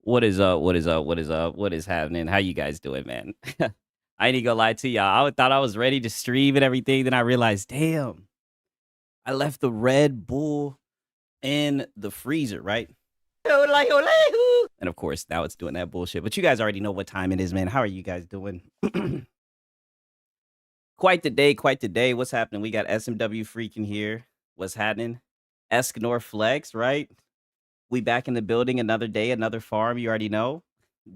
What is up? What is up? What is up? What is happening? How you guys doing, man? I ain't gonna lie to y'all. I thought I was ready to stream and everything. Then I realized, damn, I left the Red Bull in the freezer, right? And of course, now it's doing that bullshit. But you guys already know what time it is, man. How are you guys doing? Quite the day, quite the day. What's happening? We got SMW freaking here. What's happening? Escanor Flex, right? We back in the building. Another day, another farm. You already know.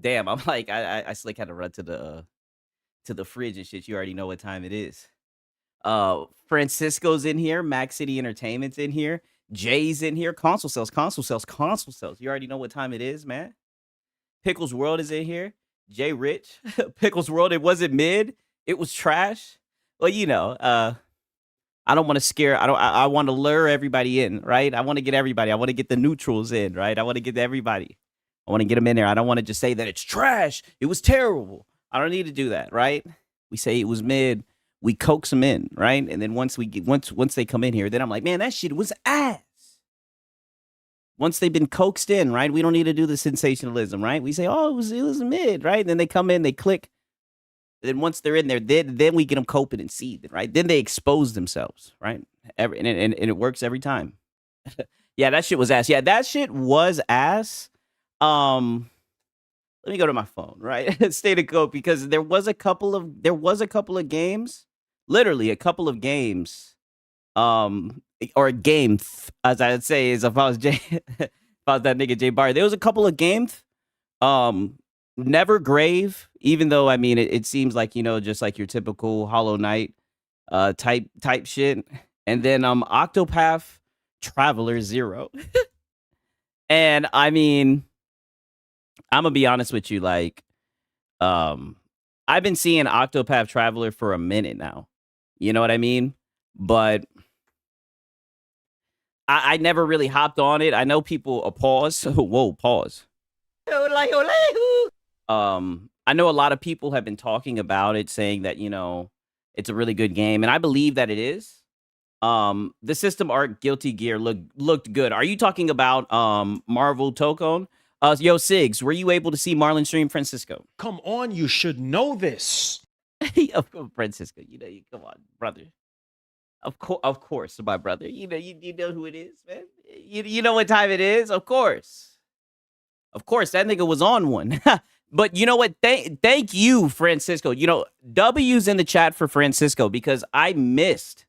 Damn, I'm like, I slick had to run to the fridge and shit. You already know what time it is. Francisco's in here. Max City Entertainment's in here. Jay's in here. Console sales, console sales, console sales. You already know what time it is, man. Pickles World is in here. Jay Rich. Pickles World, it wasn't mid. It was trash. Well, you know, I don't want to scare. I want to lure everybody in, right? I want to get everybody. I want to get the neutrals in, right? I want to get everybody. I want to get them in there. I don't want to just say that it's trash. It was terrible. I don't need to do that, right? We say it was mid. We coax them in, right? And then once they come in here, then I'm like, man, that shit was ass. Once they've been coaxed in, right? We don't need to do the sensationalism, right? We say, oh, it was mid, right? And then they come in, they click. Then once they're in there, then we get them coping and seething, right? Then they expose themselves, right? And it works every time. Yeah, that shit was ass. Yeah, that shit was ass. Let me go to my phone, right? State of code, because there was a couple of games, literally a couple of games, or a game, as I'd say, is if I was if I was that nigga Jay Bar. There was a couple of games, Never Grave, even though I mean it seems like, you know, just like your typical Hollow Knight type shit. And then Octopath Traveler 0. And I mean, I'm gonna be honest with you, like, I've been seeing Octopath Traveler for a minute now. You know what I mean? But I never really hopped on it. I know people pause. Whoa, pause. I know a lot of people have been talking about it, saying that, you know, it's a really good game, and I believe that it is. The system art Guilty Gear looked good. Are you talking about Marvel Tokon? Yo, Sigs, were you able to see Marlon stream Francisco? Come on, you should know this. Of course, Francisco, you know, come on, brother. Of course, my brother. You know who it is, man. You know what time it is. Of course, that nigga was on one. But you know what? Thank you, Francisco. You know, W's in the chat for Francisco, because I missed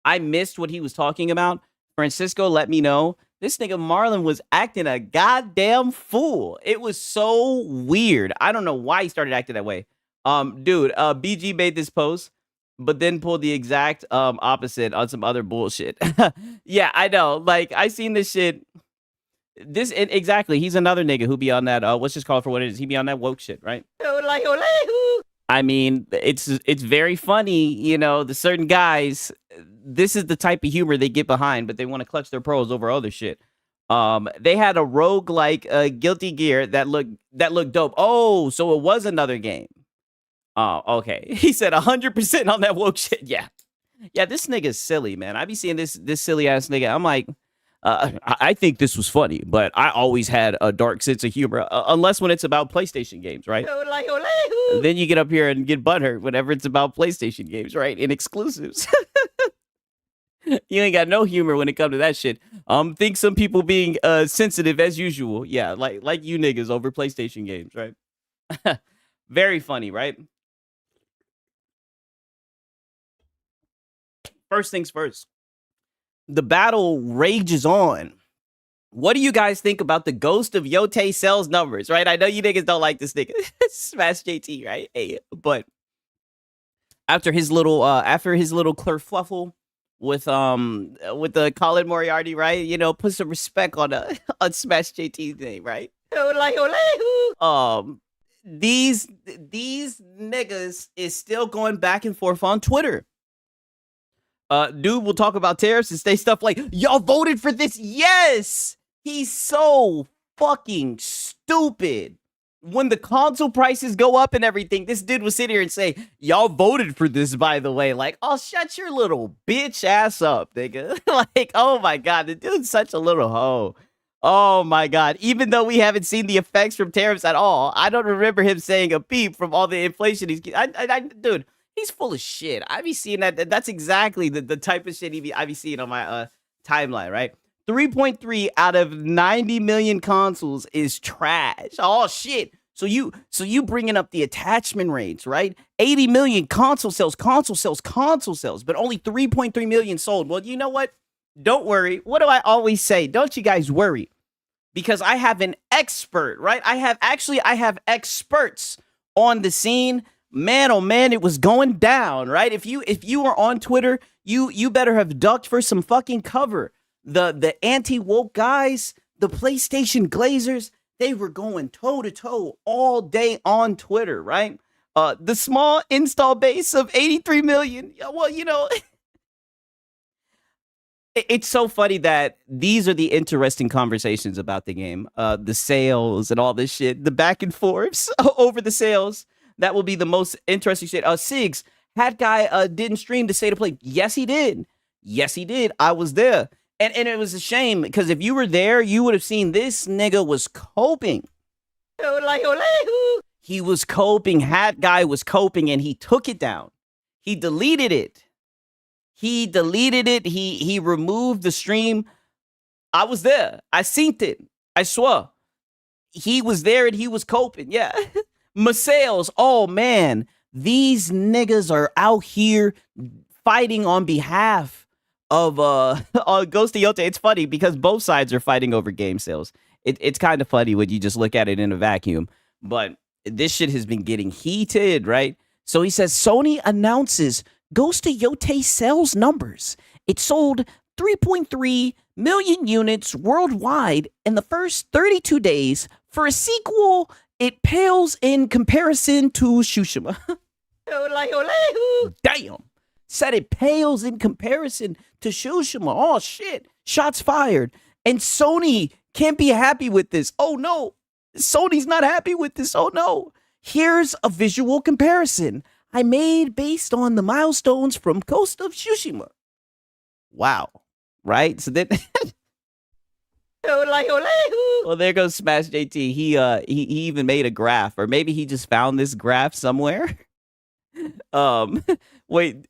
what he was talking about. Francisco let me know. This nigga Marlon was acting a goddamn fool. It was so weird. I don't know why he started acting that way. Dude, BG made this post, but then pulled the exact opposite on some other bullshit. Yeah, I know. Like, I seen this shit. Exactly. He's another nigga who be on that. What's just called for what it is. He be on that woke shit, right? I mean, it's very funny, you know. The certain guys, this is the type of humor they get behind, but they want to clutch their pearls over other shit. They had a rogue like Guilty Gear that looked dope. Oh, so it was another game. Oh, okay. He said 100% on that woke shit. Yeah. This nigga's silly, man. I be seeing this silly ass nigga. I'm like, I think this was funny, but I always had a dark sense of humor, unless when it's about PlayStation games, right? Then you get up here and get butthurt whenever it's about PlayStation games, right? And exclusives. You ain't got no humor when it comes to that shit. Think some people being sensitive as usual. Yeah, like you niggas over PlayStation games, right? Very funny, right? First things first. The battle rages on. What do you guys think about the ghost of Yote sales numbers, right? I know you niggas don't like this nigga. Smash JT, right? Hey, but after his little kerfluffle with the Colin Moriarty, right? You know, put some respect on on Smash JT's name, right? These niggas is still going back and forth on Twitter. Dude will talk about tariffs and say stuff like, y'all voted for this. Yes, he's so fucking stupid. When the console prices go up and everything, this dude will sit here and say, y'all voted for this, by the way. Like, oh, shut your little bitch ass up, nigga. Like, oh my God, the dude's such a little hoe. Oh my God. Even though we haven't seen the effects from tariffs at all, I don't remember him saying a peep from all the inflation he's. Dude, he's full of shit. I be seeing that. That's exactly the type of shit I be seeing on my timeline, right? 3.3 out of 90 million consoles is trash. Oh shit. So you bringing up the attachment rates, right? 80 million console sales, but only 3.3 million sold. Well, you know what? Don't worry. What do I always say? Don't you guys worry. Because I have an expert, right? I have experts on the scene. Man, oh man, it was going down, right? If you were on Twitter, you better have ducked for some fucking cover. The anti-woke guys, the PlayStation Glazers, they were going toe to toe all day on Twitter, right? The small install base of 83 million. Well, you know, it's so funny that these are the interesting conversations about the game. The sales and all this shit, the back and forths over the sales. That will be the most interesting shit. Sigs, Hat Guy didn't stream to State of Play. Yes, he did. Yes, he did. I was there. And it was a shame because if you were there, you would have seen this nigga was coping. He was coping. Hat Guy was coping and he took it down. He deleted it. He removed the stream. I was there. I seen it. I swear. He was there and he was coping. Yeah. Masales. Oh man. These niggas are out here fighting on behalf of Ghost of Yote. It's funny because both sides are fighting over game sales. It's kind of funny when you just look at it in a vacuum. But this shit has been getting heated, right? So he says Sony announces Ghost of Yote sales numbers. It sold 3.3 million units worldwide in the first 32 days. For a sequel, it pales in comparison to Tsushima. Damn. Said it pales in comparison to Tsushima. Oh, shit. Shots fired. And Sony can't be happy with this. Oh, no. Sony's not happy with this. Oh, no. Here's a visual comparison I made based on the milestones from Ghost of Tsushima. Wow. Right? So then... Well, there goes Smash JT. He even made a graph. Or maybe he just found this graph somewhere. Wait.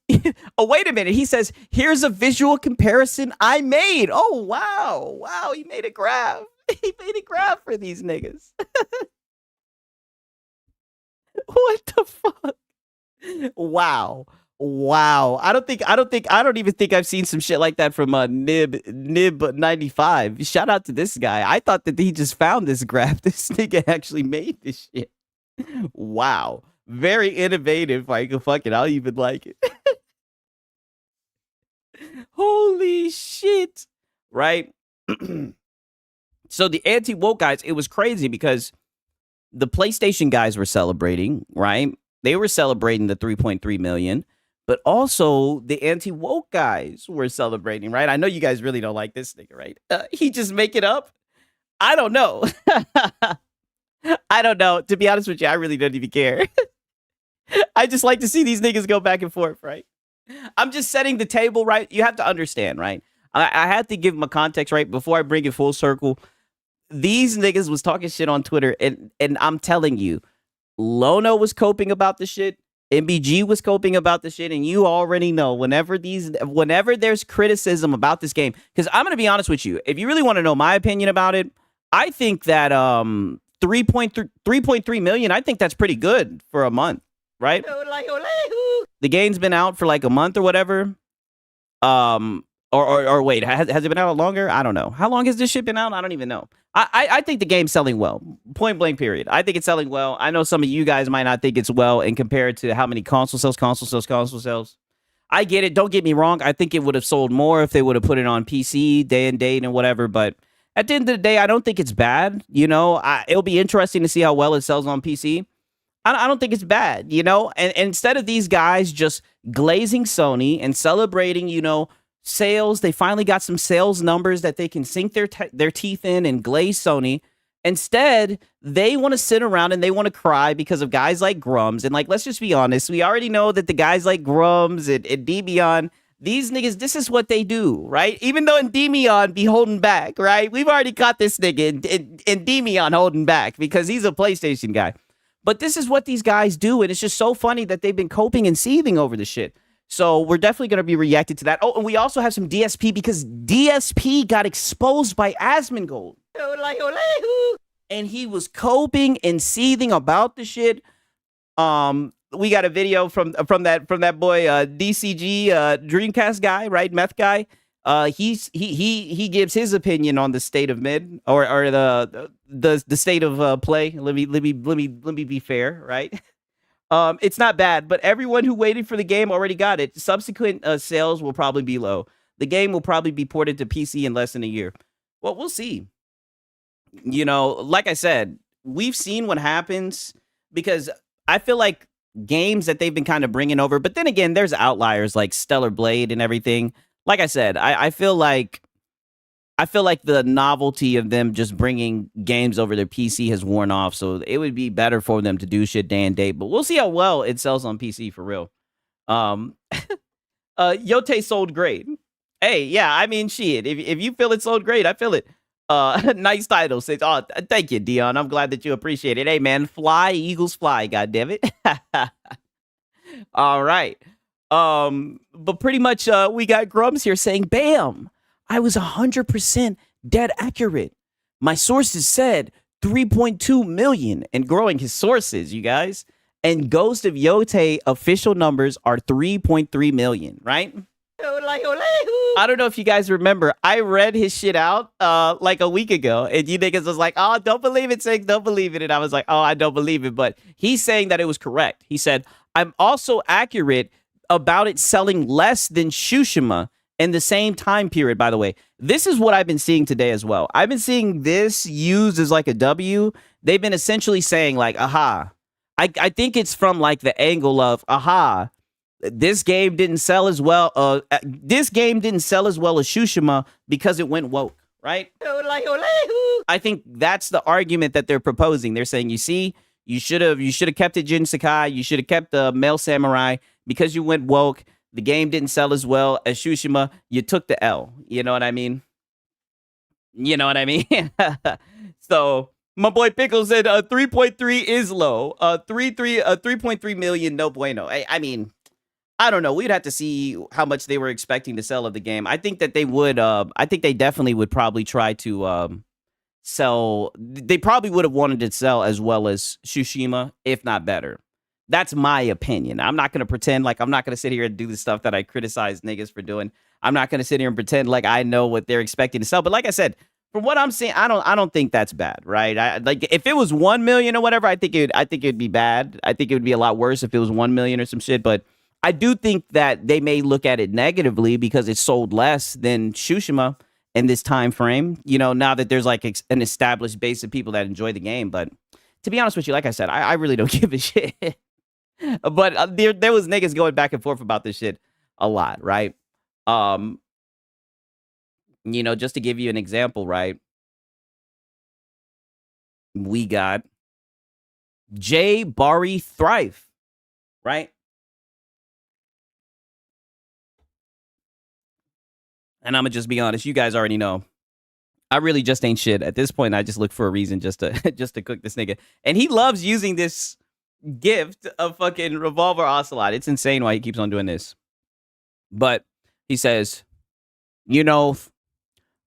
Oh, wait a minute. He says, here's a visual comparison I made. Oh, wow. Wow, he made a graph. He made a graph for these niggas. What the fuck? Wow. I don't even think I've seen some shit like that from Nib 95. Shout out to this guy. I thought that he just found this graph. This nigga actually made this shit. Wow. Very innovative. Like, fuck it. I'll even like it. Holy shit. Right? So the anti-woke guys, it was crazy because the PlayStation guys were celebrating, right? They were celebrating the 3.3 million, but also the anti-woke guys were celebrating, right? I know you guys really don't like this nigga, right? He just make it up? I don't know. I don't know. To be honest with you, I really don't even care. I just like to see these niggas go back and forth, right? I'm just setting the table, right? You have to understand, right? I had to give him a context, right? Before I bring it full circle. These niggas was talking shit on Twitter, and I'm telling you, Lono was coping about the shit, MBG was coping about the shit, and you already know whenever there's criticism about this game, because I'm gonna be honest with you, if you really want to know my opinion about it, I think that 3.3 million, I think that's pretty good for a month, right? The game's been out for like a month or whatever. Or wait, has it been out longer? I don't know. How long has this shit been out? I don't even know. I think the game's selling well. Point blank, period. I think it's selling well. I know some of you guys might not think it's well and compare it to how many console sales. I get it. Don't get me wrong. I think it would have sold more if they would have put it on PC, day and date and whatever. But at the end of the day, I don't think it's bad. You know, it'll be interesting to see how well it sells on PC. I don't think it's bad, you know? And instead of these guys just glazing Sony and celebrating, you know, sales, they finally got some sales numbers that they can sink their teeth in and glaze Sony. Instead, they want to sit around and they want to cry because of guys like Grums. And like, let's just be honest, we already know that the guys like Grums and Debian, These niggas, this is what they do, right? Even though Endymion be holding back, right? We've already caught this nigga Endymion holding back because he's a PlayStation guy. But this is what these guys do, and it's just so funny that they've been coping and seething over the shit. So we're definitely going to be reacting to that. Oh, and we also have some DSP because DSP got exposed by Asmongold. And he was coping and seething about the shit. We got a video from that boy DCG Dreamcast guy, right? Meth guy. He gives his opinion on the state of mid or the state of play. Let me be fair, right? It's not bad, but everyone who waited for the game already got it. Subsequent sales will probably be low. The game will probably be ported to PC in less than a year. Well, we'll see. You know, like I said, we've seen what happens because I feel like games that they've been kind of bringing over, but then again, there's outliers like Stellar Blade and everything. Like I said, I feel like the novelty of them just bringing games over their PC has worn off, so it would be better for them to do shit day and date. But we'll see how well it sells on PC for real. Yote sold great. Hey, yeah, I mean, shit. If you feel it sold great, I feel it. Nice title. Says, oh, thank you, Dion. I'm glad that you appreciate it. Hey, man, fly, Eagles fly, goddammit. All right. But pretty much we got Grums here saying, bam, I was 100% dead accurate. My sources said 3.2 million and growing his sources, you guys. And Ghost of Yote official numbers are 3.3 million, right? I don't know if you guys remember. I read his shit out like a week ago, and you niggas was like, "Oh, don't believe it, Six, don't believe it." And I was like, "Oh, I don't believe it." But he's saying that it was correct. He said, "I'm also accurate about it selling less than Tsushima in the same time period." By the way, this is what I've been seeing today as well. I've been seeing this used as like a W. They've been essentially saying like, "Aha." I think it's from like the angle of, "Aha." This game didn't sell as well. This game didn't sell as well as Tsushima because it went woke, right? I think that's the argument that they're proposing. They're saying, you see, you should have kept it Jin Sakai. You should have kept the male samurai because you went woke. The game didn't sell as well as Tsushima. You took the L. You know what I mean? You know what I mean? So my boy Pickle said 3.3 is low. 3.3 million, no bueno. I mean, I don't know. We'd have to see how much they were expecting to sell of the game. I think that they would. I think they definitely would probably try to sell. They probably would have wanted to sell as well as Tsushima, if not better. That's my opinion. I'm not going to pretend like I'm not going to sit here and do the stuff that I criticize niggas for doing. I'm not going to sit here and pretend like I know what they're expecting to sell. But like I said, from what I'm seeing, I don't think that's bad, right? Like if it was 1 million or whatever, I think it'd be bad. I think it would be a lot worse if it was 1 million or some shit. But I do think that they may look at it negatively because it sold less than Tsushima in this time frame. You know, now that there's like an established base of people that enjoy the game. But to be honest with you, like I said, I really don't give a shit. But there was niggas going back and forth about this shit a lot, right? You know, just to give you an example, right? We got J Bari Thrive, right? And I'm gonna just be honest, you guys already know. I really just ain't shit. At this point, I just look for a reason just to just to cook this nigga. And he loves using this gift of fucking Revolver Ocelot. It's insane why he keeps on doing this. But he says, you know,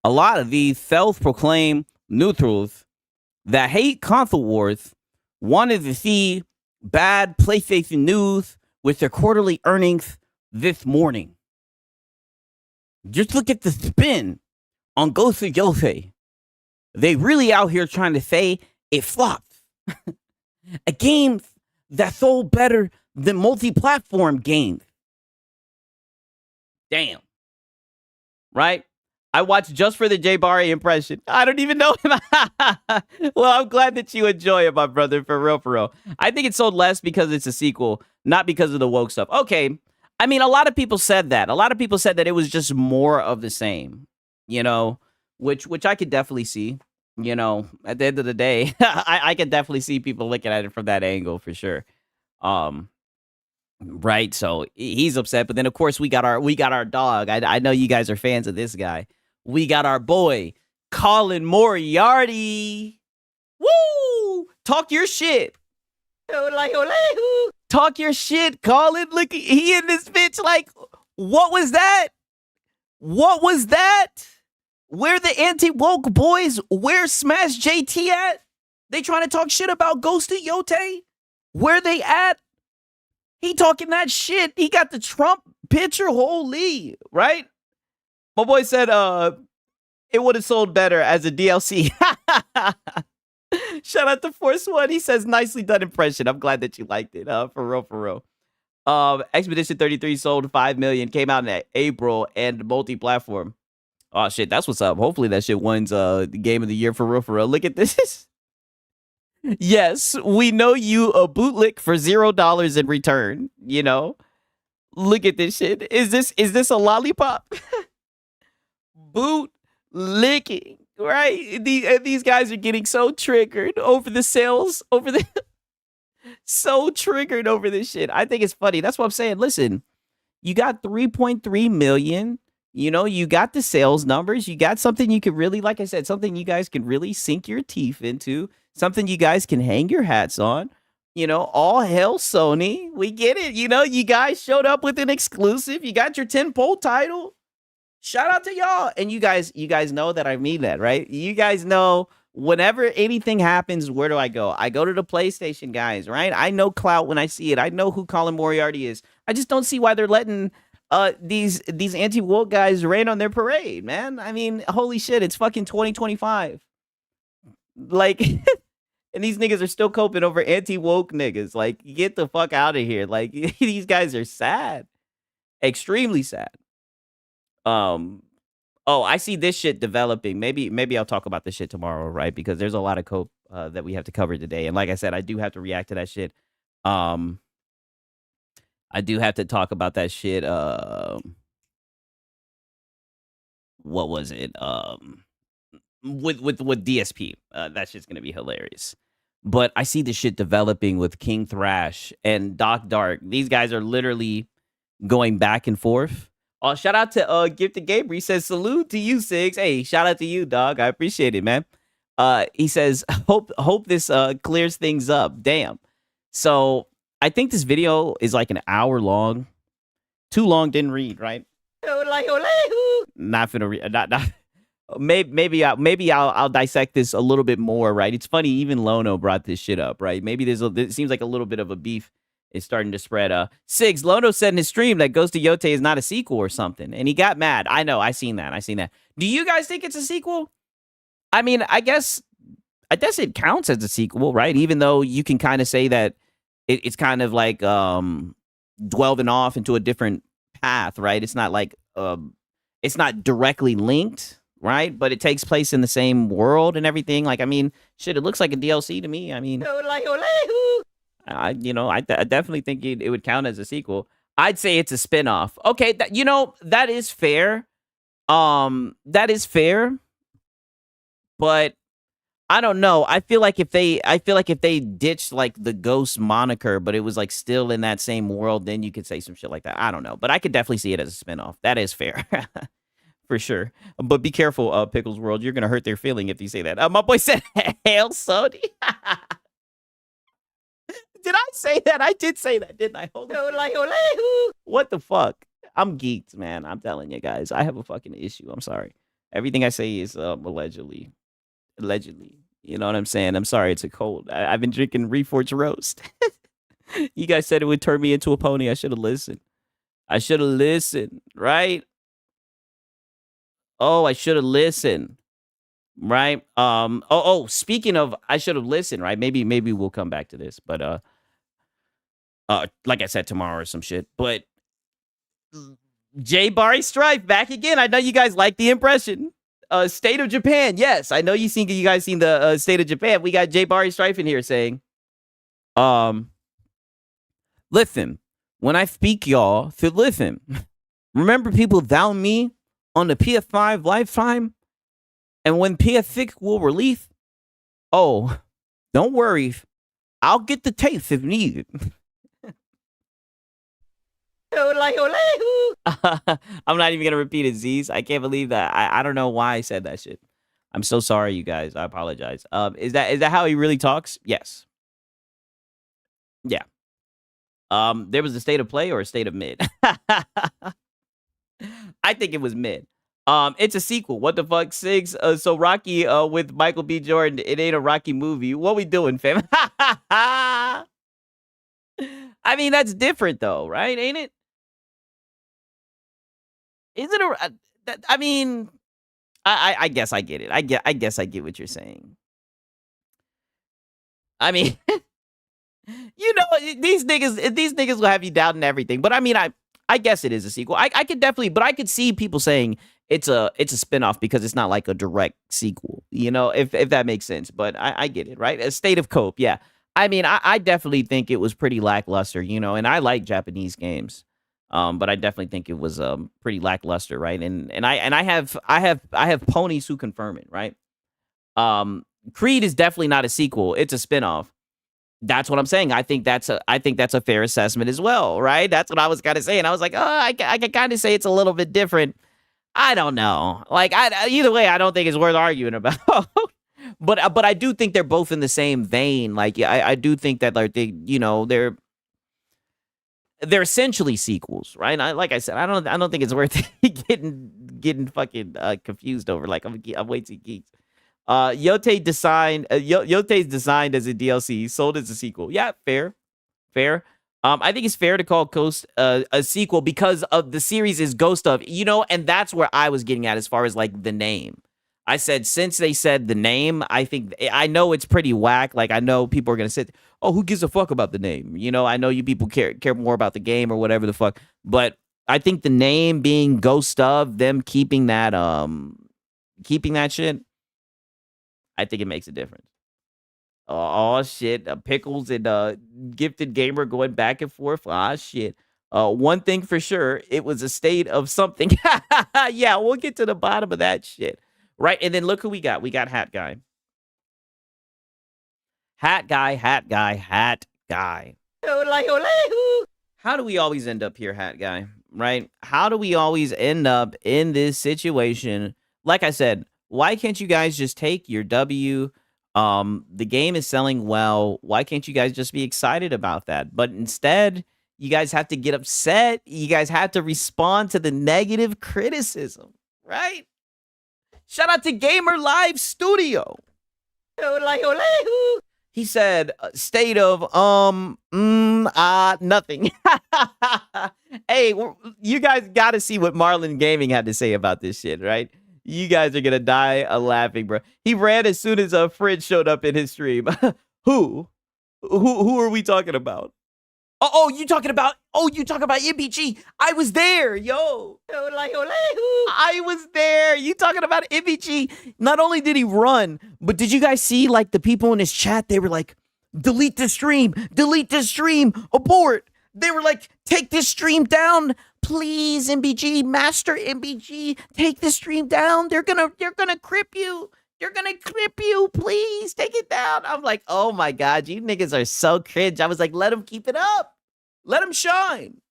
a lot of these self-proclaimed neutrals that hate console wars wanted to see bad PlayStation news with their quarterly earnings this morning. Just look at the spin on Ghost of Yosei. They really out here trying to say it flopped. A game that sold better than multi-platform games. Damn. Right? I watched just for the J Barry impression. I don't even know him. Well, I'm glad that you enjoy it, my brother, for real, for real. I think it sold less because it's a sequel, not because of the woke stuff. Okay. I mean, a lot of people said that. A lot of people said that it was just more of the same, you know, which I could definitely see, you know, at the end of the day. I could definitely see people looking at it from that angle for sure. right? So he's upset. But then of course we got our dog. I know you guys are fans of this guy. We got our boy Colin Moriarty. Woo! Talk your shit. Talk your shit, Colin. Look, he in this bitch like, what was that? What was that? Where the anti-woke boys? Where's Smash JT at? They trying to talk shit about Ghosted Yote? Where they at? He talking that shit. He got the Trump picture. Holy, right? My boy said it would have sold better as a DLC. Shout out to Force One. He says, nicely done impression. I'm glad that you liked it. For real, for real. Expedition 33 sold 5 million, came out in April and multi-platform. Oh shit, that's what's up. Hopefully that shit wins the game of the year for real, for real. Look at this. Yes, we know you a bootlick for $0 in return. You know, look at this shit. Is this a lollipop? Boot licking, right? These guys are getting so triggered over the sales, over the so triggered over this shit. I think it's funny. That's what I'm saying. Listen, you got 3.3 million. You know, you got the sales numbers. You got something you could really, like I said, something you guys can really sink your teeth into. Something you guys can hang your hats on. You know, all hail Sony. We get it. You know, you guys showed up with an exclusive. You got your 10-pole title. Shout out to y'all. And you guys know that I mean that, right? You guys know whenever anything happens, where do I go? I go to the PlayStation guys, right? I know clout when I see it. I know who Colin Moriarty is. I just don't see why they're letting these anti-woke guys rain on their parade, man. I mean, holy shit, it's fucking 2025. Like, and these niggas are still coping over anti-woke niggas. Like, get the fuck out of here. Like, these guys are sad. Extremely sad. Oh, I see this shit developing. Maybe I'll talk about this shit tomorrow, right? Because there's a lot of cope that we have to cover today. And like I said, I do have to react to that shit. I do have to talk about that shit. What was it? With DSP. That shit's gonna be hilarious. But I see this shit developing with King Thrash and Doc Dark. These guys are literally going back and forth. Oh, shout out to Gifted Gabriel. He says, salute to you, Sigs. Hey, shout out to you, dog. I appreciate it, man. He says, hope this clears things up. Damn. So I think this video is like an hour long. Too long, didn't read, right? Not finna read. Not. Maybe I'll dissect this a little bit more, right? It's funny, even Lono brought this shit up, right? Maybe it seems like a little bit of a beef is starting to spread. Sigs, Lono said in his stream that Ghost of Yote is not a sequel or something, and he got mad. I know, I seen that. Do you guys think it's a sequel? I mean, I guess it counts as a sequel, right? Even though you can kind of say that it's kind of like dwelling off into a different path, right? It's not like it's not directly linked, right? But it takes place in the same world and everything. Like, I mean, shit, it looks like a DLC to me. I mean, I definitely think it would count as a sequel. I'd say it's a spinoff. Okay, that is fair. That is fair. But I don't know. I feel like if they ditched like the Ghost moniker, but it was like still in that same world, then you could say some shit like that. I don't know. But I could definitely see it as a spinoff. That is fair. For sure. But be careful, Pickles World. You're gonna hurt their feeling if you say that. My boy said, "Hail Sony." Did I say that? I did say that, didn't I? Hold on. What the fuck? I'm geeked, man. I'm telling you guys. I have a fucking issue. I'm sorry. Everything I say is allegedly. You know what I'm saying? I'm sorry. It's a cold. I've been drinking Reforged Roast. You guys said it would turn me into a pony. I should have listened. Right? Oh, I should have listened. Right? Speaking of, I should have listened, right? Maybe we'll come back to this, but like I said, tomorrow or some shit. But J Barry Strife back again. I know you guys like the impression. State of Japan. Yes, I know you guys seen the State of Japan. We got J Barry Strife in here saying, listen, when I speak y'all to listen, remember people down me on the PS5 lifetime? And when PS6 will release, oh, don't worry. I'll get the tapes if needed. I'm not even gonna repeat it, Z's. I can't believe that. I don't know why I said that shit. I'm so sorry, you guys. I apologize. Is that how he really talks? Yes. Yeah. There was a state of play or a state of mid. I think it was mid. It's a sequel. What the fuck, Six? So Rocky, with Michael B. Jordan, it ain't a Rocky movie. What we doing, fam? I mean, that's different though, right? Ain't it? Is it a? I mean, I guess I get it. I guess I get what you're saying. I mean, these niggas will have you doubting everything. But I mean, I guess it is a sequel. I could definitely, but I could see people saying it's a spinoff because it's not like a direct sequel. If that makes sense. But I get it, right? A state of cope, yeah. I mean, I definitely think it was pretty lackluster, and I like Japanese games. But I definitely think it was pretty lackluster, right? And I have ponies who confirm it, right? Creed is definitely not a sequel; it's a spinoff. That's what I'm saying. I think that's a fair assessment as well, right? That's what I was kind of saying. I was like, oh, I can kind of say it's a little bit different. I don't know. Like, either way, I don't think it's worth arguing about. But I do think they're both in the same vein. Like, I do think that like they're essentially sequels, right? Like I said, I don't think it's worth getting fucking confused over. Like I'm way too geeked. Yote's designed as a DLC, sold as a sequel. Yeah, fair. I think it's fair to call Ghost a sequel because of the series is Ghost of, and that's where I was getting at as far as like the name. I said, since they said the name, I know it's pretty whack. Like, I know people are going to say, oh, who gives a fuck about the name? I know you people care more about the game or whatever the fuck. But I think the name being Ghost of, them keeping that shit, I think it makes a difference. Oh, shit. Pickles and Gifted Gamer going back and forth. Ah, shit. One thing for sure, it was a state of something. Yeah, we'll get to the bottom of that shit. Right, and then look who we got. We got Hat Guy. Hat Guy. How do we always end up here, Hat Guy? Right? How do we always end up in this situation? Like I said, why can't you guys just take your W? The game is selling well. Why can't you guys just be excited about that? But instead, you guys have to get upset. You guys have to respond to the negative criticism, right? Shout out to Gamer Live Studio. He said, state of nothing. Hey, you guys got to see what Marlon Gaming had to say about this shit, right? You guys are gonna die laughing, bro. He ran as soon as Fred showed up in his stream. Who are we talking about? You talking about MPG? I was there, yo. I was there. You talking about MPG? Not only did he run, but did you guys see like the people in his chat? They were like, delete the stream, abort. They were like, take this stream down, please, MBG, Master MBG, take the stream down. They're gonna crip you. They're gonna clip you. Please take it down. I'm like, oh my God, you niggas are so cringe. I was like, let them keep it up. Let them shine.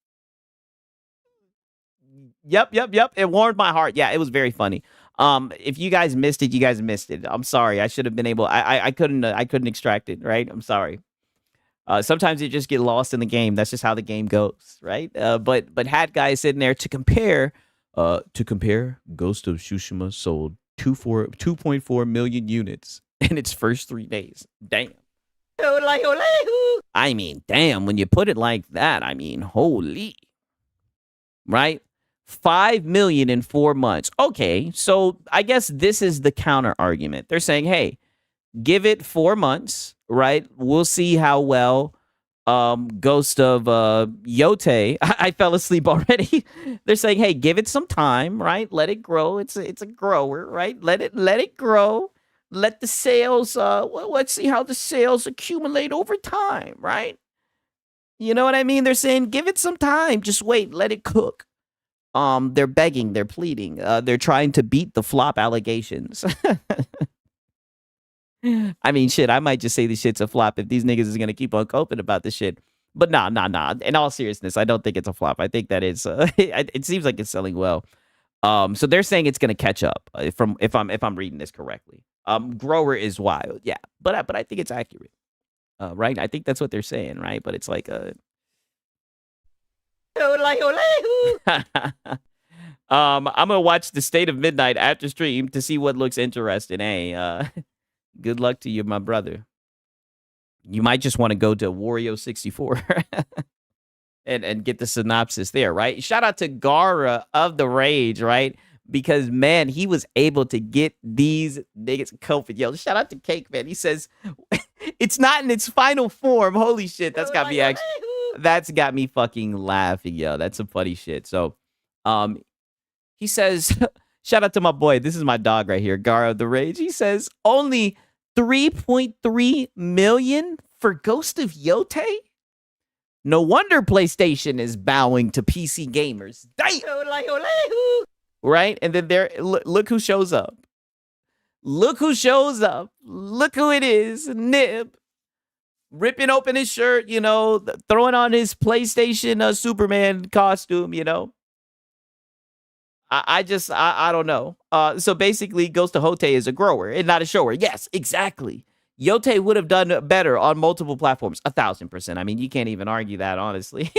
Yep. It warmed my heart. Yeah, it was very funny. If you guys missed it, you guys missed it. I'm sorry. I should have been able. I couldn't extract it. Right. I'm sorry. Sometimes you just get lost in the game. That's just how the game goes. Right. But Hat Guy is sitting there to compare. Ghost of Tsushima sold 2.4 million units in its first 3 days. Damn. I mean, damn, when you put it like that, I mean, holy. Right? 5 million in 4 months. Okay, so I guess this is the counter argument. They're saying, hey, give it 4 months, right? We'll see how well Ghost of Yote. I fell asleep already. They're saying, hey, give it some time, right? Let it grow. It's a grower, right? Let it grow. Let the sales, let's see how the sales accumulate over time, right? You know what I mean? They're saying, give it some time. Just wait. Let it cook. They're begging. They're pleading. They're trying to beat the flop allegations. I mean, shit, I might just say this shit's a flop if these niggas is going to keep on coping about this shit. But nah. In all seriousness, I don't think it's a flop. I think that it's it seems like it's selling well. So they're saying it's gonna catch up from if I'm reading this correctly. Grower is wild, yeah, but I think it's accurate, right? I think that's what they're saying, right? But it's like I'm gonna watch the State of Midnight after stream to see what looks interesting. Hey, good luck to you, my brother. You might just want to go to Wario 64 and get the synopsis there, right? Shout out to Gara of the Rage, right? Because man, he was able to get these niggas COVID. Yo, shout out to Cake, man. He says it's not in its final form. Holy shit, that's got me fucking laughing, yo. That's some funny shit. So, he says, shout out to my boy. This is my dog right here, Gara of the Rage. He says only 3.3 million for Ghost of Yote. No wonder PlayStation is bowing to PC gamers. Damn. Right? And then look who shows up. Look who shows up. Look who it is. Nib. Ripping open his shirt, you know, throwing on his PlayStation Superman costume, you know. I don't know. So basically, Ghost of Hote is a grower and not a shower. Yes, exactly. Yote would have done better on multiple platforms. 1,000%. I mean, you can't even argue that, honestly.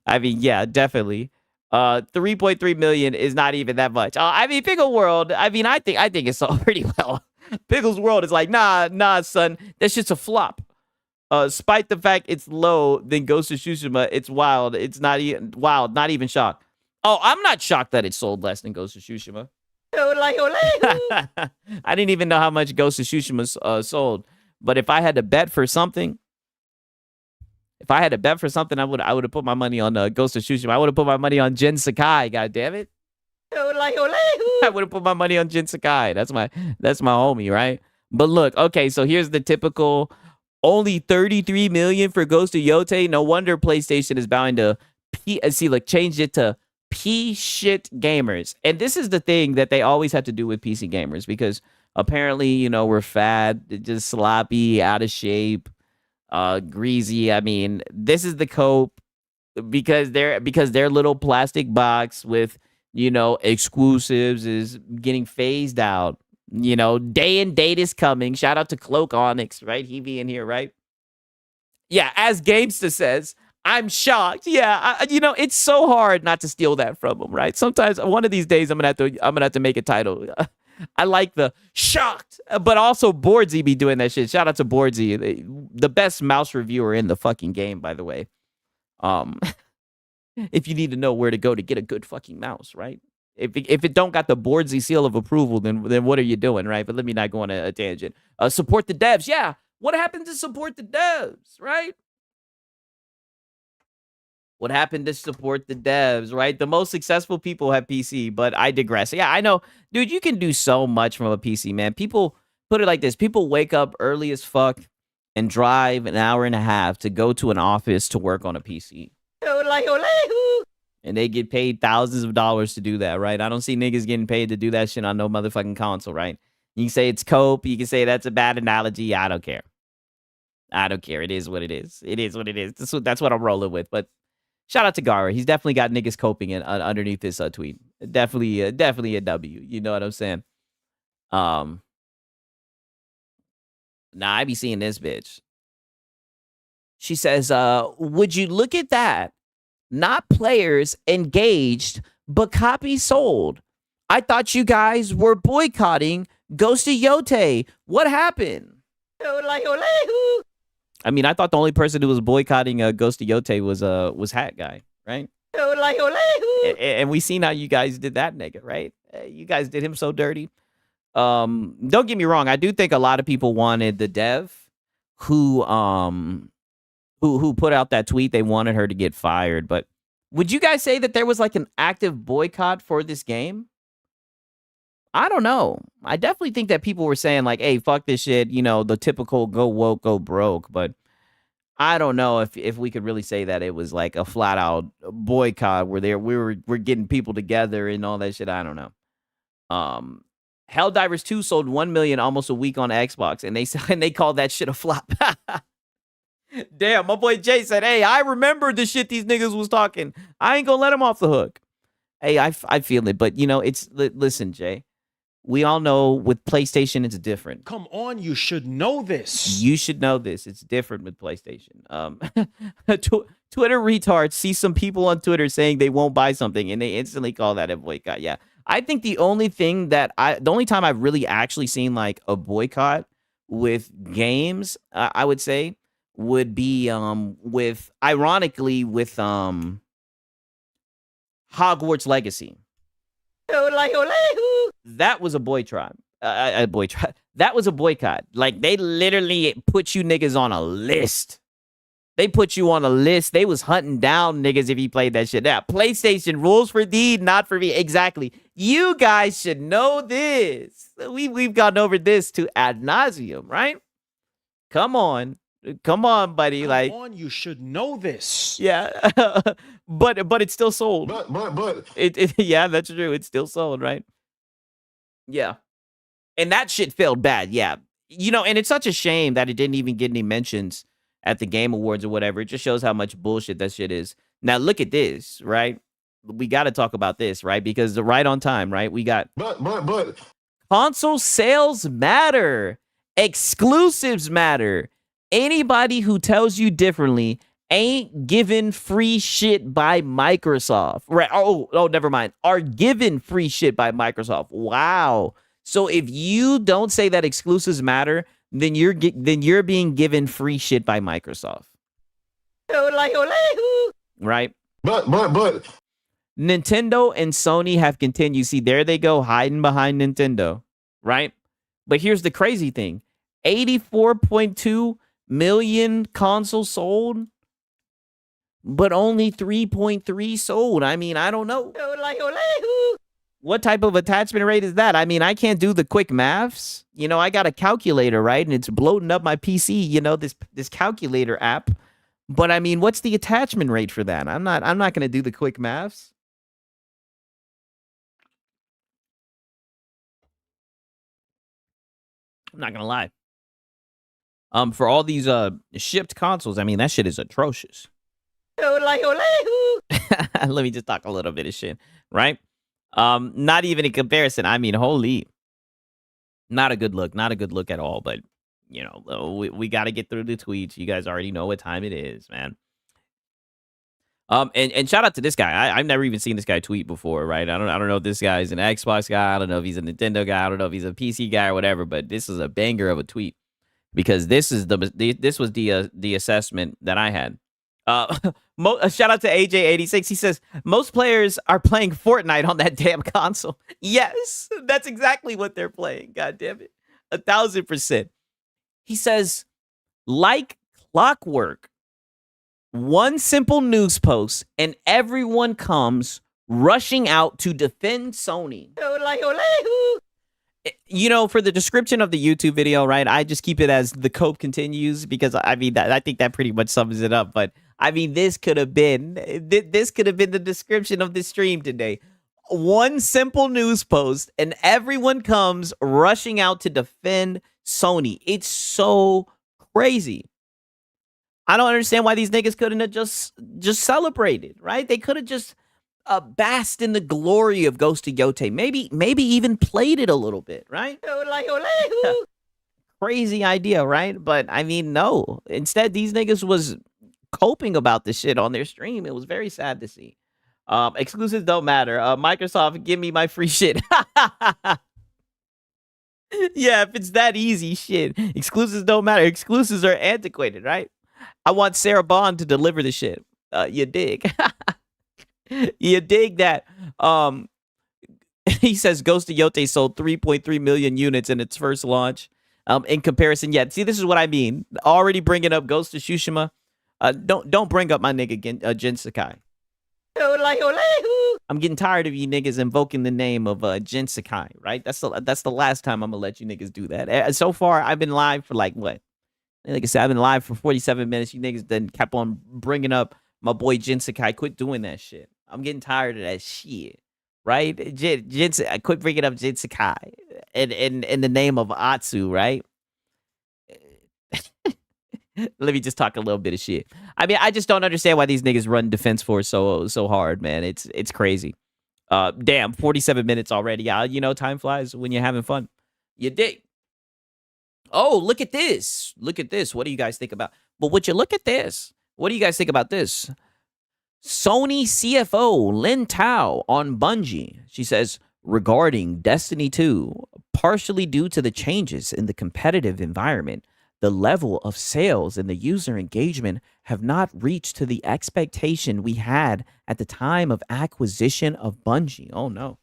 I mean, yeah, definitely. 3.3 million is not even that much. I mean, Pickle World. I mean, I think it's sold pretty well. Pickle's World is like, nah, son. That shit's a flop. Despite the fact it's low, then Ghost of Tsushima, it's wild. It's not even wild. Not even shocked. Oh, I'm not shocked that it sold less than Ghost of Tsushima. I didn't even know how much Ghost of Tsushima sold. But if I had to bet for something, I would have put my money on Ghost of Tsushima. I would have put my money on Jin Sakai. God damn it! I would have put my money on Jin Sakai. That's my homie, right? But look, okay, so here's the typical. Only 33 million for Ghost of Yote. No wonder PlayStation is bowing to changed it to P shit gamers. And this is the thing that they always have to do with PC gamers because apparently, you know, we're fat, just sloppy, out of shape, greasy. I mean, this is the cope because their little plastic box with, you know, exclusives is getting phased out. You know, day and date is coming. Shout out to Cloak Onyx, right? He be in here, right? Yeah, as Gamesta says, I'm shocked. Yeah, you know, it's so hard not to steal that from him, right? Sometimes one of these days I'm gonna have to make a title. I like the shocked, but also Boardsy be doing that shit. Shout out to Boardsy, the best mouse reviewer in the fucking game, by the way. If you need to know where to go to get a good fucking mouse, right? If it don't got the Boardsy seal of approval, then what are you doing, right? But let me not go on a tangent. Support the devs. Yeah, what happened to support the devs, right? What happened to support the devs, right? The most successful people have PC, but I digress. Yeah, I know. Dude, you can do so much from a PC, man. People, put it like this. People wake up early as fuck and drive an hour and a half to go to an office to work on a PC. And they get paid thousands of dollars to do that, right? I don't see niggas getting paid to do that shit on no motherfucking console, right? You can say it's cope. You can say that's a bad analogy. I don't care. It is what it is. It is what it is. That's what I'm rolling with. But shout out to Gara. He's definitely got niggas coping underneath this tweet. Definitely a W. You know what I'm saying? Nah, I be seeing this bitch. She says, would you look at that? Not players engaged, but copies sold. I thought you guys were boycotting Ghost of Yote. What happened? I mean, I thought the only person who was boycotting Ghost of Yote was Hat Guy, right? And we seen how you guys did that nigga, right? You guys did him so dirty. Don't get me wrong. I do think a lot of people wanted the dev who put out that tweet. They wanted her to get fired. But would you guys say that there was like an active boycott for this game? I don't know. I definitely think that people were saying like, hey, fuck this shit. You know, the typical go woke, go broke. But I don't know if we could really say that it was like a flat out boycott where we're getting people together and all that shit. I don't know. Helldivers 2 sold 1 million almost a week on Xbox, and they called that shit a flop. Damn, my boy Jay said, hey, I remember the shit these niggas was talking. I ain't gonna let them off the hook. Hey, I feel it. But, you know, listen, Jay. We all know with PlayStation, it's different. Come on, you should know this. You should know this. It's different with PlayStation. Twitter retards see some people on Twitter saying they won't buy something and they instantly call that a boycott. Yeah. I think the only time I've really actually seen like a boycott with games, I would say, would be ironically with Hogwarts Legacy. That was a boycott. That was a boycott. Like, they literally put you niggas on a list. They put you on a list. They was hunting down niggas if you played that shit. Now, PlayStation, rules for thee, not for me. Exactly. You guys should know this. We've gone over this to ad nauseum, right? Come on. Come on, buddy. Come on, you should know this. Yeah. but it's still sold. But yeah, that's true. It's still sold, right? Yeah. And that shit failed bad. Yeah. You know, and it's such a shame that it didn't even get any mentions at the Game Awards or whatever. It just shows how much bullshit that shit is. Now, look at this, right? We got to talk about this, right? Because the right on time, right? We got but console sales matter. Exclusives matter. Anybody who tells you differently ain't given free shit by Microsoft. Right. Oh, never mind. Are given free shit by Microsoft. Wow. So if you don't say that exclusives matter, then you're being given free shit by Microsoft. Right? But Nintendo and Sony have continued. See, there they go, hiding behind Nintendo. Right? But here's the crazy thing. 84.2 million consoles sold, but only 3.3 sold. I mean, I don't know. What type of attachment rate is that? I mean, I can't do the quick maths. You know, I got a calculator, right? And it's bloating up my PC, you know, this calculator app. But I mean, what's the attachment rate for that? I'm not going to do the quick maths. I'm not going to lie. For all these shipped consoles, I mean, that shit is atrocious. Let me just talk a little bit of shit, right? Not even in comparison. I mean, holy, not a good look at all. But you know, we got to get through the tweets. You guys already know what time it is, man. And shout out to this guy. I've never even seen this guy tweet before, right? I don't know if this guy is an Xbox guy. I don't know if he's a Nintendo guy. I don't know if he's a PC guy or whatever. But this is a banger of a tweet. Because this was the assessment that I had. Shout out to AJ86. He says most players are playing Fortnite on that damn console. Yes, that's exactly what they're playing. God damn it, 1,000%. He says, like clockwork, one simple news post and everyone comes rushing out to defend Sony. You know, for the description of the YouTube video, right, I just keep it as the cope continues because, I mean, I think that pretty much sums it up. But, I mean, this could have been the description of the stream today. One simple news post and everyone comes rushing out to defend Sony. It's so crazy. I don't understand why these niggas couldn't have just celebrated, right? They could have just basked in the glory of Ghost of Yote. Maybe even played it a little bit, right? Crazy idea, right? But I mean, no. Instead, these niggas was coping about this shit on their stream. It was very sad to see. Exclusives don't matter. Microsoft, give me my free shit. Yeah, if it's that easy, shit. Exclusives don't matter. Exclusives are antiquated, right? I want Sarah Bond to deliver the shit. You dig? You dig that? He says Ghost of Yote sold 3.3 million units in its first launch. In comparison, yeah. See, this is what I mean. Already bringing up Ghost of Tsushima. Don't bring up my nigga Jin Sakai. I'm getting tired of you niggas invoking the name of Jin Sakai. Right? That's the last time I'm gonna let you niggas do that. So far, I've been live for like what? Like I said, I've been live for 47 minutes. You niggas then kept on bringing up my boy Jin Sakai. Quit doing that shit. I'm getting tired of that shit, right? I quit bringing up Jin Sakai in the name of Atsu, right? Let me just talk a little bit of shit. I mean, I just don't understand why these niggas run Defense Force so hard, man. It's crazy. Damn, 47 minutes already. Yeah, time flies when you're having fun. You dig? Oh, look at this. Look at this. What do you guys think about? But would you look at this? What do you guys think about this? Sony CFO Lin Tao on Bungie. She says, regarding Destiny 2, partially due to the changes in the competitive environment, the level of sales and the user engagement have not reached to the expectation we had at the time of acquisition of Bungie. Oh no.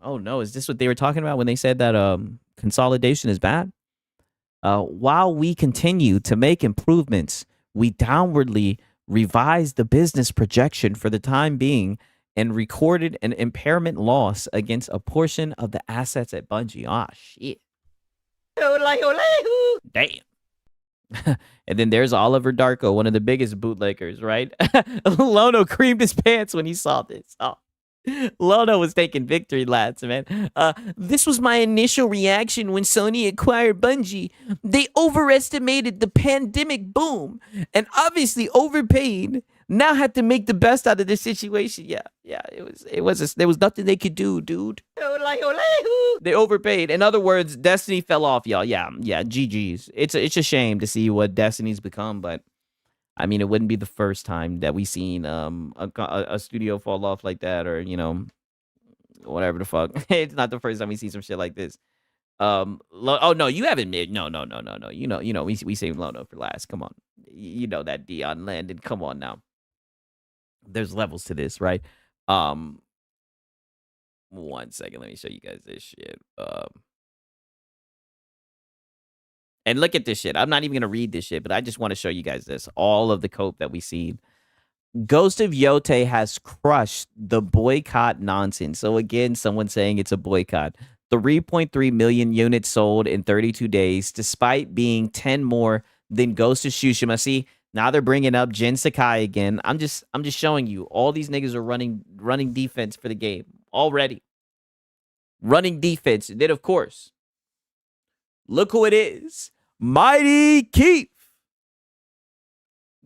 Oh no, is this what they were talking about when they said that consolidation is bad? While we continue to make improvements, we downwardly revised the business projection for the time being and recorded an impairment loss against a portion of the assets at Bungie. Ah, shit. Damn. And then there's Oliver Darko, one of the biggest bootleggers, right? Lono creamed his pants when he saw this. Oh. Lono was taking victory laps, man. This was my initial reaction when Sony acquired Bungie. They overestimated the pandemic boom and obviously overpaid. Now had to make the best out of this situation. Yeah, there was nothing they could do, dude. They overpaid. In other words, Destiny fell off, y'all. Yeah, GG's. It's a shame to see what Destiny's become, but I mean, it wouldn't be the first time that we seen a studio fall off like that, or whatever the fuck. It's not the first time we see some shit like this. Oh no, you haven't made no. We saved Lono for last. Come on, you know that Dion landed. Come on now. There's levels to this, right? 1 second, let me show you guys this shit. And look at this shit. I'm not even going to read this shit, but I just want to show you guys this. All of the cope that we've seen. Ghost of Yote has crushed the boycott nonsense. So again, someone saying it's a boycott. 3.3 million units sold in 32 days, despite being 10 more than Ghost of Tsushima. See, now they're bringing up Jin Sakai again. I'm just showing you. All these niggas are running defense for the game already. Running defense. And then, of course, look who it is. Mighty Keith.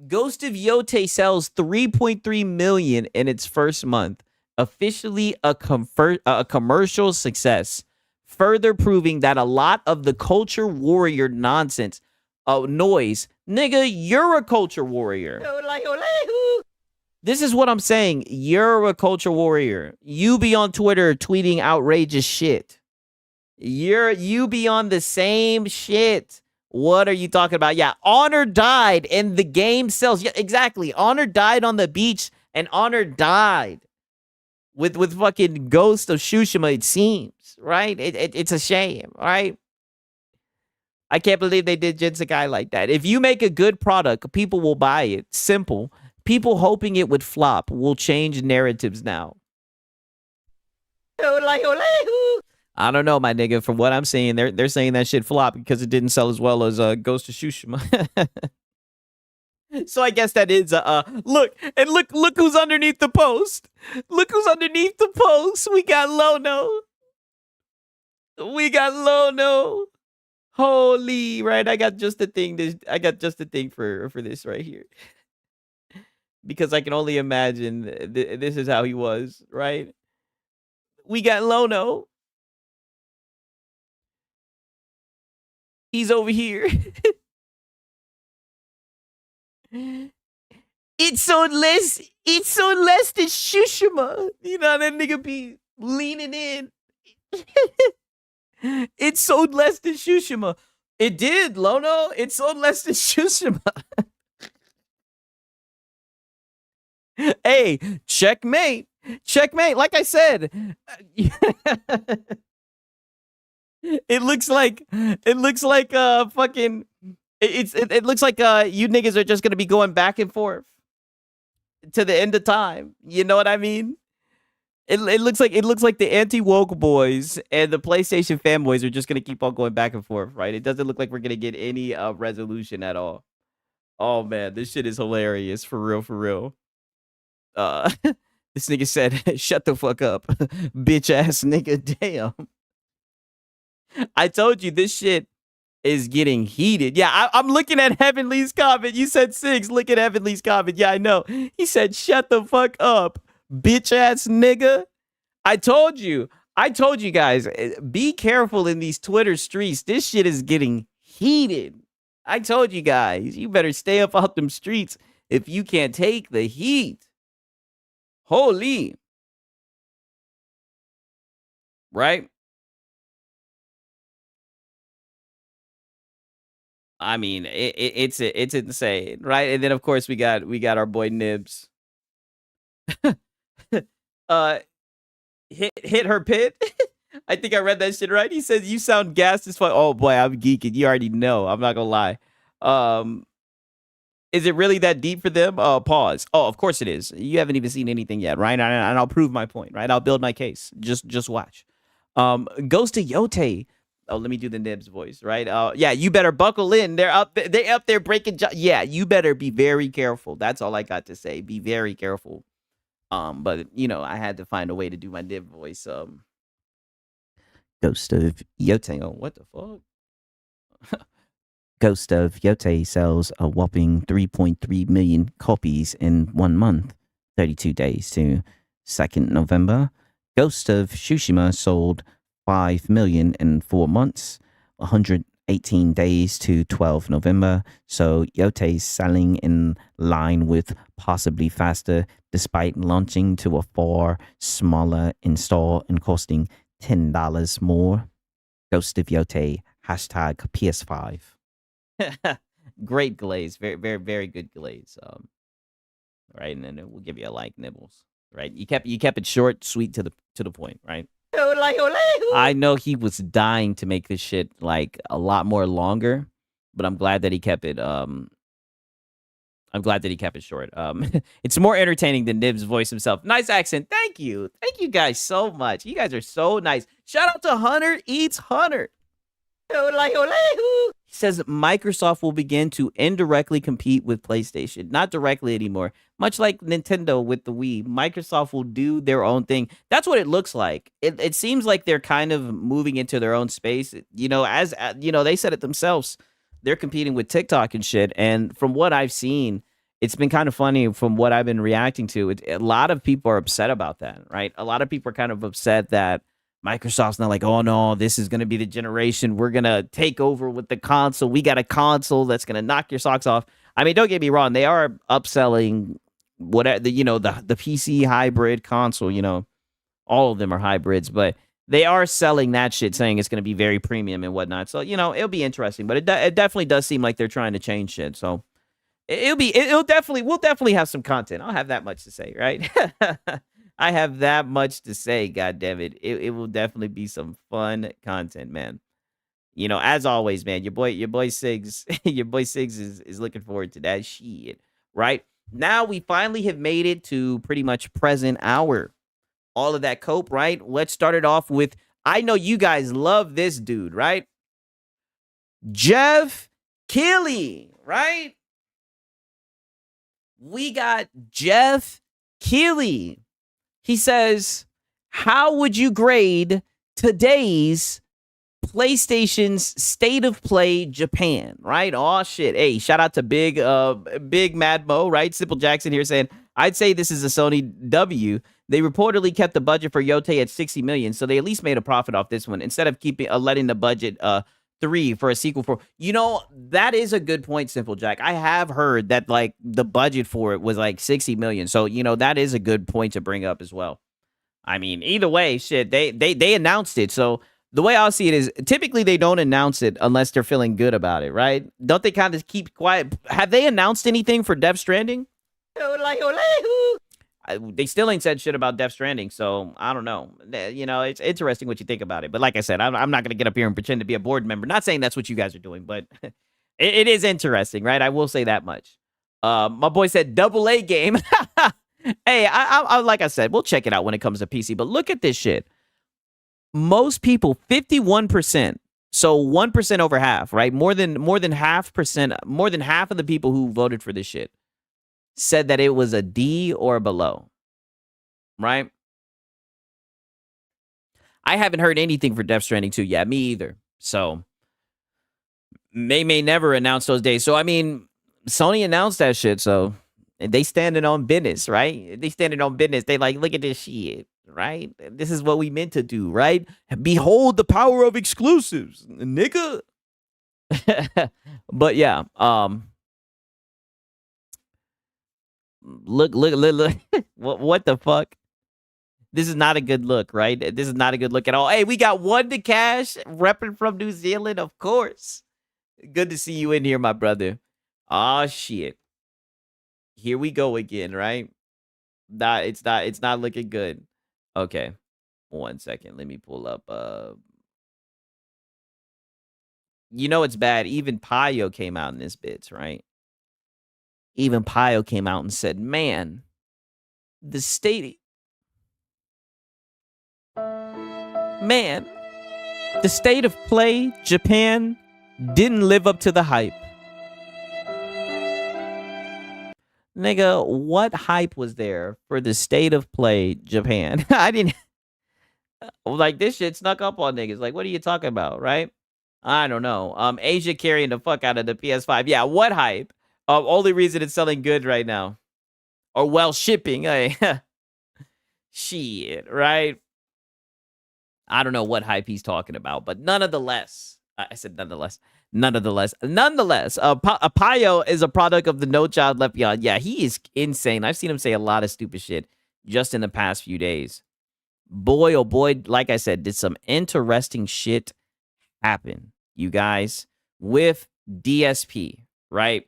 Ghost of Yote sells 3.3 million in its first month. Officially a commercial success. Further proving that a lot of the culture warrior nonsense, noise, nigga, you're a culture warrior. This is what I'm saying. You're a culture warrior. You be on Twitter tweeting outrageous shit. You be on the same shit. What are you talking about? Yeah, Honor died and the game sells. Yeah, exactly. Honor died on the beach and Honor died with fucking Ghost of Tsushima, it seems, right? It's a shame, right? I can't believe they did Jin Sakai like that. If you make a good product, people will buy it. Simple. People hoping it would flop will change narratives now. I don't know, my nigga. From what I'm seeing, they're saying that shit flopped because it didn't sell as well as Ghost of Tsushima. So I guess that is look who's underneath the post. Look who's underneath the post. We got Lono. Holy, right? I got just the thing. For this right here. Because I can only imagine this is how he was, right? We got Lono. He's over here. It's so less than Tsushima. You know, that nigga be leaning in. It sold less than Tsushima. It did, Lono. It sold less than Tsushima. Hey, checkmate. Like I said, it looks like fucking. It looks like you niggas are just gonna be going back and forth to the end of time. You know what I mean? It looks like the anti-woke boys and the PlayStation fanboys are just gonna keep on going back and forth, right? It doesn't look like we're gonna get any resolution at all. Oh man, this shit is hilarious, for real. This nigga said, "Shut the fuck up, bitch ass nigga." Damn. I told you this shit is getting heated. Yeah, I'm looking at Heavenly's comment. You said 6. Look at Heavenly's comment. Yeah, I know. He said, shut the fuck up, bitch ass nigga. I told you. I told you guys, be careful in these Twitter streets. This shit is getting heated. I told you guys, you better stay up out them streets if you can't take the heat. Holy. Right? I mean, it's insane, right? And then of course we got our boy Nibs. uh hit her pit. I think I read that shit right. He says you sound gassed as fuck. Oh boy, I'm geeking. You already know. I'm not gonna lie. Is it really that deep for them? Pause. Oh, of course it is. You haven't even seen anything yet, right? And I'll prove my point, right? I'll build my case. Just watch. Goes to Yote. Oh, let me do the Nibs voice, right? Yeah, you better buckle in. They're up there breaking. Yeah, you better be very careful. That's all I got to say. Be very careful. But you know, I had to find a way to do my Nib voice. Ghost of Yote. Oh, what the fuck? Ghost of Yote sells a whopping 3.3 million copies in 1 month, 32 days to 2nd November. Ghost of Tsushima sold 5 million in 4 months, 118 days to 12 November. So Yote's selling in line with possibly faster, despite launching to a far smaller install and costing $10 more. Ghost of Yote, hashtag PS5. Great glaze, very, very, very good glaze. Right, and then we'll give you a like, Nibbles. Right, you kept it short, sweet, to the point. Right. I know he was dying to make this shit like a lot more longer, but I'm glad that he kept it. I'm glad that he kept it short. It's more entertaining than Nib's voice himself. Nice accent. Thank you guys so much. You guys are so nice. Shout out to Hunter Eats Hunter. He says Microsoft will begin to indirectly compete with PlayStation, not directly anymore. Much like Nintendo with the Wii, Microsoft will do their own thing. That's what it looks like. It seems like they're kind of moving into their own space. You know, as you know, they said it themselves. They're competing with TikTok and shit. And from what I've seen, it's been kind of funny from what I've been reacting to. A lot of people are upset about that, right? A lot of people are kind of upset that Microsoft's not like, oh no, this is going to be the generation. We're going to take over with the console. We got a console that's going to knock your socks off. I mean, don't get me wrong. They are upselling whatever, the PC hybrid console, all of them are hybrids, but they are selling that shit saying it's going to be very premium and whatnot. So, it'll be interesting, but it definitely does seem like they're trying to change shit. So we'll definitely have some content. I'll have that much to say, right? I have that much to say, God damn it. It will definitely be some fun content, man. As always, man, your boy Sigs, your boy Sigs is looking forward to that shit, right? Now we finally have made it to pretty much present hour. All of that cope, right? Let's start it off with, I know you guys love this dude, right? Jeff Keighley, right? We got Jeff Keighley. He says, how would you grade today's PlayStation's State of Play Japan, right? Oh, shit. Hey, shout out to Big Mad Mo, right? Simple Jackson here saying, I'd say this is a Sony W. They reportedly kept the budget for Yote at 60 million, so they at least made a profit off this one instead of keeping letting the budget 3 for a sequel for. That is a good point, Simple Jack. I have heard that like the budget for it was like 60 million. So, that is a good point to bring up as well. I mean, either way, shit, they announced it. So the way I'll see it is typically they don't announce it unless they're feeling good about it, right? Don't they kind of keep quiet? Have they announced anything for Death Stranding? They still ain't said shit about Death Stranding, so I don't know. It's interesting what you think about it. But like I said, I'm not going to get up here and pretend to be a board member. Not saying that's what you guys are doing, but it is interesting, right? I will say that much. My boy said AA game. Hey, I like I said, we'll check it out when it comes to PC. But look at this shit. Most people, 51%. So 1% over half, right? More than half of the people who voted for this shit said that it was a D or below, right? I haven't heard anything for Death Stranding 2 yet. Me either. So they may never announce those days. So I mean, Sony announced that shit, so they standing on business, right? They standing on business. They like, look at this shit, right? This is what we meant to do, right? Behold the power of exclusives, nigga. But yeah, look. What the fuck? This is not a good look, right? This is not a good look at all. Hey, we got One to Cash, repping from New Zealand, of course. Good to see you in here, my brother. Oh shit. Here we go again, right? It's not looking good. Okay. 1 second. Let me pull up you know it's bad. Even Pio came out in this bits, right? Even Pio came out and said, man, the state of play, Japan, didn't live up to the hype. Nigga, what hype was there for the state of play, Japan? I didn't like this shit snuck up on niggas. Like, what are you talking about, right? I don't know. Asia carrying the fuck out of the PS5. Yeah, what hype? Only reason it's selling good right now. Or well shipping. Hey. Shit, right? I don't know what hype he's talking about, but nonetheless, I said nonetheless. Pio is a product of the No Child Left Behind. Yeah, he is insane. I've seen him say a lot of stupid shit just in the past few days. Boy, oh boy, like I said, did some interesting shit happen, you guys, with DSP, right?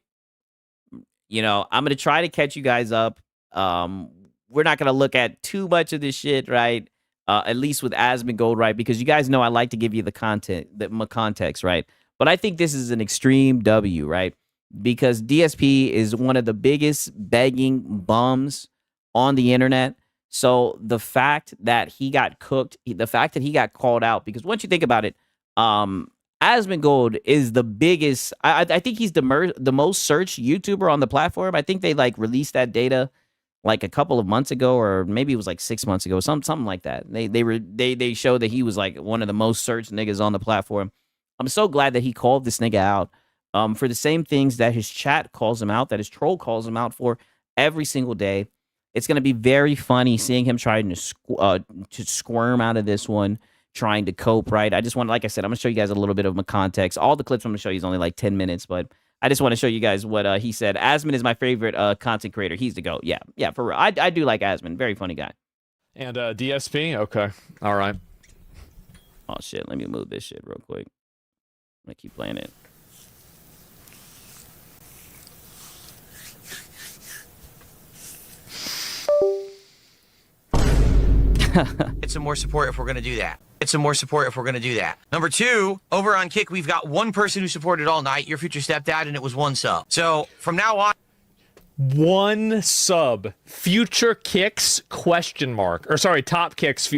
You know, I'm going to try to catch you guys up. We're not going to look at too much of this shit, right? At least with Asmongold, right? Because you guys know I like to give you the context, right? But I think this is an extreme W, right? Because DSP is one of the biggest begging bums on the internet. So the fact that he got cooked, the fact that he got called out, because once you think about it, Asmongold is the biggest. I think he's the most searched YouTuber on the platform. I think they like released that data like a couple of months ago, or maybe it was like 6 months ago, something like that. They showed that he was like one of the most searched niggas on the platform. I'm so glad that he called this nigga out for the same things that his chat calls him out, that his troll calls him out for every single day. It's going to be very funny seeing him trying to squirm out of this one, trying to cope, right? I just want, like I said, I'm going to show you guys a little bit of my context. All the clips I'm going to show you is only like 10 minutes, but I just want to show you guys what he said. Asmon is my favorite content creator. He's the GOAT. Yeah, for real. I do like Asmon. Very funny guy. And DSP? Okay. All right. Oh, shit. Let me move this shit real quick. I'm going to keep playing it. Get some more support if we're going to do that. Get some more support if we're going to do that. Number two, over on Kick, we've got one person who supported all night, your future stepdad, and it was 1 sub. So from now on, 1 sub. Future Kicks ? Or sorry, Top Kicks ?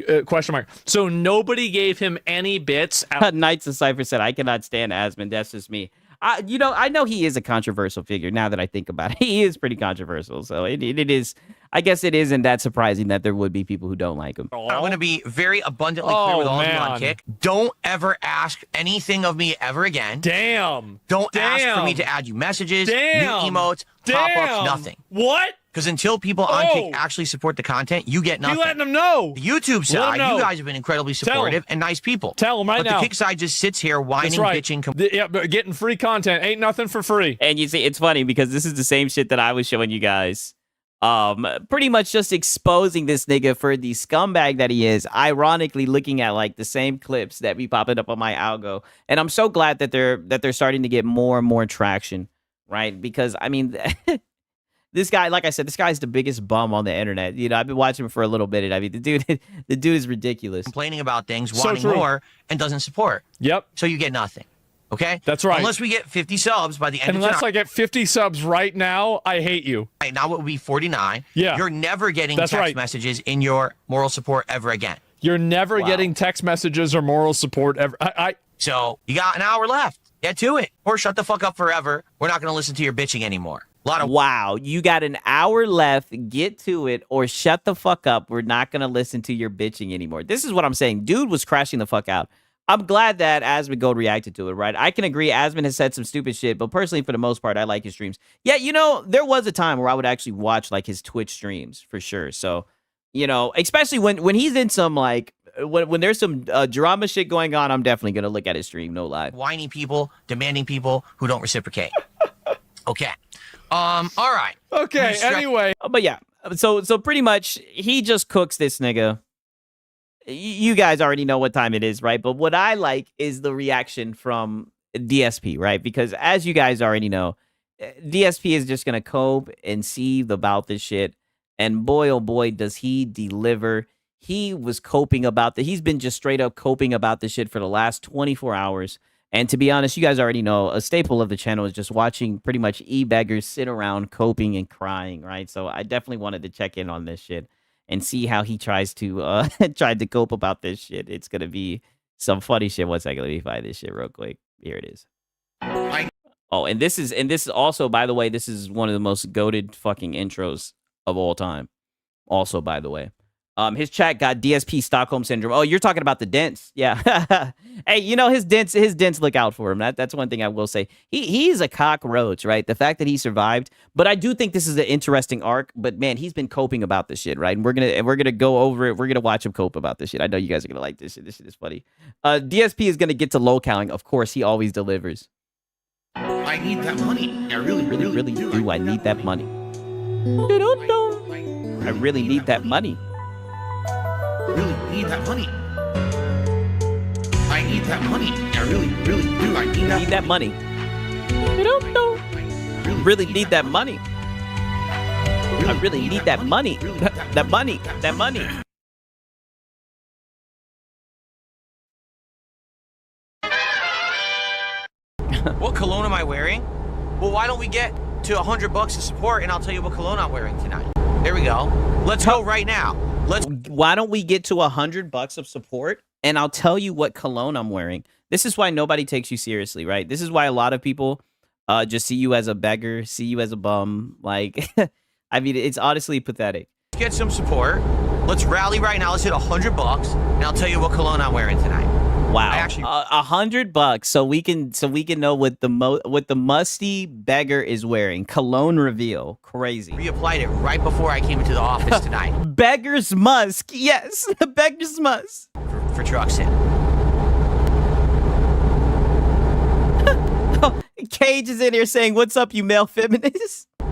So nobody gave him any bits. Knights of Cypher said, I cannot stand Asmon. That's just me. I know he is a controversial figure now that I think about it. He is pretty controversial. So it is, I guess it isn't that surprising that there would be people who don't like him. I'm going to be very abundantly clear with all of you on Kick. Don't ever ask anything of me ever again. Damn. Don't ask for me to add you messages, new emotes, pop-ups, nothing. What? Because until people on Kick actually support the content, you get nothing. You letting them know. The YouTube side, you guys have been incredibly supportive and nice people. Tell them right now. But the Kick side just sits here whining, bitching. Yeah, but getting free content. Ain't nothing for free. And you see, it's funny because this is the same shit that I was showing you guys. Pretty much just exposing this nigga for the scumbag that he is. Ironically, looking at like the same clips that be popping up on my algo. And I'm so glad that they're starting to get more and more traction, right? Because I mean... This guy, like I said, this guy's the biggest bum on the internet. You know, I've been watching him for a little bit, and I mean, the dude is ridiculous. Complaining about things, wanting more, and doesn't support. Yep. So you get nothing. Okay? That's right. Unless we get 50 subs by the end of Unless I get 50 subs right now, I hate you. Right now it would be 49. Yeah. You're never getting text messages in your moral support ever again. You're never getting text messages or moral support ever. So you got an hour left. Get to it. Or shut the fuck up forever. We're not going to listen to your bitching anymore. Wow, you got an hour left. Get to it or shut the fuck up. We're not going to listen to your bitching anymore. This is what I'm saying. Dude was crashing the fuck out. I'm glad that Asmon Gold reacted to it, right? I can agree Asmon has said some stupid shit, but personally, for the most part, I like his streams. Yeah, you know, there was a time where I would actually watch, like, his Twitch streams, for sure. So, you know, especially when he's in some, like, when there's some drama shit going on, I'm definitely going to look at his stream, no lie. Whiny people, demanding people who don't reciprocate. Okay. All right. Okay, anyway. But yeah, so pretty much, he just cooks this nigga. You guys already know what time it is, right? But what I like is the reaction from DSP, right? Because as you guys already know, DSP is just going to cope and seethe about this shit. And boy, oh boy, does he deliver. He was coping about that. He's been just straight up coping about this shit for the last 24 hours. And to be honest, you guys already know a staple of the channel is just watching pretty much e-beggars sit around coping and crying, right? So I definitely wanted to check in on this shit and see how he tries to cope about this shit. It's gonna be some funny shit. One second, let me find this shit real quick. Here it is. Oh, and this is also, by the way, this is one of the most goated fucking intros of all time. Also, by the way. His chat got DSP Stockholm Syndrome. Oh, you're talking about the dents. Yeah. Hey, you know, his dents look out for him. That's one thing I will say. He's a cockroach, right? The fact that he survived. But I do think this is an interesting arc. But man, he's been coping about this shit, right? And we're gonna go over it. We're gonna watch him cope about this shit. I know you guys are gonna like this shit. This shit is funny. DSP is gonna get to low counting. Of course, he always delivers. I need that money. I really do. I need that money. I really need that money. Really need that money. I need that money. I really do. I need that money. I don't know. Really need that money. I really need that money. That money. That money. What cologne am I wearing? Well, why don't we get to $100 of support and I'll tell you what cologne I'm wearing tonight. There we go. Let's go right now. Why don't we get to $100 of support and I'll tell you what cologne I'm wearing. This is why nobody takes you seriously, right? This is why a lot of people just see you as a beggar, see you as a bum. Like, I mean, it's honestly pathetic. Let's get some support. Let's rally right now. Let's hit $100 and I'll tell you what cologne I'm wearing tonight. Wow, $100 so we can know what the musty beggar is wearing. Cologne reveal, crazy. Reapplied it right before I came into the office tonight. Beggar's musk, yes, beggar's musk for trucks in. Oh, Cage is in here saying, "What's up, you male feminists?" And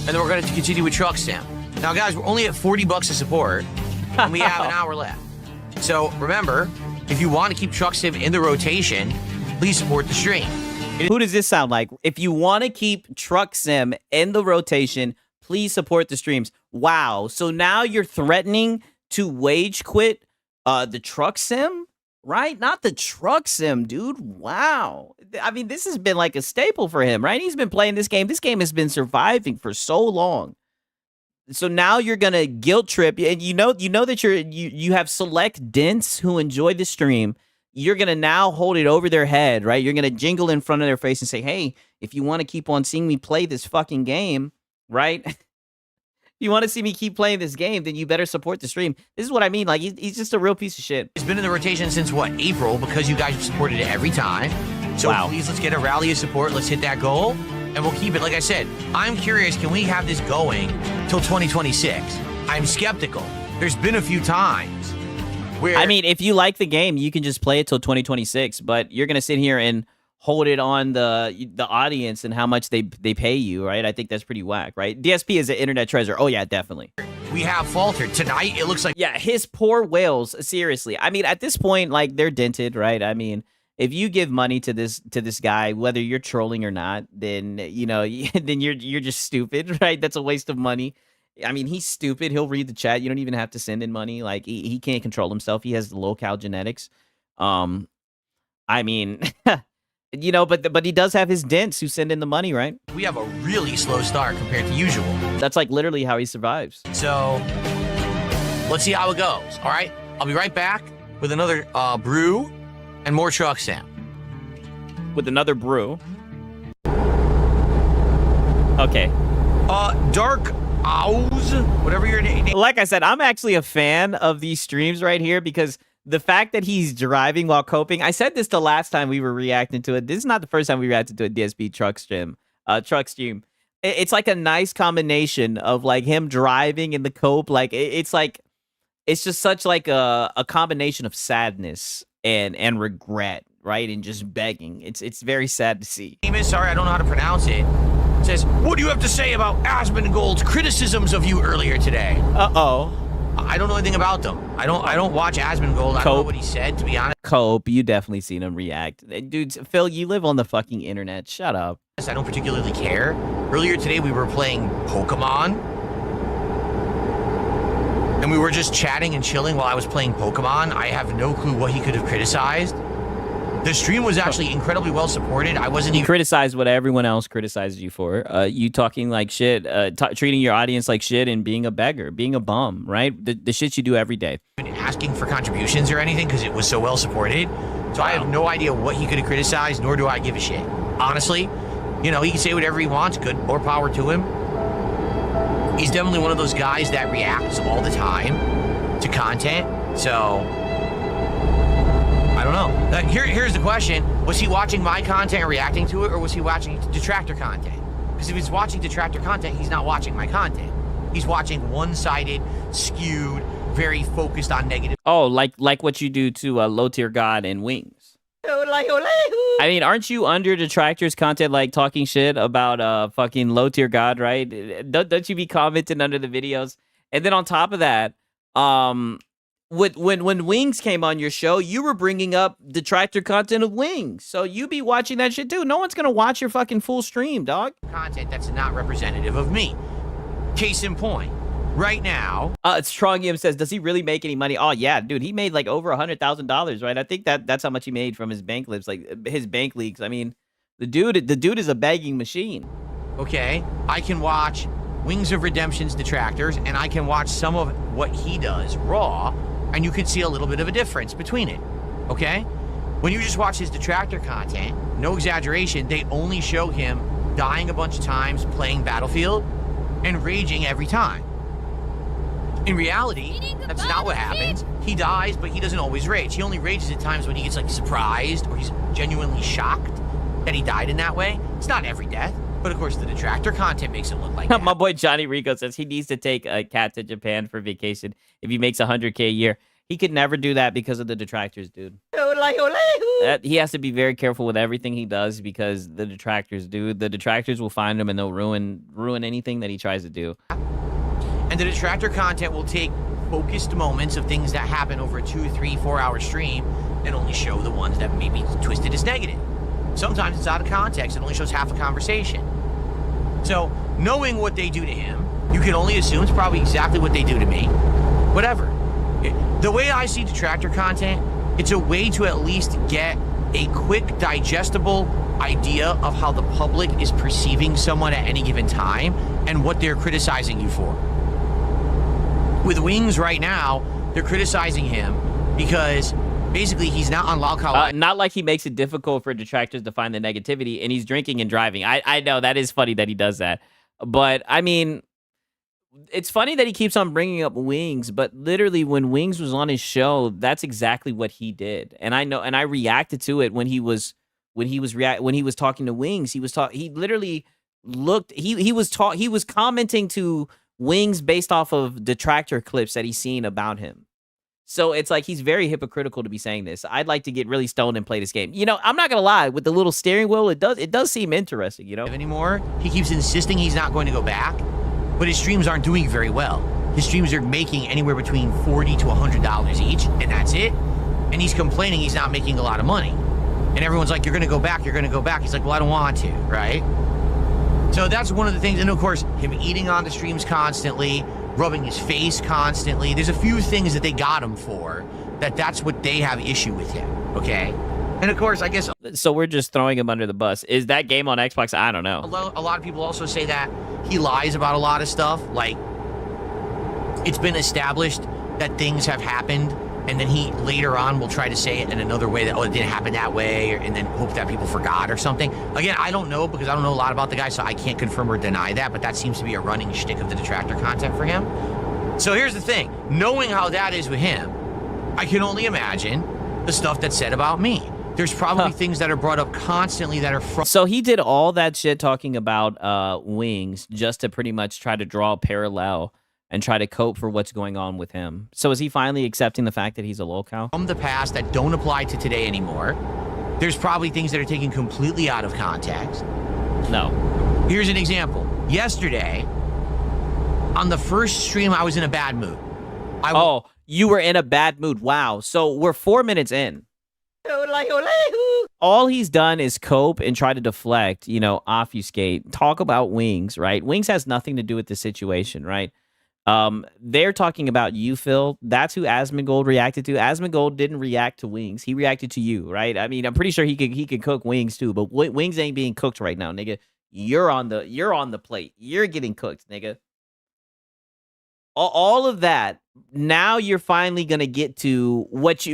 then we're going to continue with truck sim. Now, guys, we're only at $40 of support, and we have an hour left. So remember, if you want to keep Truck Sim in the rotation, please support the stream. Who does this sound like? If you want to keep Truck Sim in the rotation, please support the streams. Wow. So now you're threatening to wage quit the Truck Sim, right? Not the Truck Sim, dude. Wow. I mean, this has been like a staple for him, right? He's been playing this game. This game has been surviving for so long. So now you're gonna guilt trip, and you know that you have select dents who enjoy the stream. You're gonna now hold it over their head, right? You're gonna jingle in front of their face and say, "Hey, if you want to keep on seeing me play this fucking game, right? If you want to see me keep playing this game, then you better support the stream." This is what I mean. Like he's just a real piece of shit. It's been in the rotation since what, April, because you guys have supported it every time. So please, let's get a rally of support. Let's hit that goal. And we'll keep it. Like I said, I'm curious, can we have this going till 2026? I'm skeptical. There's been a few times where... I mean, if you like the game, you can just play it till 2026, but you're going to sit here and hold it on the audience and how much they pay you, right? I think that's pretty whack, right? DSP is an internet treasure. Oh, yeah, definitely. We have faltered. Tonight, it looks like... Yeah, his poor whales, seriously. I mean, at this point, like, they're dented, right? I mean... If you give money to this guy, whether you're trolling or not, then then you're just stupid, right? That's a waste of money. I mean, he's stupid. He'll read the chat. You don't even have to send in money. Like he can't control himself. He has low-cal genetics. I mean, but he does have his dents who send in the money, right? We have a really slow start compared to usual. That's like literally how he survives. So let's see how it goes. All right, I'll be right back with another brew. And more Truck Sim. With another brew. Okay. Dark Owls, whatever your name. Like I said, I'm actually a fan of these streams right here because the fact that he's driving while coping. I said this the last time we were reacting to it. This is not the first time we reacted to a DSP truck stream. It's like a nice combination of like him driving in the cope. Like it's just such like a combination of sadness and regret, right? And just begging. It's very sad to see. Sorry, I don't know how to pronounce it. It says, what do you have to say about Asmongold's criticisms of you earlier today? Uh-oh. I don't know anything about them. I don't watch Asmongold. I don't know what he said, to be honest. Cope, you definitely seen him react. Dude, Phil, you live on the fucking internet. Shut up. I don't particularly care. Earlier today, we were playing Pokemon. And we were just chatting and chilling while I was playing Pokemon. I have no clue what he could have criticized. The stream was actually incredibly well supported. I wasn't even criticized what everyone else criticizes you for. You talking like shit, treating your audience like shit, and being a beggar, being a bum, right? The shit you do every day. asking for contributions or anything because it was so well supported. So I have no idea what he could have criticized, nor do I give a shit. Honestly, you know, he can say whatever he wants. Good, more power to him. He's definitely one of those guys that reacts all the time to content. So I don't know. Here's the question. Was he watching my content and reacting to it, or was he watching detractor content? Because if he's watching detractor content, he's not watching my content. He's watching one-sided, skewed, very focused on negative. Oh, like what you do to Low Tier God and Wings. I mean, aren't you under detractors content, like talking shit about fucking Low Tier God, right? Don't you be commenting under the videos? And then on top of that, when Wings came on your show, you were bringing up detractor content of Wings. So you be watching that shit too. No one's gonna watch your fucking full stream, dog. Content that's not representative of me. Case in point, right now. Strongium says, does he really make any money? Oh yeah, dude, he made like over $100,000, right? I think that's how much he made from his bank lips, like his bank leaks. I mean, the dude is a begging machine. Okay, I can watch Wings of Redemption's detractors, and I can watch some of what he does raw, and you can see a little bit of a difference between it. Okay, when you just watch his detractor content, no exaggeration, they only show him dying a bunch of times, playing Battlefield, and raging every time. In reality, that's not what happens. He dies, but he doesn't always rage. He only rages at times when he gets like surprised or he's genuinely shocked that he died in that way. It's not every death, but of course the detractor content makes it look like that. My boy Johnny Rico says he needs to take a cat to Japan for vacation if he makes $100K a year. He could never do that because of the detractors, dude. He has to be very careful with everything he does because the detractors, dude. The detractors will find him and they'll ruin anything that he tries to do. And the detractor content will take focused moments of things that happen over a 2, 3, 4 hour stream and only show the ones that may be twisted as negative. Sometimes it's out of context. It only shows half a conversation. So knowing what they do to him, you can only assume it's probably exactly what they do to me. Whatever. The way I see detractor content, it's a way to at least get a quick, digestible idea of how the public is perceiving someone at any given time and what they're criticizing you for. With Wings right now, they're criticizing him because basically he's not on Lolcow. Not like he makes it difficult for detractors to find the negativity, and he's drinking and driving. I know that is funny that he does that. But, I mean, it's funny that he keeps on bringing up Wings, but literally when Wings was on his show, that's exactly what he did. And I know, and I reacted to it when he was talking to Wings. He literally looked, he was commenting to Wings based off of detractor clips that he's seen about him. So it's like he's very hypocritical to be saying this. I'd like to get really stoned and play this game. You know, I'm not gonna lie, with the little steering wheel, it does seem interesting, you know? Anymore. He keeps insisting he's not going to go back, but his streams aren't doing very well. His streams are making anywhere between $40 to $100 each, and that's it. And he's complaining he's not making a lot of money. And everyone's like, you're gonna go back, you're gonna go back. He's like, well, I don't want to, right? So that's one of the things. And of course, him eating on the streams constantly, rubbing his face constantly. There's a few things that they got him for, that's what they have issue with him, okay? And of course, I guess... So we're just throwing him under the bus. Is that game on Xbox? I don't know. A lot of people also say that he lies about a lot of stuff. Like, it's been established that things have happened, and then he later on will try to say it in another way that, oh, it didn't happen that way, and then hope that people forgot or something. Again, I don't know because I don't know a lot about the guy, so I can't confirm or deny that, but that seems to be a running shtick of the detractor content for him. So here's the thing. Knowing how that is with him, I can only imagine the stuff that's said about me. There's probably things that are brought up constantly that are So he did all that shit talking about Wings just to pretty much try to draw a parallel and try to cope for what's going on with him. So is he finally accepting the fact that he's a lolcow? from the past that don't apply to today anymore. There's probably things that are taken completely out of context. No. Here's an example. Yesterday, on the first stream, I was in a bad mood. Oh, you were in a bad mood. Wow. So we're 4 minutes in. All he's done is cope and try to deflect, obfuscate, talk about Wings, right? Wings has nothing to do with the situation, right? They're talking about you, Phil. That's who Asmongold reacted to. Asmongold didn't react to Wings. He reacted to you, right? I mean, I'm pretty sure he could cook Wings too, but Wings ain't being cooked right now, nigga. You're on the plate. You're getting cooked, nigga. All of that. Now you're finally going to get to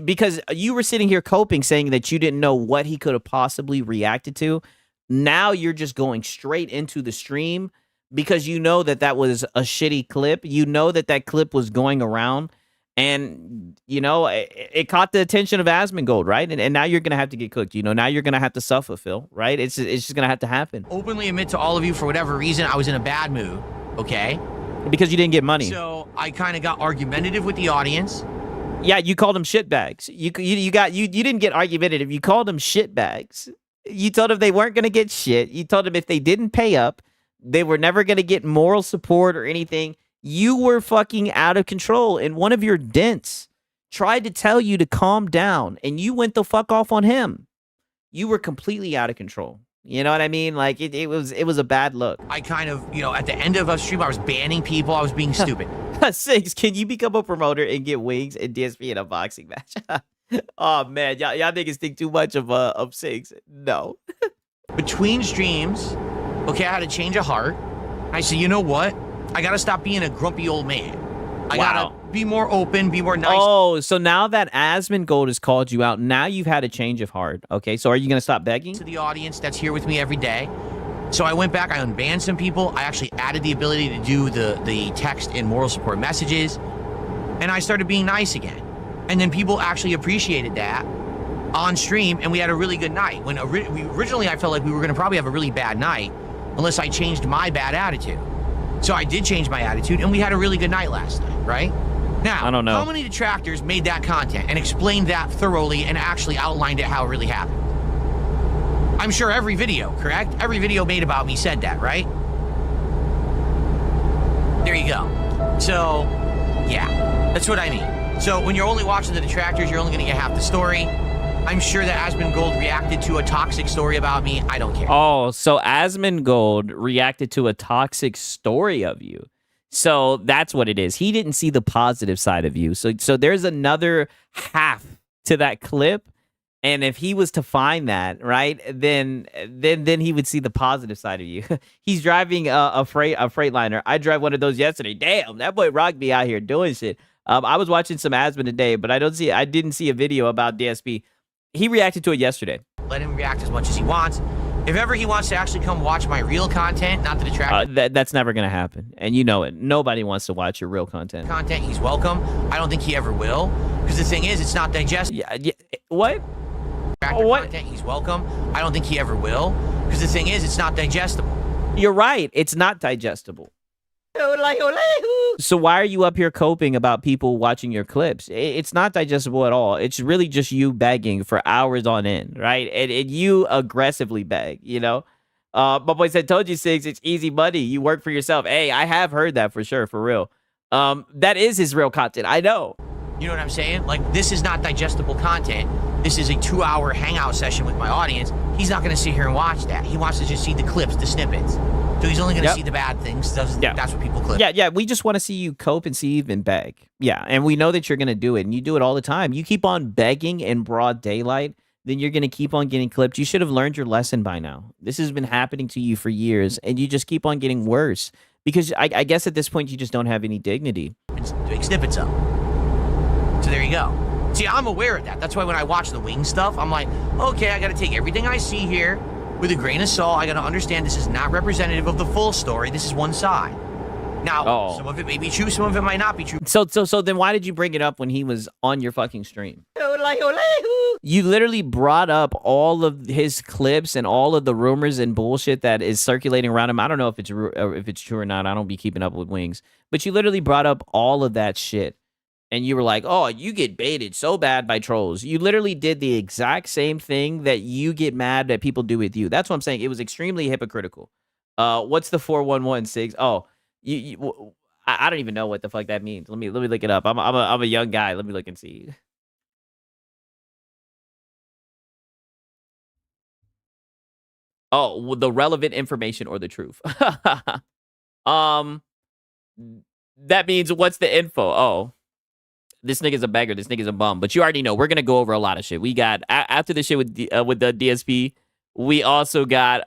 because you were sitting here coping saying that you didn't know what he could have possibly reacted to. Now you're just going straight into the stream because you know that was a shitty clip. You know that clip was going around and, it caught the attention of Asmongold, right? And now you're going to have to get cooked. Now you're going to have to suffer, Phil, right? It's just going to have to happen. Openly admit to all of you, for whatever reason, I was in a bad mood, okay? Because you didn't get money. So I kind of got argumentative with the audience. Yeah, you called them shitbags. You didn't get argumentative. You called them shitbags. You told them they weren't going to get shit. You told them if they didn't pay up, they were never going to get moral support or anything. You were fucking out of control. And one of your dents tried to tell you to calm down, and you went the fuck off on him. You were completely out of control. You know what I mean? Like, it was a bad look. I kind of, at the end of a stream, I was banning people. I was being stupid. Six, can you become a promoter and get Wings and DSP in a boxing match? Oh, man. Y'all niggas think too much of Six. No. Between streams, okay, I had a change of heart. I said, you know what? I got to stop being a grumpy old man. I got to be more open, be more nice. Oh, so now that Asmongold has called you out, now you've had a change of heart. Okay, so are you going to stop begging? To the audience that's here with me every day. So I went back, I unbanned some people. I actually added the ability to do the text and moral support messages. And I started being nice again. And then people actually appreciated that on stream, and we had a really good night. When originally I felt like we were going to probably have a really bad night unless I changed my bad attitude. So I did change my attitude, and we had a really good night last night, right? Now, I don't know. How many detractors made that content and explained that thoroughly and actually outlined it how it really happened? I'm sure every video, correct? Every video made about me said that, right? There you go. So, yeah, that's what I mean. So when you're only watching the detractors, you're only going to get half the story. I'm sure that Asmongold reacted to a toxic story about me. I don't care. Oh, so Asmongold reacted to a toxic story of you. So that's what it is. He didn't see the positive side of you. So there's another half to that clip. And if he was to find that, right, then he would see the positive side of you. He's driving a Freightliner. I drive one of those yesterday. Damn, that boy Rock be out here doing shit. I was watching some Asmon today, but I didn't see a video about DSP. He reacted to it yesterday. Let him react as much as he wants. If ever he wants to actually come watch my real content, not the detractor that's never going to happen. And you know it. Nobody wants to watch your real content. He's welcome. I don't think he ever will. Because the thing is, it's not digestible. Yeah, what? What? Content, he's welcome. I don't think he ever will. Because the thing is, it's not digestible. You're right. It's not digestible. So why are you up here coping about people watching your clips? It's not digestible at all. It's really just you begging for hours on end, right? And you aggressively beg, My boy said, told you, Six, it's easy money. You work for yourself. Hey, I have heard that for sure, for real. That is his real content. I know. You know what I'm saying? Like, this is not digestible content. This is a 2-hour hangout session with my audience. He's not going to sit here and watch that. He wants to just see the clips, the snippets. So he's only going to see the bad things. That's what people clip. Yeah. We just want to see you cope and see and beg. Yeah, and we know that you're going to do it, and you do it all the time. You keep on begging in broad daylight, then you're going to keep on getting clipped. You should have learned your lesson by now. This has been happening to you for years, and you just keep on getting worse. Because I guess at this point, you just don't have any dignity. It's doing snippets up. So there you go. See, I'm aware of that. That's why when I watch the Wing stuff, I'm like, okay, I got to take everything I see here with a grain of salt. I got to understand this is not representative of the full story. This is one side. Now, some of it may be true, some of it might not be true. So then why did you bring it up when he was on your fucking stream? You literally brought up all of his clips and all of the rumors and bullshit that is circulating around him. I don't know if it's true or not. I don't be keeping up with Wings. But you literally brought up all of that shit. And you were like, oh, you get baited so bad by trolls. You literally did the exact same thing that you get mad that people do with you. That's what I'm saying. It was extremely hypocritical. What's the 4116? Oh, I don't even know what the fuck that means. Let me look it up. I'm a young guy. Let me look and see. Oh, the relevant information or the truth. That means what's the info? Oh, this nigga's a beggar. This nigga's a bum. But you already know we're gonna go over a lot of shit. We got after the shit with the DSP. We also got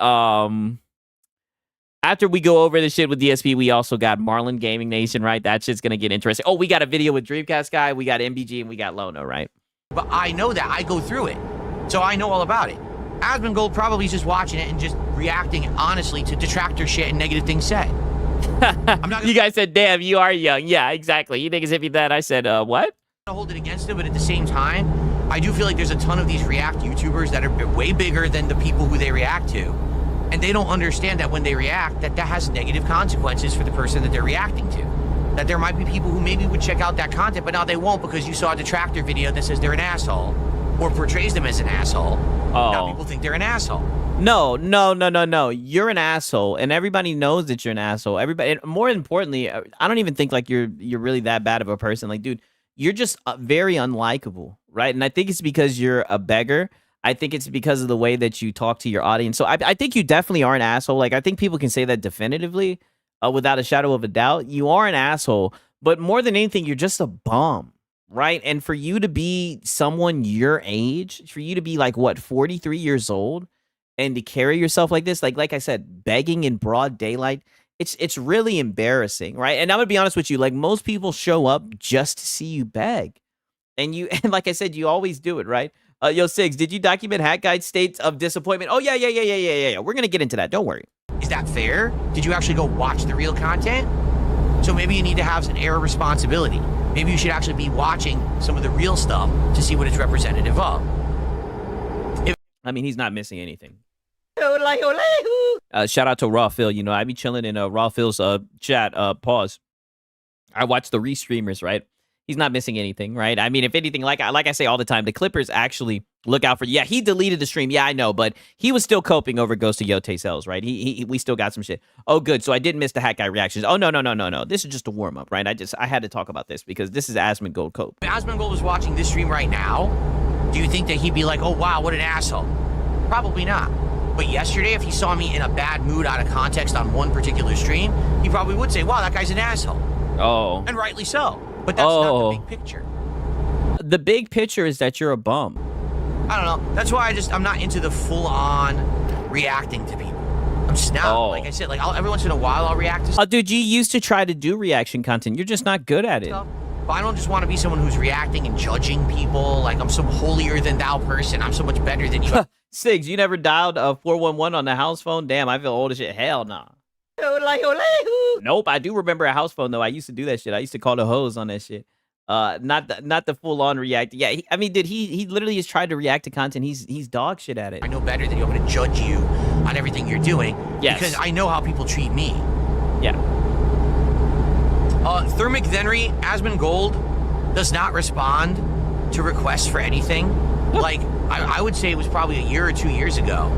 after we go over the shit with DSP, we also got Marlin Gaming Nation, right? That shit's gonna get interesting. Oh, we got a video with Dreamcast Guy. We got MBG and we got Lono, right? But I know that. I go through it. So I know all about it. Asmongold probably is just watching it and just reacting honestly to detractor shit and negative things said. You guys said, damn, you are young. Yeah, exactly. You niggas hit me that. I said, what? I hold it against him, but at the same time, I do feel like there's a ton of these React YouTubers that are way bigger than the people who they react to. And they don't understand that when they react, that has negative consequences for the person that they're reacting to. That there might be people who maybe would check out that content, but now they won't because you saw a detractor video that says they're an asshole or portrays them as an asshole. Oh. Now people think they're an asshole. No. You're an asshole, and everybody knows that you're an asshole. Everybody, and more importantly, I don't even think like you're really that bad of a person. Like, dude, you're just very unlikable, right? And I think it's because you're a beggar. I think it's because of the way that you talk to your audience. So I think you definitely are an asshole. Like, I think people can say that definitively, without a shadow of a doubt. You are an asshole, but more than anything, you're just a bum. Right. And for you to be someone your age, for you to be like, what, 43 years old and to carry yourself like this, like I said, begging in broad daylight, it's really embarrassing. Right. And I'm going to be honest with you, like most people show up just to see you beg. And like I said, you always do it. Right. Yo, Sigs, did you document Hat Guy's states of disappointment? Oh, yeah. We're going to get into that. Don't worry. Is that fair? Did you actually go watch the real content? So maybe you need to have an air of responsibility. Maybe you should actually be watching some of the real stuff to see what it's representative of. I mean, he's not missing anything. Shout out to Raw Phil. You know, I be chilling in Raw Phil's chat. Pause. I watch the restreamers, right? He's not missing anything, right? I mean, if anything, like I say all the time, the Clippers actually look out for you. Yeah, he deleted the stream. Yeah, I know, but he was still coping over Ghost of Yote Cells, right? We still got some shit. Oh, good. So I didn't miss the Hat Guy reactions. Oh, no. This is just a warm up, right? I had to talk about this because this is Asmongold Cope. If Asmongold was watching this stream right now, do you think that he'd be like, oh, wow, what an asshole? Probably not. But yesterday, if he saw me in a bad mood out of context on one particular stream, he probably would say, wow, that guy's an asshole. Oh. And rightly so. But that's not the big picture. The big picture is that you're a bum. I don't know. That's why I'm not into the full-on reacting to people. I'm just not. Oh. Like I said, like every once in a while I'll react to stuff. Oh, dude, you used to try to do reaction content. You're just not good at it. But I don't just want to be someone who's reacting and judging people. Like I'm some holier than thou person. I'm so much better than you. Sigs, you never dialed 411 on the house phone? Damn, I feel old as shit. Hell nah. Nope, I do remember a house phone though. I used to do that shit. I used to call the hoes on that shit. Not the full on react. Yeah, I mean, he literally has tried to react to content. He's dog shit at it. I know better than you. I'm going to judge you on everything you're doing. Yes. Because I know how people treat me. Yeah. Thermic Venry, Asmongold does not respond to requests for anything. Like I would say it was probably a year or 2 years ago.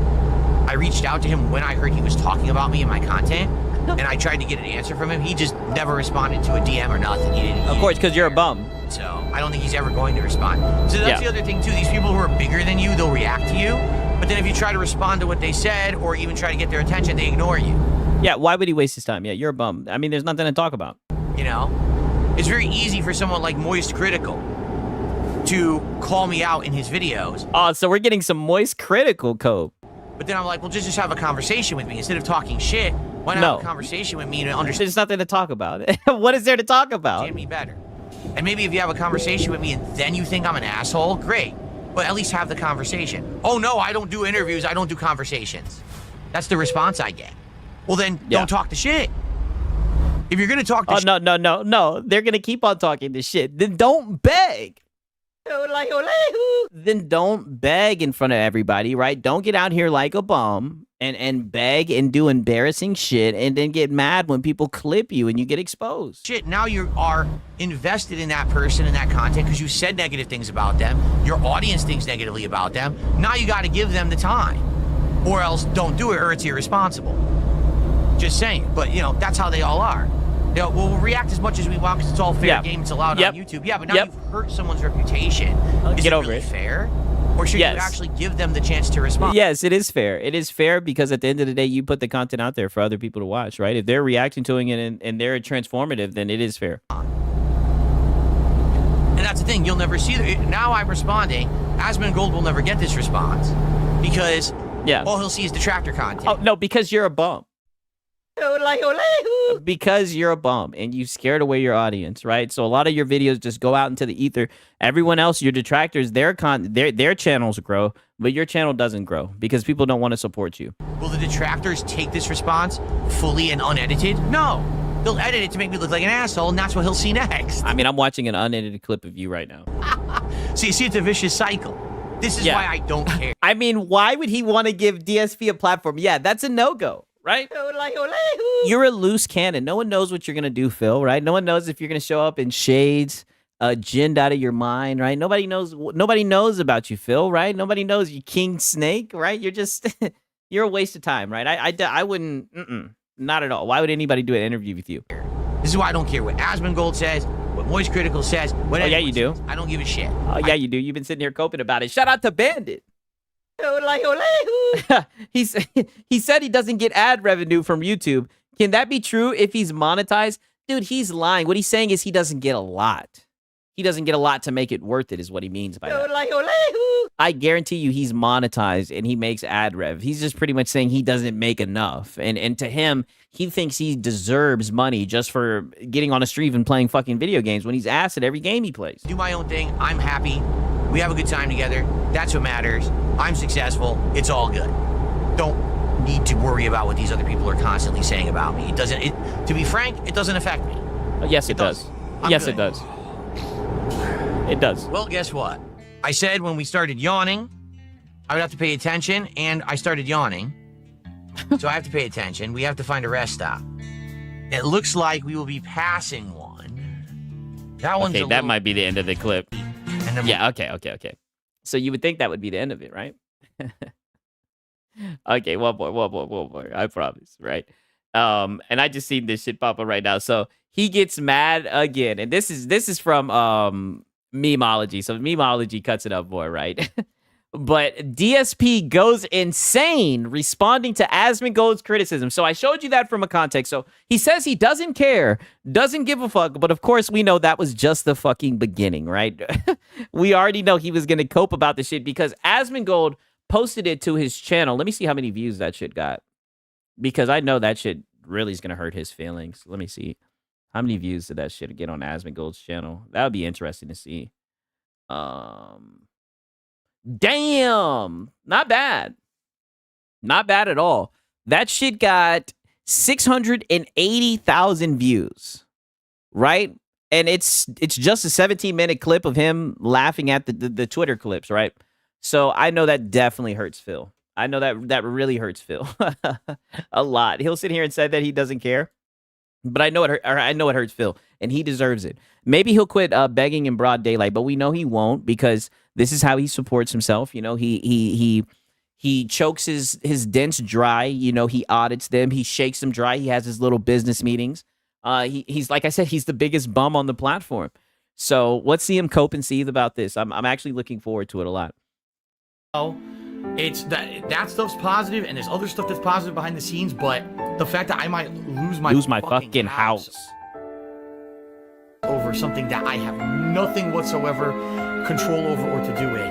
I reached out to him when I heard he was talking about me and my content, and I tried to get an answer from him. He just never responded to a DM or nothing. He didn't. Of course, because you're a bum. So I don't think he's ever going to respond. So that's the other thing too. These people who are bigger than you, they'll react to you, but then if you try to respond to what they said or even try to get their attention, they ignore you. Yeah, why would he waste his time? Yeah, you're a bum. I mean, there's nothing to talk about. You know, it's very easy for someone like Moist Critical to call me out in his videos. Oh, so we're getting some Moist Critical code. But then I'm like, well, just have a conversation with me. Instead of talking shit, why not have a conversation with me to understand? There's nothing to talk about. What is there to talk about? Understand me better. And maybe if you have a conversation with me and then you think I'm an asshole, great. But at least have the conversation. Oh, no, I don't do interviews. I don't do conversations. That's the response I get. Well, then don't talk the shit. If you're gonna talk Oh this no. They're gonna keep on talking this shit. Then don't beg. Then don't beg in front of everybody, right? Don't get out here like a bum and beg and do embarrassing shit and then get mad when people clip you and you get exposed. shit, now you are invested in that person and that content because you said negative things about them. Your audience thinks negatively about them. Now you got to give them the time, or else don't do it, or it's irresponsible. Just saying. But you know, that's how they all are. You know, we'll react as much as we want because it's all fair game. It's allowed on YouTube. Yeah, but now you've hurt someone's reputation. Is Get it over really it. fair? Or should you actually give them the chance to respond? Yes, it is fair. It is fair because at the end of the day, you put the content out there for other people to watch, right? If they're reacting to it and they're transformative, then it is fair. And that's the thing. You'll never see now I'm responding. Asmongold will never get this response because all he'll see is detractor content. Oh, no, because you're a bum. Because you're a bum and you scared away your audience, right? So a lot of your videos just go out into the ether. Everyone else, your detractors, their channels grow, but your channel doesn't grow because people don't want to support you. Will the detractors take this response fully and unedited? No. They'll edit it to make me look like an asshole, and that's what he'll see next. I mean, I'm watching an unedited clip of you right now. See, it's a vicious cycle. This is why I don't care. I mean, why would he want to give DSP a platform? Yeah, that's a no-go. Right? You're a loose cannon. No one knows what you're going to do, Phil, right? No one knows if you're going to show up in shades, ginned out of your mind, right? Nobody knows about you, Phil, right? Nobody knows you King Snake, right? You're just, you're a waste of time, right? I wouldn't, not at all. Why would anybody do an interview with you? This is why I don't care what Asmongold says, what Moist Critical says, what yeah, you do. Says. I don't give a shit. Oh, yeah, you do. You've been sitting here coping about it. Shout out to Bandit. He said he doesn't get ad revenue from YouTube. Can that be true if he's monetized? Dude, he's lying. What he's saying is he doesn't get a lot. He doesn't get a lot to make it worth it is what he means by that. I guarantee you he's monetized and he makes ad rev. He's just pretty much saying he doesn't make enough. And to him, he thinks he deserves money just for getting on a stream and playing fucking video games when he's asked at every game he plays. Do my own thing. I'm happy. We have a good time together. That's what matters. I'm successful. It's all good. Don't need to worry about what these other people are constantly saying about me. To be frank, it doesn't affect me. Yes, it does. Yes, it does. It does. Well, guess what? I said when we started yawning, I would have to pay attention, and I started yawning. So I have to pay attention. We have to find a rest stop. It looks like we will be passing one. That one's that might be the end of the clip. And then okay. So you would think that would be the end of it, right? Okay, one more. I promise, right? And I just seen this shit pop up right now. So he gets mad again, and this is from Memeology. So Memeology cuts it up more, right? But DSP goes insane responding to Asmongold's criticism. So I showed you that from a context. So he says he doesn't care, doesn't give a fuck. But of course, we know that was just the fucking beginning, right? We already know he was going to cope about the shit because Asmongold posted it to his channel. Let me see how many views that shit got. Because I know that shit really is going to hurt his feelings. Let me see. How many views did that shit get on Asmongold's channel? That would be interesting to see. Damn, not bad. Not bad at all. That shit got 680,000 views, right? And it's just a 17-minute clip of him laughing at the Twitter clips, right? So I know that definitely hurts Phil. I know that really hurts Phil a lot. He'll sit here and say that he doesn't care, but I know it hurts Phil, and he deserves it. Maybe he'll quit begging in broad daylight, but we know he won't because this is how he supports himself. You know, he chokes his dents dry. You know, he audits them. He shakes them dry. He has his little business meetings. He's like I said, he's the biggest bum on the platform. So let's see him cope and seethe about this. I'm actually looking forward to it a lot. It's that stuff's positive, and there's other stuff that's positive behind the scenes. But the fact that I might lose my fucking house over something that I have nothing whatsoever control over or to do with,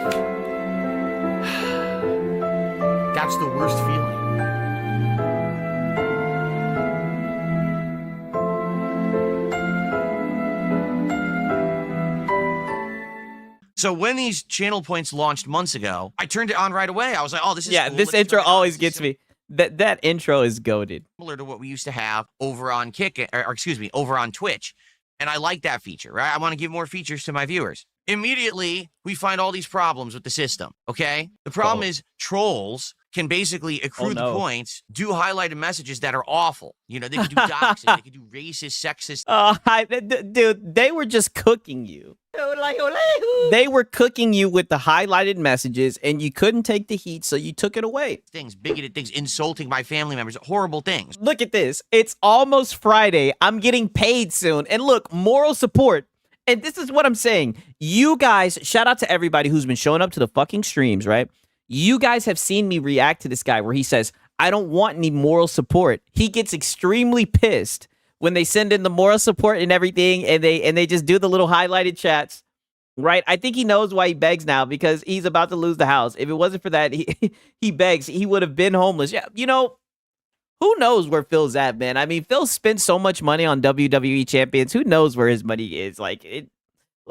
that's the worst feeling. So when these channel points launched months ago, I turned it on right away. I was like, oh, this is cool. This intro always gets me. That intro is goated. Similar to what we used to have over on over on Twitch. And I like that feature, right? I want to give more features to my viewers. Immediately, we find all these problems with the system, okay? The problem is trolls can basically accrue the points, do highlighted messages that are awful. You know, they can do doxing, they can do racist, sexist. Dude, they were just cooking you. They were cooking you with the highlighted messages, and you couldn't take the heat, so you took it away. Things, bigoted things, insulting my family members, horrible things. Look at this. It's almost Friday. I'm getting paid soon. And look, moral support. And this is what I'm saying. You guys, shout out to everybody who's been showing up to the fucking streams, right? You guys have seen me react to this guy where he says, I don't want any moral support. He gets extremely pissed when they send in the moral support and everything, and they just do the little highlighted chats, right? I think he knows why he begs now, because he's about to lose the house. If it wasn't for that, he begs. He would have been homeless. Yeah, you know, who knows where Phil's at, man? I mean, Phil spent so much money on WWE champions. Who knows where his money is? Like,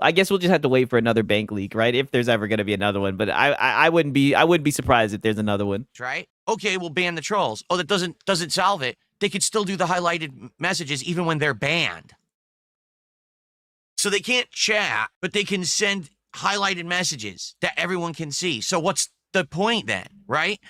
I guess we'll just have to wait for another bank leak, right? If there's ever going to be another one. But I wouldn't be surprised if there's another one. Right? Okay, we'll ban the trolls. Oh, that doesn't solve it. They could still do the highlighted messages even when they're banned. So they can't chat, but they can send highlighted messages that everyone can see. So what's the point then, right?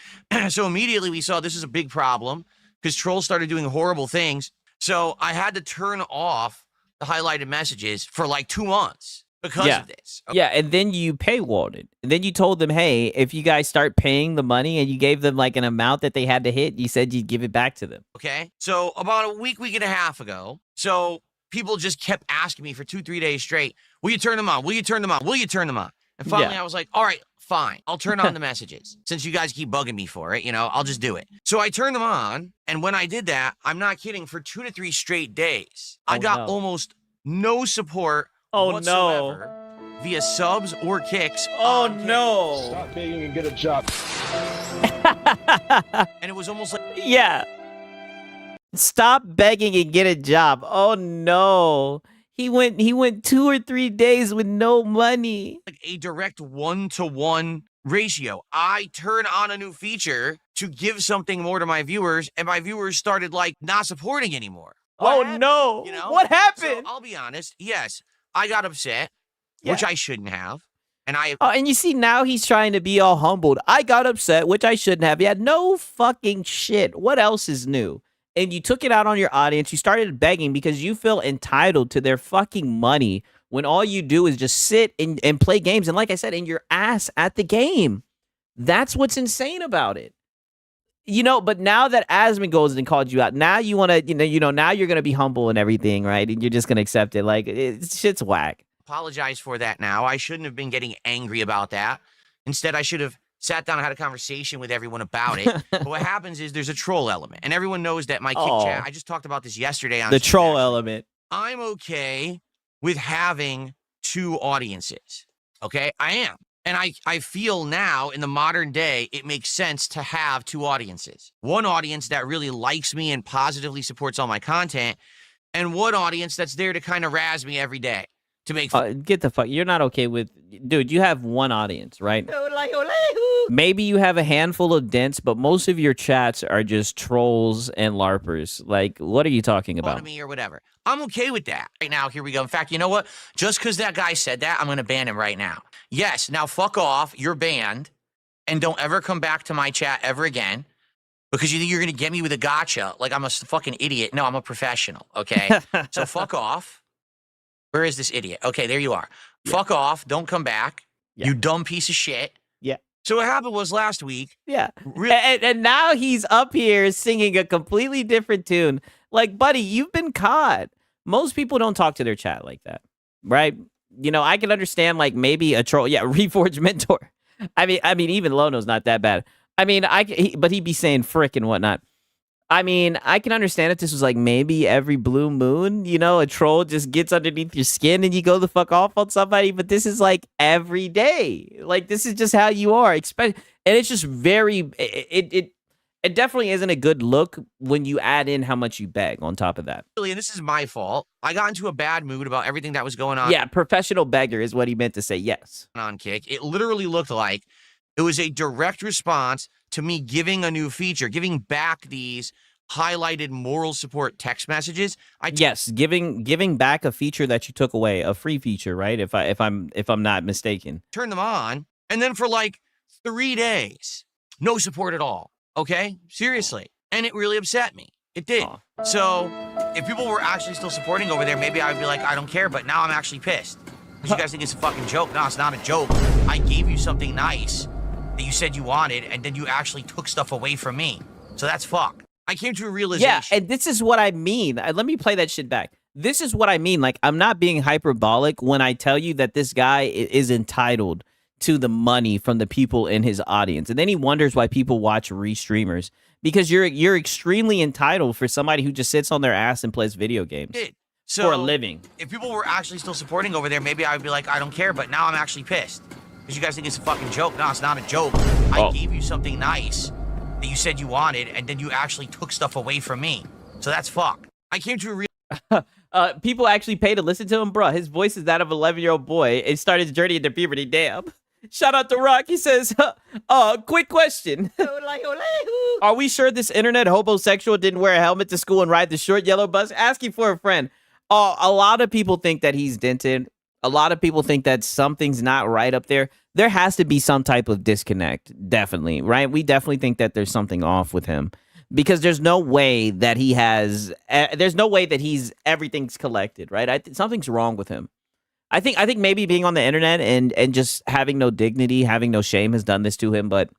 So immediately we saw this is a big problem because trolls started doing horrible things. So I had to turn off the highlighted messages for like 2 months because of this. Okay. Yeah, and then you paywalled it. And then you told them, hey, if you guys start paying the money, and you gave them like an amount that they had to hit, you said you'd give it back to them. Okay. So about a week and a half ago, so people just kept asking me for 2-3 days straight, will you turn them on? Will you turn them on? Will you turn them on? And finally I was like, all right, fine. I'll turn on the messages. Since you guys keep bugging me for it, you know, I'll just do it. So I turned them on. And when I did that, I'm not kidding, for 2 to 3 straight days, I got almost no support whatsoever via subs or kicks. Oh, no. Stop begging and get a job. And it was almost like... Yeah. Stop begging and get a job. Oh, no. He went 2 or 3 days with no money. Like a direct 1-to-1 ratio. I turn on a new feature to give something more to my viewers, and my viewers started like not supporting anymore. What happened? No. You know? What happened? So I'll be honest. Yes, I got upset, which I shouldn't have. And and you see, now he's trying to be all humbled. I got upset, which I shouldn't have. He had no fucking shit. What else is new? And you took it out on your audience. You started begging because you feel entitled to their fucking money when all you do is just sit and play games. And like I said, in your ass at the game. That's what's insane about it. You know, but now that Asmund goes and called you out, now you want to, now you're going to be humble and everything, right? And you're just going to accept it. Like, shit's whack. Apologize for that now. I shouldn't have been getting angry about that. Instead, I should have sat down and had a conversation with everyone about it. But what happens is there's a troll element. And everyone knows that my kick chat, I just talked about this yesterday on the troll element. I'm okay with having 2 audiences. Okay? I am. And I feel now in the modern day, it makes sense to have 2 audiences. One audience that really likes me and positively supports all my content, and one audience that's there to kind of razz me every day to make fun. Get the fuck. You're not okay with, dude, you have one audience, right? Maybe you have a handful of dents, but most of your chats are just trolls and LARPers. Like, what are you talking about? Me or whatever. I'm okay with that. Right now, here we go. In fact, you know what? Just because that guy said that, I'm going to ban him right now. Yes, now fuck off. You're banned. And don't ever come back to my chat ever again. Because you think you're going to get me with a gotcha like I'm a fucking idiot. No, I'm a professional, okay? So fuck off. Where is this idiot? Okay, there you are. Yeah. Fuck off. Don't come back. Yeah. You dumb piece of shit. Yeah. So what happened was last week. Yeah. And now he's up here singing a completely different tune. Like, buddy, you've been caught. Most people don't talk to their chat like that, right? You know, I can understand, like, maybe a troll. Yeah, Reforged Mentor. I mean, even Lono's not that bad. I mean, but he'd be saying frick and whatnot. I mean, I can understand if this was like maybe every blue moon, you know, a troll just gets underneath your skin and you go the fuck off on somebody. But this is like every day. Like, this is just how you are. And it's just very, it definitely isn't a good look when you add in how much you beg on top of that. Really, and this is my fault. I got into a bad mood about everything that was going on. Yeah, professional beggar is what he meant to say, yes. On Kick. It literally looked like it was a direct response to me giving a new feature, giving back these highlighted moral support text messages. Yes, giving back a feature that you took away, a free feature, right? If I'm not mistaken. Turn them on, and then for like 3 days, no support at all. Okay? Seriously. And it really upset me. It did. So if people were actually still supporting over there, maybe I would be like, I don't care, but now I'm actually pissed. Because you guys think it's a fucking joke. No, it's not a joke. I gave you something nice that you said you wanted, and then you actually took stuff away from me. So that's fucked. I came to a realization. Yeah, and this is what I mean. Let me play that shit back. This is what I mean. Like, I'm not being hyperbolic when I tell you that this guy is entitled to the money from the people in his audience. And then he wonders why people watch restreamers. Because you're extremely entitled for somebody who just sits on their ass and plays video games So for a living. If people were actually still supporting over there, maybe I would be like, I don't care, but now I'm actually pissed. Because you guys think it's a fucking joke. No, it's not a joke. I gave you something nice that you said you wanted, and then you actually took stuff away from me. So that's fucked. I came to a real... People actually pay to listen to him, bro. His voice is that of an 11-year-old boy. It started his journey into puberty. Damn. Shout out to Rock. He says, quick question. Are we sure this internet homosexual didn't wear a helmet to school and ride the short yellow bus? Asking for a friend. A lot of people think that he's dented. A lot of people think that something's not right up there. There has to be some type of disconnect. Definitely, right? We definitely think that there's something off with him. Because there's no way that he has, there's no way that he's, everything's collected, right? Something's wrong with him. I think maybe being on the internet and just having no dignity, having no shame has done this to him. But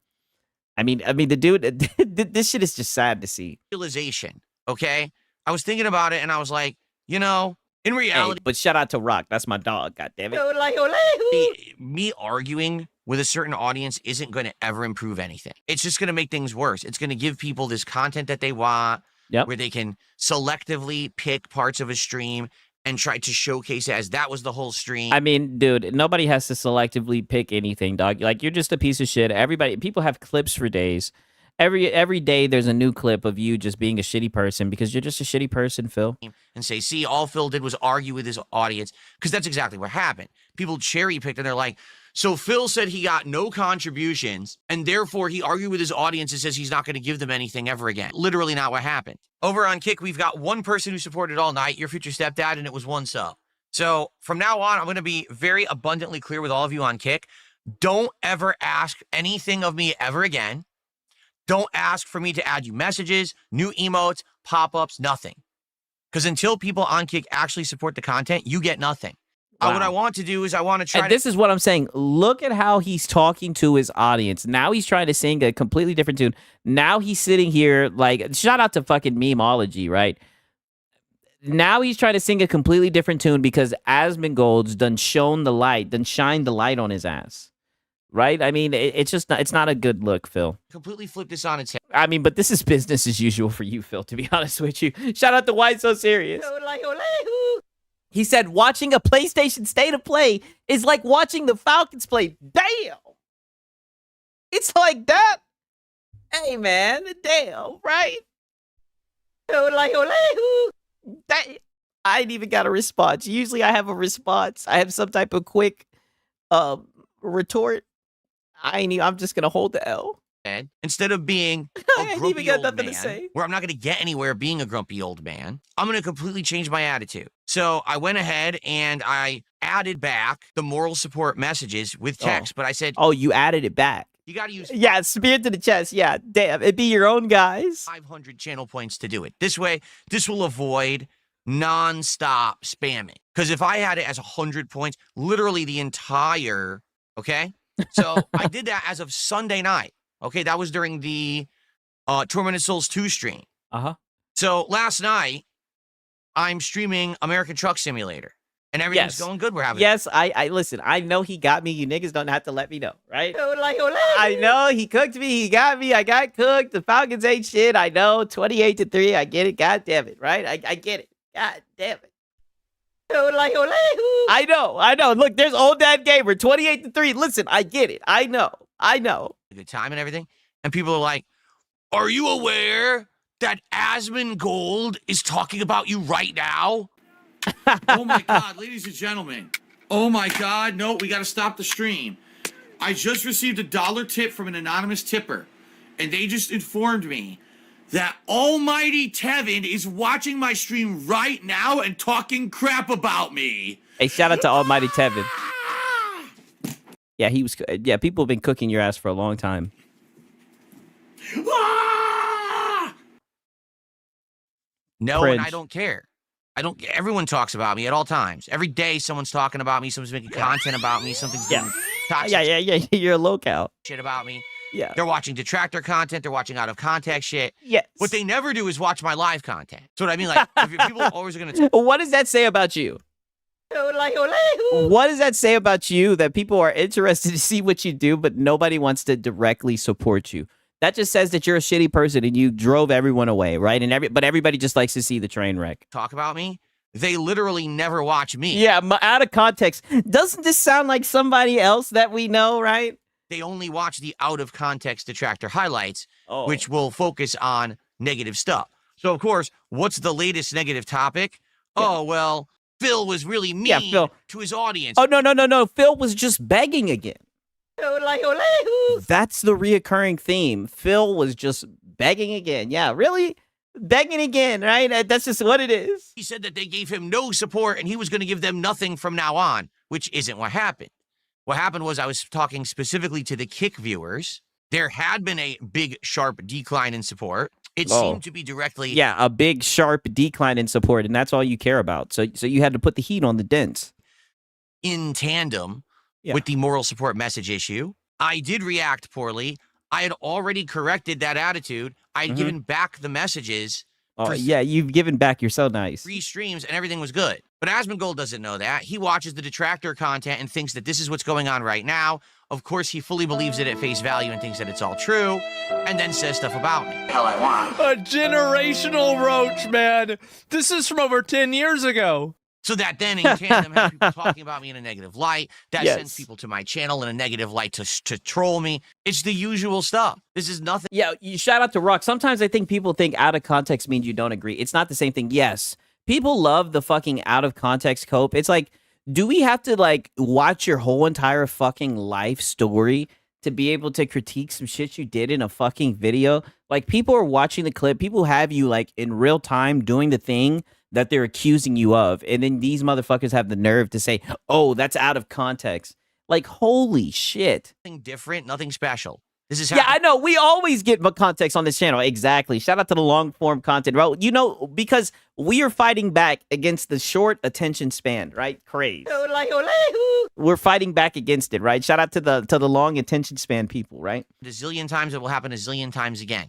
I mean, the dude, this shit is just sad to see. Realization, okay? I was thinking about it and I was like, you know, in reality. Hey, but shout out to Rock. That's my dog. God damn it. Me arguing with a certain audience isn't going to ever improve anything. It's just going to make things worse. It's going to give people this content that they want, where they can selectively pick parts of a stream and try to showcase it as that was the whole stream. I mean, dude, nobody has to selectively pick anything, dog. Like, you're just a piece of shit. People have clips for days. Every day there's a new clip of you just being a shitty person because you're just a shitty person, Phil. And say, see, all Phil did was argue with his audience, because that's exactly what happened. People cherry picked and they're like, so Phil said he got no contributions, and therefore he argued with his audience and says he's not going to give them anything ever again. Literally not what happened. Over on Kick, we've got one person who supported all night, your future stepdad, and it was 1 sub. So from now on, I'm going to be very abundantly clear with all of you on Kick. Don't ever ask anything of me ever again. Don't ask for me to add you messages, new emotes, pop-ups, nothing. Because until people on Kick actually support the content, you get nothing. Wow. What I want to do is I want to try and this is what I'm saying. Look at how he's talking to his audience. Now he's trying to sing a completely different tune. Now he's sitting here like, shout out to fucking Memeology, right? Now he's trying to sing a completely different tune because Asmongold's done shined the light on his ass. Right? I mean, it's not a good look, Phil. Completely flip this on its head. I mean, but this is business as usual for you, Phil, to be honest with you. Shout out to Why So Serious. He said, watching a PlayStation State of Play is like watching the Falcons play. Damn! It's like that? Hey, man. Damn, right? Damn. I ain't even got a response. Usually I have a response. I have some type of quick retort. I'm just going to hold the L. Instead of being I ain't even got nothing to say. Where I'm not going to get anywhere being a grumpy old man, I'm going to completely change my attitude. So I went ahead and I added back the moral support messages with text, but I said... Oh, you added it back. You got to use... Yeah, spear to the chest. Yeah, damn. It'd be your own guys. 500 channel points to do it. This way, this will avoid non-stop spamming. Because if I had it as 100 points, literally the entire... Okay? So I did that as of Sunday night. Okay, that was during the Tormented Souls 2 stream. Uh-huh. So last night, I'm streaming American Truck Simulator. And everything's going good. We're having I listen, I know he got me. You niggas don't have to let me know, right? I know he cooked me. He got me. I got cooked. The Falcons ain't shit. I know. 28-3. I get it. God damn it, right? I get it. God damn it. I know. Look, there's Old Dad Gamer, 28-3. Listen, I get it. I know. a good time and everything. And people are like, are you aware that Asmongold is talking about you right now? Oh my God, ladies and gentlemen. Oh my God, no, we got to stop the stream. I just received a $1 tip from an anonymous tipper. and they just informed me that Almighty Tevin is watching my stream right now and talking crap about me. Hey, shout out to Almighty Tevin. Yeah, he was. Yeah, people have been cooking your ass for a long time. No, Cringe. and I don't care. Everyone talks about me at all times. Every day, someone's talking about me. Someone's making content about me. Something's doing toxic Yeah. You're a locale. shit about me. Yeah. They're watching detractor content. They're watching out of context shit. Yes. What they never do is watch my live content. That's what I mean. Like, if people always are going to... What does that say about you? What does that say about you that people are interested to see what you do, but nobody wants to directly support you? That just says that you're a shitty person and you drove everyone away, right? But everybody just likes to see the train wreck. talk about me. They literally never watch me. Yeah, out of context. Doesn't this sound like somebody else that we know, right? They only watch the out of context detractor highlights, Oh. which will focus on negative stuff. So, of course, what's the latest negative topic? Oh, well, Phil was really mean Phil. to his audience. Oh, no. Phil was just begging again. That's the reoccurring theme. Phil was just begging again. Yeah, really? Begging again, right? That's just what it is. He said that they gave him no support and he was going to give them nothing from now on, which isn't what happened. What happened was I was talking specifically to the Kick viewers. There had been a big, sharp decline in support. It seemed to be directly... Yeah, a big, sharp decline in support, and that's all you care about. So you had to put the heat on the dents. in tandem with the moral support message issue. I did react poorly. I had already corrected that attitude. I had given back the messages. Oh, yeah, you've given back. You're so nice. 3 streams and everything was good. But Asmongold doesn't know that. He watches the detractor content and thinks that this is what's going on right now. Of course, he fully believes it at face value and thinks that it's all true, and then says stuff about me. Hell I want. A generational roach, man. This is from over 10 years ago. So that then in tandem has people talking about me in a negative light. That sends people to my channel in a negative light to troll me. It's the usual stuff. This is nothing. Yeah, you shout out to Rock. Sometimes I think people think out of context means you don't agree. It's not the same thing. Yes, people love the fucking out of context cope. It's like, do we have to like watch your whole entire fucking life story to be able to critique some shit you did in a fucking video? Like, people are watching the clip. People have you like in real time doing the thing that they're accusing you of, and then these motherfuckers have the nerve to say, oh, that's out of context. Like, holy shit. Nothing different, nothing special. This is Yeah, I know. We always get context on this channel. Exactly. Shout out to the long form content, bro. You know, because we are fighting back against the short attention span, right? Craze. We're fighting back against it, right? Shout out to the long attention span people, right? a zillion times. It will happen a zillion times again.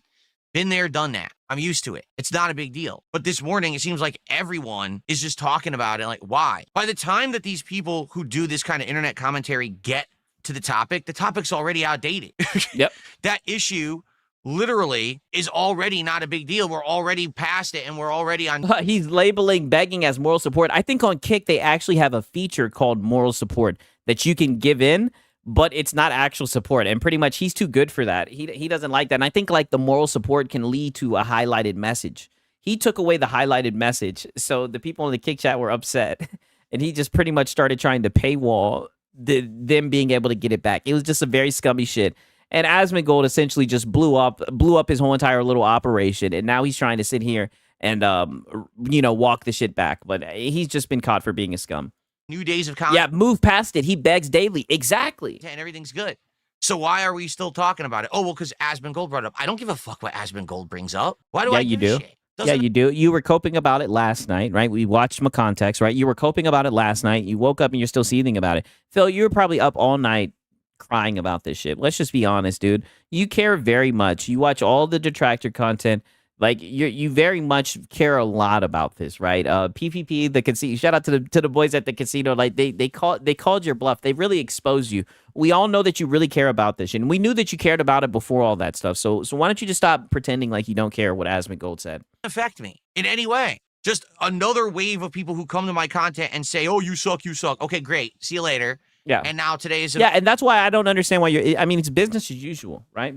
Been there, done that. I'm used to it. It's not a big deal. But this morning, it seems like everyone is just talking about it. Like, why? By the time that these people who do this kind of internet commentary get to the topic's already outdated. Yep. That issue literally is already not a big deal. We're already past it, and we're already on. He's labeling begging as moral support. I think on Kick, they actually have a feature called moral support that you can give in, but it's not actual support. And pretty much he's too good for that. He doesn't like that. And I think like the moral support can lead to a highlighted message. He took away the highlighted message. So the people in the Kick chat were upset. And he just pretty much started trying to paywall them being able to get it back. It was just a very scummy shit. And Asmongold essentially just blew up his whole entire little operation. And now he's trying to sit here and, walk the shit back. But he's just been caught for being a scum. New days of content. Yeah, move past it. He begs daily. Exactly. And everything's good. So why are we still talking about it? Oh, well, because Asmongold brought it up. I don't give a fuck what Asmongold brings up. Why do I give a shit? Yeah, you do. You were coping about it last night, right? We watched my context, right? You were coping about it last night. You woke up and you're still seething about it. Phil, you were probably up all night crying about this shit. Let's just be honest, dude. You care very much. You watch all the detractor content. Like, you very much care a lot about this, right? PvP, the casino. Shout out to the boys at the casino. Like, they called your bluff. They really exposed you. We all know that you really care about this, and we knew that you cared about it before all that stuff. So why don't you just stop pretending like you don't care what Asmongold said? Affect me in any way. Just another wave of people who come to my content and say, "Oh, you suck, you suck." Okay, great. See you later. Yeah. And now today is and that's why I don't understand why I mean, it's business as usual, right?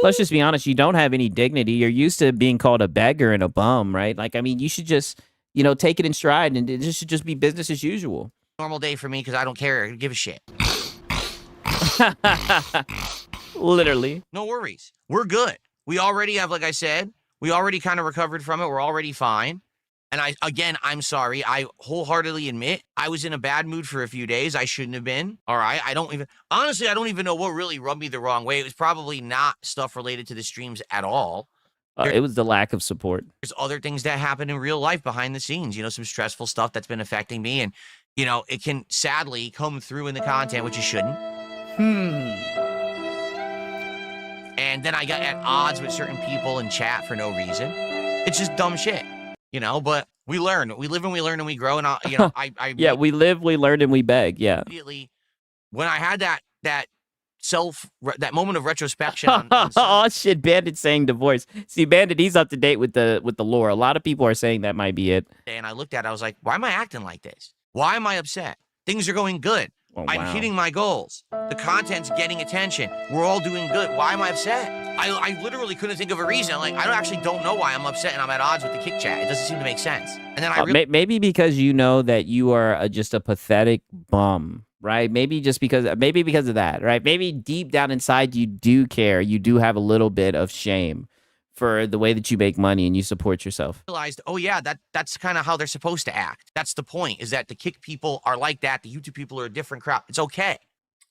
Let's just be honest. You don't have any dignity. You're used to being called a beggar and a bum, right? Like, I mean, you should just, take it in stride, and it should just be business as usual. normal day for me because I don't care. I give a shit. Literally. No worries. We're good. We already have, like I said, we already kind of recovered from it. We're already fine. And I'm sorry. I wholeheartedly admit I was in a bad mood for a few days. I shouldn't have been. All right. I don't even know what really rubbed me the wrong way. It was probably not stuff related to the streams at all. It was the lack of support. There's other things that happen in real life behind the scenes, some stressful stuff that's been affecting me. And, it can sadly come through in the content, which it shouldn't. And then I got at odds with certain people in chat for no reason. It's just dumb shit. But we learn. We live and we learn and we grow. And yeah, we live, we learn, and we beg. Yeah. Immediately, when I had that moment of retrospection. on Oh shit, Bandit saying divorce. See, Bandit, he's up to date with the lore. A lot of people are saying that might be it. And I looked at it, I was like, why am I acting like this? Why am I upset? Things are going good. Oh, I'm wow. hitting my goals. The content's getting attention. We're all doing good. Why am I upset? I literally couldn't think of a reason. Like, I actually don't know why I'm upset and I'm at odds with the kick chat. It doesn't seem to make sense. And then maybe because you know that you are just a pathetic bum, right? Maybe because of that, right? Maybe deep down inside you do care. You do have a little bit of shame for the way that you make money and you support yourself. Realized, oh yeah, that's kind of how they're supposed to act. That's the point, is that the kick people are like that. The YouTube people are a different crowd. It's okay.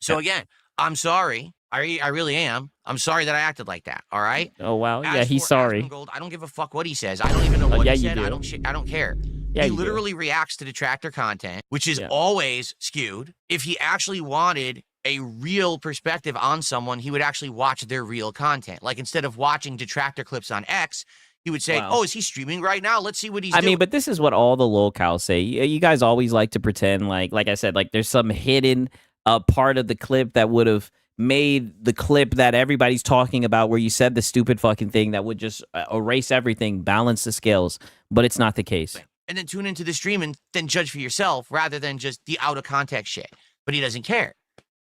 So again, I'm sorry. I really am. I'm sorry that I acted like that. All right. Oh wow. As Yeah, he's for sorry. Asmongold, I don't give a fuck what he says. I don't even know what yeah, he you said. do. I don't care. Yeah, he you do. literally reacts to detractor content, which is always skewed. If he actually wanted a real perspective on someone, he would actually watch their real content. Like, instead of watching detractor clips on X, he would say, oh, is he streaming right now? Let's see what he's doing. I mean, but this is what all the lolcows say. You guys always like to pretend like I said, like there's some hidden part of the clip that would have made the clip that everybody's talking about where you said the stupid fucking thing that would just erase everything, balance the scales, but it's not the case. And then tune into the stream and then judge for yourself rather than just the out of context shit. But he doesn't care.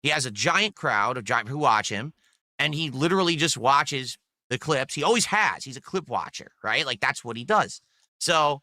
He has a giant crowd who watch him, and he literally just watches the clips. He always has. He's a clip watcher, right? Like, that's what he does. So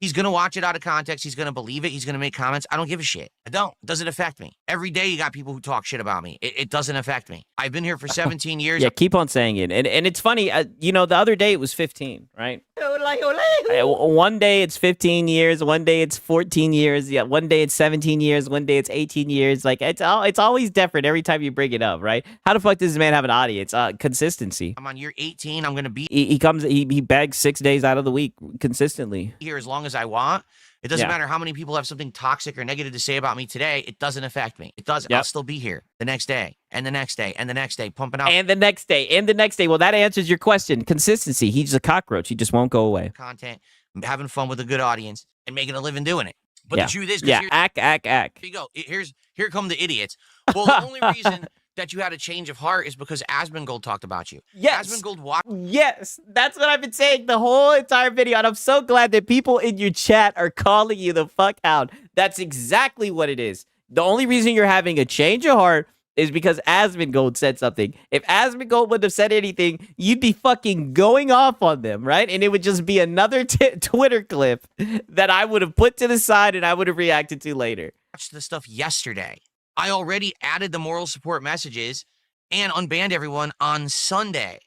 he's going to watch it out of context. He's going to believe it. He's going to make comments. I don't give a shit. I don't. It doesn't affect me. Every day you got people who talk shit about me. It doesn't affect me. I've been here for 17 years. Yeah, keep on saying it. And it's funny, the other day it was 15, right? One day it's 15 years, one day it's 14 years, yeah, one day it's 17 years, one day it's 18 years. Like, it's always different every time you bring it up, right? How the fuck does this man have an audience? Consistency. I'm on year 18. I'm going to be he begs 6 days out of the week consistently. Here as long as I want. It doesn't matter how many people have something toxic or negative to say about me today. It doesn't affect me. It doesn't. I'll still be here the next day and the next day and the next day, pumping out. And the next day and the next day. Well, that answers your question. Consistency. He's a cockroach. He just won't go away. Content, having fun with a good audience, and making a living doing it. But the truth is, act. Here you go. Here come the idiots. Well, the only reason that you had a change of heart is because Asmongold talked about you. Yes. Asmongold watched. Yes, that's what I've been saying the whole entire video, and I'm so glad that people in your chat are calling you the fuck out. That's exactly what it is. The only reason you're having a change of heart is because Asmongold said something. If Asmongold wouldn't have said anything, you'd be fucking going off on them, right? And it would just be another Twitter clip that I would have put to the side and I would have reacted to later. Watched the stuff yesterday. I already added the moral support messages and unbanned everyone on Sunday.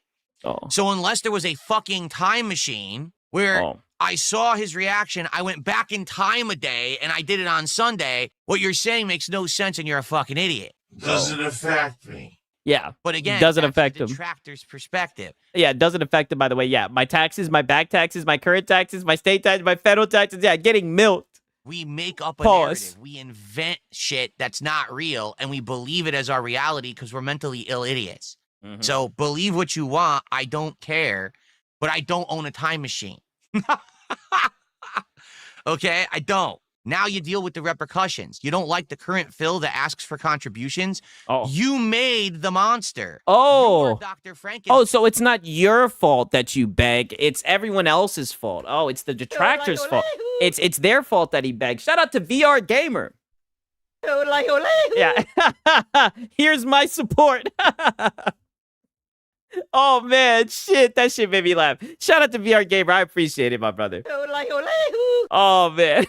Oh. So unless there was a fucking time machine where I saw his reaction, I went back in time a day and I did it on Sunday, what you're saying makes no sense and you're a fucking idiot. Doesn't affect me. Yeah. But again, doesn't that's affect the him. detractor's perspective. Yeah, it doesn't affect him, by the way. Yeah, my taxes, my back taxes, my current taxes, my state taxes, my federal taxes, yeah, getting milked. We make up a narrative. We invent shit that's not real, and we believe it as our reality because we're mentally ill idiots. Mm-hmm. So believe what you want. I don't care, but I don't own a time machine. Okay? I don't. Now you deal with the repercussions. You don't like the current Phil that asks for contributions. Oh. You made the monster. Oh. You're Dr. Franken. Oh, so it's not your fault that you beg. It's everyone else's fault. Oh, it's the detractor's fault. It's their fault that he begged. Shout out to VR Gamer. Yeah. Here's my support. Oh, man. Shit. That shit made me laugh. Shout out to VR Gamer. I appreciate it, my brother. Oh, man.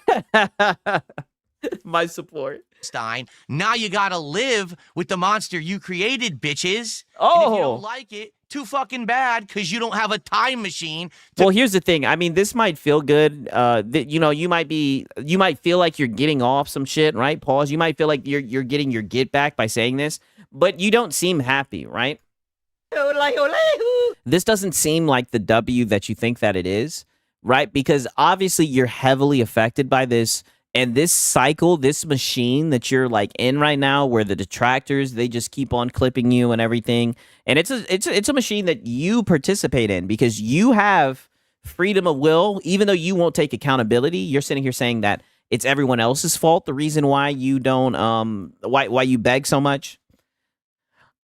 My support. Stein. Now you gotta live with the monster you created, bitches. And if you Oh. don't like it, too fucking bad, because you don't have a time machine. Well, here's the thing. I mean, this might feel good. You know, you might feel like you're getting off some shit, right? Pause. You might feel like you're getting your get back by saying this, but you don't seem happy, right? This doesn't seem like the W that you think that it is, right? Because obviously you're heavily affected by this. And this cycle, this machine that you're like in right now, where the detractors, they just keep on clipping you and everything. And it's a machine that you participate in because you have freedom of will, even though you won't take accountability. You're sitting here saying that it's everyone else's fault, the reason why you don't why you beg so much.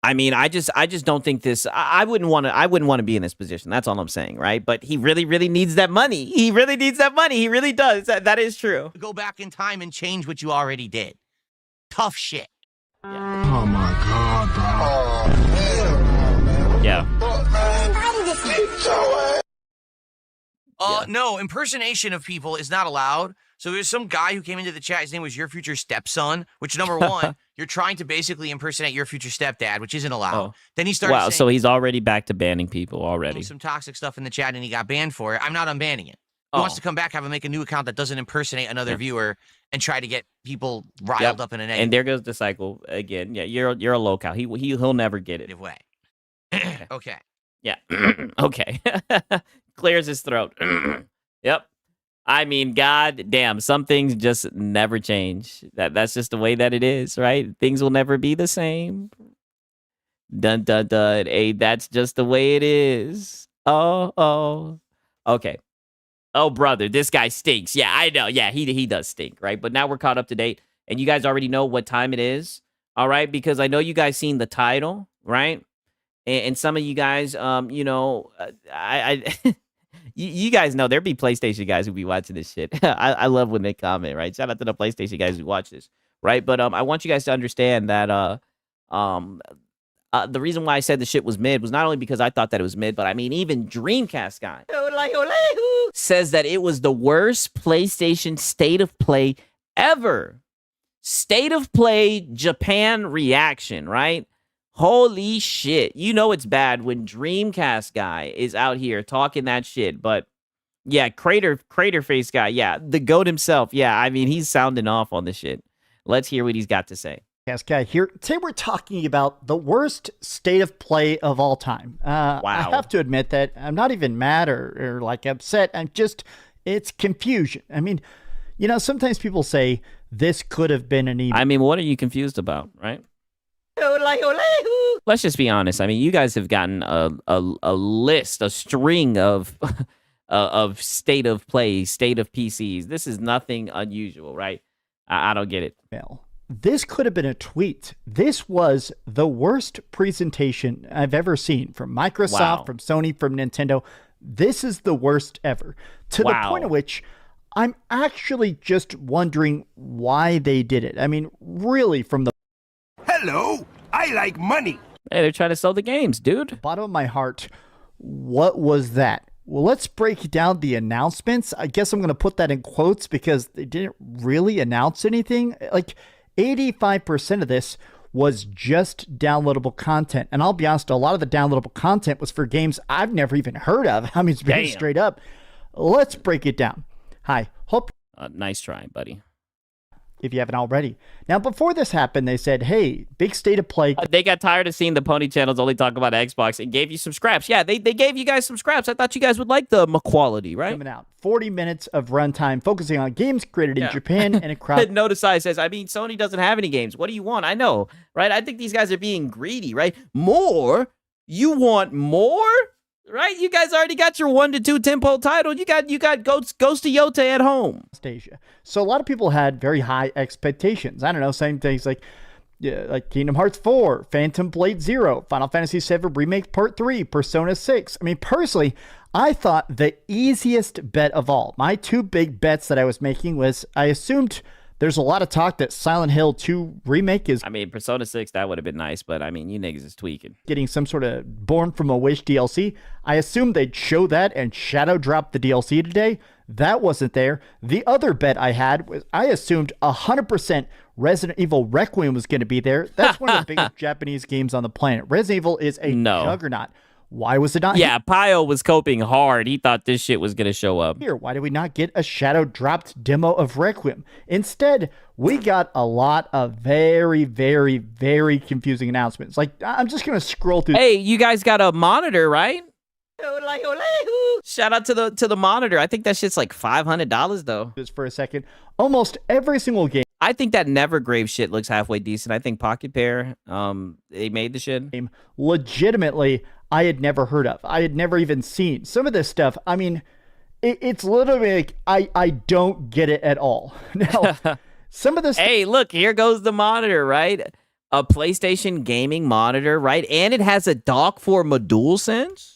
I mean, I just don't think this. I wouldn't want to be in this position. That's all I'm saying, right? But he really needs that money. He really needs that money. He really does. That is true. Go back in time and change what you already did. Tough shit. Oh my God, bro. Yeah. No, impersonation of people is not allowed. So there's some guy who came into the chat. His name was Your Future Stepson, which, number one, you're trying to basically impersonate your future stepdad, which isn't allowed. Oh. Then he started saying So he's already back to banning people already. some toxic stuff in the chat, and he got banned for it. I'm not unbanning it. He wants to come back, have him make a new account that doesn't impersonate another viewer and try to get people riled up in a negative And there goes the cycle again. Yeah, you're a low cow. He'll never get it. way. Okay. Yeah. Okay. Clears his throat. Yep. I mean, god damn, some things just never change. That's just the way that it is, right? Things will never be the same. Dun dun dun. Hey, that's just the way it is. Oh. Okay. Oh, brother, this guy stinks. Yeah, I know. Yeah, he does stink, right? But now we're caught up to date, and you guys already know what time it is, all right? Because I know you guys seen the title, right? And some of you guys, you know, you guys know there be PlayStation guys who be watching this shit. I love when they comment, right? Shout out to the PlayStation guys who watch this, right? But I want you guys to understand that the reason why I said the shit was mid was not only because I thought that it was mid, but I mean even Dreamcast guy says that it was the worst PlayStation state of play ever. State of play Japan reaction, right? Holy shit. You know it's bad when Dreamcast guy is out here talking that shit. But yeah, Crater Face guy. Yeah, the GOAT himself. Yeah, I mean, he's sounding off on this shit. Let's hear what he's got to say. Yes, guy here. Today we're talking about the worst state of play of all time. Wow. I have to admit that I'm not even mad or like upset. It's confusion. I mean, you know, sometimes people say this could have been an I mean, what are you confused about, right? Let's just be honest. I mean, you guys have gotten a list, a string of state of play, state of PCs. This is nothing unusual, right? I don't get it. email. This could have been a tweet. This was the worst presentation I've ever seen from Microsoft, Wow. from Sony, from Nintendo. This is the worst ever. To the Wow. point at which I'm actually just wondering why they did it. I mean, really, from the Hello, I like money. Hey, they're trying to sell the games, dude. bottom of my heart, what was that? Well, let's break down the announcements. I guess I'm going to put that in quotes because they didn't really announce anything. Like 85% of this was just downloadable content. And I'll be honest, a lot of the downloadable content was for games I've never even heard of. I mean, it's being Damn. straight up. Let's break it down. Hi, hope Nice try, buddy. if you haven't already. Now, before this happened, they said, hey, big state of play. They got tired of seeing the pony channels only talk about Xbox and gave you some scraps. Yeah, they gave you guys some scraps. I thought you guys would like the quality, right? Coming out 40 minutes of runtime focusing on games created in Japan and a crowd. Notice I says, I mean, Sony doesn't have any games. What do you want? I know, right? I think these guys are being greedy, right? More? You want more? Right? You guys already got your 1 to 2 tempo title. You got Ghost of Yota at home. Asia. So a lot of people had very high expectations. I don't know, saying things like Kingdom Hearts 4, Phantom Blade 0, Final Fantasy 7 Remake Part 3, Persona 6. I mean, personally, I thought the easiest bet of all, my two big bets that I was making was I assumed There's a lot of talk that Silent Hill 2 remake is I mean, Persona 6, that would have been nice, but I mean, you niggas is tweaking. getting some sort of Born from a Wish DLC. I assumed they'd show that and shadow drop the DLC today. That wasn't there. The other bet I had was I assumed 100% Resident Evil Requiem was going to be there. That's one of the biggest Japanese games on the planet. Resident Evil is a juggernaut. Why was it not Yeah, Pio was coping hard. He thought this shit was going to show up. here? Why did we not get a shadow dropped demo of Requiem? Instead, we got a lot of very, very, very confusing announcements. Like, I'm just going to scroll through. Hey, you guys got a monitor, right? Shout out to the monitor. I think that shit's like $500 though. This for a second. Almost every single game I think that Nevergrave shit looks halfway decent. I think Pocket Pair, they made the shit. legitimately I had never heard of. I had never even seen some of this stuff. I mean, it's literally like I don't get it at all. Now, some of this. Hey, look, here goes the monitor, right? A PlayStation gaming monitor, right? And it has a dock for my DualSense.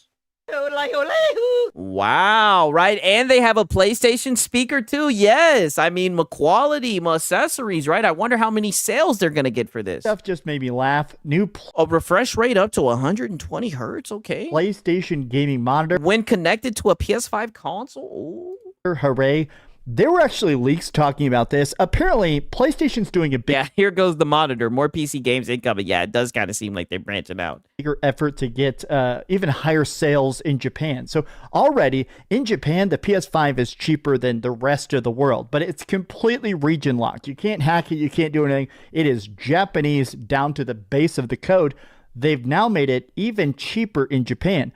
Wow, right? And they have a PlayStation speaker too. Yes. I mean, my quality, my accessories, right? I wonder how many sales they're going to get for this. Stuff just made me laugh. New A refresh rate up to 120 hertz. Okay. PlayStation gaming monitor. When connected to a PS5 console. Ooh. Hooray. There were actually leaks talking about this. Apparently, PlayStation's doing a Yeah, here goes the monitor. More PC games incoming. Yeah, it does kind of seem like they're branching out. bigger effort to get even higher sales in Japan. So already in Japan, the PS5 is cheaper than the rest of the world, but it's completely region locked. You can't hack it. You can't do anything. It is Japanese down to the base of the code. They've now made it even cheaper in Japan.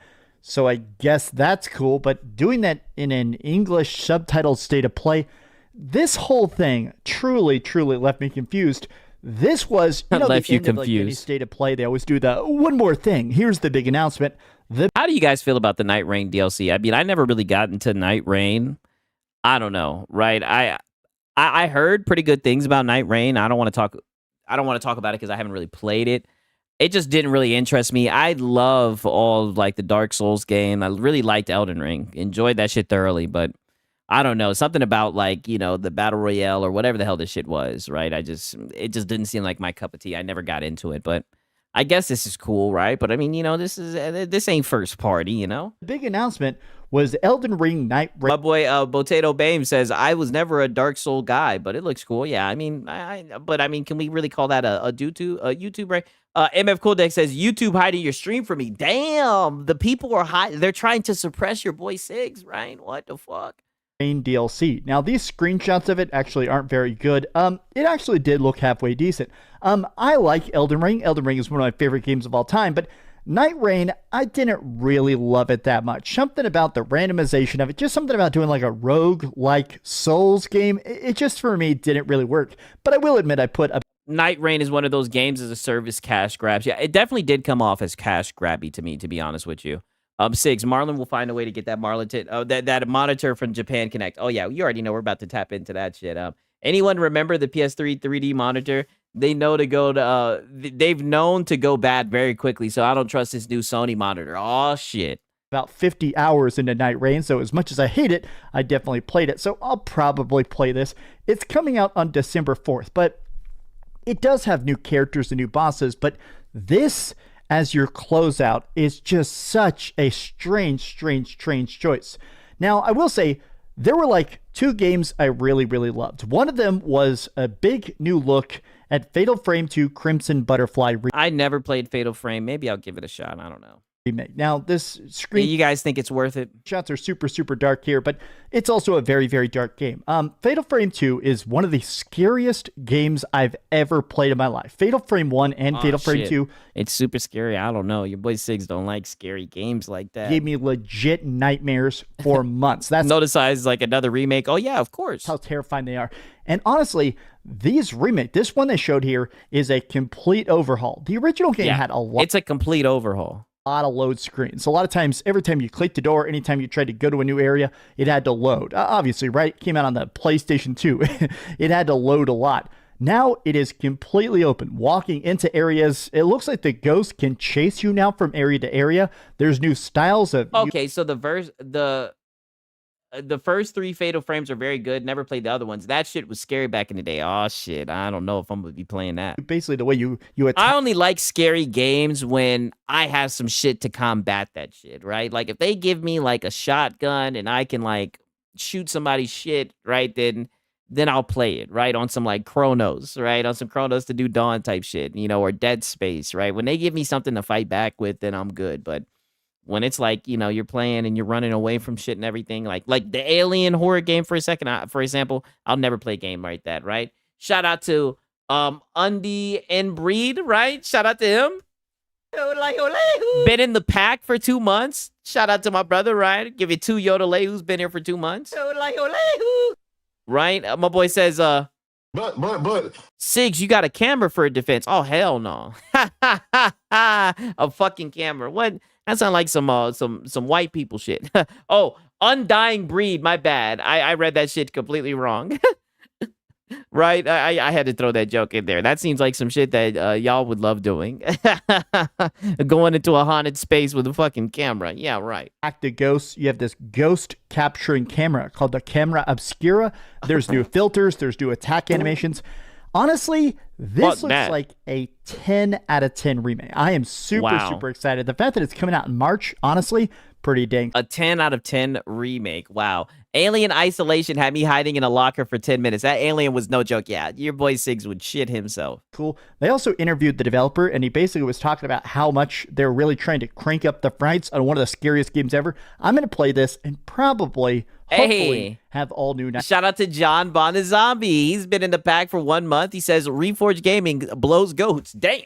So I guess that's cool, but doing that in an English subtitled state of play, this whole thing truly, truly left me confused. This was, you know, Left the you end of, like, any confused. state of play. They always do the one more thing. Here's the big announcement. The How do you guys feel about the Night Rain DLC? I mean, I never really got into Night Rain. I don't know, right? I heard pretty good things about Night Rain. I don't want to talk about it because I haven't really played it. It just didn't really interest me. I love all like the Dark Souls game. I really liked Elden Ring. Enjoyed that shit thoroughly, but I don't know. Something about like, you know, the Battle Royale or whatever the hell this shit was, right? It just didn't seem like my cup of tea. I never got into it, but I guess this is cool, right? But I mean, you know, this ain't first party, you know? big announcement was Elden Ring Night Rain. My boy Potato Bame says, I was never a Dark Soul guy, but it looks cool. Yeah, I mean, but I mean, can we really call that a YouTube, right? MF Cool Deck says, YouTube hiding your stream from me. Damn, the people are they're trying to suppress your boy Sigs, right? What the fuck? DLC. Now, these screenshots of it actually aren't very good. It actually did look halfway decent. I like Elden Ring. Elden Ring is one of my favorite games of all time, but Night Rain, I didn't really love it that much. Something about the randomization of it, just something about doing like a rogue-like Souls game, it just for me didn't really work. But I will admit I put a Night Rain is one of those games as a service cash grabs. Yeah, it definitely did come off as cash grabby to me, to be honest with you. Sigs, Marlon will find a way to get that that monitor from Japan Connect. Oh yeah, you already know we're about to tap into that shit. Anyone remember the PS3 3D monitor? They know to go to they've known to go bad very quickly, so I don't trust this new Sony monitor. Oh shit. about 50 hours into Night Rain, so as much as I hate it, I definitely played it. So I'll probably play this. It's coming out on December 4th, but it does have new characters and new bosses, but this as your closeout is just such a strange choice. Now, I will say there were like two games I really loved. One of them was a big new look at Fatal Frame 2 Crimson Butterfly I never played Fatal Frame. Maybe I'll give it a shot. I don't know. remake. Now, this screen You guys think it's worth it? shots are super dark here, but it's also a very dark game. Fatal Frame 2 is one of the scariest games I've ever played in my life. Fatal Frame 1 and Fatal Frame Shit. 2 It's super scary. I don't know. Your boy Sigs don't like scary games like that. gave me legit nightmares for months. That's Notice is like another remake. Oh yeah, of course. how terrifying they are. And honestly, this one they showed here is a complete overhaul. The original game had a lot It's a complete overhaul. of load screens. A lot of times, every time you click the door, anytime you tried to go to a new area, it had to load. Obviously, right? It came out on the PlayStation 2. It had to load a lot. Now it is completely open. Walking into areas, it looks like the ghost can chase you now from area to area. There's new styles of Okay, so the first 3 Fatal Frames are very good. Never played the other ones. That shit was scary back in the day. Oh shit, I don't know if I'm gonna be playing that. Basically, the way you attack. I only like scary games when I have some shit to combat that shit, right? Like if they give me like a shotgun and I can like shoot somebody's shit, right? Then I'll play it, right? On some like Chronos, right? On some Chronos to do Dawn type shit, or Dead Space, right? When they give me something to fight back with, then I'm good. But when it's like, you're playing and you're running away from shit and everything, like the Alien horror game for example, I'll never play a game like that, right? Shout out to Undy and Breed, right? Shout out to him. Been in the pack for 2 months. Shout out to my brother, right? Give you 2 Yodelay who's been here for 2 months. Right? My boy says, But. Sigs, you got a camera for a defense. Oh, hell no. A fucking camera. What? That sounds like some white people shit. Oh, Undying Breed. My bad. I read that shit completely wrong. Right? I had to throw that joke in there. That seems like some shit that y'all would love doing. Going into a haunted space with a fucking camera. Yeah, right. The ghosts. You have this ghost capturing camera called the camera obscura. There's new filters. There's new attack animations. Honestly, this looks like a 10 out of 10 remake. I am super excited. The fact that it's coming out in March, honestly, pretty dang. A 10 out of 10 remake. Wow. Alien Isolation had me hiding in a locker for 10 minutes. That alien was no joke. Yeah, your boy Sigs would shit himself. Cool. They also interviewed the developer, and he basically was talking about how much they're really trying to crank up the frights on one of the scariest games ever. I'm going to play this and hopefully have all new. Shout out to John Bonazombie. He's been in the pack for 1 month. He says Reforged Gaming blows goats. Damn.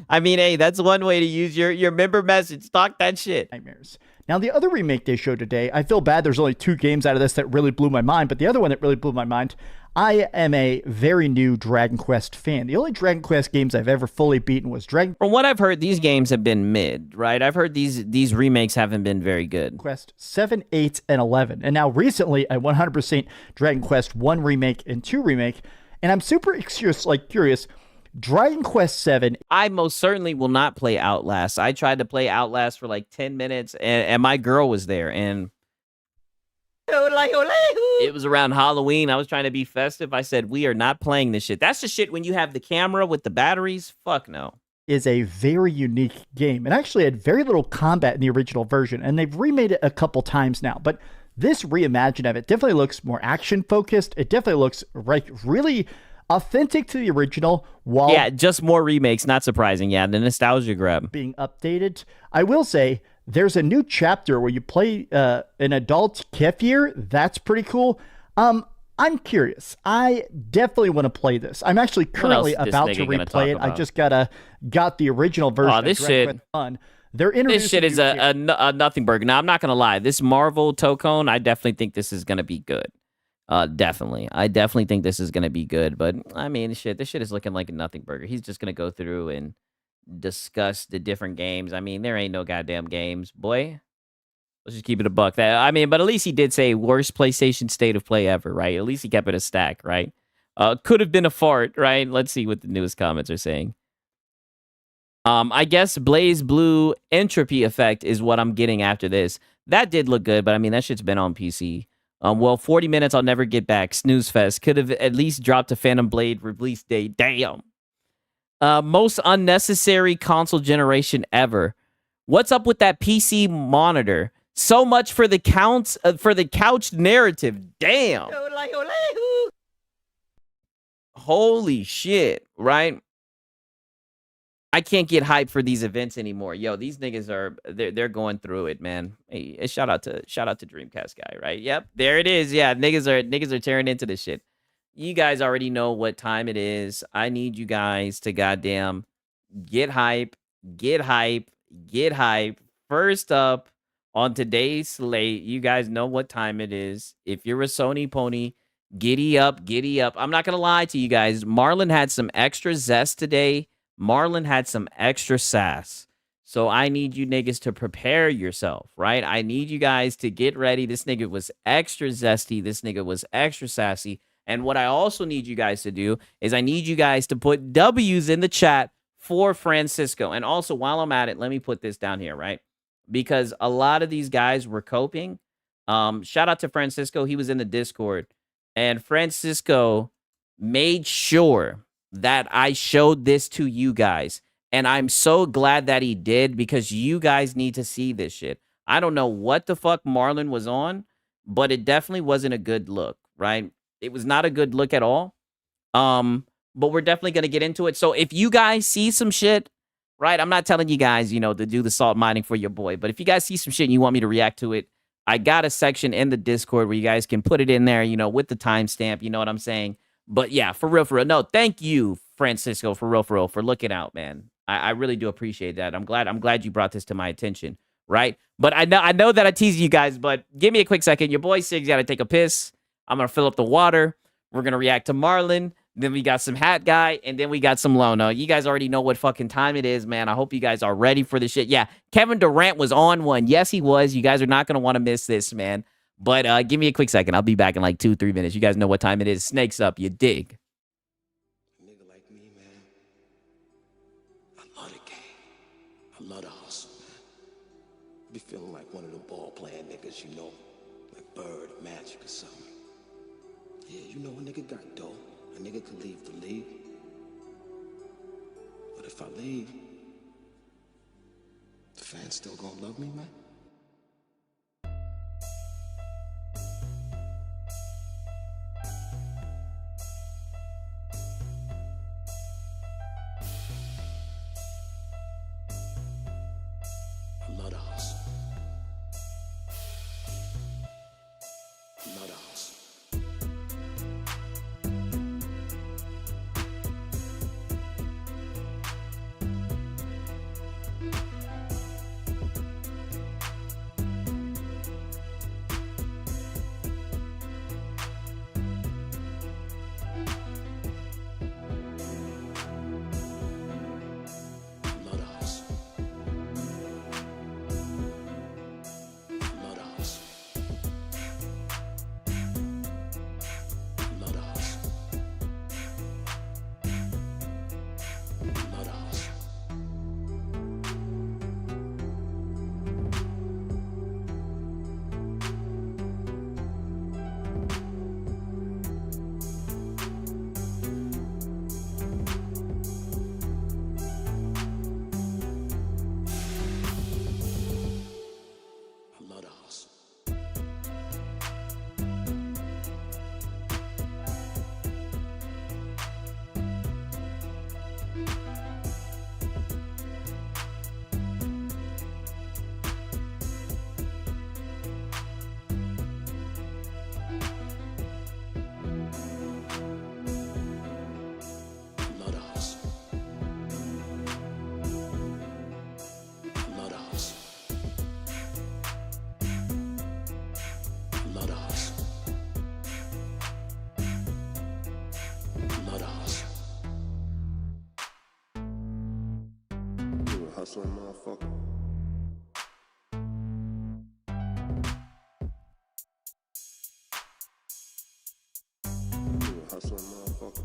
I mean, hey, that's one way to use your member message. Talk that shit. Nightmares. Now, the other remake they showed today, I feel bad there's only 2 games out of this that really blew my mind, but the other one that really blew my mind, I am a very new Dragon Quest fan. The only Dragon Quest games I've ever fully beaten was Dragon. From what I've heard, these games have been mid, right? I've heard these remakes haven't been very good. Quest 7, 8, and 11. And now recently, I 100% Dragon Quest 1 remake and 2 remake, and I'm super curious. Dragon Quest 7. I most certainly will not play Outlast. I tried to play Outlast for like 10 minutes, and my girl was there, and it was around Halloween. I was trying to be festive. I said, we are not playing this shit. That's the shit when you have the camera with the batteries. Fuck no. Is a very unique game. It actually had very little combat in the original version, and they've remade it a couple times now, but this reimagining of it definitely looks more action-focused. It definitely looks like really authentic to the original, while just more remakes. Not surprising. Yeah, the nostalgia grab being updated. I will say there's a new chapter where you play an adult Kefir. That's pretty cool. I'm curious. I definitely want to play this. I'm actually currently about to replay it. I just got the original version. Oh, this shit. This shit is a nothing burger. Now, I'm not gonna lie. This Marvel Tokone, I definitely think this is gonna be good. Definitely. I definitely think this is going to be good, but I mean, this shit is looking like a nothing burger. He's just going to go through and discuss the different games. I mean, there ain't no goddamn games, boy. Let's just keep it a buck. But at least he did say worst PlayStation state of play ever, right? At least he kept it a stack, right? Could have been a fart, right? Let's see what the newest comments are saying. I guess Blaze Blue Entropy Effect is what I'm getting after this. That did look good, but I mean, that shit's been on PC. 40 minutes I'll never get back. Snooze fest. Could have at least dropped a Phantom Blade release date. Damn. Most unnecessary console generation ever. What's up with that PC monitor? So much for the couch narrative. Damn. Holy shit, right? I can't get hyped for these events anymore. Yo, these niggas they're going through it, man. Hey, shout out to Dreamcast guy, right? Yep, there it is. Yeah, niggas are tearing into this shit. You guys already know what time it is. I need you guys to goddamn get hype. First up on today's slate, you guys know what time it is. If you're a Sony pony, giddy up. I'm not gonna lie to you guys. Marlon had some extra zest today. Marlon had some extra sass. So I need you niggas to prepare yourself, right? I need you guys to get ready. This nigga was extra zesty. This nigga was extra sassy. And what I also need you guys to do is I need you guys to put W's in the chat for Francisco. And also, while I'm at it, let me put this down here, right? because a lot of these guys were coping. Shout out to Francisco. He was in the Discord, and Francisco made sure that I showed this to you guys. And I'm so glad that he did, because you guys need to see this shit. I don't know what the fuck Marlon was on, but it definitely wasn't a good look, right? It was not a good look at all. But we're definitely going to get into it. So if you guys see some shit, right? I'm not telling you guys, to do the salt mining for your boy. But if you guys see some shit and you want me to react to it, I got a section in the Discord where you guys can put it in there, with the timestamp. You know what I'm saying? But yeah, for real. No, thank you, Francisco, for real, for looking out, man. I really do appreciate that. I'm glad you brought this to my attention, right? But I know that I tease you guys, but give me a quick second. Your boy Sig's got to take a piss. I'm going to fill up the water. We're going to react to Marlon. Then we got some Hat Guy, and then we got some Lono. You guys already know what fucking time it is, man. I hope you guys are ready for this shit. Yeah, Kevin Durant was on one. Yes, he was. You guys are not going to want to miss this, man. But give me a quick second. I'll be back in like 2-3 minutes. You guys know what time it is. Snakes up, you dig. Nigga like me, man. I love the game. I love the hustle, man. Be feeling like one of the ball playing niggas, like Bird, Magic, or something. Yeah, a nigga got dough. A nigga could leave the league. But if I leave, the fans still gonna love me, man? I love the hustle. I love the hustle. Hustling motherfucker. You a hustling motherfucker.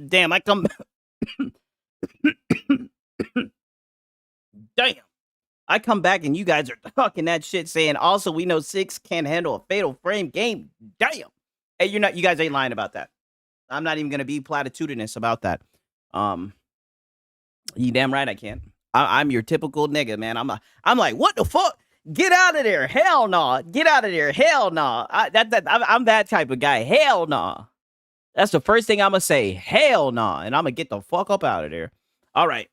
Damn, Damn. I come back and you guys are talking that shit saying also we know 6 can't handle a fatal frame game. Damn. Hey, you guys ain't lying about that. I'm not even gonna be platitudinous about that. You damn right I can't. I'm your typical nigga, man. I'm like, what the fuck? Get out of there. Hell no. Nah. Get out of there. Hell no. Nah. I'm that type of guy. Hell no. Nah. That's the first thing I'm going to say. Hell no. Nah. And I'm going to get the fuck up out of there. All right.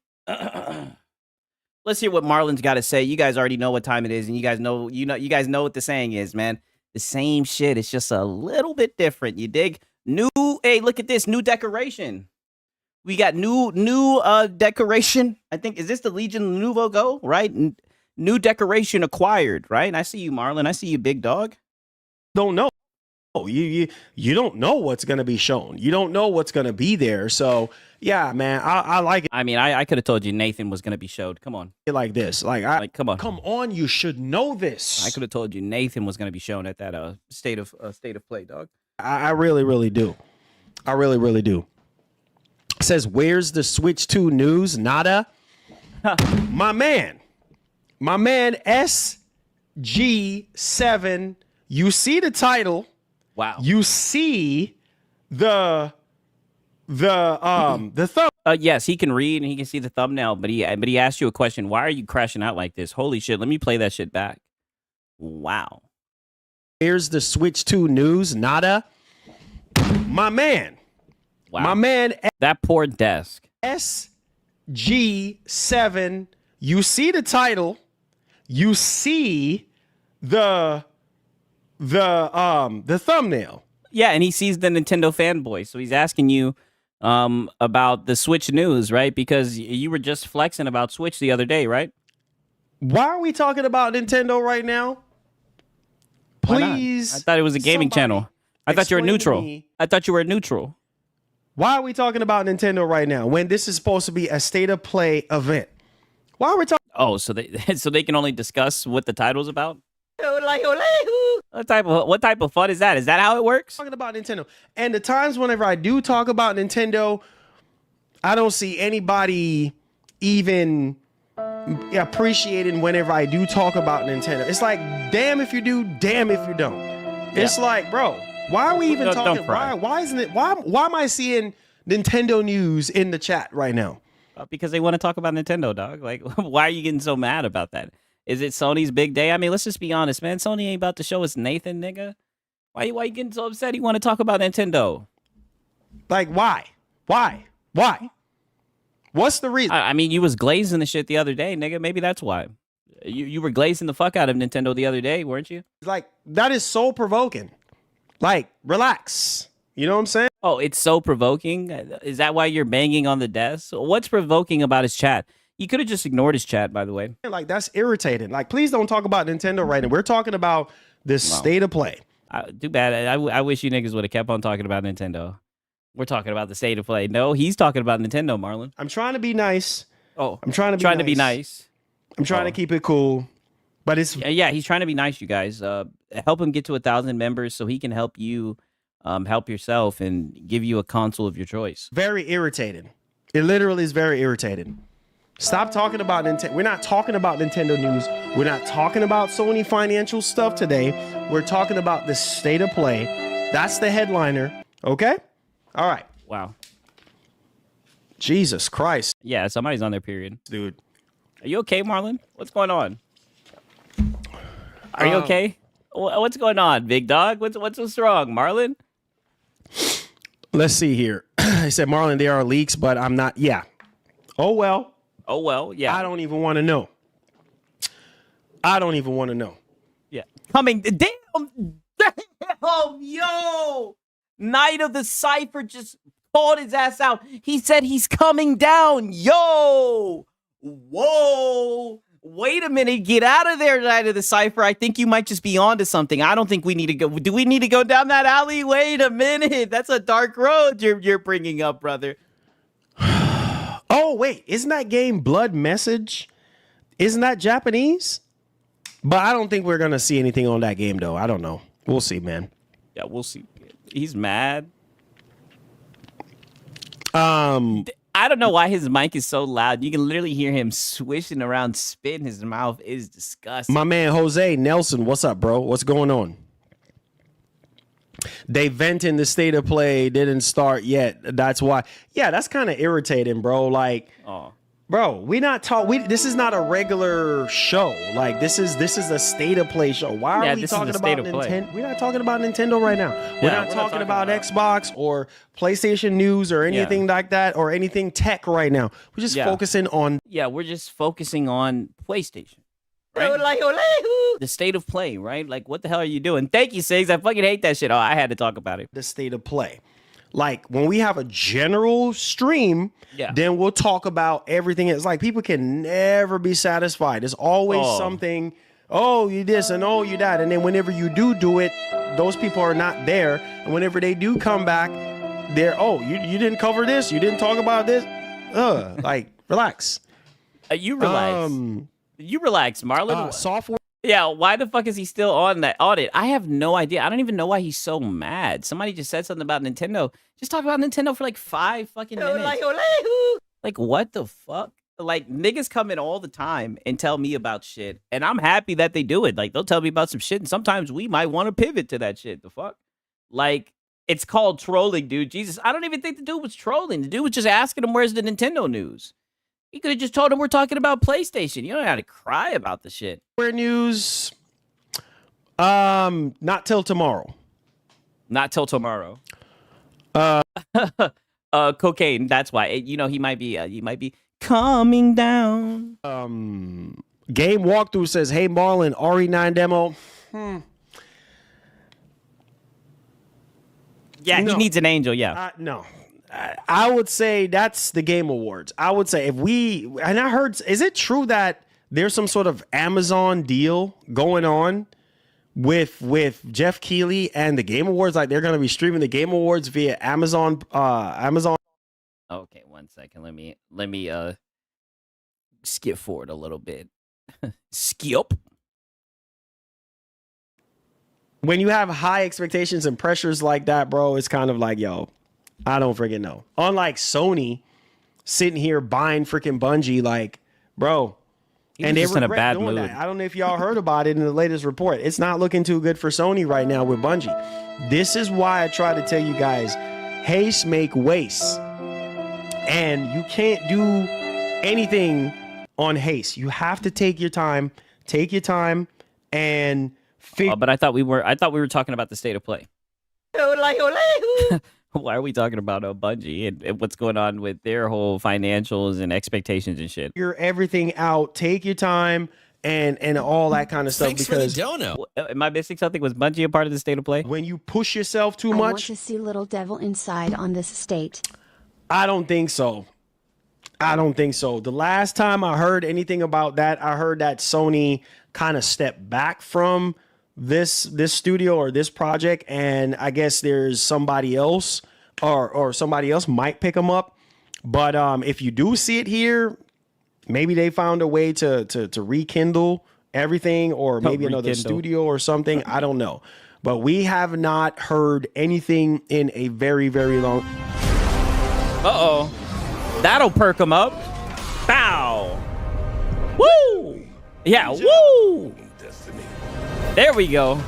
Let's hear what Marlon's got to say. You guys already know what time it is. And you guys know what the saying is, man. The same shit. It's just a little bit different. You dig? New, hey, look at this new decoration. We got new decoration. I think is this the Legion Nouveau Go, right? New decoration acquired, right? I see you, Marlon. I see you, big dog. Don't know. You don't know what's going to be shown. You don't know what's going to be there. So yeah, man, I like it. I mean, I could have told you Nathan was gonna be showed. Come on, Like this. Like come on. Come on, you should know this. I could have told you Nathan was gonna be shown at that state of play, dog. I really, really do. I really, really do. It says, where's the Switch 2 news? Nada. My man SG7. You see the title. Wow. You see the thumb. Yes, he can read and he can see the thumbnail, but he asked you a question. Why are you crashing out like this? Holy shit! Let me play that shit back. Wow. Here's the Switch 2 news. Nada. My man. Wow. My man That poor desk. SG7. You see the title. You see the thumbnail. Yeah, and he sees the Nintendo fanboy, so he's asking you about the Switch news, right? Because you were just flexing about Switch the other day, right? Why are we talking about Nintendo right now? Why not? Please. I thought it was a gaming channel. I thought you were explain to neutral. me- I thought you were neutral. Why are we talking about Nintendo right now when this is supposed to be a state of play event? Why are we talking? Oh, so they can only discuss what the title's about? What type of fun is that? Is that how it works? Talking about Nintendo. And the times whenever I do talk about Nintendo, I don't see anybody even appreciating whenever I do talk about Nintendo. It's like, damn if you do, damn if you don't. It's like, bro, why are we even Don't talking? cry. Why isn't it? Why am I seeing Nintendo news in the chat right now? Because they want to talk about Nintendo, dog. Like, why are you getting so mad about that? Is it Sony's big day? I mean, let's just be honest, man. Sony ain't about to show us Nathan, nigga. Why you getting so upset? You want to talk about Nintendo? Like, why? What's the reason? I mean, you was glazing the shit the other day, nigga. Maybe that's why. You were glazing the fuck out of Nintendo the other day, weren't you? Like, that is so provoking. Like, relax. You know what I'm saying? Oh, it's so provoking. Is that why you're banging on the desk? What's provoking about his chat? You could have just ignored his chat, by the way. Like, that's irritating. Like, please don't talk about Nintendo right now. We're talking about the state of play. Too bad. I wish you niggas would have kept on talking about Nintendo. We're talking about the state of play. No, he's talking about Nintendo, Marlon. I'm trying to be nice. Oh, I'm trying to be nice. I'm trying to keep it cool. But it's Yeah, he's trying to be nice, you guys. Help him get to 1,000 members so he can help you help yourself and give you a console of your choice. very irritating. It literally is very irritating. Stop talking about Nintendo. We're not talking about Nintendo news. We're not talking about Sony financial stuff today. We're talking about the state of play. That's the headliner. Okay? All right. Wow. Jesus Christ, Yeah, somebody's on their period. dude. Are you okay, Marlon? What's going on? Are you okay? What's going on, big dog? What's wrong, Marlon? Let's see here. I said, Marlon, there are leaks, but I'm not. Yeah. Oh, well. Oh well, yeah. I don't even want to know. I don't even want to know. Yeah. Coming. Damn, yo. Knight of the Cypher just called his ass out. He said he's coming down. Yo. Whoa. Wait a minute. Get out of there, Knight of the Cypher. I think you might just be onto something. I don't think we need to go. Do we need to go down that alley? Wait a minute. That's a dark road you're bringing up, brother. Oh, wait. Isn't that game Blood Message? Isn't that Japanese? But I don't think we're going to see anything on that game, though. I don't know. We'll see, man. Yeah, we'll see. He's mad. Um, I don't know why his mic is so loud. You can literally hear him swishing around, spitting. His mouth is disgusting. my man Jose Nelson, what's up, bro? What's going on? They venting the state of play didn't start yet. That's why. Yeah, that's kind of irritating, bro. Like, bro, we not talk. This is not a regular show. Like, this is a state of play show. Why are Yeah, we this is talking a about state of play. Nintendo? We're not talking about Nintendo right now. We're not talking about Xbox or PlayStation news or anything like that or anything tech right now. We're just focusing on. Yeah, we're just focusing on PlayStation. Right? The state of play, right? Like, what the hell are you doing? Thank you, Sigs. I fucking hate that shit. Oh, I had to talk about it. The state of play. Like when we have a general stream, Yeah. then we'll talk about everything. It's like people can never be satisfied. There's always something. Oh, you this and oh, you that. And then whenever you do it, those people are not there. And whenever they do come back, they're, oh, you didn't cover this. You didn't talk about this. Like, relax. You relax. You relax, Marlon. Software. Yeah, why the fuck is he still on that audit? I have no idea. I don't even know why he's so mad. Somebody just said something about Nintendo. Just talk about Nintendo for like 5 fucking minutes. Like, what the fuck? Like, niggas come in all the time and tell me about shit, and I'm happy that they do it. Like, they'll tell me about some shit, and sometimes we might want to pivot to that shit. The fuck? Like, it's called trolling, dude. Jesus, I don't even think the dude was trolling. The dude was just asking him, where's the Nintendo news? He could have just told him we're talking about PlayStation. You don't have to cry about the shit. News. Not till tomorrow. Not till tomorrow. Cocaine. That's why. You know, he might be coming down. Game walkthrough says, "Hey Marlon, RE9 demo." Yeah, No. he needs an angel. Yeah. No. I would say that's the Game Awards. I would say and I heard, is it true that there's some sort of Amazon deal going on with Jeff Keighley and the Game Awards? Like they're going to be streaming the Game Awards via Amazon. Okay, 1 second. Let me skip forward a little bit. Skip. When you have high expectations and pressures like that, bro, it's kind of like, yo, I don't freaking know. Unlike Sony sitting here buying freaking Bungie, like, bro. And they were in a bad mood. That. I don't know if y'all heard about it in the latest report. It's not looking too good for Sony right now with Bungie. This is why I try to tell you guys, haste make waste. And you can't do anything on haste. You have to take your time and figure. But I thought we were talking about the state of play. Why are we talking about Bungie and what's going on with their whole financials and expectations and shit? Figure everything out. Take your time and all that kind of stuff. Thanks because for the dono. Am I missing something? Was Bungie a part of the state of play? when you push yourself too I want much, to see little devil inside on this estate. I don't think so. The last time I heard anything about that, I heard that Sony kind of stepped back from this studio or this project, and I guess there's somebody else or somebody else might pick them up. But if you do see it here, maybe they found a way to rekindle everything, or maybe another rekindle. studio or something. I don't know. But we have not heard anything in a very, very long. Uh-oh. That'll perk him up. Bow. Woo! Yeah, woo! There we go.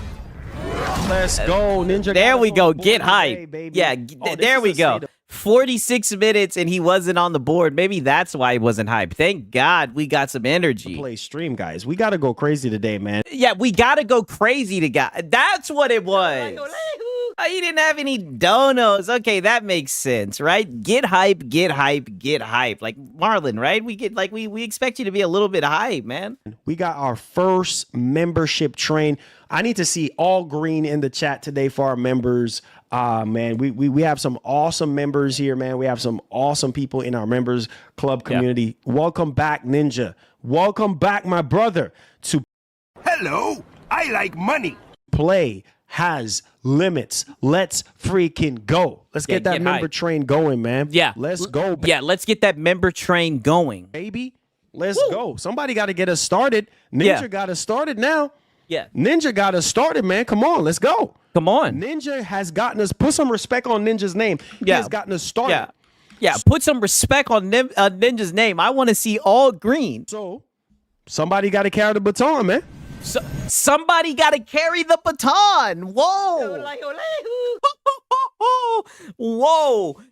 Let's go, Ninja. There we go. Got us on Get board hype. today, baby. Yeah, Oh, there this we is a go. state of- 46 minutes and he wasn't on the board. Maybe that's why he wasn't hyped. Thank God we got some energy. Play stream, guys. We got to go crazy today, man. Yeah, we got to go crazy to God. That's what it was. He didn't have any donos. Okay, that makes sense, right? Get hype, get hype, get hype. Like Marlon, right? We expect you to be a little bit hype, man. We got our first membership train. I need to see all green in the chat today for our members. Man, we have some awesome members here, man. We have some awesome people in our members club community. Yeah. Welcome back, Ninja. Welcome back, my brother, to Hello, I like money. Play has limits. Let's freaking go. Let's get that member hype. train going, man. Yeah. Let's go. Yeah, let's get that member train going. Baby. Let's go. Somebody got to get us started. Ninja got us started now. Yeah. Ninja got us started, man. Come on, let's go. Come on. Ninja has gotten us. Put some respect on Ninja's name. He has gotten us started. Yeah. Put some respect on Ninja's name. I want to see all green. So, somebody got to carry the baton, man. So, somebody got to carry the baton. Whoa.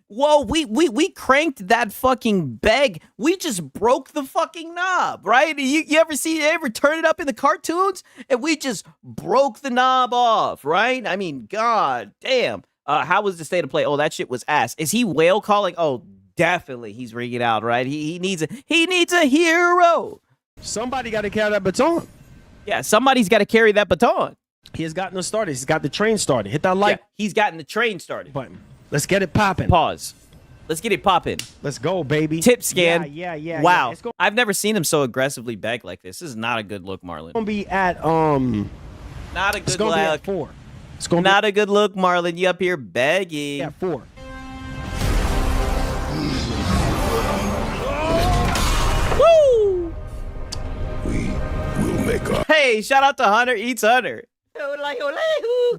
Whoa. We cranked that fucking bag. We just broke the fucking knob, right? You ever turn it up in the cartoons? And we just broke the knob off, right? I mean, god damn. How was the state of play? Oh, that shit was ass. Is he whale calling? Oh, definitely. He's ringing out, right? He needs a hero. Somebody got to carry that baton. Yeah, somebody's got to carry that baton. He has gotten us started. He's got the train started. Hit that like he's gotten the train started. button. Let's get it popping. Pause. Let's get it popping. Let's go, baby. Tip scan. Yeah. Wow. It's I've never seen him so aggressively beg like this. This is not a good look, Marlon. gonna be at Not a It's good gonna be at look. 4. It's gonna Not a good look, Marlon. You up here begging. be at 4. Woo! We will make our Hey, shout out to Hunter Eats Hunter.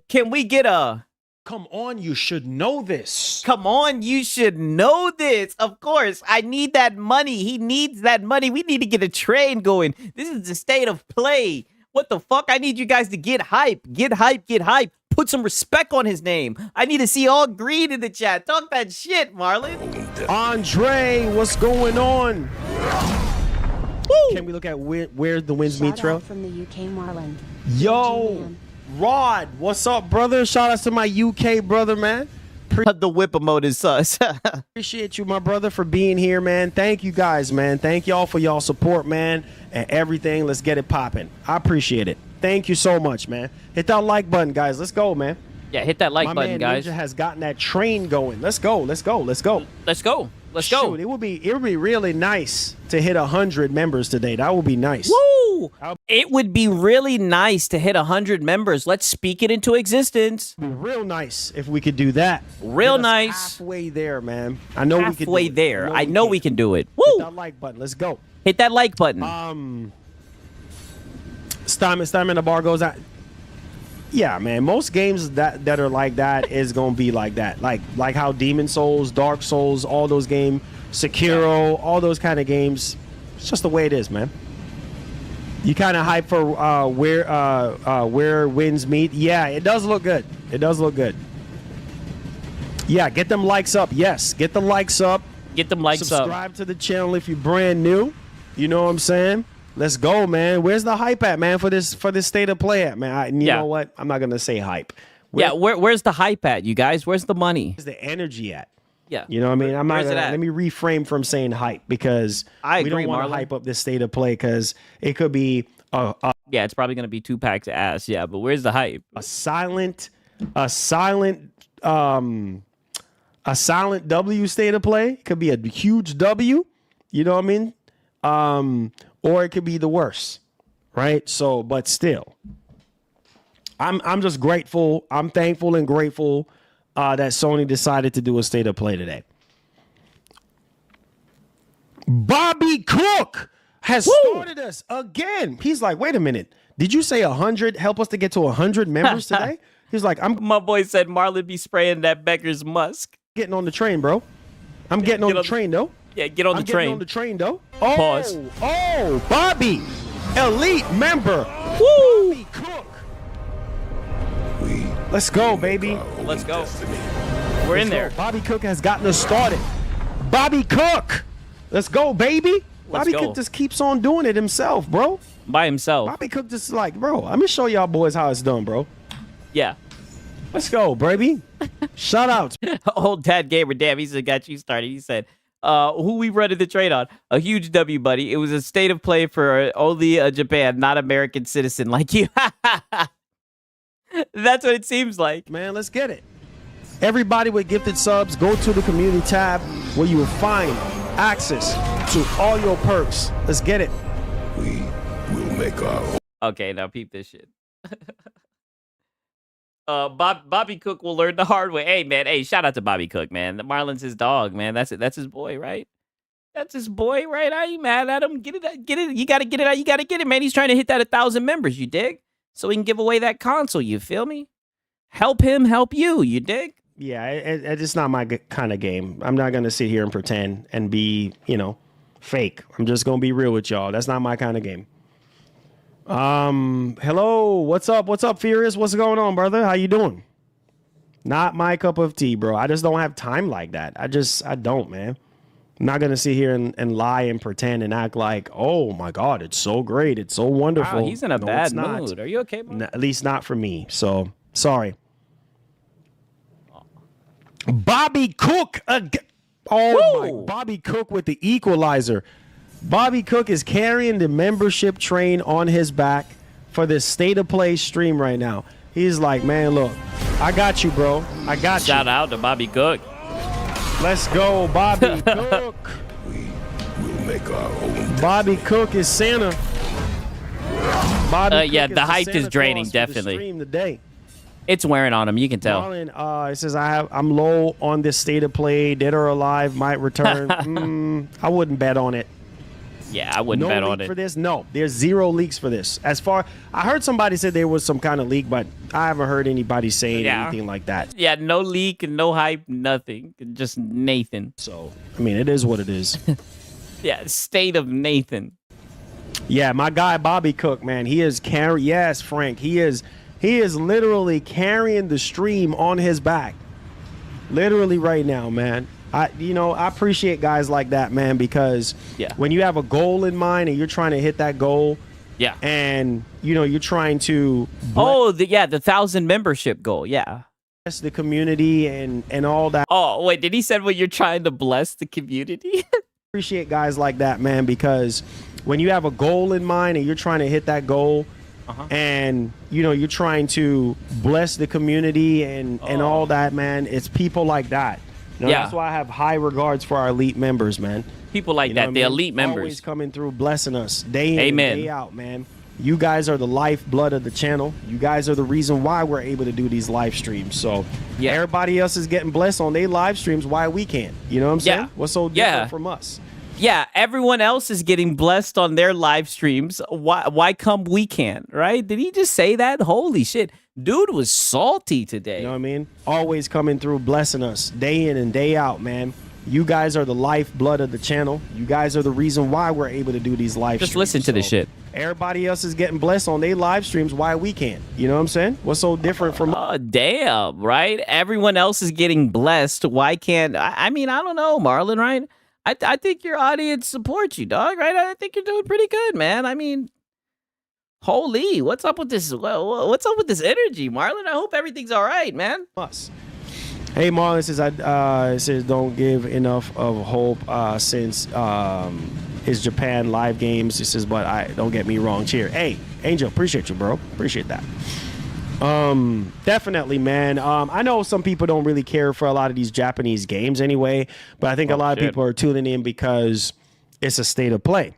Can we get a... Come on, you should know this. Come on, you should know this. Of course, I need that money. He needs that money. We need to get a train going. This is the state of play. What the fuck? I need you guys to get hype. Get hype, get hype. Put some respect on his name. I need to see all green in the chat. Talk that shit, Marlon. Andre, what's going on? Woo! Can we look at where the winds meet Shout trail? out from the UK, Marlon. Yo, Man. Rod, what's up, brother? Shout out to my UK brother, man. The whip emote is sus. Appreciate you, my brother, for being here, man. Thank you guys, man. Thank y'all for y'all support, man, and everything. Let's get it popping. I appreciate it. Thank you so much, man. Hit that like button, guys. Let's go, man. Yeah, hit that like My button, man guys. Ninja has gotten that train going. Let's go. Let's go. Let's go. Let's go. Let's go. Shoot, it would be really nice to hit 100 members today. That would be nice. Woo! It would be really nice to hit 100 members. Let's speak it into existence. Real nice if we could do that. Real Get us nice. Halfway there, man. I know we could. Halfway there. I know we can do it. Hit Woo! that like button. Let's go. Hit that like button. Steinman the bar goes out. Yeah, man. Most games that are like that is gonna be like that. Like how Demon Souls, Dark Souls, all those games, Sekiro, all those kind of games. It's just the way it is, man. You kind of hype for where winds meet. Yeah, it does look good. It does look good. Yeah, get them likes up. Yes, get the likes up. Get them likes up. Subscribe to the channel if you're brand new. You know what I'm saying? Let's go, man. Where's the hype at, man? For this state of play at, man. You know what? I'm not gonna say hype. Where's the hype at, you guys? Where's the money? Where's the energy at? Yeah. You know what I mean? I'm not Where's it gonna, at? let me reframe from saying hype because I we agree, don't want Marlon. to hype up this state of play because it could be Yeah, it's probably gonna be 2 packs of ass. Yeah, but where's the hype? a silent W state of play. It could be a huge W. You know what I mean? Or it could be the worst, right? So, but still, I'm just grateful. I'm thankful and grateful that Sony decided to do a state of play today. Bobby Cook has started us again. He's like, wait a minute. Did you say 100? Help us to get to 100 members today? He's like, I'm My boy said Marlon be spraying that Becker's musk. getting on the train, bro. I'm getting on the train, though. Yeah, get on I'm the getting train. on the train, though. Oh, Pause. Oh, Bobby, elite member. Woo! Bobby Cook. Let's go, baby. Let's go. We're in there. Bobby Cook has gotten us started. Bobby Cook. Let's go, baby. Let's Bobby go. Cook just keeps on doing it himself, bro. By himself. Bobby Cook just like, bro, let me show y'all boys how it's done, bro. Yeah. Let's go, baby. Shout out. Old Dad Gamer, damn, he said got you started. He said, who we running the trade on? A huge W, buddy. It was a state of play for only Japan, not American citizen like you. That's what it seems like. Man, let's get it. Everybody with gifted subs, go to the community tab where you will find access to all your perks. Let's get it. we will make our own. Okay, now peep this shit. Bobby Cook will learn the hard way. Hey, man. Hey, shout out to Bobby Cook, man. Marlon's his dog, man. That's it. That's his boy, right? That's his boy, right? I ain't mad at him. Get it. Get it. You got to get it out. You got to get it, man. He's trying to hit that 1,000 members, you dig? So he can give away that console, you feel me? Help him help you, you dig? Yeah, it's not my kind of game. I'm not going to sit here and pretend and be, fake. I'm just going to be real with y'all. That's not my kind of game. Hello. What's up? What's up, Furious? What's going on, brother? How you doing? Not my cup of tea, bro. I just don't have time like that. I don't, man. I'm not going to sit here and lie and pretend and act like, oh, my God, it's so great. It's so wonderful. Wow, he's in a No, bad it's not. mood. Are you okay, bro? At least not for me. So, sorry. Bobby Cook. Oh, my. Bobby Cook with the equalizer. Bobby Cook is carrying the membership train on his back for this state of play stream right now. He's like, man, look, I got you, bro. I got you. Shout out to Bobby Cook. Let's go, Bobby Cook. We'll make our own. Bobby Cook is Santa. Bobby Cook yeah, is the hype Santa is draining, Claus for the definitely. stream today. It's wearing on him. You can tell. Marlon, it says I'm low on this state of play. Dead or alive might return. I wouldn't bet on it. Yeah, I wouldn't bet on leak it. for this. No, there's 0 leaks for this. As far I heard somebody said there was some kind of leak, but I haven't heard anybody saying anything like that. Yeah, no leak, no hype, nothing. Just Nathan. So I mean, it is what it is. Yeah, state of Nathan. Yeah, my guy Bobby Cook, man, he is carry. Yes, Frank, he is literally carrying the stream on his back, literally right now, man. I appreciate guys like that, man, because when you have a goal in mind and you're trying to hit that goal, and you're trying to the 1,000 membership goal, bless the community and all that. Oh wait, did he said when you're trying to bless the community? Appreciate guys like that, man, because when you have a goal in mind and you're trying to hit that goal, and you're trying to bless the community and all that, man, it's people like that. That's why I have high regards for our elite members, man. People like that, the elite members. Always coming through, blessing us day in and Amen. day out, man. You guys are the lifeblood of the channel. You guys are the reason why we're able to do these live streams. So everybody else is getting blessed on their live streams. Why we can't? You know what I'm saying? What's so different from us? Yeah, everyone else is getting blessed on their live streams. Why come we can't, right? Did he just say that? Holy shit. Dude was salty today. You know what I mean? Always coming through, blessing us day in and day out, man. You guys are the lifeblood of the channel. You guys are the reason why we're able to do these live streams. Just listen to this shit. Everybody else is getting blessed on their live streams. Why we can't? You know what I'm saying? What's so different from... Oh, damn, right? Everyone else is getting blessed. Why can't... I mean, I don't know, Marlon, right? I think your audience supports you, dog, right? I think you're doing pretty good, man. I mean... Holy, what's up with this? What's up with this energy, Marlon? I hope everything's all right, man. Hey, Marlon says don't give enough of hope since his Japan live games. He says, but don't get me wrong. Cheer. Hey, Angel, appreciate you, bro. Appreciate that. Definitely, man. I know some people don't really care for a lot of these Japanese games anyway, but I think a lot of people are tuning in because it's a state of play.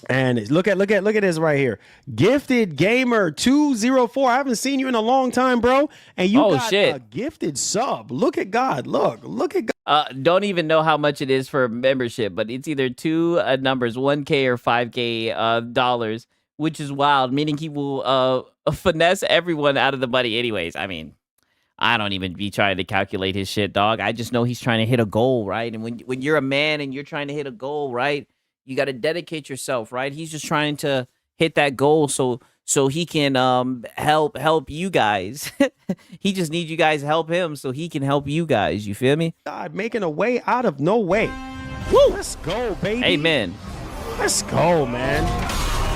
And look at this right here. Gifted Gamer 204. I haven't seen you in a long time, bro. And you got a gifted sub. Look at God. Look at God. Don't even know how much it is for a membership, but it's either two numbers, 1K or 5K dollars, which is wild, meaning he will finesse everyone out of the money anyways. I mean, I don't even be trying to calculate his shit, dog. I just know he's trying to hit a goal, right? And when you're a man and you're trying to hit a goal, right? You got to dedicate yourself, right? He's just trying to hit that goal so he can help you guys. He just needs you guys to help him so he can help you guys. You feel me? God, making a way out of no way. Woo! Let's go, baby. Amen. Let's go, man.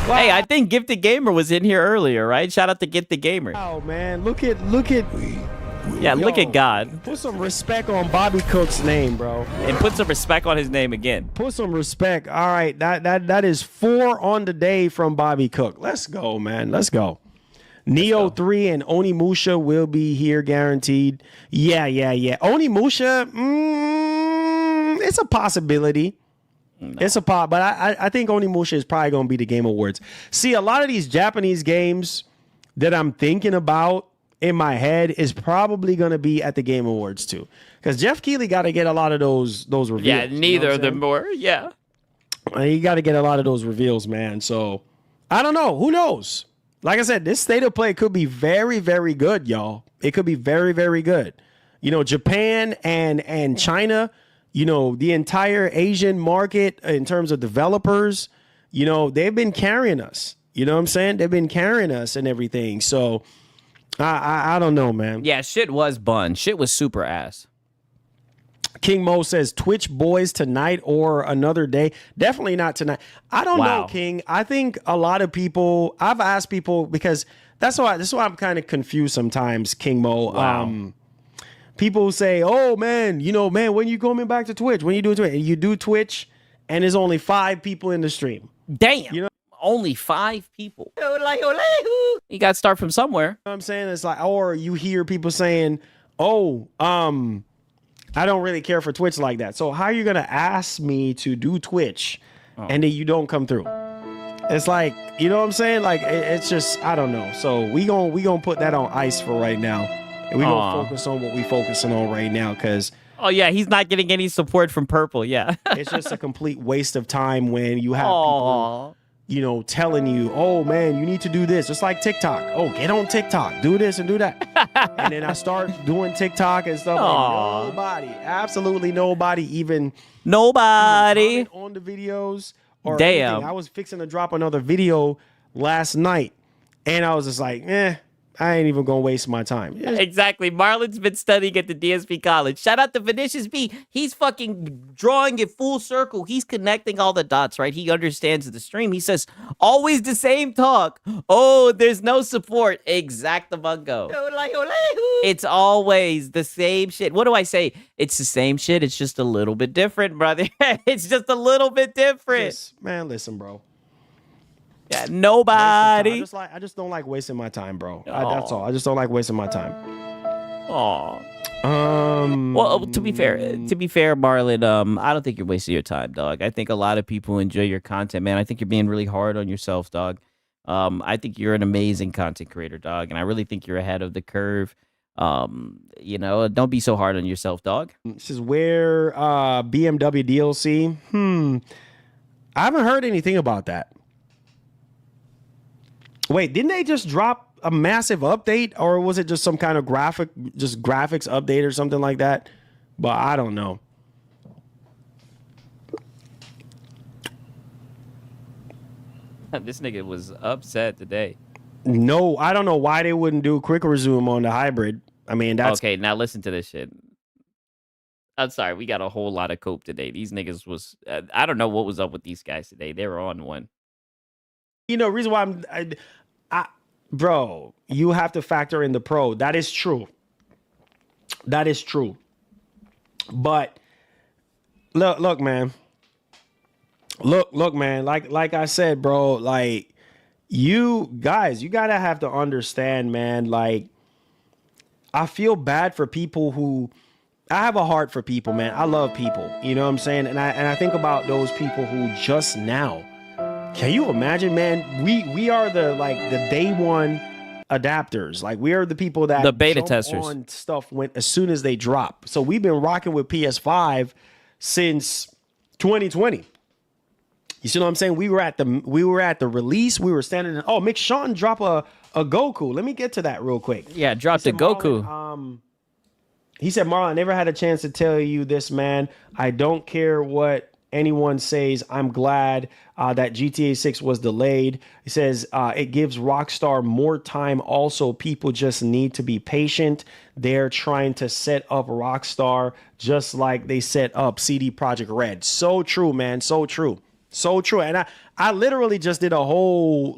Wow. Hey, I think Gifted Gamer was in here earlier, right? Shout out to Gifted Gamer. Oh, man. Look at. Yeah, look at God. Put some respect on Bobby Cook's name, bro. And put some respect on his name again. Put some respect. All right, that is 4 on the day from Bobby Cook. Let's go, man. Let's go. Neo 3 and Onimusha will be here guaranteed. Yeah. Onimusha, it's a possibility. No. It's a but I think Onimusha is probably going to be the Game Awards. See, a lot of these Japanese games that I'm thinking about in my head is probably going to be at the Game Awards too, because Jeff Keighley got to get a lot of those reveals. Yeah, neither of them were. Yeah, you got to get a lot of those reveals, man. So I don't know. Who knows? Like I said, this state of play could be very, very good, y'all. It could be very, very good. Japan and China. The entire Asian market in terms of developers. They've been carrying us. You know what I'm saying? They've been carrying us and everything. So. I don't know, man. Yeah, shit was bun. Shit was super ass. King Mo says Twitch boys tonight or another day. Definitely not tonight. I don't know, King. I think a lot of people. I've asked people because this is why I'm kind of confused sometimes. King Mo. Wow. People say, "Oh man, when you coming back to Twitch? When you do Twitch? And you do Twitch, and there's only 5 people in the stream. Damn. Only 5 people. You got to start from somewhere. You know what I'm saying? It's like, or you hear people saying, oh, I don't really care for Twitch like that. So how are you going to ask me to do Twitch and then you don't come through? It's like, you know what I'm saying? Like, it's just, I don't know. So we gonna put that on ice for right now. And we gonna focus on what we focusing on right now, because Oh, yeah, he's not getting any support from Purple, yeah. it's just a complete waste of time when you have people, you know, telling you, oh, man, you need to do this. Just like TikTok. Oh, get on TikTok. Do this and do that. And then I start doing TikTok and stuff. Like nobody, absolutely nobody even Nobody. comment on the videos or Damn. anything. I was fixing to drop another video last night, and I was just like, I ain't even gonna waste my time. Exactly. Marlon's been studying at the DSP college. Shout out to Vinicius B. He's fucking drawing it full circle. He's connecting all the dots, right? He understands the stream. He says, always the same talk. Oh, there's no support. Exactamungo. It's always the same shit. What do I say? It's the same shit. It's just a little bit different, brother. It's just a little bit different. Man, listen, bro. Yeah, nobody. I just don't like wasting my time, bro. That's all. I just don't like wasting my time. Well, to be fair, Marlon, I don't think you're wasting your time, dog. I think a lot of people enjoy your content, man. I think you're being really hard on yourself, dog. I think you're an amazing content creator, dog, and I really think you're ahead of the curve. You know, don't be so hard on yourself, dog. This is where BMW DLC. I haven't heard anything about that. Wait, didn't they just drop a massive update, or was it just some kind of graphics update or something like that? But I don't know. This nigga was upset today. No, I don't know why they wouldn't do quick resume on the hybrid. I mean, that's okay. Now listen to this shit. I'm sorry, we got a whole lot of cope today. These niggas was, I don't know what was up with these guys today. They were on one. You know, reason why bro, you have to factor in the pro. That is true. That is true. But look, man. Look, man. Like I said, bro. Like, you guys, you gotta have to understand, man. Like, I feel bad for people who. I have a heart for people, man. I love people. You know what I'm saying? And I think about those people who just now. Can you imagine, man? We are the day one adapters. Like, we are the people that the beta jump testers on stuff as soon as they drop. So we've been rocking with PS5 since 2020. You see what I'm saying? We were at the release. We were standing. Mick Sean drop a Goku. Let me get to that real quick. Yeah, dropped a Goku. Marlon, he said, Marlon, I never had a chance to tell you this, man. I don't care what anyone says. I'm glad that GTA 6 was delayed. He says it gives Rockstar more time. Also, people just need to be patient. They're trying to set up Rockstar just like they set up CD Projekt Red. So true, man. So true. So true. And I literally just did a whole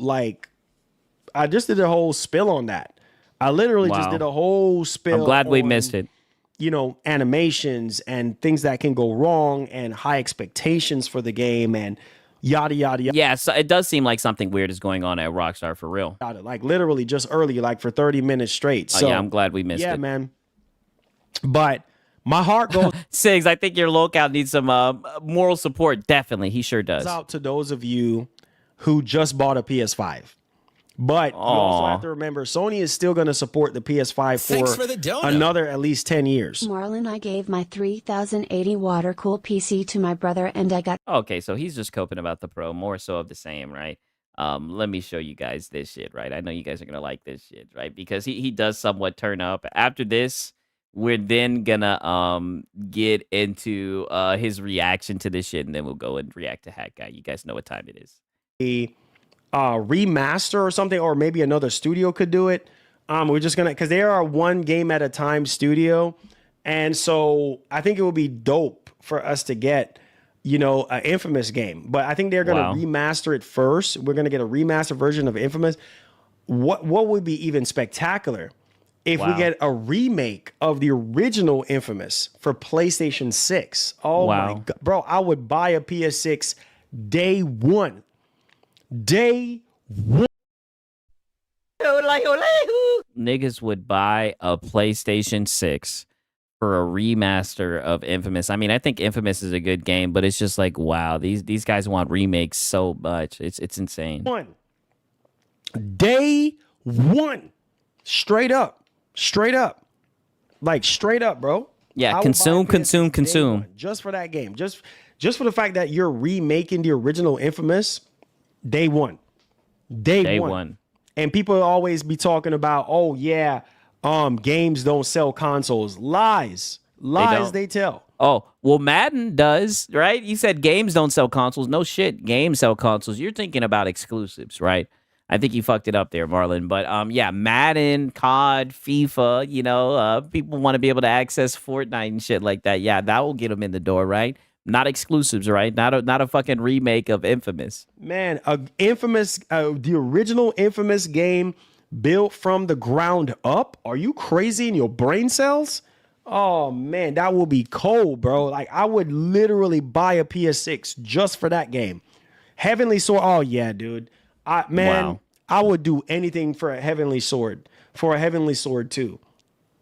spill on that. I literally just did a whole spill. I'm glad we missed it. You know, animations and things that can go wrong and high expectations for the game and yada, yada, yada. Yeah, so it does seem like something weird is going on at Rockstar for real. Like, literally just early, like for 30 minutes straight. So, yeah, I'm glad we missed it. Yeah, man. But my heart goes Sigs, I think your locale needs some moral support. Definitely, he sure does. out to those of you who just bought a PS5. But you also have to remember, Sony is still going to support the PS5 for another at least 10 years. Marlon, I gave my 3080 water-cooled PC to my brother and I got... Okay, so he's just coping about the Pro, more so of the same, right? Let me show you guys this shit, right? I know you guys are going to like this shit, right? Because he does somewhat turn up. After this, we're then going to get into his reaction to this shit, and then we'll go and react to Hat Guy. You guys know what time it is. Remaster or something, or maybe another studio could do it. We're just gonna, because they are one game at a time studio, and so I think it would be dope for us to get, you know, an Infamous game. But I think they're gonna remaster it first. We're gonna get a remastered version of Infamous. What would be even spectacular if we get a remake of the original Infamous for PlayStation 6? Oh my god, bro! I would buy a PS6 day one. Day one. Niggas would buy a PlayStation 6 for a remaster of Infamous. I mean, I think Infamous is a good game, but it's just like, wow, these guys want remakes so much. It's insane. Day one. Straight up. Like straight up, bro. Yeah, I would consume, buy a consume, PS6 day consume. one just for that game. Just for the fact that you're remaking the original Infamous. Day one. Day one. And people always be talking about, oh yeah, games don't sell consoles. Lies they tell. Oh, well, Madden does, right? You said games don't sell consoles. No shit, games sell consoles. You're thinking about exclusives, right? I think you fucked it up there, Marlon. But yeah, Madden, COD, FIFA, people want to be able to access Fortnite and shit like that. Yeah, that will get them in the door, right? Not exclusives, right? Not a fucking remake of Infamous. Man, the original Infamous game built from the ground up. Are you crazy in your brain cells? Oh man, that will be cold, bro. Like I would literally buy a PS6 just for that game. Heavenly Sword. Oh yeah, dude. Wow. I would do anything for a Heavenly Sword. For a Heavenly Sword too.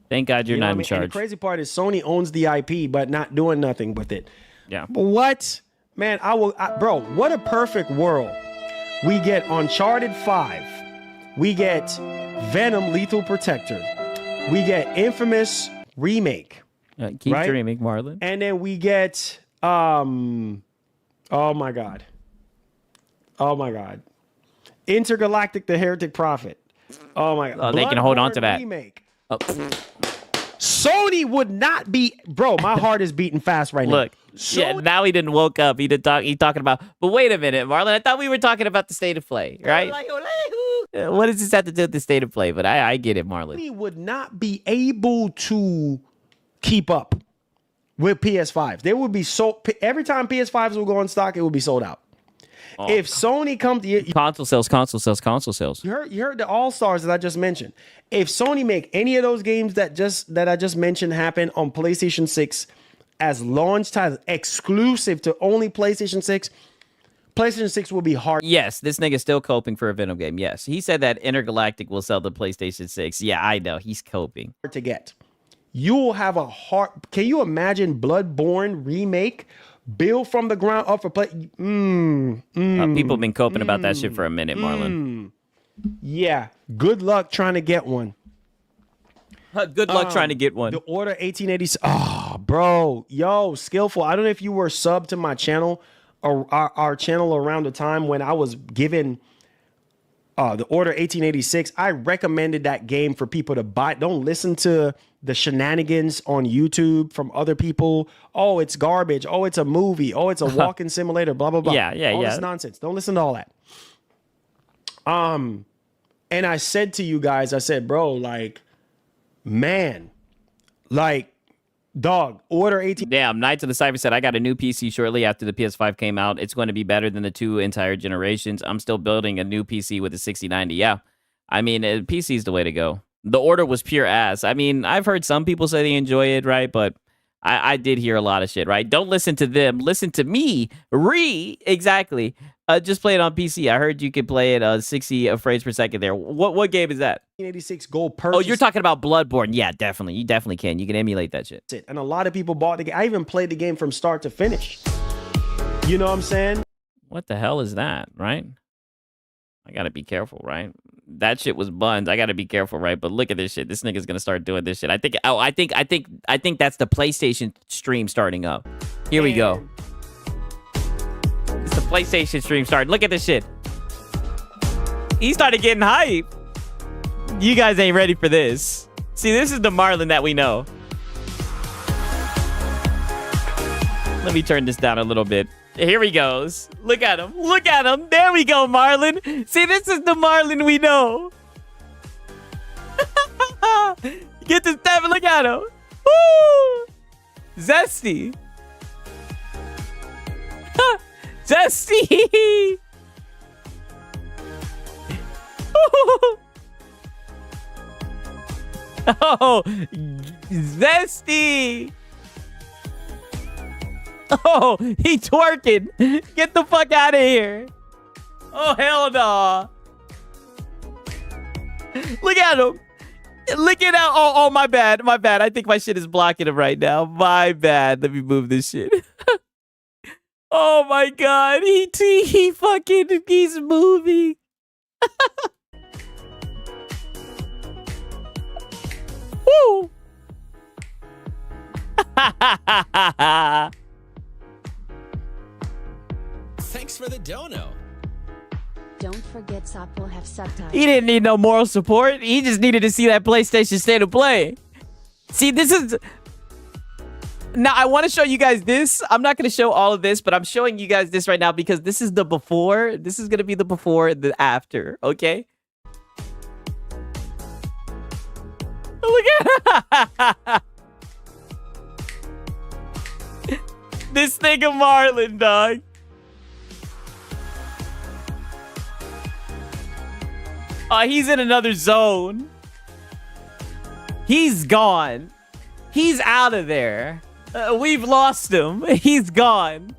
Thank God you're not in charge. And the crazy part is Sony owns the IP, but not doing nothing with it. Yeah. What? Man, bro, what a perfect world. We get Uncharted 5. We get Venom Lethal Protector. We get Infamous Remake. Keep right? dreaming, Marlon. And then we get oh my God. Intergalactic the Heretic Prophet. Oh my God. Oh, they can hold on to that. Remake. Oh. Sony would not be, bro. My heart is beating fast right now. Look, yeah, now he didn't woke up. He talking about. But wait a minute, Marlon. I thought we were talking about the state of play, right? What does this have to do with the state of play? But I get it, Marlon. Sony would not be able to keep up with PS5s. They would be every time PS5s will go on stock, it would be sold out. Oh, if Sony comes to console sales. You heard the All-Stars that I just mentioned. If Sony make any of those games that I just mentioned happen on PlayStation 6 as launch titles exclusive to only PlayStation 6, PlayStation 6 will be hard. Yes, this nigga's still coping for a Venom game. Yes, he said that Intergalactic will sell the PlayStation 6. Yeah, I know. He's coping. To get. You will have a hard. Can you imagine Bloodborne remake? Build from the ground up for play. People have been coping about that shit for a minute, Marlon. Yeah. Good luck trying to get one. Good luck trying to get one. The Order 1886. Oh, bro. Yo, Skillful. I don't know if you were subbed to my channel or our channel around the time when I was given the Order 1886. I recommended that game for people to buy. Don't listen to the shenanigans on YouTube from other people. Oh, it's garbage. Oh, it's a movie. Oh, it's a walking simulator. Blah blah blah. Yeah. All this nonsense. Don't listen to all that. And I said to you guys, I said, bro, like, man, like, dog, Order 18. Damn, Knights of the Cypher said, I got a new PC shortly after the PS5 came out. It's going to be better than the two entire generations. I'm still building a new PC with a 6090. Yeah, I mean, PC is the way to go. The Order was pure ass. I mean, I've heard some people say they enjoy it, right? But I did hear a lot of shit, right? Don't listen to them. Listen to me. Exactly. Just play it on PC. I heard you could play it 60 frames per second there. What game is that? 1986 gold purchase. Oh, you're talking about Bloodborne. Yeah, definitely. You definitely can. You can emulate that shit. And a lot of people bought the game. I even played the game from start to finish. You know what I'm saying? What the hell is that, right? I gotta be careful, right? That shit was buns. I gotta be careful, right? But look at this shit. This nigga's gonna start doing this shit. I think that's the PlayStation stream starting up. Here we go. It's the PlayStation stream starting. Look at this shit. He started getting hype. You guys ain't ready for this. See, this is the Marlon that we know. Let me turn this down a little bit. Here he goes. Look at him. Look at him. There we go, Marlon. See, this is the Marlon we know. Get this step and look at him. Woo! Zesty. Zesty. Oh, zesty. Oh, he twerking. Get the fuck out of here. Oh, hell no. Look at him. Look at how. Oh, my bad. My bad. I think my shit is blocking him right now. My bad. Let me move this shit. Oh, my God. He's moving. Woo. Thanks for the dono. Don't forget Sop will have subtitles. He didn't need no moral support. He just needed to see that PlayStation State of Play. See, this is... Now, I want to show you guys this. I'm not going to show all of this, but I'm showing you guys this right now because this is the before. This is going to be the before, the after, okay? Look at this thing of Marlon, dog. He's in another zone. He's gone. He's out of there. We've lost him. He's gone.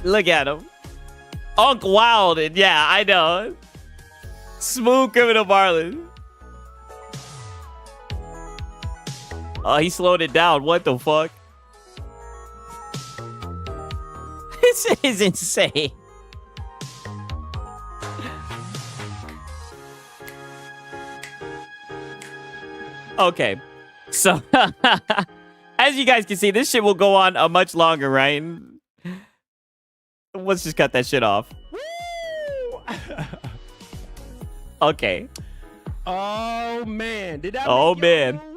Look at him. Unk Wildin'. Yeah, I know. Smooth criminal Marlon. Oh, he slowed it down. What the fuck? This is insane. Okay. So, as you guys can see, this shit will go on a much longer, right? Let's just cut that shit off. Okay. Oh, man. Did that Oh, make man. y'all move?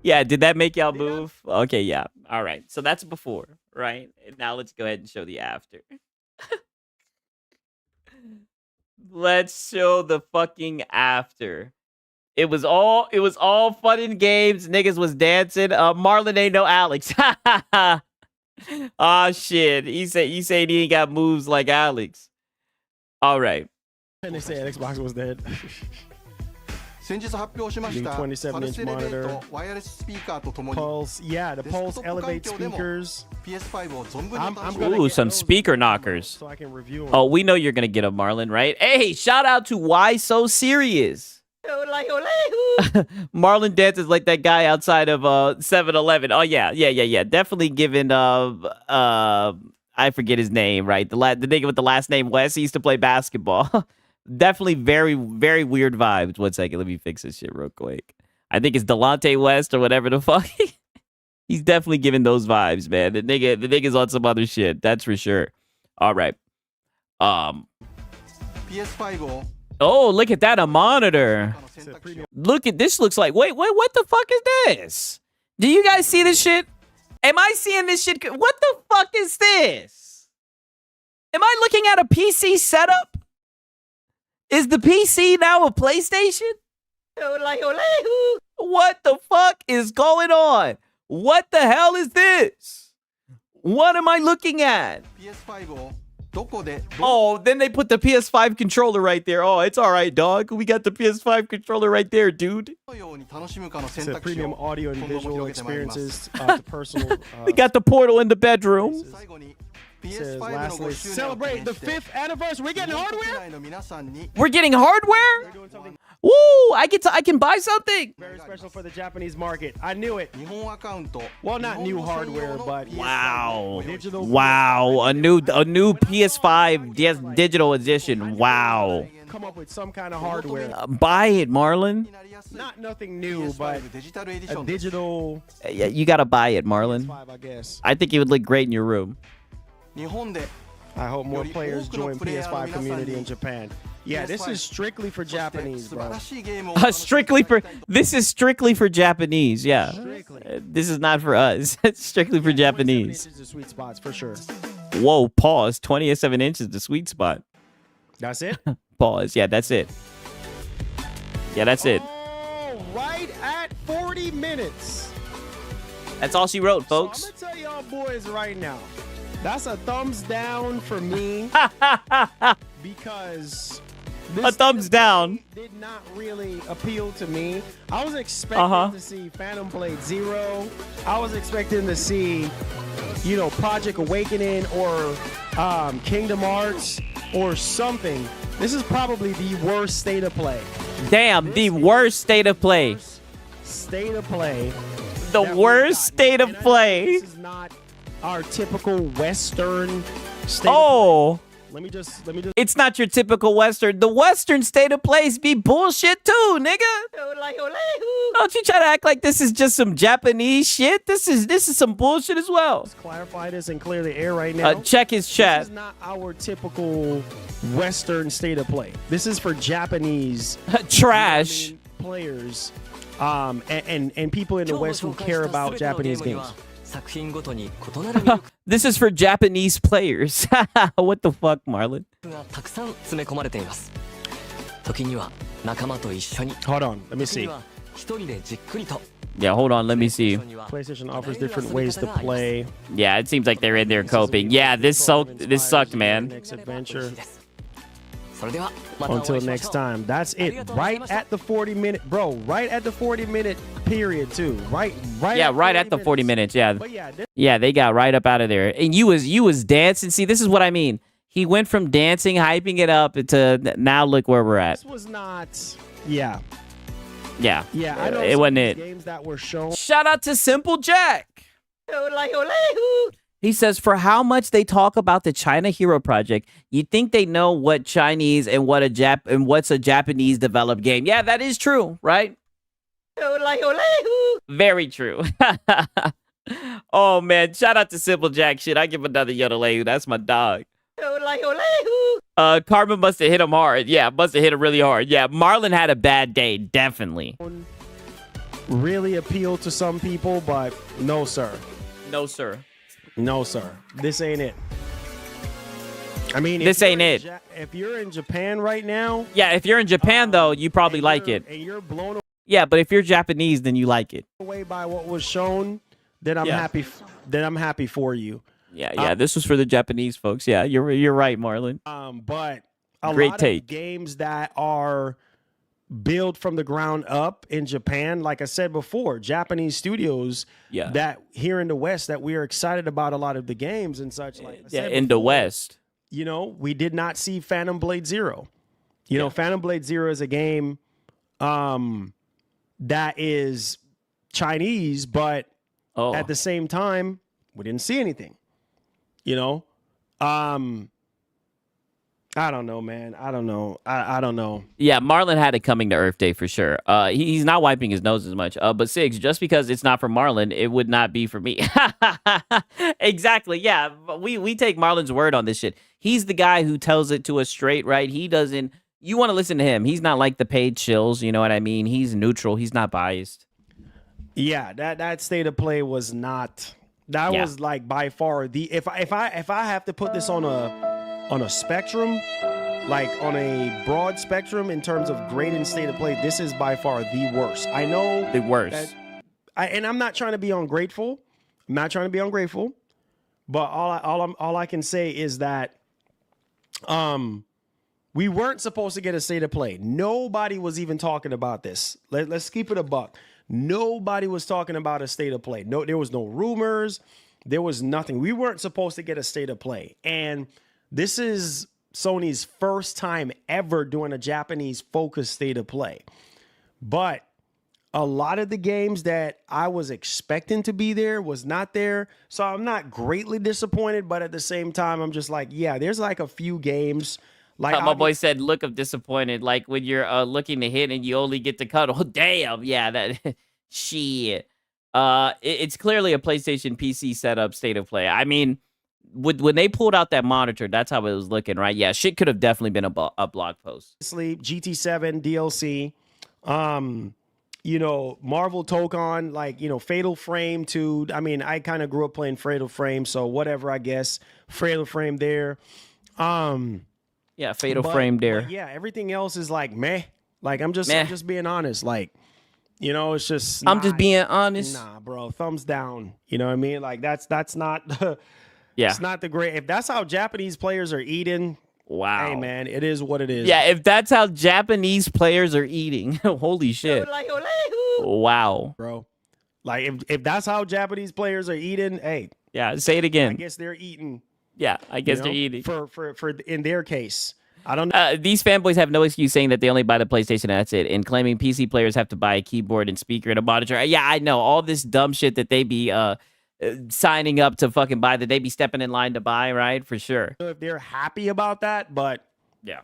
Yeah, did that make y'all move? Okay, yeah. All right. So that's before, right? And now let's go ahead and show the after. Let's show the fucking after. It was all fun and games. Niggas was dancing. Marlon ain't no Alex. Oh shit. You said he ain't got moves like Alex. All right. And they said Xbox was dead. New 27-inch monitor. Pulse, yeah, the Pulse Elevate speakers. Ooh, some speaker knockers. So I can review them. Oh, we know you're gonna get a Marlon, right? Hey, shout out to Why So Serious. Marlon dances like that guy outside of 7-Eleven. Oh yeah. Definitely giving I forget his name, right? The nigga with the last name West. He used to play basketball. Definitely very, very weird vibes. 1 second, let me fix this shit real quick. I think it's Delonte West or whatever the fuck. He's definitely giving those vibes, man. The nigga's on some other shit. That's for sure. All right. PS5. Oh, look at that, a monitor. Look at this. Looks like wait, what the fuck is this? Do you guys see this shit? Am I seeing this shit? What the fuck is this? Am I looking at a PC setup? Is the PC now a PlayStation? What the fuck is going on? What the hell is this? What am I looking at? Oh, then they put the PS5 controller right there. Oh, it's all right, dog. We got the PS5 controller right there, dude. It's a premium audio and visual experiences to personal. We got the portal in the bedroom. Says, lastly, celebrate the 5th anniversary. We're getting hardware. We're getting hardware. Woo! I can buy something. Very special for the Japanese market. I knew it. Well, not new hardware, but wow, digital. Wow, a new PS5 digital edition. Wow. Come up with some kind of hardware. Buy it, Marlon. Not nothing new, but a digital. Yeah, you gotta buy it, Marlon. PS5, I guess. I think it would look great in your room. I hope more players join PS5 community in Japan. Yeah, this is strictly for Japanese, bro. This is strictly for Japanese. Yeah, this is not for us. It's strictly for Japanese. The sweet spots for sure. Whoa, pause. 27 inches, the sweet spot. That's it. Pause. Yeah, that's it. Yeah, that's it. Oh, right at 40 minutes. That's all she wrote, folks. So I'm gonna tell y'all boys right now. That's a thumbs down for me because A thumbs down. Did not really appeal to me. I was expecting to see Phantom Blade Zero. I was expecting to see, Project Awakening or Kingdom Hearts or something. This is probably the worst state of play. Damn, the worst state of play. State of play. The worst state of play. This is not our typical Western state. Oh. Let me just. It's not your typical Western. The Western state of plays be bullshit too, nigga. Don't you try to act like this is just some Japanese shit. This is some bullshit as well. Let's clarify this and clear the air right now. Check his chat. This is not our typical Western state of play. This is for Japanese trash players, and people in the West who care about Japanese games. This is for Japanese players. What the fuck, Marlon? Hold on, let me see. Yeah, hold on, let me see. PlayStation offers different ways to play. Yeah, it seems like they're in there coping. Yeah, this sucked, man. Next adventure. Until next time. That's it. Right at the 40-minute, bro. Right at the 40-minute period too. Right. Yeah, right at the 40 minutes. Yeah. But yeah, they got right up out of there. And you was dancing. See, this is what I mean. He went from dancing, hyping it up, to now look where we're at. This was not. Yeah. Yeah. Yeah. I know it wasn't it. Games that were shown. Shout out to Simple Jack. He says, for how much they talk about the China Hero Project, you think they know what Chinese and what's a Japanese developed game. Yeah, that is true, right? Very true. Oh, man. Shout out to Simple Jack. Shit, I give another yodelay. That's my dog. Carmen must have hit him hard. Yeah, must have hit him really hard. Yeah, Marlon had a bad day, definitely. Really appealed to some people, but no, sir. No, sir. No, sir. This ain't it. I mean, this ain't it. If you're in Japan right now. Yeah, if you're in Japan, though, you probably like it. And you're blown Yeah, but if you're Japanese, then you like it. away by what was shown, then I'm happy. Then I'm happy for you. Yeah, this was for the Japanese folks. Yeah, you're right, Marlon. But a Great lot take. of games that are built from the ground up in Japan, like I said before, Japanese studios that here in the West that we are excited about a lot of the games and such. Like I said in before, the West. We did not see Phantom Blade Zero. Phantom Blade Zero is a game that is Chinese, but at the same time, we didn't see anything. I don't know, man. I don't know. I don't know. Yeah, Marlon had it coming to Earth Day for sure. He's not wiping his nose as much. But Sigs, just because it's not for Marlon, it would not be for me. Exactly. Yeah, we take Marlon's word on this shit. He's the guy who tells it to us straight, right? He doesn't. You want to listen to him. He's not like the paid chills. You know what I mean? He's neutral. He's not biased. Yeah, that state of play was not. That was like by far the. If I have to put this on a spectrum, like on a broad spectrum in terms of grade and state of play, this is by far the worst. I know the worst. And I'm not trying to be ungrateful. But all I can say is that we weren't supposed to get a state of play. Nobody was even talking about this. Let's keep it a buck. Nobody was talking about a state of play. No, there was no rumors. There was nothing. We weren't supposed to get a state of play. And this is Sony's first time ever doing a Japanese focused state of play. But a lot of the games that I was expecting to be there was not there. So I'm not greatly disappointed, but at the same time, I'm just like, yeah, there's like a few games. Like my boy said, look of disappointed. Like when you're looking to hit and you only get to cut. Oh, damn. Yeah, that shit. It's clearly a PlayStation PC setup state of play. I mean, when they pulled out that monitor, that's how it was looking, right? Yeah, shit could have definitely been a blog post. Sleep, GT7, DLC, Marvel Tokon, like, Fatal Frame 2. I mean, I kind of grew up playing Fatal Frame, so whatever, I guess. Fatal Frame there. Yeah, Fatal Frame there. But yeah, everything else is like meh. Like I'm just being honest. Like, it's just I'm just being honest. Nah, bro, thumbs down. You know what I mean? Like that's not yeah. It's not the great. If that's how Japanese players are eating, Wow. Hey, man, it is what it is. Yeah, if that's how Japanese players are eating, holy shit. Wow. Bro. Like, if that's how Japanese players are eating, hey. Yeah, say it again. I guess they're eating. Yeah, I guess you know, they're eating. For in their case. I don't know. These fanboys have no excuse saying that they only buy the PlayStation and that's it, and claiming PC players have to buy a keyboard and speaker and a monitor. Yeah, I know. All this dumb shit that they be signing up to fucking buy, that they be stepping in line to buy, right? For sure. If they're happy about that, but yeah,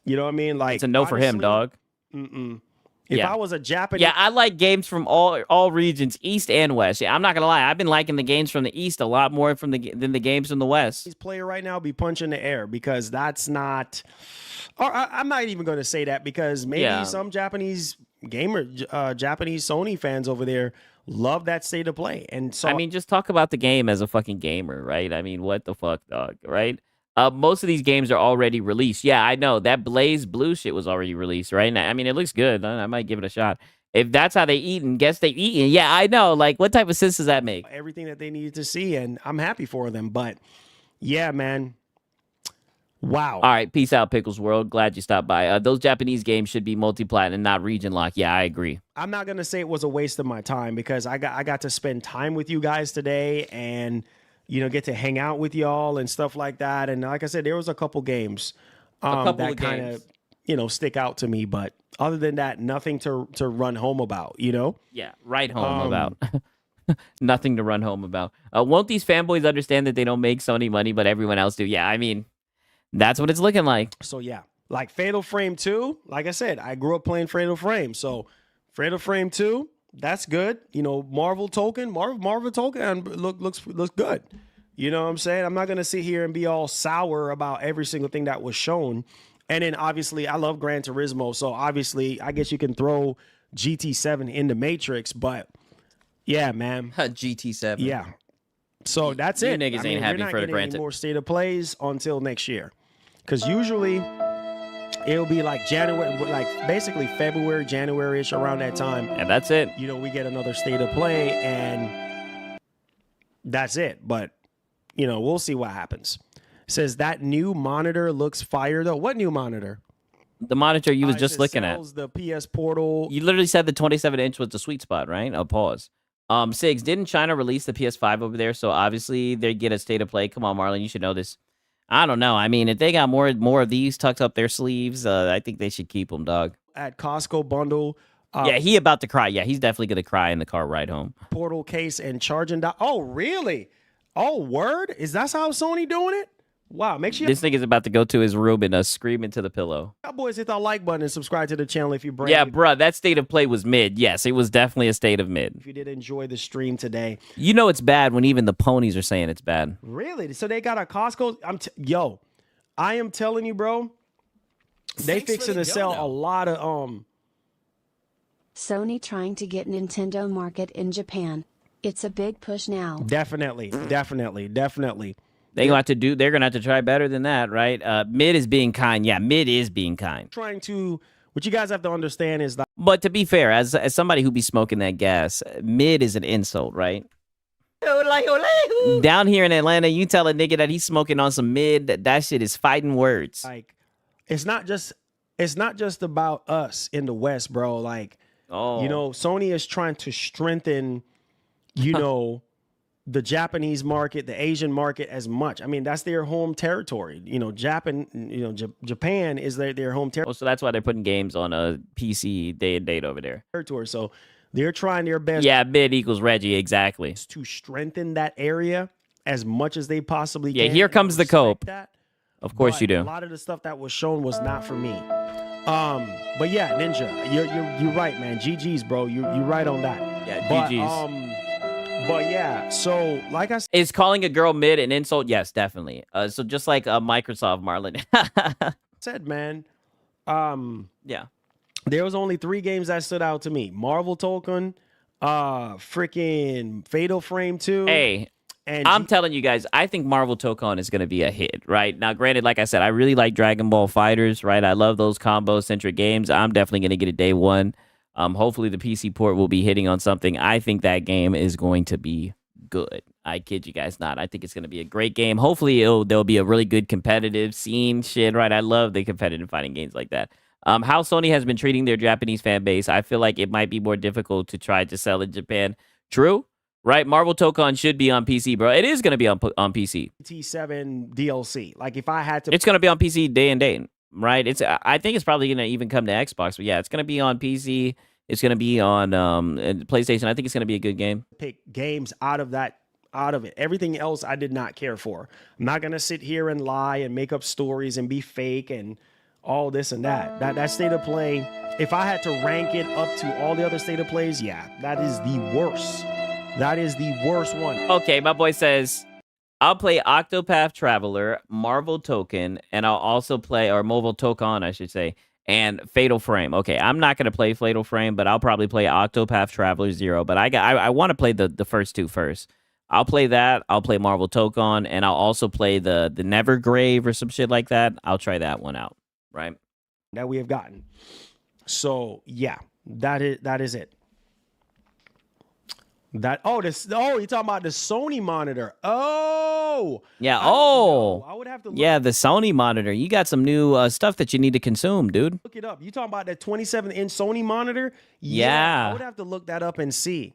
you know what I mean? Like, it's a no for him, dog. If I was a Japanese... Yeah, I like games from all regions, East and West. Yeah, I'm not gonna lie. I've been liking the games from the East a lot more than the games from the West. Player right now be punching the air, because that's not... Or I'm not even going to say that, because maybe some Japanese Japanese Sony fans over there love that state of play. And so... I mean, just talk about the game as a fucking gamer, right? I mean, what the fuck, dog, right? Most of these games are already released. Yeah, I know. That Blaze Blue shit was already released, right? I mean, it looks good. I might give it a shot. If that's how they eat, and guess they eating. Yeah, I know. Like, what type of sense does that make? Everything that they needed to see, and I'm happy for them. But, yeah, man. Wow. All right, peace out, Pickles World. Glad you stopped by. Those Japanese games should be multi-platinum, not region lock. Yeah, I agree. I'm not going to say it was a waste of my time, because I got to spend time with you guys today, and... get to hang out with y'all and stuff like that. And like I said, there was a couple games that kind of, stick out to me. But other than that, nothing to run home about, Yeah, right home about. Nothing to run home about. Won't these fanboys understand that they don't make Sony money, but everyone else do? Yeah, I mean, that's what it's looking like. So, yeah, like Fatal Frame 2, like I said, I grew up playing Fatal Frame. So, Fatal Frame 2, that's good. Marvel token looks good. You know what I'm saying? I'm not going to sit here and be all sour about every single thing that was shown. And then obviously I love Gran Turismo. So obviously I guess you can throw GT7 into Matrix, but yeah, man. GT7. Yeah. So that's it. You niggas ain't happy for the Gran Turismo. More state of plays until next year. Because usually it'll be like January, like basically February, January-ish, around that time. And that's it. We get another state of play, and that's it. But, we'll see what happens. It says that new monitor looks fire, though. What new monitor? The monitor you was just looking at. The PS Portal. You literally said the 27-inch was the sweet spot, right? Oh, pause. Sigs, didn't China release the PS5 over there? So obviously they get a state of play. Come on, Marlon, you should know this. I don't know. I mean, if they got more of these tucked up their sleeves, I think they should keep them, dog. At Costco bundle. Yeah, he about to cry. Yeah, he's definitely going to cry in the car ride home. Portal case and charging. Oh, really? Oh, word? Is that how Sony doing it? Wow, make sure this nigga's about to go to his room and scream into the pillow. Boys, hit that like button and subscribe to the channel if you're brand new. Yeah, bruh, that state of play was mid. Yes, it was definitely a state of mid. If you did enjoy the stream today. It's bad when even the ponies are saying it's bad. Really? So they got a Costco? I am telling you, bro, they fixing to sell a lot of Sony trying to get Nintendo market in Japan. It's a big push now. Definitely. They're gonna have to try better than that, right? Mid is being kind. Yeah, mid is being kind. What you guys have to understand is that. But to be fair, as somebody who be smoking that gas, mid is an insult, right? Down here in Atlanta, you tell a nigga that he's smoking on some mid, that shit is fighting words. Like, it's not just about us in the West, bro. Like, Sony is trying to strengthen, the Japanese market, the Asian market as much. I mean, that's their home territory. Japan is their home territory. Oh, so that's why they're putting games on a PC day and date over there. Territory. So they're trying their best. Yeah, mid equals Reggie, exactly. To strengthen that area as much as they possibly can. Yeah, here comes the cope. Of course you do. A lot of the stuff that was shown was not for me. But yeah, Ninja, you're right, man. GG's, bro. You're right on that. Yeah, GG's. But yeah, so like I said, is calling a girl mid an insult? Yes, definitely. So just like Microsoft, Marlon said, man. Yeah, there was only 3 games that stood out to me: Marvel Token, freaking Fatal Frame 2. Hey, and I'm telling you guys, I think Marvel Token is going to be a hit. Right now, granted, like I said, I really like Dragon Ball Fighters. Right, I love those combo centric games. I'm definitely going to get it day one. Hopefully the PC port will be hitting on something. I think that game is going to be good. I kid you guys not. I think it's going to be a great game. Hopefully, there'll be a really good competitive scene. Shit, right? I love the competitive fighting games like that. How Sony has been treating their Japanese fan base, I feel like it might be more difficult to try to sell in Japan. True, right? Marvel Tokon should be on PC, bro. It is going to be on PC. T7 DLC. Like if I had to, It's going to be on PC day and date, right? I think it's probably going to even come to Xbox, but yeah, it's going to be on PC. It's going to be on PlayStation. I think it's going to be a good game. pick games out of it. Everything else I did not care for. I'm not gonna sit here and lie and make up stories and be fake and all this and that. That state of play, if I had to rank it up to all the other state of plays, yeah, that is the worst. That is the worst one. Okay, my boy says, I'll play Octopath Traveler, Marvel Token, and I'll also play, or Marvel Token, I should say, and Fatal Frame. Okay, I'm not going to play Fatal Frame, but I'll probably play Octopath Traveler 0. But I want to play the first two first. I'll play that. I'll play Marvel Token, and I'll also play the Nevergrave or some shit like that. I'll try that one out, right? That we have gotten. So yeah, that is it. You're talking about the Sony monitor. Oh Yeah. I would have to look, Yeah, the Sony monitor. You got some new stuff that you need to consume, dude. look it up. You talking about that 27-inch Sony monitor? Yeah. I would have to look that up and see.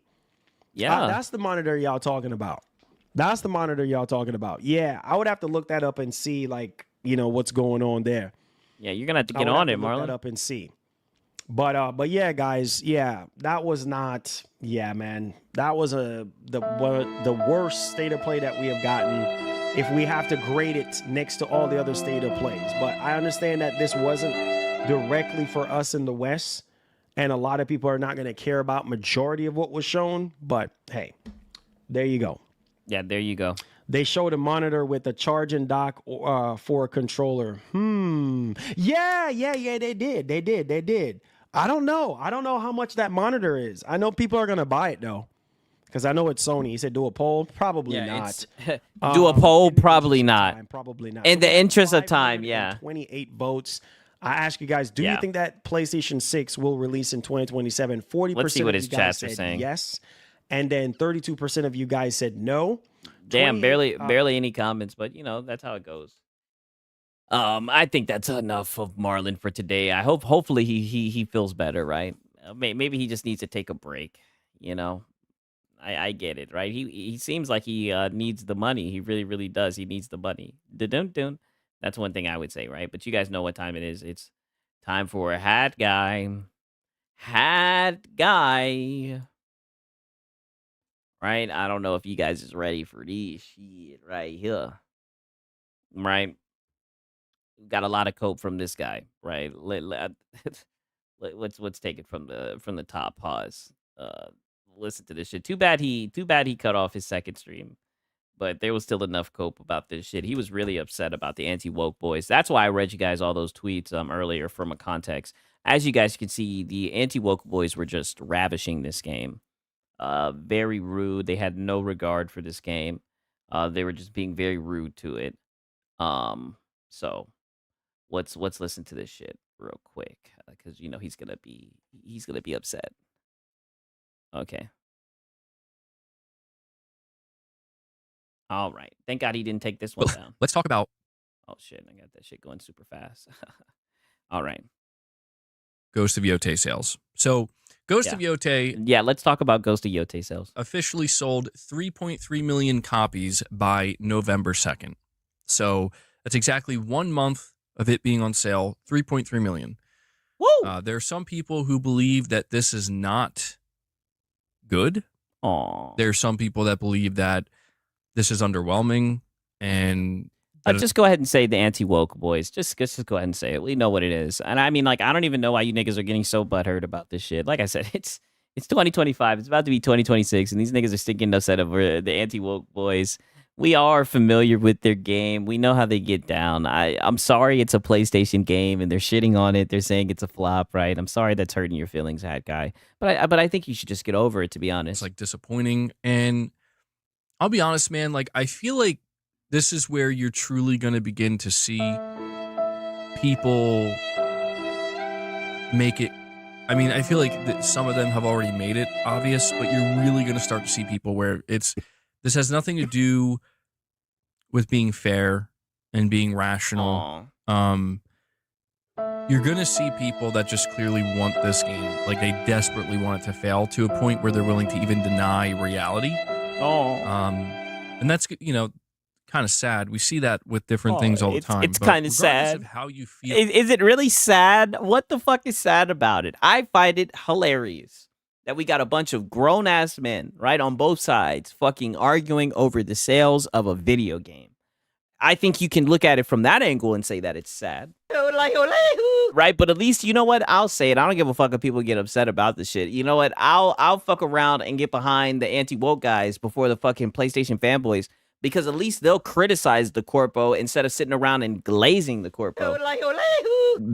Yeah. That's the monitor y'all talking about. Yeah, I would have to look that up and see, like, what's going on there. Yeah, you're gonna have to I get would on have it, to look Marlon. that up and see. But yeah, guys, yeah, that was not. Yeah, man, that was the worst state of play that we have gotten. If we have to grade it next to all the other state of plays, but I understand that this wasn't directly for us in the West, and a lot of people are not going to care about majority of what was shown. But hey, there you go. Yeah, there you go. They showed a monitor with a charging dock for a controller. Yeah, they did. I don't know how much that monitor is. I know people are going to buy it, though, because I know it's Sony. He said do a poll. Probably not. Do a poll? Probably not. Probably not. In the interest of time, yeah. 28 votes. I ask you guys, do you think that PlayStation 6 will release in 2027? 40% Let's see what of his you guys chats are said saying. yes. And then 32% of you guys said no. Damn, 28, barely any comments, but that's how it goes. I think that's enough of Marlon for today. Hopefully he feels better, right? Maybe he just needs to take a break. I get it, right? He seems like he needs the money. He really, really does. He needs the money. Dun-dun-dun. That's one thing I would say, right? But you guys know what time it is. It's time for a hat guy. Hat guy. Right? I don't know if you guys is ready for this shit right here. Right? Got a lot of cope from this guy, right? Let's take it from the top. Pause. Listen to this shit. Too bad he cut off his second stream. But there was still enough cope about this shit. He was really upset about the anti-woke boys. That's why I read you guys all those tweets earlier from a context. As you guys can see, the anti-woke boys were just ravishing this game. Very rude. They had no regard for this game. They were just being very rude to it. So let's listen to this shit real quick, because he's gonna be upset. Okay. All right. Thank God he didn't take this one down. Let's talk about. Oh shit! I got that shit going super fast. All right. Ghost of Yotei sales. So Ghost of Yotei. Yeah, let's talk about Ghost of Yotei sales. Officially sold 3.3 million copies by November 2nd. So that's exactly 1 month of it being on sale. 3.3 million. Woo! There are some people who believe that this is not good. Aww. There are some people that believe that this is underwhelming, and just go ahead and say the anti-woke boys. Just go ahead and say it. We know what it is. And I mean, like, I don't even know why you niggas are getting so butthurt about this shit. Like I said, it's 2025. It's about to be 2026, and these niggas are sticking us out of the anti-woke boys. We are familiar with their game. We know how they get down. I'm sorry it's a PlayStation game, and they're shitting on it. They're saying it's a flop, right? I'm sorry that's hurting your feelings, hat guy. But I think you should just get over it, to be honest. It's, like, disappointing. And I'll be honest, man, like, I feel like this is where you're truly going to begin to see people make it. I mean, I feel like some of them have already made it obvious, but you're really going to start to see people where it's This has nothing to do with being fair and being rational. You're going to see people that just clearly want this game. Like, they desperately want it to fail to a point where they're willing to even deny reality. And that's, kind of sad. We see that with different things all the time. It's kind of sad. Of how you feel. Is it really sad? What the fuck is sad about it? I find it hilarious that we got a bunch of grown-ass men, right, on both sides, fucking arguing over the sales of a video game. I think you can look at it from that angle and say that it's sad. Right, but at least, you know what? I'll say it. I don't give a fuck if people get upset about the shit. You know what? I'll fuck around and get behind the anti-woke guys before the fucking PlayStation fanboys, because at least they'll criticize the corpo instead of sitting around and glazing the corpo.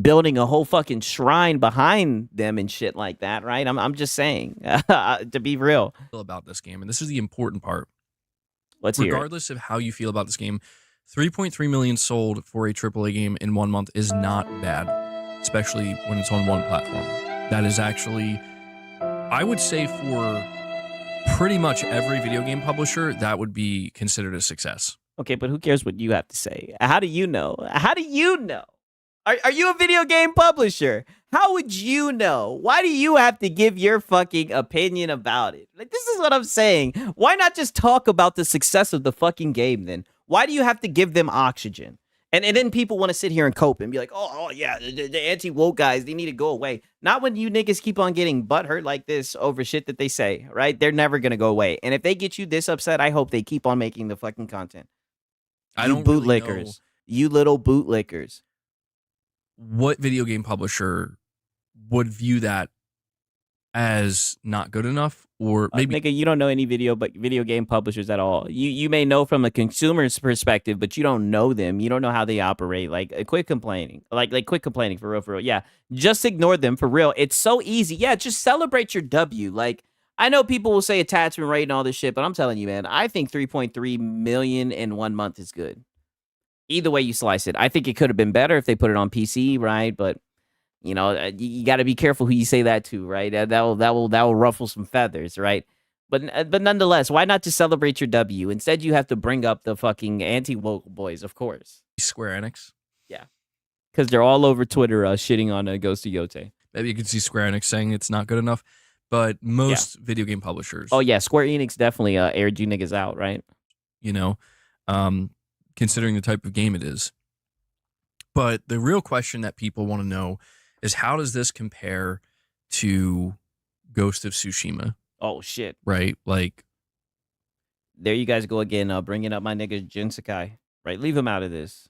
Building a whole fucking shrine behind them and shit like that, right? I'm just saying, to be real. About this game, and this is the important part. Let's hear it. Regardless of how you feel about this game, 3.3 million sold for a AAA game in 1 month is not bad, especially when it's on one platform. That is actually, I would say, for pretty much every video game publisher, that would be considered a success. Okay, but who cares what you have to say? How do you know? How do you know? Are you a video game publisher? How would you know? Why do you have to give your fucking opinion about it? Like, this is what I'm saying. Why not just talk about the success of the fucking game then? Why do you have to give them oxygen? And then people want to sit here and cope and be like, oh yeah, the anti-woke guys, they need to go away. Not when you niggas keep on getting butthurt like this over shit that they say, right? They're never going to go away. And if they get you this upset, I hope they keep on making the fucking content. I don't really bootlickers. know you little bootlickers. what video game publisher would view that as not good enough, or maybe nigga, you don't know any video game publishers at all. You may know from a consumer's perspective, but you don't know them. You don't know how they operate. Like, quit complaining. Like quit complaining for real. Yeah, just ignore them for real. It's so easy. Yeah, just celebrate your W. Like, I know people will say attachment rate and all this shit, but I'm telling you, man, I think 3.3 million in 1 month is good. Either way you slice it, I think it could have been better if they put it on PC, right? But you know, you got to be careful who you say that to, right? That will ruffle some feathers, right? But nonetheless, why not just celebrate your W? Instead, you have to bring up the fucking anti-woke boys, of course. Square Enix. Yeah, because they're all over Twitter shitting on Ghost of Yote. Maybe you can see Square Enix saying it's not good enough, but most video game publishers. Oh yeah, Square Enix definitely aired you niggas out, right? You know, considering the type of game it is. But the real question that people want to know is, how does this compare to Ghost of Tsushima? Oh shit! Right, like there you guys go again, bringing up my nigga Jin Sakai. Right, leave him out of this.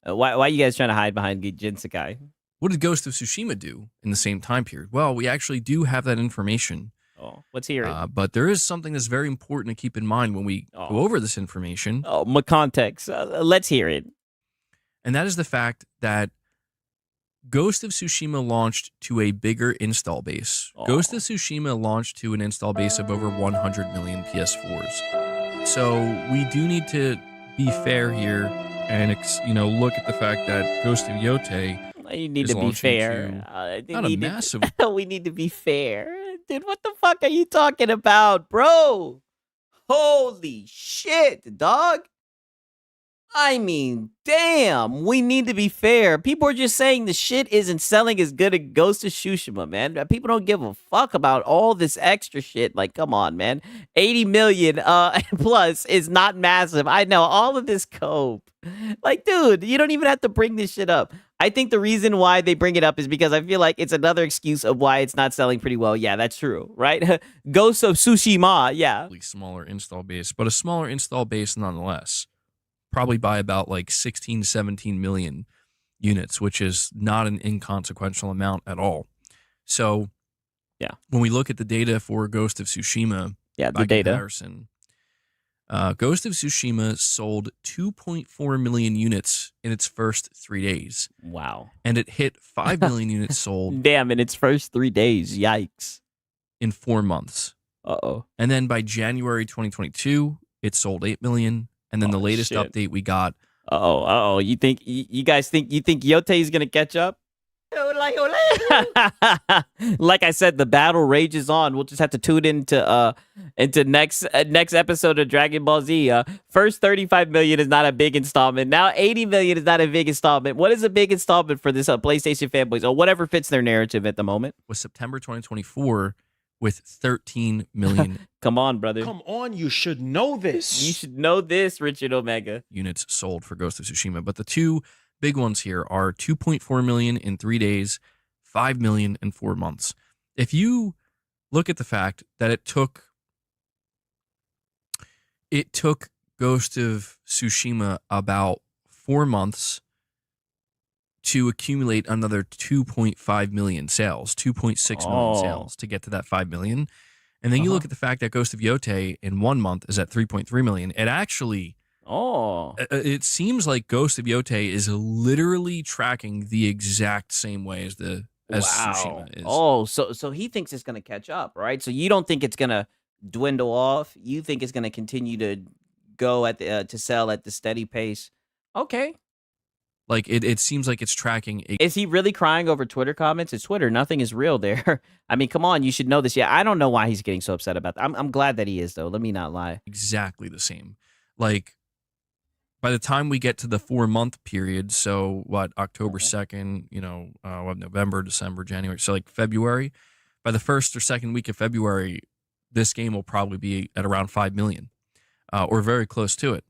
Why you guys trying to hide behind Jin Sakai? What did Ghost of Tsushima do in the same time period? Well, we actually do have that information. Oh, let's hear it. But there is something that's very important to keep in mind when we go over this information. Oh, my context. Let's hear it. And that is the fact that Ghost of Tsushima launched to a bigger install base. Ghost of Tsushima launched to an install base of over 100 million PS4s. So we do need to be fair here and look at the fact that Ghost of Yote. You need to be fair. Not a massive. We need to be fair, dude. What the fuck are you talking about, bro? Holy shit, dog. I mean, damn, we need to be fair. People are just saying the shit isn't selling as good as Ghost of Tsushima, man. People don't give a fuck about all this extra shit. Like, come on, man. 80 million plus is not massive. I know, all of this cope. Like, dude, you don't even have to bring this shit up. I think the reason why they bring it up is because I feel like it's another excuse of why it's not selling pretty well. Yeah, that's true, right? Ghost of Tsushima, yeah. Smaller install base, but a smaller install base nonetheless. Probably by about like 16, 17 million units, which is not an inconsequential amount at all. So, yeah, when we look at the data for Ghost of Tsushima, the data comparison, Ghost of Tsushima sold 2.4 million units in its first 3 days. Wow. And it hit 5 million units sold. Damn, in its first 3 days. Yikes. In 4 months. Uh-oh. And then by January 2022, it sold 8 million. And then the latest update we got. You guys think Yote is gonna catch up? Like I said, the battle rages on. We'll just have to tune into next episode of Dragon Ball Z. First 35 million is not a big installment. Now 80 million is not a big installment. What is a big installment for this PlayStation fanboys or whatever fits their narrative at the moment? Was September 2024 with 13 million. Come on, brother. Come on, you should know this. You should know this, Richard Omega. Units sold for Ghost of Tsushima. But the two big ones here are 2.4 million in 3 days, 5 million in 4 months. If you look at the fact that it took Ghost of Tsushima about 4 months to accumulate another 2.5 million sales, 2.6 million sales to get to that 5 million. And then you look at the fact that Ghost of Yotei in 1 month is at 3.3 million. It actually, it seems like Ghost of Yotei is literally tracking the exact same way as Tsushima is. Oh, so he thinks it's going to catch up, right? So you don't think it's going to dwindle off. You think it's going to continue to go at the to sell at the steady pace. Okay. Like it seems like it's tracking. Is he really crying over Twitter comments? It's Twitter. Nothing is real there. I mean, come on. You should know this. Yeah, I don't know why he's getting so upset about that. I'm glad that he is, though. Let me not lie. Exactly the same. Like, by the time we get to the 4 month period, so what, October 2nd, November, December, January, so like February, by the first or second week of February, this game will probably be at around 5 million or very close to it.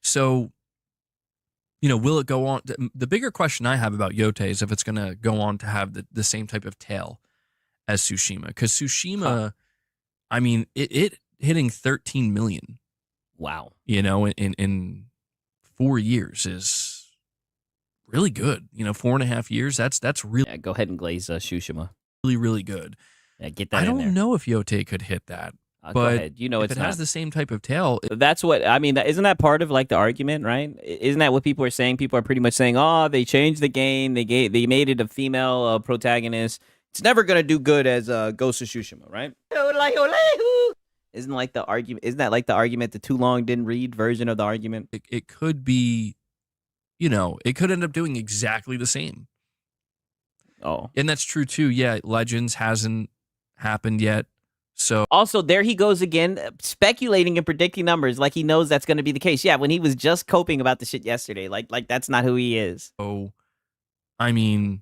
So, will it go on? The bigger question I have about Yotei is if it's going to go on to have the same type of tail as Tsushima. Because Tsushima, I mean, it hitting 13 million. Wow. In 4 years is really good. 4.5 years, that's really... Yeah, go ahead and glaze Tsushima. Really, really good. Yeah, get that I don't know if Yotei could hit that. Go But ahead. if it has the same type of tail, that's what I mean. Isn't that part of like the argument, right? Isn't that what people are saying? People are pretty much saying, "Oh, they changed the game. They made it a female protagonist. It's never gonna do good as Ghost of Tsushima, right?" Isn't like the argument? Isn't that like the argument? The too long didn't read version of the argument. it could be, it could end up doing exactly the same. Oh, And that's true too. Yeah, Legends hasn't happened yet. So also there he goes again, speculating and predicting numbers like he knows that's going to be the case. Yeah, when he was just coping about the shit yesterday, like that's not who he is. Oh, I mean,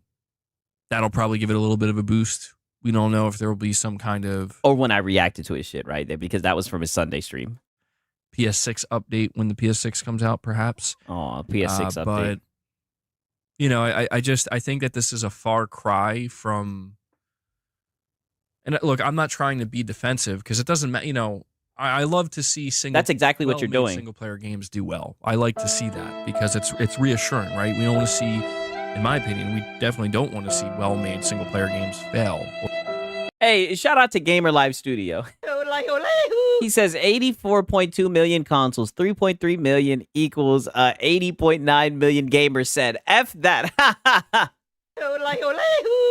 that'll probably give it a little bit of a boost. We don't know if there will be some kind of... Or when I reacted to his shit, right? Because that was from his Sunday stream. PS6 update when the PS6 comes out, perhaps. Oh, PS6 update. But, I think that this is a far cry from... And look, I'm not trying to be defensive because it doesn't matter. I love to see That's exactly what you're doing. Single player games do well. I like to see that because it's reassuring, right? We don't want to see, in my opinion, we definitely don't want to see well-made single player games fail. Hey, shout out to Gamer Live Studio. He says 84.2 million consoles, 3.3 million equals 80.9 million gamers said. F that.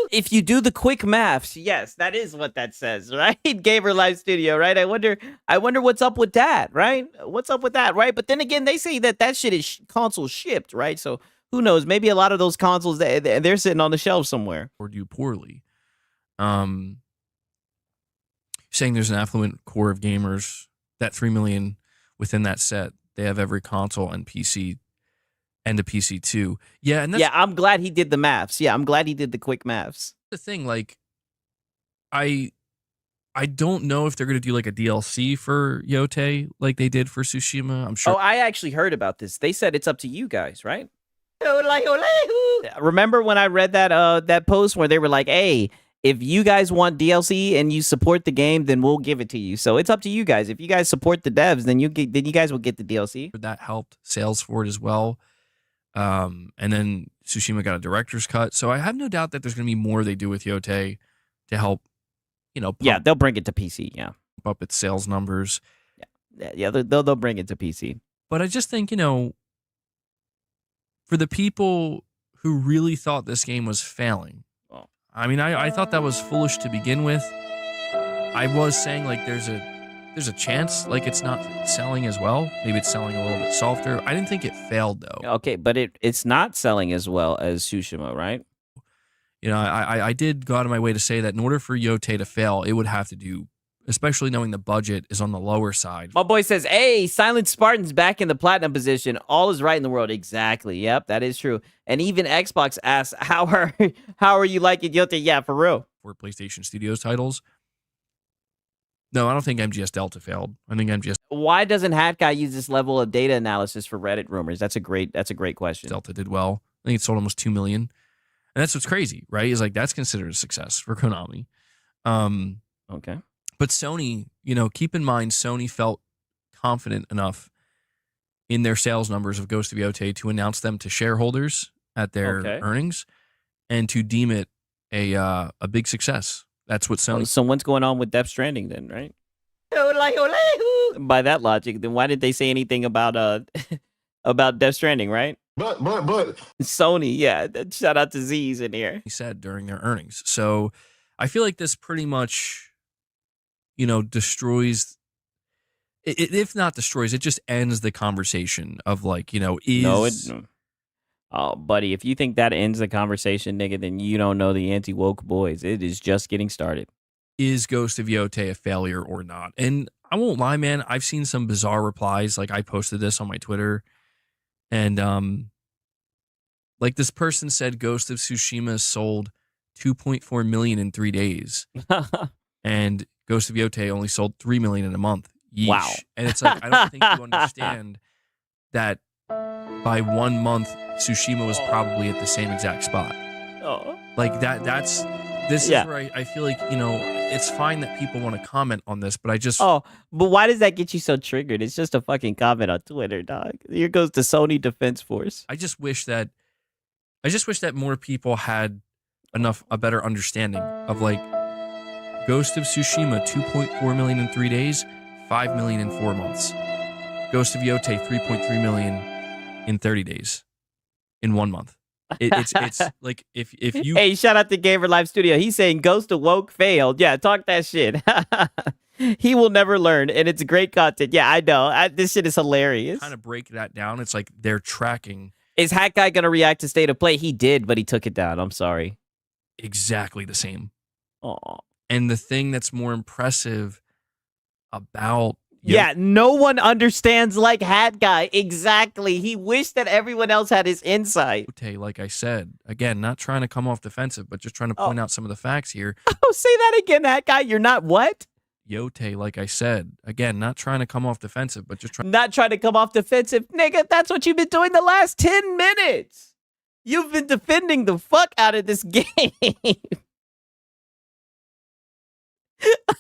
If you do the quick maths, yes, that is what that says, right? Gamer Live Studio, right? I wonder what's up with that, right? What's up with that, right? But then again, they say that shit is console shipped, right? So who knows? Maybe a lot of those consoles they're sitting on the shelf somewhere. Or do poorly. Saying there's an affluent core of gamers, that 3 million within that set, they have every console and PC. And a PC too. Yeah, and that's I'm glad he did the maths. Yeah, I'm glad he did the quick maths. The thing, like, I don't know if they're gonna do like a DLC for Yotei like they did for Tsushima. I'm sure. Oh, I actually heard about this. They said it's up to you guys, right? Remember when I read that post where they were like, "Hey, if you guys want DLC and you support the game, then we'll give it to you." So it's up to you guys. If you guys support the devs, then you guys will get the DLC. That helped sales for it as well. And then Tsushima got a director's cut. So I have no doubt that there's going to be more they do with Yotei to help, they'll bring it to PC. Yeah. Pump up its sales numbers. Yeah. They'll bring it to PC. But I just think, for the people who really thought this game was failing, I mean, I thought that was foolish to begin with. I was saying like, there's a chance like it's not selling as well. Maybe it's selling a little bit softer. I didn't think it failed though. Okay, but it's not selling as well as Tsushima, right? You know, I did go out of my way to say that in order for Yote to fail, it would have to do, especially knowing the budget is on the lower side. My boy says, hey, Silent Spartan's back in the platinum position. All is right in the world. Exactly. Yep, that is true. And even Xbox asks, how are you liking Yote? Yeah, for real. For PlayStation Studios titles. No, I don't think MGS Delta failed. I think MGS Why doesn't Hat Guy use this level of data analysis for Reddit rumors? That's a great question. Delta did well. I think it sold almost 2 million. And that's what's crazy, right? Is like that's considered a success for Konami. Okay. But Sony, you know, keep in mind Sony felt confident enough in their sales numbers of Ghost of Yote to announce them to shareholders at their earnings and to deem it a big success. That's what Sony. So what's going on with Death Stranding then, right? By that logic, then why did they say anything about about Death Stranding, right? But Sony, yeah. Shout out to Z's in here. He said during their earnings. So I feel like this pretty much, you know, destroys. If not destroys, it just ends the conversation of like, you know, is. No, oh, buddy, if you think that ends the conversation, nigga, then you don't know the anti-woke boys. It is just getting started. Is Ghost of Yote a failure or not? And I won't lie, man. I've seen some bizarre replies. Like I posted this on my Twitter. And like this person said Ghost of Tsushima sold 2.4 million in 3 days. And Ghost of Yote only sold 3 million in a month. Yeesh. Wow. And it's like, I don't think you understand that by 1 month, Tsushima was probably at the same exact spot. Oh. Like this is where I feel like, you know, it's fine that people want to comment on this, but I just... Oh, but why does that get you so triggered? It's just a fucking comment on Twitter, dog. Here goes the Sony Defense Force. I just wish that more people had a better understanding of like Ghost of Tsushima, 2.4 million in 3 days, 5 million in 4 months. Ghost of Yote, 3.3 million in 30 days, in 1 month. It's like if you Hey, shout out to Gamer Live Studio. He's saying Ghost of Woke failed. Yeah, talk that shit. He will never learn, and it's great content. Yeah, I know. This shit is hilarious. kind of break that down, it's like they're tracking Is Hat Guy gonna react to State of Play? He did, but he took it down. I'm sorry. exactly the same. Oh. And the thing that's more impressive about Yeah, no one understands like Hat Guy. Exactly. He wished that everyone else had his insight. Yote, like I said, again, not trying to come off defensive, but just trying to point out some of the facts here. Oh, say that again, Hat Guy. You're not what? Yote, like I said, again, not trying to come off defensive, but just trying. Not trying to come off defensive. Nigga, that's what you've been doing the last 10 minutes. You've been defending the fuck out of this game.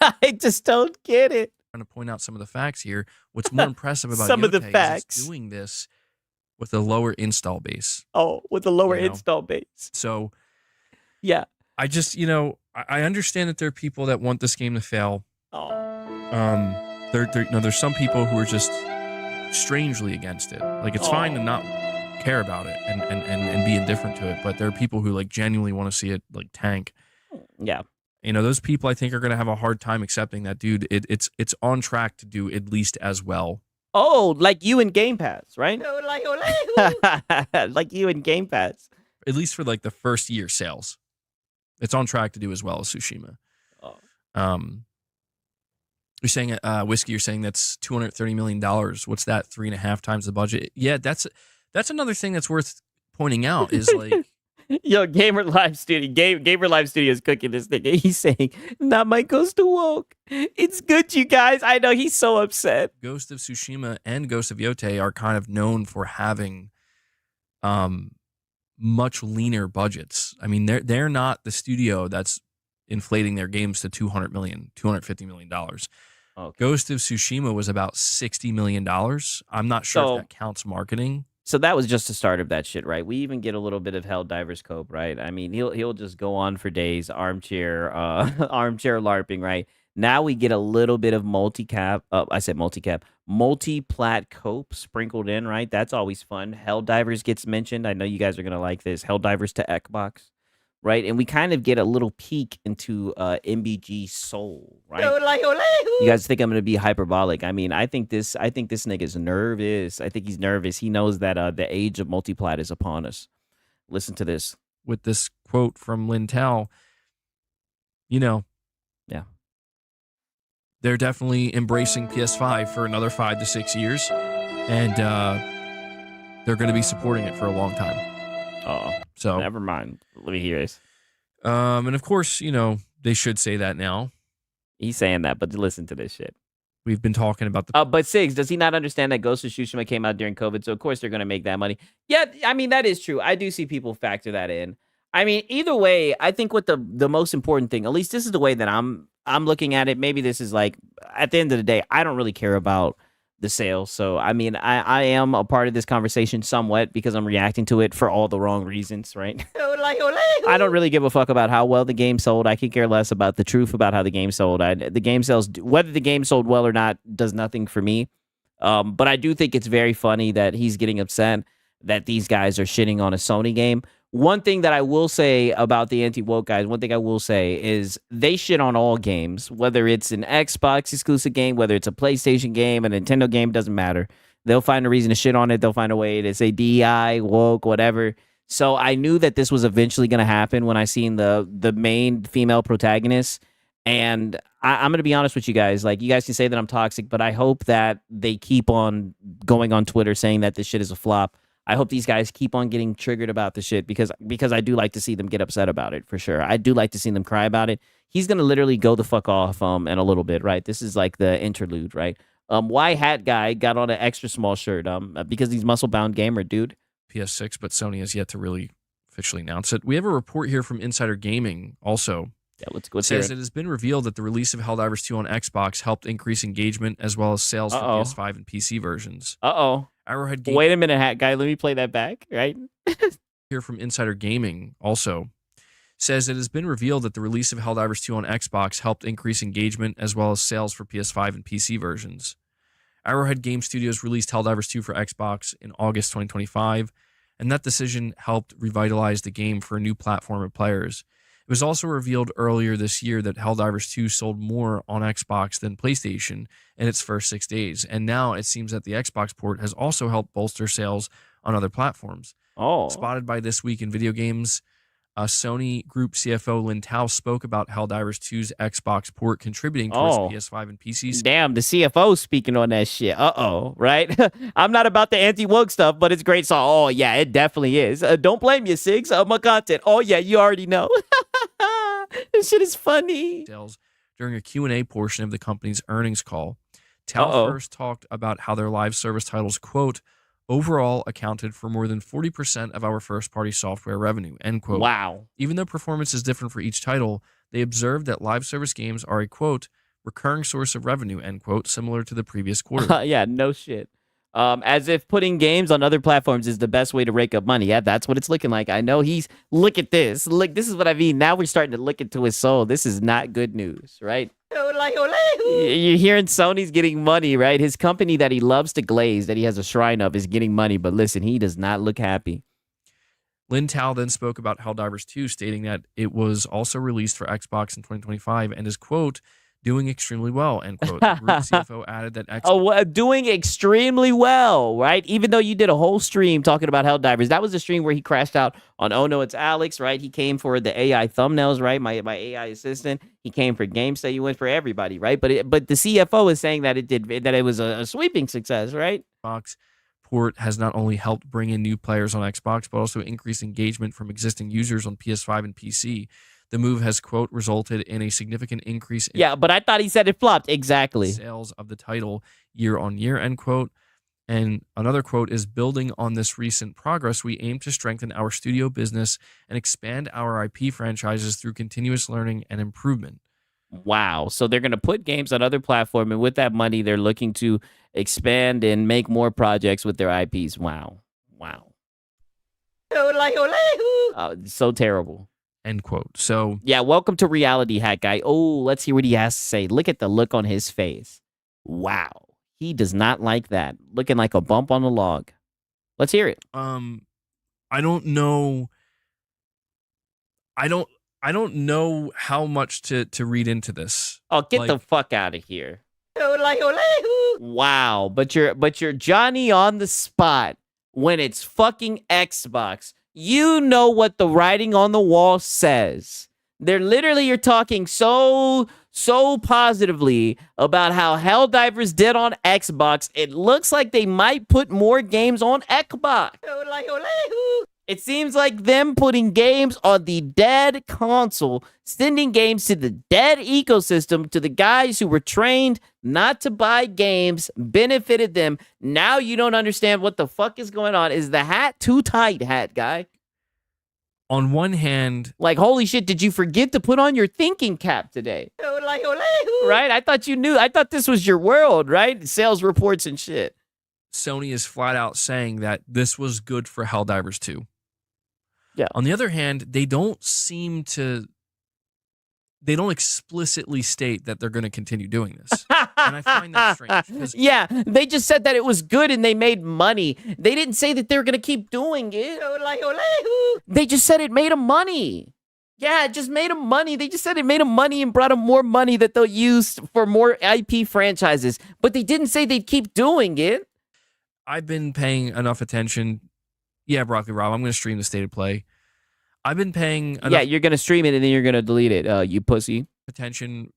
I just don't get it. Trying to point out some of the facts here. What's more impressive about Some of the Yote facts. is it's doing this with a lower install base. Oh, with a lower You know? install base. So Yeah. I just, you know, I understand that there are people that want this game to fail. Oh. There's some people who are just strangely against it. Like it's fine to not care about it and be indifferent to it, but there are people who like genuinely want to see it like tank. Yeah. You know, those people I think are going to have a hard time accepting that, dude. It's on track to do at least as well. Oh, like you in Game Pass, right? Like you in Game Pass. At least for like the first year sales. It's on track to do as well as Tsushima. Oh. You're saying, Whiskey, you're saying that's $230 million. What's that? 3.5 times the budget? Yeah, that's another thing that's worth pointing out is like... Yo, Gamer Live Studio. Gamer Live Studio is cooking this nigga. He's saying, not my Ghost of Woke. It's good, you guys. I know he's so upset. Ghost of Tsushima and Ghost of Yote are kind of known for having much leaner budgets. I mean, they're not the studio that's inflating their games to $200 million, $250 million. Okay. Ghost of Tsushima was about $60 million. I'm not sure if that counts marketing. So that was just the start of that shit, right? We even get a little bit of Helldivers Cope, right? I mean, he'll just go on for days, armchair LARPing, right? Now we get a little bit of multi-plat cope sprinkled in, right? That's always fun. Helldivers gets mentioned. I know you guys are gonna like this. Helldivers to Xbox, right? And we kind of get a little peek into MBG soul, right? You guys think I'm gonna be hyperbolic? I mean, I think this nigga's nervous. I think he's nervous. He knows that the age of multiplat is upon us. Listen to this. with this quote from Lin Tao, you know, Yeah. they're definitely embracing PS5 for another 5 to 6 years, and they're going to be supporting it for a long time. Oh, so never mind. Let me hear this. And of course, you know, they should say that now. He's saying that, but listen to this shit. We've been talking about the. But Sigs, does he not understand that Ghost of Tsushima came out during COVID? So of course they're going to make that money. Yeah, I mean that is true. I do see people factor that in. I mean, either way, I think what the most important thing, at least this is the way that I'm looking at it. Maybe this is like at the end of the day, I don't really care about the sales. So I mean, I am a part of this conversation somewhat because I'm reacting to it for all the wrong reasons, right? I don't really give a fuck about how well the game sold. I could care less about the truth about how the game sold. The game sells, whether the game sold well or not does nothing for me. But I do think it's very funny that he's getting upset that these guys are shitting on a Sony game. One thing that I will say about the anti-woke guys, one thing I will say is they shit on all games, whether it's an Xbox exclusive game, whether it's a PlayStation game, a Nintendo game, doesn't matter. They'll find a reason to shit on it. They'll find a way to say DEI, woke, whatever. So I knew that this was eventually going to happen when I seen the main female protagonist. And I'm going to be honest with you guys. Like, you guys can say that I'm toxic, but I hope that they keep on going on Twitter saying that this shit is a flop. I hope these guys keep on getting triggered about the shit because I do like to see them get upset about it, for sure. I do like to see them cry about it. He's going to literally go the fuck off in a little bit, right? This is like the interlude, right? Why Hat Guy got on an extra small shirt? Because he's muscle-bound gamer, dude. PS6, but Sony has yet to really officially announce it. We have a report here from Insider Gaming also. Yeah, let's says it has been revealed that the release of Helldivers 2 on Xbox helped increase engagement as well as sales for PS5 and PC versions. Arrowhead Gaming. Wait a minute, Hat Guy. Let me play that back, right? Here from Insider Gaming also says it has been revealed that the release of Helldivers 2 on Xbox helped increase engagement as well as sales for PS5 and PC versions. Arrowhead Game Studios released Helldivers 2 for Xbox in August 2025, and that decision helped revitalize the game for a new platform of players. It was also revealed earlier this year that Helldivers 2 sold more on Xbox than PlayStation in its first 6 days, and now it seems that the Xbox port has also helped bolster sales on other platforms. Spotted by This Week in Video Games, Sony Group CFO Lin Tao spoke about Helldivers 2's Xbox port contributing towards PS5 and PCs. Damn, the CFO speaking on that shit. Right? I'm not about the anti-woke stuff, but it's great. So, yeah, it definitely is. Don't blame you, Sigs. My content. Yeah, you already know. This shit is funny. During a Q&A portion of the company's earnings call, Tao first talked about how their live service titles, quote, overall accounted for more than 40% of our first-party software revenue, end quote. Wow. Even though performance is different for each title, they observed that live service games are a, quote, recurring source of revenue, end quote, similar to the previous quarter. Yeah, no shit. As if putting games on other platforms is the best way to rake up money. Yeah, that's what it's looking like. I know look at this. Look, this is what I mean. Now we're starting to look into his soul. This is not good news, right? You're hearing Sony's getting money, right? His company that he loves to glaze, that he has a shrine of, is getting money. But listen, he does not look happy. Lin Tao then spoke about Helldivers 2, stating that it was also released for Xbox in 2025 and is, quote, doing extremely well, end quote. The group CFO added that Xbox... doing extremely well, right? Even though you did a whole stream talking about Helldivers. That was the stream where he crashed out on Oh No, It's Alex, right? He came for the AI thumbnails, right? My AI assistant. He came for GameStay. You went for everybody, right? But the CFO is saying that it was a sweeping success, right? Xbox port has not only helped bring in new players on Xbox, but also increased engagement from existing users on PS5 and PC. The move has, quote, resulted in a significant increase in... Yeah, but I thought he said it flopped. Exactly. ...sales of the title year on year, end quote. And another quote is, building on this recent progress, we aim to strengthen our studio business and expand our IP franchises through continuous learning and improvement. Wow. So they're going to put games on other platforms, and with that money, they're looking to expand and make more projects with their IPs. Wow. So terrible. End quote. So yeah, welcome to reality, Hat Guy. Let's hear what he has to say. Look at the look on his face. Wow. He does not like that. Looking like a bump on the log. Let's hear it. I don't know. I don't know how much to read into this. Get the fuck out of here. Wow, but you're Johnny on the spot when it's fucking Xbox. You know what the writing on the wall says. You're talking so positively about how Helldivers did on Xbox. It looks like they might put more games on Xbox. It seems like them putting games on the dead console, sending games to the dead ecosystem, to the guys who were trained not to buy games, benefited them. Now you don't understand what the fuck is going on. Is the hat too tight, hat guy? On one hand, like, holy shit, did you forget to put on your thinking cap today? Right? I thought you knew. I thought this was your world, right? Sales reports and shit. Sony is flat out saying that this was good for Helldivers 2. Yeah. On the other hand, they don't explicitly state that they're going to continue doing this. And I find that strange. Yeah, they just said that it was good and they made money. They didn't say that they were going to keep doing it. They just said it made them money. Yeah, it just made them money. They just said it made them money and brought them more money that they'll use for more IP franchises. But they didn't say they'd keep doing it. I've been paying enough attention. Yeah, Broccoli Rob, I'm going to stream the State of Play. I've been paying enough Yeah, you're going to stream it and then you're going to delete it, you pussy. attention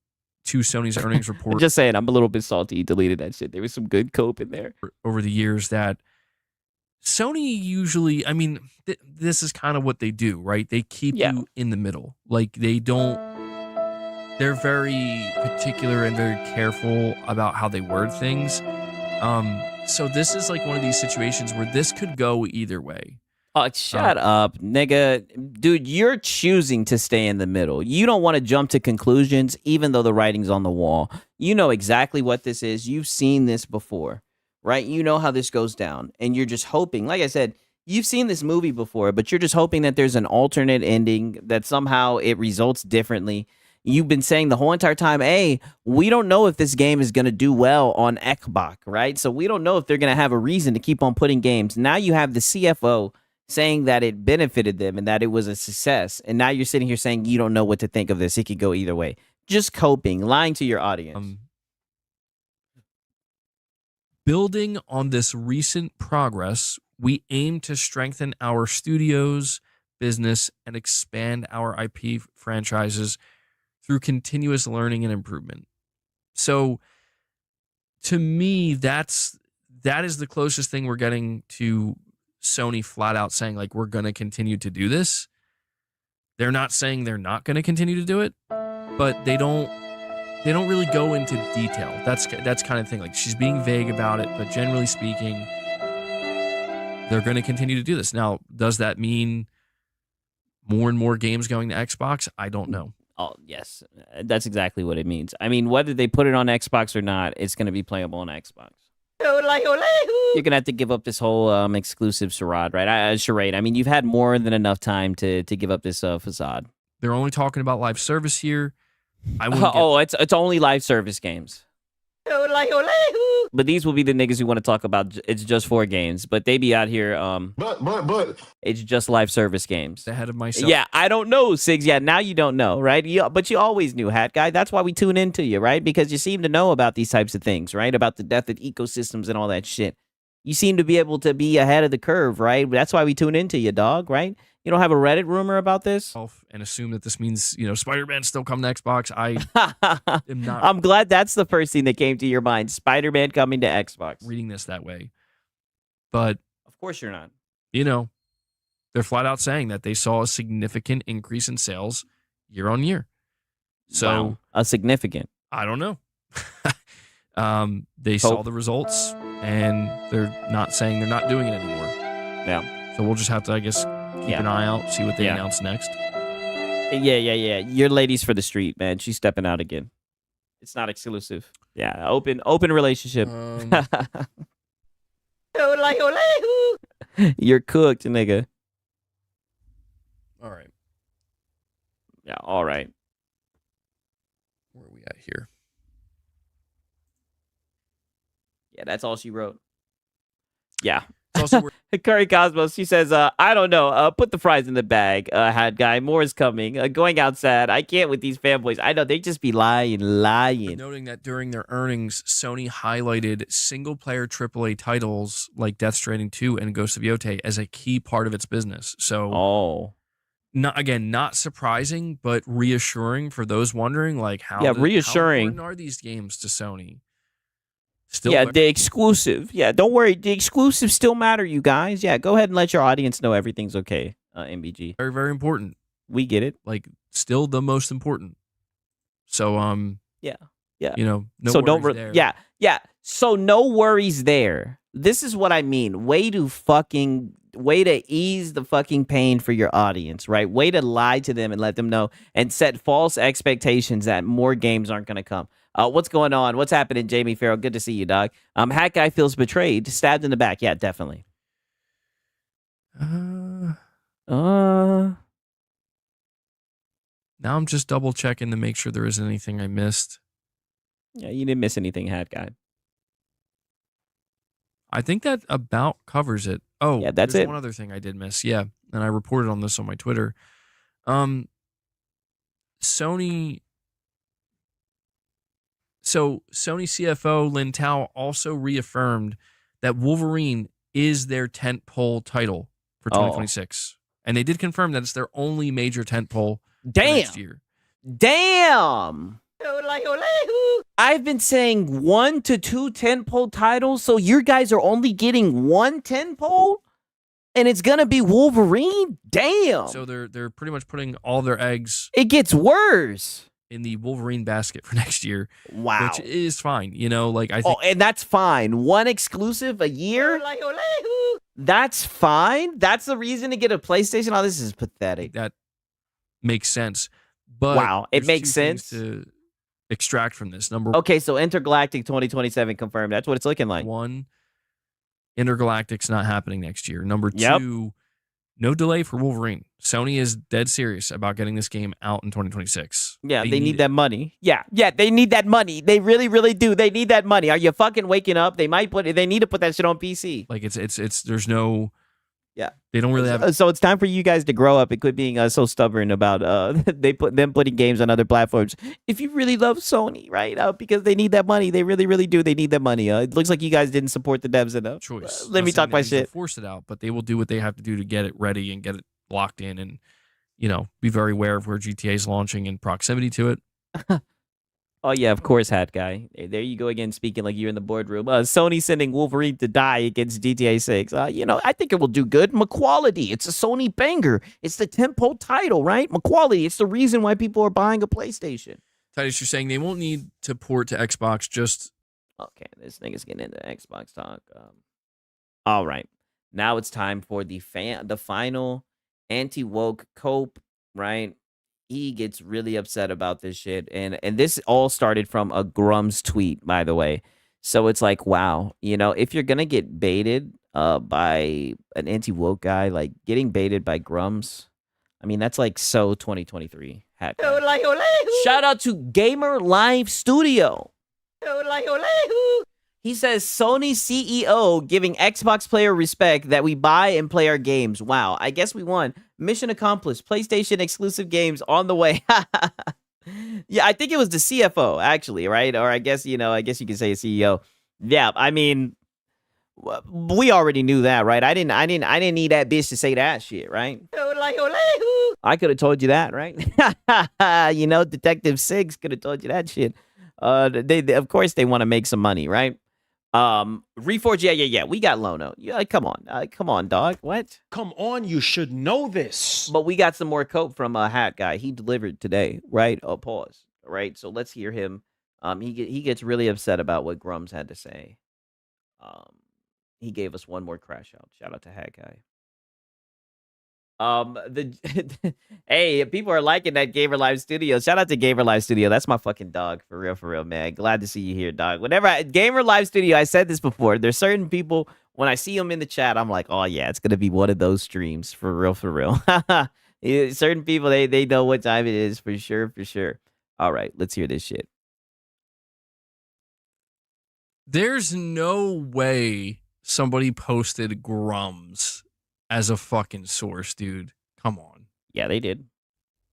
to Sony's earnings report. Just saying, I'm a little bit salty you deleted that shit. There was some good cope in there. Over the years that Sony usually, I mean, this is kind of what they do, right? They keep you in the middle. Like, they're very particular and very careful about how they word things. So this is like one of these situations where this could go either way. Oh, shut up, nigga. Dude, you're choosing to stay in the middle. You don't want to jump to conclusions, even though the writing's on the wall. You know exactly what this is. You've seen this before, right? You know how this goes down. And you're just hoping, like I said, you've seen this movie before, but you're just hoping that there's an alternate ending, that somehow it results differently. You've been saying the whole entire time, hey, we don't know if this game is going to do well on Xbox, right? So we don't know if they're going to have a reason to keep on putting games. Now you have the CFO saying that it benefited them and that it was a success. And now you're sitting here saying you don't know what to think of this. It could go either way. Just coping, lying to your audience. Building on this recent progress, we aim to strengthen our studios, business, and expand our IP franchises through continuous learning and improvement. So, to me, that is the closest thing we're getting to Sony flat out saying, like, we're going to continue to do this. They're not saying they're not going to continue to do it, but they don't really go into detail. That's kind of thing. Like, she's being vague about it, but generally speaking, they're going to continue to do this. Now, does that mean more and more games going to Xbox? I don't know. Oh, yes. That's exactly what it means. I mean, whether they put it on Xbox or not, it's going to be playable on Xbox. You're going to have to give up this whole exclusive charade, right? Charade. I mean, you've had more than enough time to give up this facade. They're only talking about live service here. It's only live service games. But these will be the niggas who want to talk about it's just 4 games, but they be out here. But it's just live service games. Ahead of myself. Yeah, I don't know, Sigs. Yeah, now you don't know, right? But you always knew, Hat Guy. That's why we tune into you, right? Because you seem to know about these types of things, right? About the death of ecosystems and all that shit. You seem to be able to be ahead of the curve, right? That's why we tune into you, dog, right? You don't have a Reddit rumor about this? And assume that this means, Spider-Man's still coming to Xbox. I am not. I'm glad that's the first thing that came to your mind. Spider-Man coming to Xbox. Reading this that way. But of course you're not. They're flat out saying that they saw a significant increase in sales year on year. So wow. A significant. I don't know. They saw the results and they're not saying they're not doing it anymore. Yeah. So we'll just have to, I guess, keep an eye out, see what they announce next. Yeah. Your lady's for the street, man. She's stepping out again. It's not exclusive. Yeah, open relationship. You're cooked, nigga. All right. Yeah, all right. Where are we at here? Yeah, that's all she wrote. Yeah. It's also Curry Cosmos, she says, I don't know. Put the fries in the bag, hat guy. More is coming. Going outside. I can't with these fanboys. I know they just be lying. But noting that during their earnings, Sony highlighted single-player AAA titles like Death Stranding 2 and Ghost of Yotei as a key part of its business. So, not surprising, but reassuring for those wondering, like how reassuring. How important are these games to Sony? The exclusive. Yeah, don't worry. The exclusives still matter, you guys. Yeah, go ahead and let your audience know everything's okay. MBG. Very, very important. We get it. Like, still the most important. So, yeah. No so worries there. Yeah. So no worries there. This is what I mean. Way to ease the fucking pain for your audience, right? Way to lie to them and let them know and set false expectations that more games aren't going to come. What's going on? What's happening, Jamie Farrell? Good to see you, dog. Hat guy feels betrayed, stabbed in the back. Yeah, definitely. Now I'm just double checking to make sure there isn't anything I missed. Yeah, you didn't miss anything, hat guy. I think that about covers it. Oh, yeah, that's there's it. One other thing I did miss. Yeah, and I reported on this on my Twitter. Sony CFO Lin Tao also reaffirmed that Wolverine is their tentpole title for 2026. And they did confirm that it's their only major tentpole next year. Damn. I've been saying 1 to 2 tentpole titles, so you guys are only getting 1 tentpole? And it's gonna be Wolverine? Damn. So they're pretty much putting all their eggs. It gets worse. In the Wolverine basket for next year. Wow. Which is fine. I think. And that's fine. 1 exclusive a year? That's fine. That's the reason to get a PlayStation. Oh, this is pathetic. That makes sense. But wow, it makes sense to extract from this. Okay, so Intergalactic 2027 confirmed. That's what it's looking like. 1, Intergalactic's not happening next year. Number 2, no delay for Wolverine. Sony is dead serious about getting this game out in 2026. Yeah, they need that money. Yeah, they need that money. They really, really do. They need that money. Are you fucking waking up? They need to put that shit on PC. Like there's no. Yeah, they don't really have. So it's time for you guys to grow up and quit being so stubborn about putting games on other platforms. If you really love Sony, right? Because they need that money. They really, really do. They need that money. It looks like you guys didn't support the devs enough. Choice. Let me talk my shit. Force it out, but they will do what they have to do to get it ready and get it locked in, and be very aware of where GTA is launching in proximity to it. Oh, yeah, of course, hat guy. There you go again, speaking like you're in the boardroom. Sony sending Wolverine to die against GTA 6. I think it will do good. McQuality, it's a Sony banger. It's the tentpole title, right? McQuality, it's the reason why people are buying a PlayStation. Titus, you're saying they won't need to port to Xbox, just... Okay, this thing is getting into Xbox talk. All right. Now it's time for the final anti-woke cope, right? He gets really upset about this shit. And this all started from a Grum's tweet, by the way. So it's like, wow, if you're going to get baited by an anti-woke guy, like getting baited by Grum's, I mean, that's like so 2023. Shout out to Gamer Live Studio. He says, Sony CEO giving Xbox player respect that we buy and play our games. Wow, I guess we won. Mission accomplished. PlayStation exclusive games on the way. Yeah, I think it was the CFO, actually, right? Or I guess you could say a CEO. Yeah, I mean, we already knew that, right? I didn't need that bitch to say that shit, right? I could have told you that, right? Detective Six could have told you that shit. They of course they want to make some money, right? Reforge, yeah. We got Lono. Yeah, come on, dog. What? Come on, you should know this. But we got some more cope from a hat guy. He delivered today, right? Pause. Right. So let's hear him. He gets really upset about what Grum's had to say. He gave us one more crash out. Shout out to hat guy. Hey, people are liking that Gamer Live Studio. Shout out to Gamer Live Studio. That's my fucking dog, for real, man. Glad to see you here, dog. Gamer Live Studio, I said this before. There's certain people, when I see them in the chat, I'm like, oh yeah, it's gonna be one of those streams, for real. Certain people, they know what time it is, for sure. All right, let's hear this shit. There's no way somebody posted Grums as a fucking source, dude. Come on. Yeah, they did.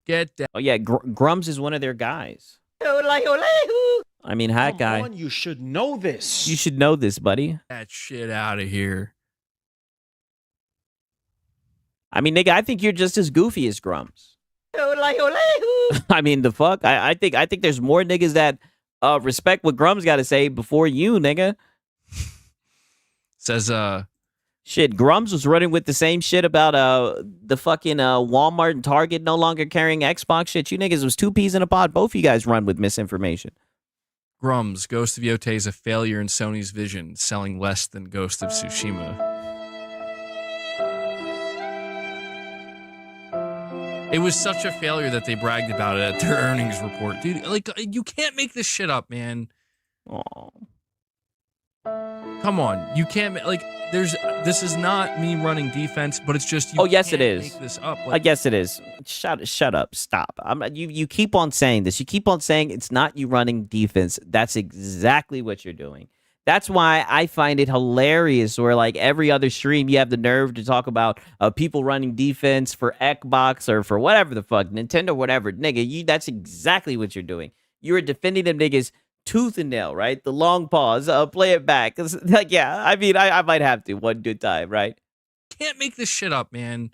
Get that. Oh, yeah, Grums is one of their guys. I mean, Hat Come Guy. on, you should know this. You should know this, buddy. That shit out of here. I mean, nigga, I think you're just as goofy as Grums. I mean, the fuck? I think there's more niggas that respect what Grums got to say before you, nigga. Says, shit, Grums was running with the same shit about the fucking Walmart and Target no longer carrying Xbox shit. You niggas was 2 peas in a pod. Both of you guys run with misinformation. Grums, Ghost of Yotei is a failure in Sony's vision, selling less than Ghost of Tsushima. It was such a failure that they bragged about it at their earnings report. Dude, like, you can't make this shit up, man. Oh. Come on. You can't, like, this is not me running defense, but it's just, you yes, can't it is. make this up. I guess it is. Shut up. Stop. You keep on saying this. You keep on saying it's not you running defense. That's exactly what you're doing. That's why I find it hilarious where, like, every other stream, you have the nerve to talk about people running defense for Xbox or for whatever the fuck, Nintendo, whatever. Nigga, that's exactly what you're doing. You're defending them niggas tooth and nail, right? The long pause, play it back. Like, yeah, I mean, I might have to one good time, right? Can't make this shit up, man.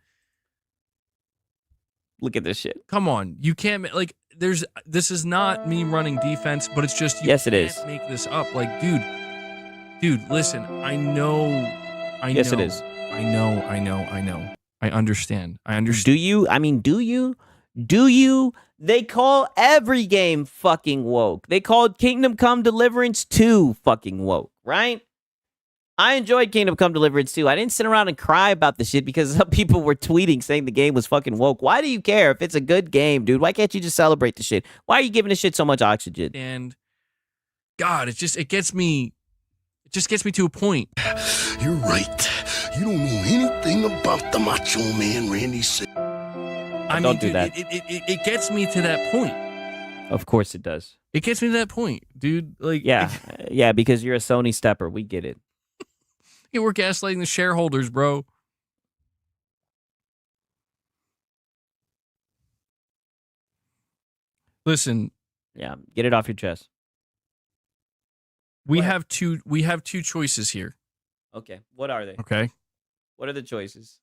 Look at this shit. Come on. You can't, like, this is not me running defense, but it's just, you yes, can't it is. make this up. Like, dude, listen, I know. Yes, it is. I know. I understand. Do you? I mean, do you? Do you? They call every game fucking woke. They called Kingdom Come Deliverance 2 fucking woke, right? I enjoyed Kingdom Come Deliverance 2. I didn't sit around and cry about the shit because some people were tweeting saying the game was fucking woke. Why do you care if it's a good game, dude? Why can't you just celebrate the shit? Why are you giving this shit so much oxygen? And God, it gets me to a point. You're right. You don't know anything about the Macho Man Randy Savage. I mean, dude, it gets me to that point. Of course it does. It gets me to that point, dude. Like, yeah, because you're a Sony stepper. We get it. Yeah, we're gaslighting the shareholders, bro. Listen. Yeah, get it off your chest. We have two choices here. Okay, what are they? Okay. What are the choices?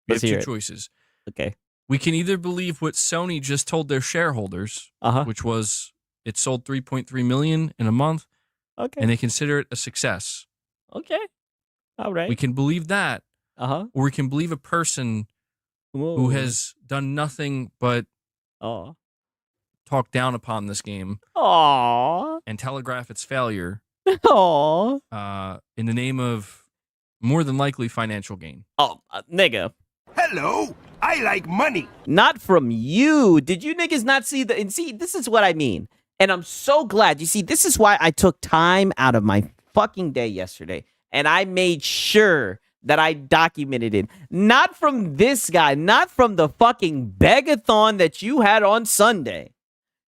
We have two choices. Okay. We can either believe what Sony just told their shareholders, which was it sold 3.3 million in a month, and they consider it a success. Okay. All right. We can believe that. Or we can believe a person who has done nothing but talk down upon this game and telegraph its failure in the name of more than likely financial gain. Nigga. Hello, I like money. Not from you. Did you niggas not see and see, this is what I mean. And I'm so glad. You see, this is why I took time out of my fucking day yesterday. And I made sure that I documented it. Not from this guy. Not from the fucking begathon that you had on Sunday.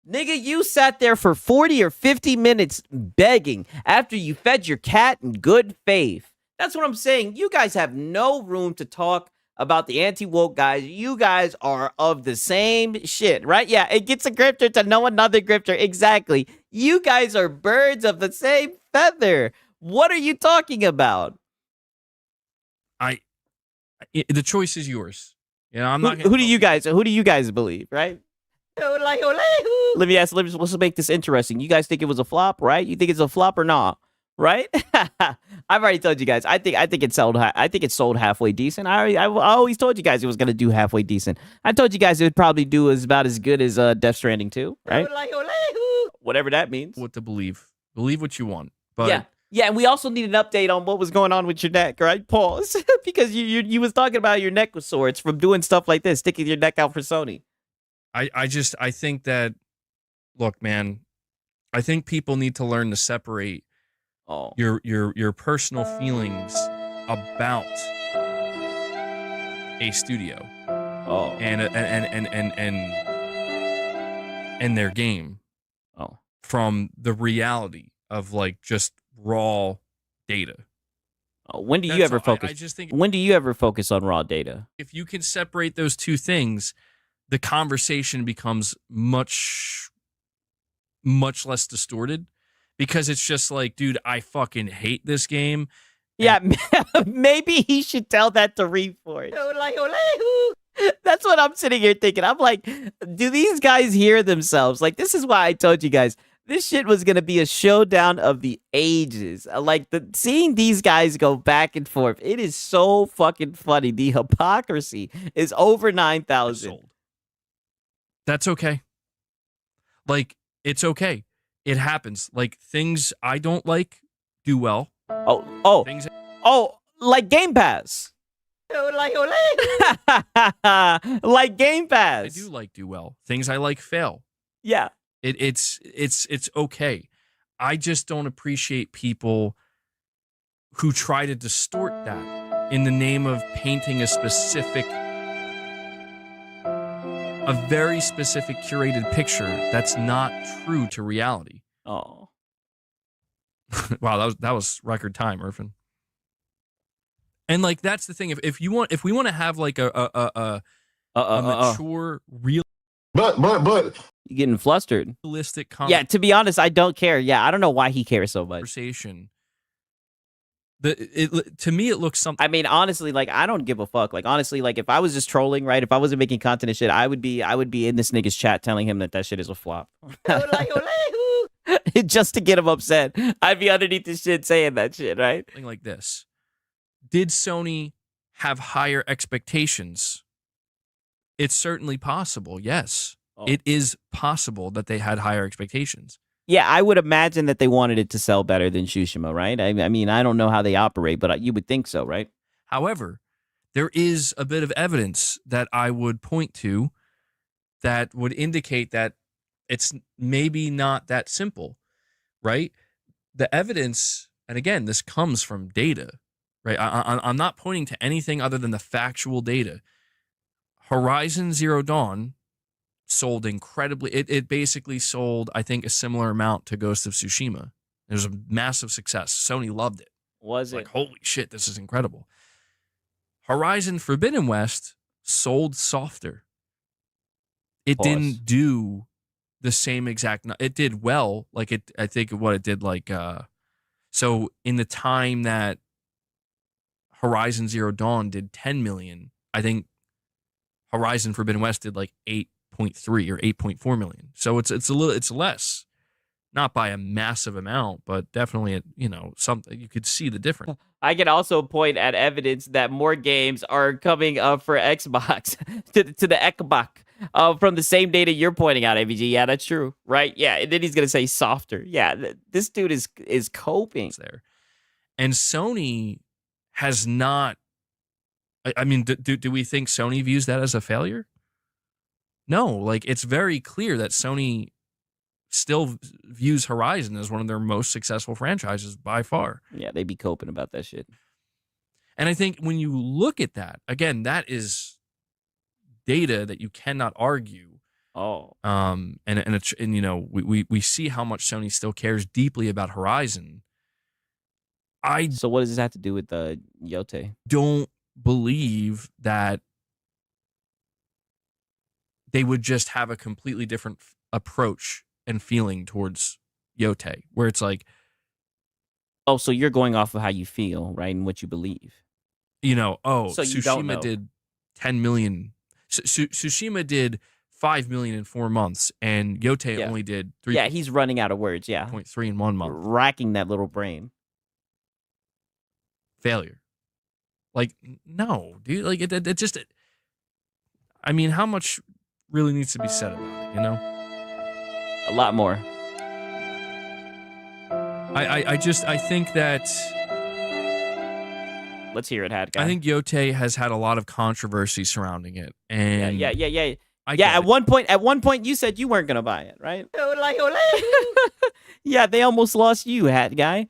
Nigga, you sat there for 40 or 50 minutes begging after you fed your cat in good faith. That's what I'm saying. You guys have no room to talk about the anti-woke guys. You guys are of the same shit, right? Yeah, it gets a grifter to know another grifter. Exactly. You guys are birds of the same feather. What are you talking about? The choice is yours. You know, I'm not. Who do you guys believe, right? Let me let's make this interesting. You guys think it was a flop, right? You think it's a flop or not? Right? I've already told you guys. I think it sold. I think it sold halfway decent. I always told you guys it was gonna do halfway decent. I told you guys it would probably do about as good as Death Stranding 2, right? Whatever that means. What to believe? Believe what you want. But yeah, and we also need an update on what was going on with your neck, right? Pause, because you was talking about your neck was sore. It's from doing stuff like this, sticking your neck out for Sony. I think that, look, man, I think people need to learn to separate your personal feelings about a studio and their game from the reality of, like, just raw data. When do you That's ever all. focus? I just think When do you ever focus on raw data? if you can separate those two things, the conversation becomes much less distorted because it's just like, dude, I fucking hate this game. Yeah, maybe he should tell that to Reforge. That's what I'm sitting here thinking. I'm like, do these guys hear themselves? Like, this is why I told you guys this shit was gonna be a showdown of the ages. Like seeing these guys go back and forth, it is so fucking funny. The hypocrisy is over 9,000. That's okay. Like, it's okay. It happens. Like, things I don't like do well. Things like Game Pass. Like Game Pass. I do like do well. Things I like fail. Yeah. It's okay. I just don't appreciate people who try to distort that in the name of painting a very specific curated picture that's not true to reality. Oh. Wow, that was record time, Irfan. And like that's the thing. If we want to have like a mature, real, but you're getting flustered. Realistic, yeah. To be honest, I don't care. Yeah, I don't know why he cares so much. Conversation. To me, it looks something. I mean, honestly, like I don't give a fuck. Like honestly, like if I was just trolling, right? If I wasn't making content and shit, I would be in this nigga's chat telling him that shit is a flop. Just to get him upset. I'd be underneath this shit saying that shit, right? Something like this. Did Sony have higher expectations? It's certainly possible, yes. Oh. It is possible that they had higher expectations. Yeah, I would imagine that they wanted it to sell better than Tsushima, right? I mean, I don't know how they operate, but you would think so, right? However, there is a bit of evidence that I would point to that would indicate that it's maybe not that simple, right? The evidence, and again, this comes from data, right? I'm not pointing to anything other than the factual data. Horizon Zero Dawn sold incredibly. It basically sold, I think, a similar amount to Ghost of Tsushima. It was a massive success. Sony loved it. Was it? Like, holy shit, this is incredible. Horizon Forbidden West sold softer. It didn't do the same exact. It did well. Like it, I think what it did like. So in the time that Horizon Zero Dawn did 10 million, I think Horizon Forbidden West did like 8.3 or 8.4 million. So it's less, not by a massive amount, but definitely something you could see the difference. I can also point at evidence that more games are coming up for Xbox to the Xbox from the same data you're pointing out, AVG. Yeah, that's true, right? Yeah, and then he's gonna say softer. Yeah, this dude is coping there, and Sony has not. I mean, do we think Sony views that as a failure? No, like it's very clear that Sony still views Horizon as one of their most successful franchises by far. Yeah, they be coping about that shit. And I think when you look at that, again, that is data that you cannot argue. Oh. And we see how much Sony still cares deeply about Horizon. So what does this have to do with the Yote? Don't believe that they would just have a completely different approach and feeling towards Yote, where it's like, oh, so you're going off of how you feel, right, and what you believe. So Tsushima did 10 million. Tsushima did 5 million in 4 months, and Yote only did 3. Yeah, he's running out of words. Yeah, 0.3 in 1 month, racking that little brain. Failure. Like, no, dude. Like it just. I mean, how much really needs to be said about it? A lot more. I think that. Let's hear it, Hat Guy. I think Yote has had a lot of controversy surrounding it, and yeah. At one point, you said you weren't gonna buy it, right? Yeah, they almost lost you, Hat Guy.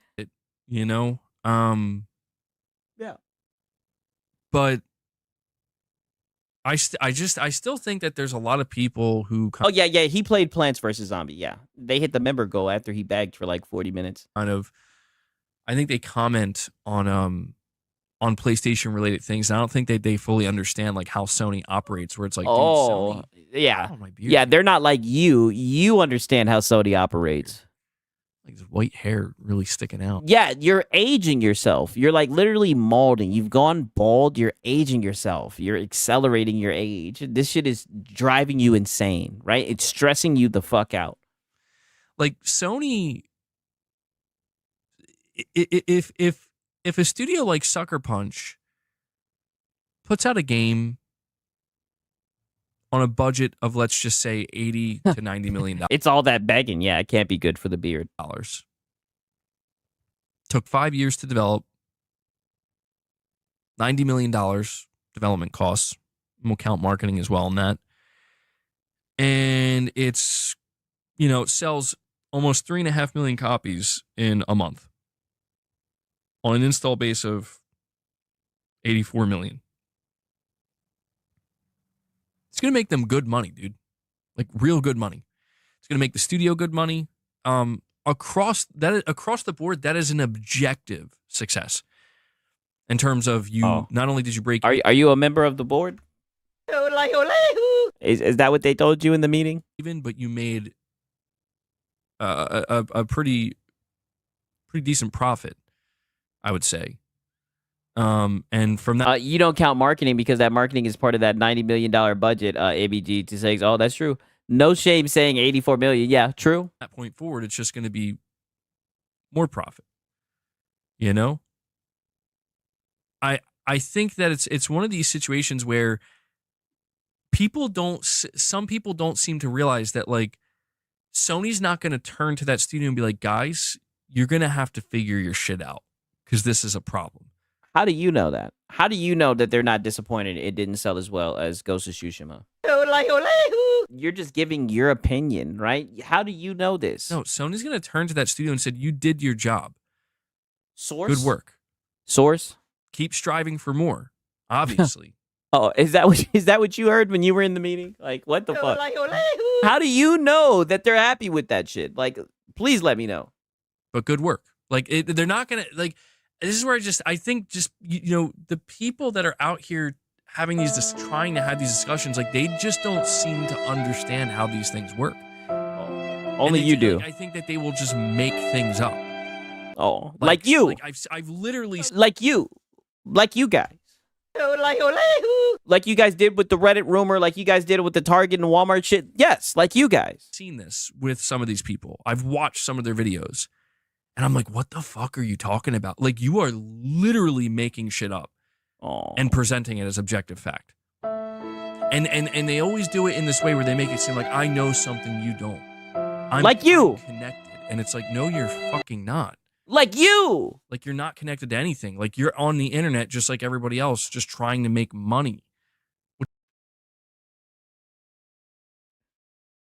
Yeah. But I still think that there's a lot of people who. Oh yeah. He played Plants vs Zombie. Yeah, they hit the member goal after he bagged for like 40 minutes. I think they comment on on PlayStation related things. And I don't think they fully understand like how Sony operates, where it's like, dude, Oh, Sony, yeah. oh my beard, Yeah, they're not like you. You understand how Sony operates. like this white hair really sticking out. Yeah, you're aging yourself. You're like literally molding. You've gone bald. You're aging yourself. You're accelerating your age. This shit is driving you insane, right? It's stressing you the fuck out. Like Sony, if a studio like Sucker Punch puts out a game on a budget of, let's just say, $80 to $90 million. It's all that begging. Yeah, it can't be good for the beard. Took 5 years to develop. $90 million development costs. We'll count marketing as well on that. And it's, it sells almost 3.5 million copies in a month on an install base of 84 million. It's going to make them good money, dude. Like real good money. It's going to make the studio good money. Across the board, that is an objective success. In terms of not only did you break... Are you a member of the board? Is that what they told you in the meeting? But you made a pretty decent profit, I would say. And from that, you don't count marketing because that marketing is part of that $90 million budget. ABG to say, oh, that's true. No shame saying 84 million. Yeah, true. That point forward, it's just going to be more profit. I think that it's one of these situations where some people don't seem to realize that like Sony's not going to turn to that studio and be like, guys, you're going to have to figure your shit out because this is a problem. How do you know that? How do you know that they're not disappointed it didn't sell as well as Ghost of Tsushima? You're just giving your opinion, right? How do you know this? No, Sony's going to turn to that studio and said, you did your job. Source? Good work. Source? Keep striving for more, obviously. Oh, is that what you heard when you were in the meeting? Like, what the fuck? How do you know that they're happy with that shit? Like, please let me know. But good work. Like, they're not going to, like... This is where I think the people that are out here having trying to have these discussions, like they just don't seem to understand how these things work. Only you do. I think that they will just make things up. Oh, like you. Like I've literally like you guys. Like you guys did with the Reddit rumor, like you guys did it with the Target and Walmart shit. Yes, like you guys. Seen this with some of these people. I've watched some of their videos. And I'm like, what the fuck are you talking about? Like, you are literally making shit up and presenting it as objective fact. And they always do it in this way where they make it seem like I know something you don't. I'm connected. And it's like, no, you're fucking not. Like you. Like, you're not connected to anything. Like, you're on the internet just like everybody else, just trying to make money.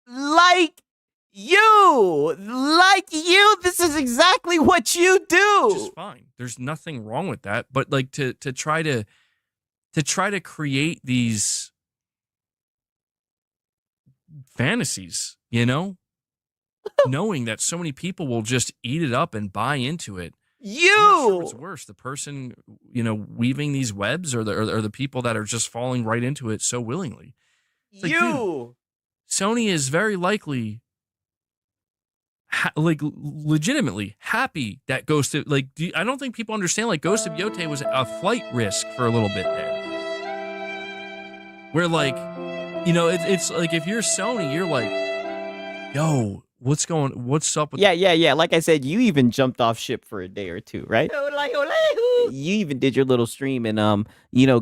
Like you, this is exactly what you do. Which is fine. There's nothing wrong with that. But like to try to create these fantasies, knowing that so many people will just eat it up and buy into it. I'm not sure what's worse, the person weaving these webs, or the people that are just falling right into it so willingly. It's like, dude, Sony is very likely. Legitimately happy that Ghost of I don't think people understand Ghost of Yote was a flight risk for a little bit there. Where it's like if you're Sony, you're like, yo, what's up with Yeah. Like I said, you even jumped off ship for a day or two, right? You even did your little stream and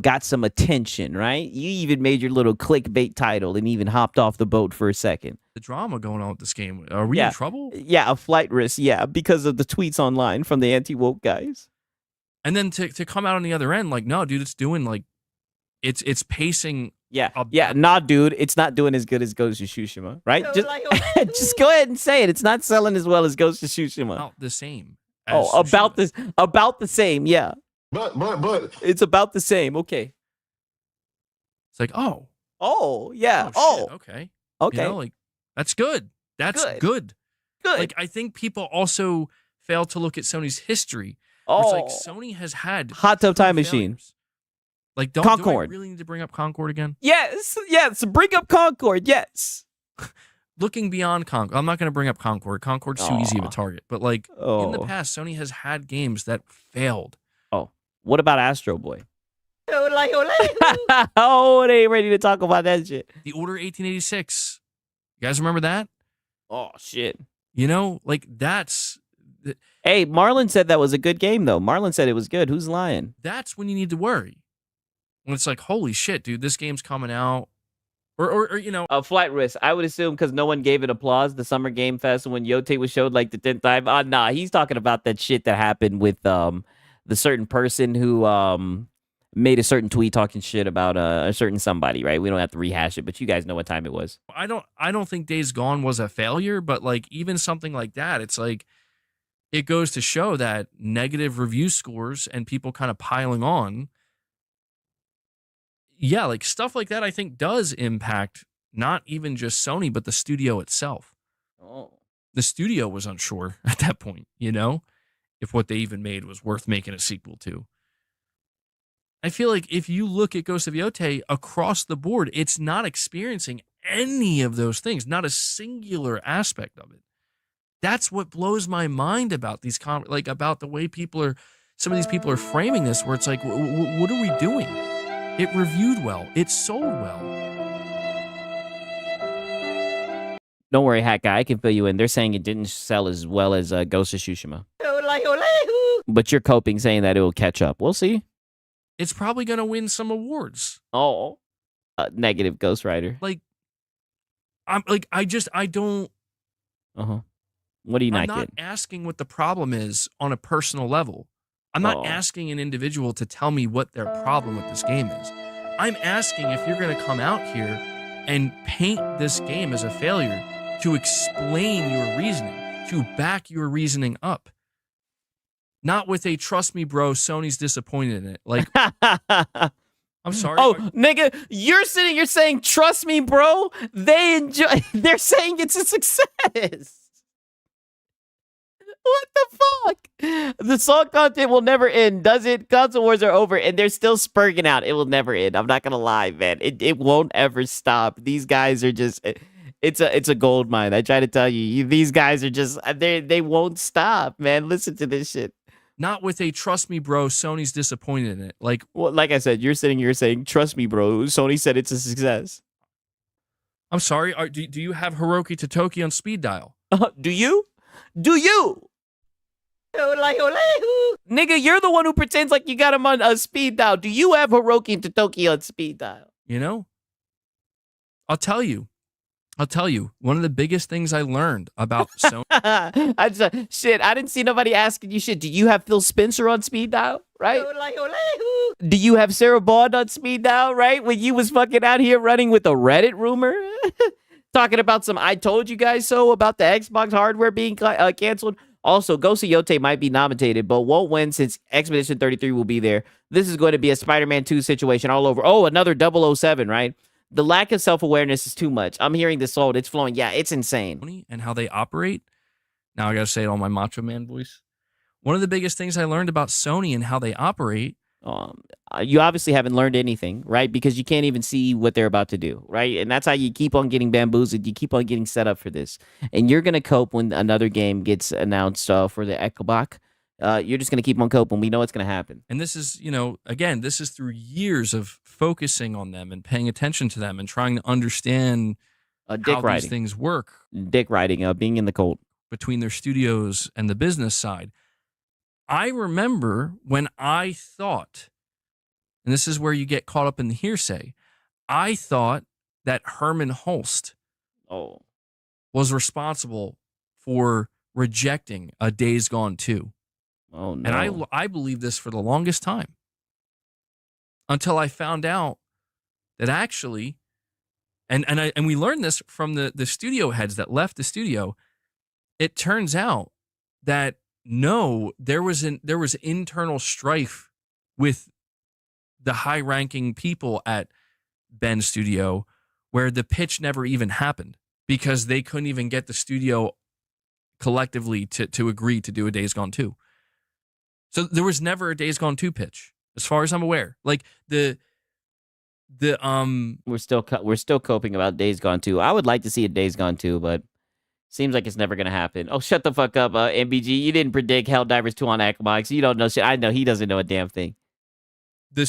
got some attention, right? You even made your little clickbait title and even hopped off the boat for a second. The drama going on with this game. Are we in trouble? Yeah, a flight risk. Yeah, because of the tweets online from the anti-woke guys. And then to come out on the other end, no, dude, it's doing it's pacing. Nah, dude, it's not doing as good as Ghost of Tsushima, right? Just go ahead and say it. It's not selling as well as Ghost of Tsushima. About the same. About the same. Yeah. But it's about the same. Okay. It's like, yeah. Okay. Okay. That's good. That's good. Good. I think people also fail to look at Sony's history. It's like Oh, Sony has had Hot Tub true Time Machine. failures. Like, do I Concord. really need to bring up Concord again? Yes, bring up Concord. Yes. Looking beyond Concord, I'm not going to bring up Concord. Concord's too easy of a target. But like in the Oh. past, Sony has had games that failed. Oh, what about Astro Boy? Oh, they ain't ready to talk about that shit. The Order 1886. You guys remember that? Oh shit. You know, like that's Hey, Marlon said that was a good game though. Marlon said it was good. Who's lying? that's when you need to worry. When it's like, holy shit, dude, this game's coming out. Or you know, Flight Risk. I would assume because no one gave it applause. The Summer Game Fest when Yote was showed like the 10th time. Nah, he's talking about that shit that happened with the certain person who made a certain tweet talking shit about a certain somebody. Right? We don't have to rehash it, but you guys know what time it was. I don't think Days Gone was a failure, but like even something like that, it's like it goes to show that negative review scores and people kind of piling on. Yeah, like stuff like that I think does impact not even just Sony, but the studio itself. Oh. The studio was unsure at that point, you know, if what they even made was worth making a sequel to. I feel like if you look at Ghost of Yote across the board, it's not experiencing any of those things, not a singular aspect of it. That's what blows my mind about these about the way some of these people are framing this, where it's like, what are we doing? It reviewed well. It sold well. Don't worry, Hat Guy. I can fill you in. They're saying it didn't sell as well as Ghost of Tsushima. But you're coping, saying that it will catch up. We'll see. It's probably going to win some awards. Oh, negative Ghost Rider. I don't. What are you I'm not not getting? asking what the problem is on a personal level. I'm not asking an individual to tell me what their problem with this game is. I'm asking if you're going to come out here and paint this game as a failure, to explain your reasoning, to back your reasoning up. Not with a trust me, bro, Sony's disappointed in it. Like, I'm sorry. Oh, nigga, you're sitting here saying, trust me, bro. They're saying it's a success. What the fuck? The song content will never end, does it? Console wars are over, and they're still spurging out. It will never end. I'm not gonna lie, man. It won't ever stop. These guys are just. It's a gold mine. I try to tell you. These guys are just. They won't stop, man. Listen to this shit. Not with a trust me, bro, Sony's disappointed in it. Like, well, like I said, you're sitting here saying, trust me, bro. Sony said it's a success. I'm sorry. Do you have Hiroki Totoki on speed dial? Do you? Do you? Nigga, you're the one who pretends like you got him on a speed dial. Do you have Hiroki and Totoki on speed dial? You know? I'll tell you. One of the biggest things I learned about Sony. I didn't see nobody asking you shit. Do you have Phil Spencer on speed dial? Right? Do you have Sarah Bond on speed dial? Right? When you was fucking out here running with a Reddit rumor? Talking about some I told you guys so about the Xbox hardware being canceled. Also, Ghost of Yote might be nominated, but won't win since Expedition 33 will be there. This is going to be a Spider-Man 2 situation all over. Oh, another 007, right? The lack of self-awareness is too much. I'm hearing this sold. It's flowing. Yeah, it's insane. And how they operate. Now I got to say it on my Macho Man voice. One of the biggest things I learned about Sony and how they operate. You obviously haven't learned anything, right? Because you can't even see what they're about to do, right? And that's how you keep on getting bamboozled. You keep on getting set up for this. And you're going to cope when another game gets announced for the Xbox. You're just going to keep on coping. We know it's going to happen. And this is, again, this is through years of focusing on them and paying attention to them and trying to understand how these things work. Dick riding, being in the cult. Between their studios and the business side. I remember when I thought, and this is where you get caught up in the hearsay, I thought that Herman Holst was responsible for rejecting a Days Gone 2. Oh, no. And I believed this for the longest time until I found out that actually, and we learned this from the studio heads that left the studio. It turns out that no, there was internal strife with the high-ranking people at Ben's studio where the pitch never even happened because they couldn't even get the studio collectively to agree to do a Days Gone 2. So there was never a Days Gone 2 pitch, as far as I'm aware. Like we're still coping about Days Gone 2. I would like to see a Days Gone 2, but seems like it's never gonna happen. Oh, shut the fuck up, MBG. You didn't predict Helldivers 2 on Xbox. You don't know shit. I know he doesn't know a damn thing. the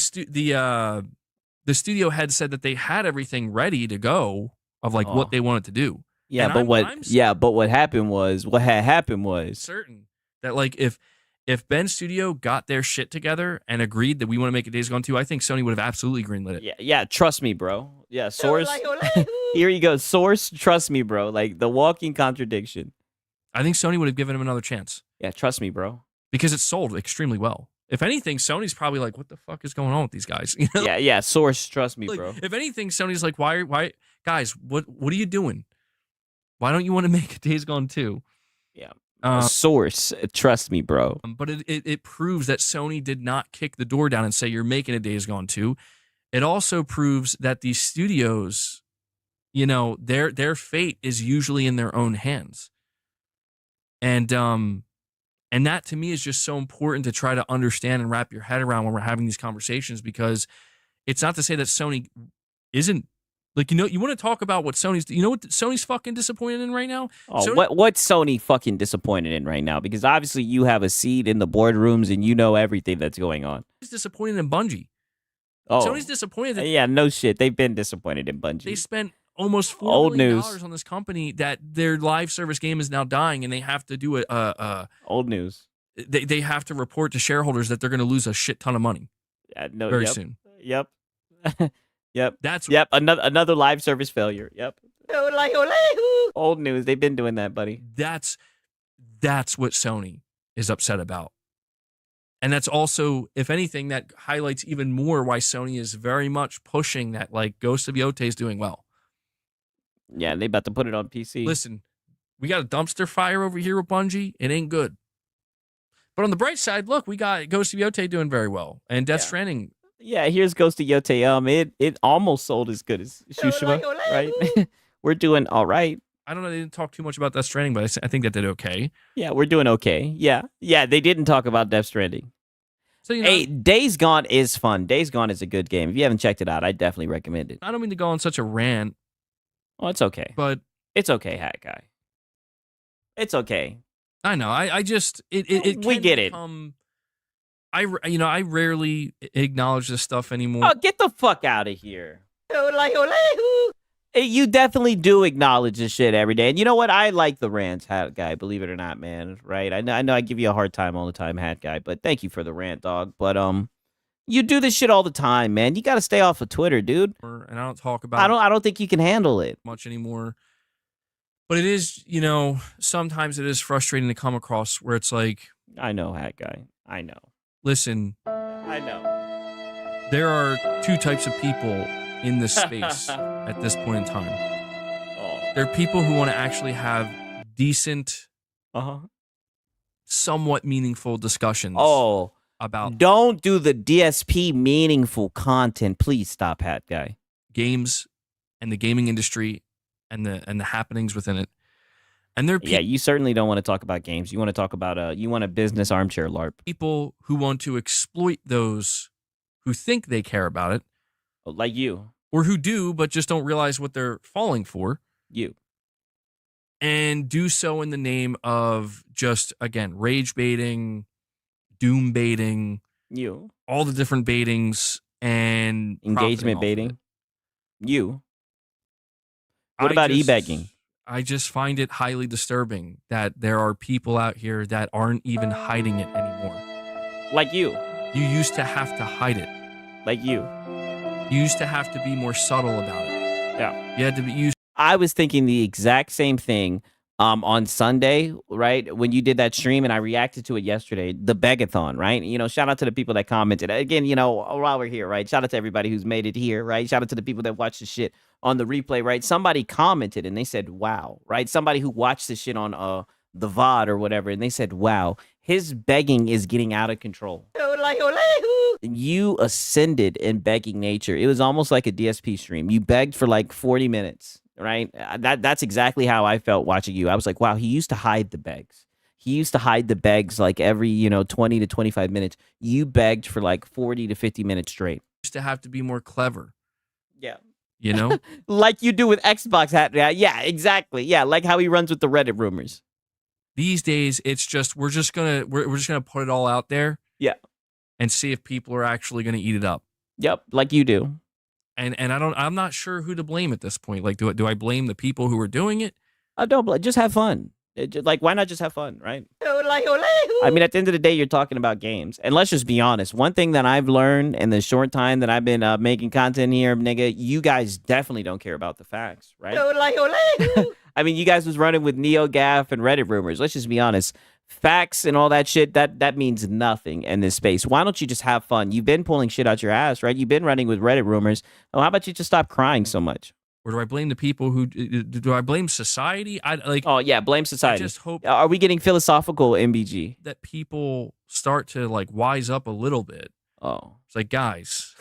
studio had said that they had everything ready to go of like what they wanted to do. Yeah, And but I'm what happened was certain that like if Ben Studio got their shit together and agreed that we want to make a Days Gone 2, I think Sony would have absolutely greenlit it. Yeah, trust me, bro. Yeah, source. Here you go, source. Trust me, bro. Like the walking contradiction. I think Sony would have given him another chance. Yeah, trust me, bro. Because it sold extremely well. If anything, Sony's probably like, what the fuck is going on with these guys? You know? Yeah, source. Trust me, Like, bro. if anything, Sony's like, why, guys, what are you doing? Why don't you want to make a Days Gone 2? Yeah. Source. Trust me, bro. But it proves that Sony did not kick the door down and say, you're making a Days Gone 2. It also proves that these studios, you know, their fate is usually in their own hands. And that to me is just so important to try to understand and wrap your head around when we're having these conversations, because it's not to say that Sony isn't, like, you know, you want to talk about what Sony's fucking disappointed in right now? Oh, Sony, what's Sony fucking disappointed in right now? Because obviously you have a seat in the boardrooms and you know everything that's going on. Sony's disappointed in Bungie. Oh, Sony's disappointed that yeah, no shit. They've been disappointed in Bungie. they spent almost $4 Old million news. on this company that their live service game is now dying, and they have to do old news. They have to report to shareholders that they're going to lose a shit ton of money very soon. Yep. Yep. That's another live service failure. Yep. Old news. They've been doing that, buddy. That's what Sony is upset about. And that's also, if anything, that highlights even more why Sony is very much pushing that, like, Ghost of Yotei is doing well. Yeah, they about to put it on PC. Listen, we got a dumpster fire over here with Bungie. It ain't good. But on the bright side, look, we got Ghost of Yotei doing very well. And Death Stranding. Yeah, here's Ghost of Yotei. It almost sold as good as Tsushima, right? We're doing all right. I don't know. They didn't talk too much about Death Stranding, but I think that did okay. Yeah, we're doing okay. Yeah, they didn't talk about Death Stranding. So, you know, hey, Days Gone is fun. Days Gone is a good game. If you haven't checked it out, I definitely recommend it. I don't mean to go on such a rant. Oh, it's okay. But it's okay, Hat Guy. It's okay. I know. I just it we can get become, it. I rarely acknowledge this stuff anymore. Oh, get the fuck out of here. You definitely do acknowledge this shit every day. And you know what? I like the rants, Hat Guy, believe it or not, man. Right? I know I give you a hard time all the time, Hat Guy, but thank you for the rant, dog. But you do this shit all the time, man. You got to stay off of Twitter, dude. And I don't talk about I don't think you can handle it much anymore. But it is, sometimes it is frustrating to come across where it's like, I know, Hat Guy. I know. Listen, I know. There are two types of people in this space at this point in time. There are people who want to actually have decent, somewhat meaningful discussions. About don't do the DSP meaningful content. Please stop, Hat Guy. Games and the gaming industry and the happenings within it. And there are you certainly don't want to talk about games. You want to talk about you want a business armchair LARP. People who want to exploit those who think they care about it. Like you. Or who do, but just don't realize what they're falling for. You. And do so in the name of just, again, rage baiting, doom baiting. You. All the different baitings and engagement baiting. You. What about e-begging? I just find it highly disturbing that there are people out here that aren't even hiding it anymore. Like you. You used to have to hide it. Like you. You used to have to be more subtle about it. Yeah. You had to be used. I was thinking the exact same thing on Sunday, right? When you did that stream and I reacted to it yesterday, the Begathon, right? Shout out to the people that commented. Again, while we're here, right? Shout out to everybody who's made it here, right? Shout out to the people that watched the shit on the replay, right? Somebody commented and they said, wow, right? Somebody who watched the shit on the VOD or whatever, and they said, wow, his begging is getting out of control. You ascended in begging nature. It was almost like a DSP stream. You begged for like 40 minutes, right? That's exactly how I felt watching you. I was like, wow, he used to hide the begs. He used to hide the begs like every 20 to 25 minutes. You begged for like 40 to 50 minutes straight. Used to have to be more clever. Yeah. You know? Like you do with Xbox hat. Yeah, exactly. Yeah, like how he runs with the Reddit rumors. These days, it's just we're just gonna put it all out there. Yeah. And see if people are actually gonna eat it up. Yep, like you do. And I'm not sure who to blame at this point. Like, do I blame the people who are doing it? I don't blame. Just have fun. Like, why not just have fun, right? I mean, at the end of the day, you're talking about games. And let's just be honest. One thing that I've learned in the short time that I've been making content here, nigga, you guys definitely don't care about the facts, right? I mean, you guys was running with NeoGAF and Reddit rumors. Let's just be honest. Facts and all that shit, that means nothing in this space. Why don't you just have fun? You've been pulling shit out your ass, right? You've been running with Reddit rumors. Oh, how about you just stop crying so much? Or do I blame the people who do I blame society? Oh yeah, blame society. I just hope. Are we getting philosophical, MBG? That people start to like wise up a little bit. Oh, it's like, guys,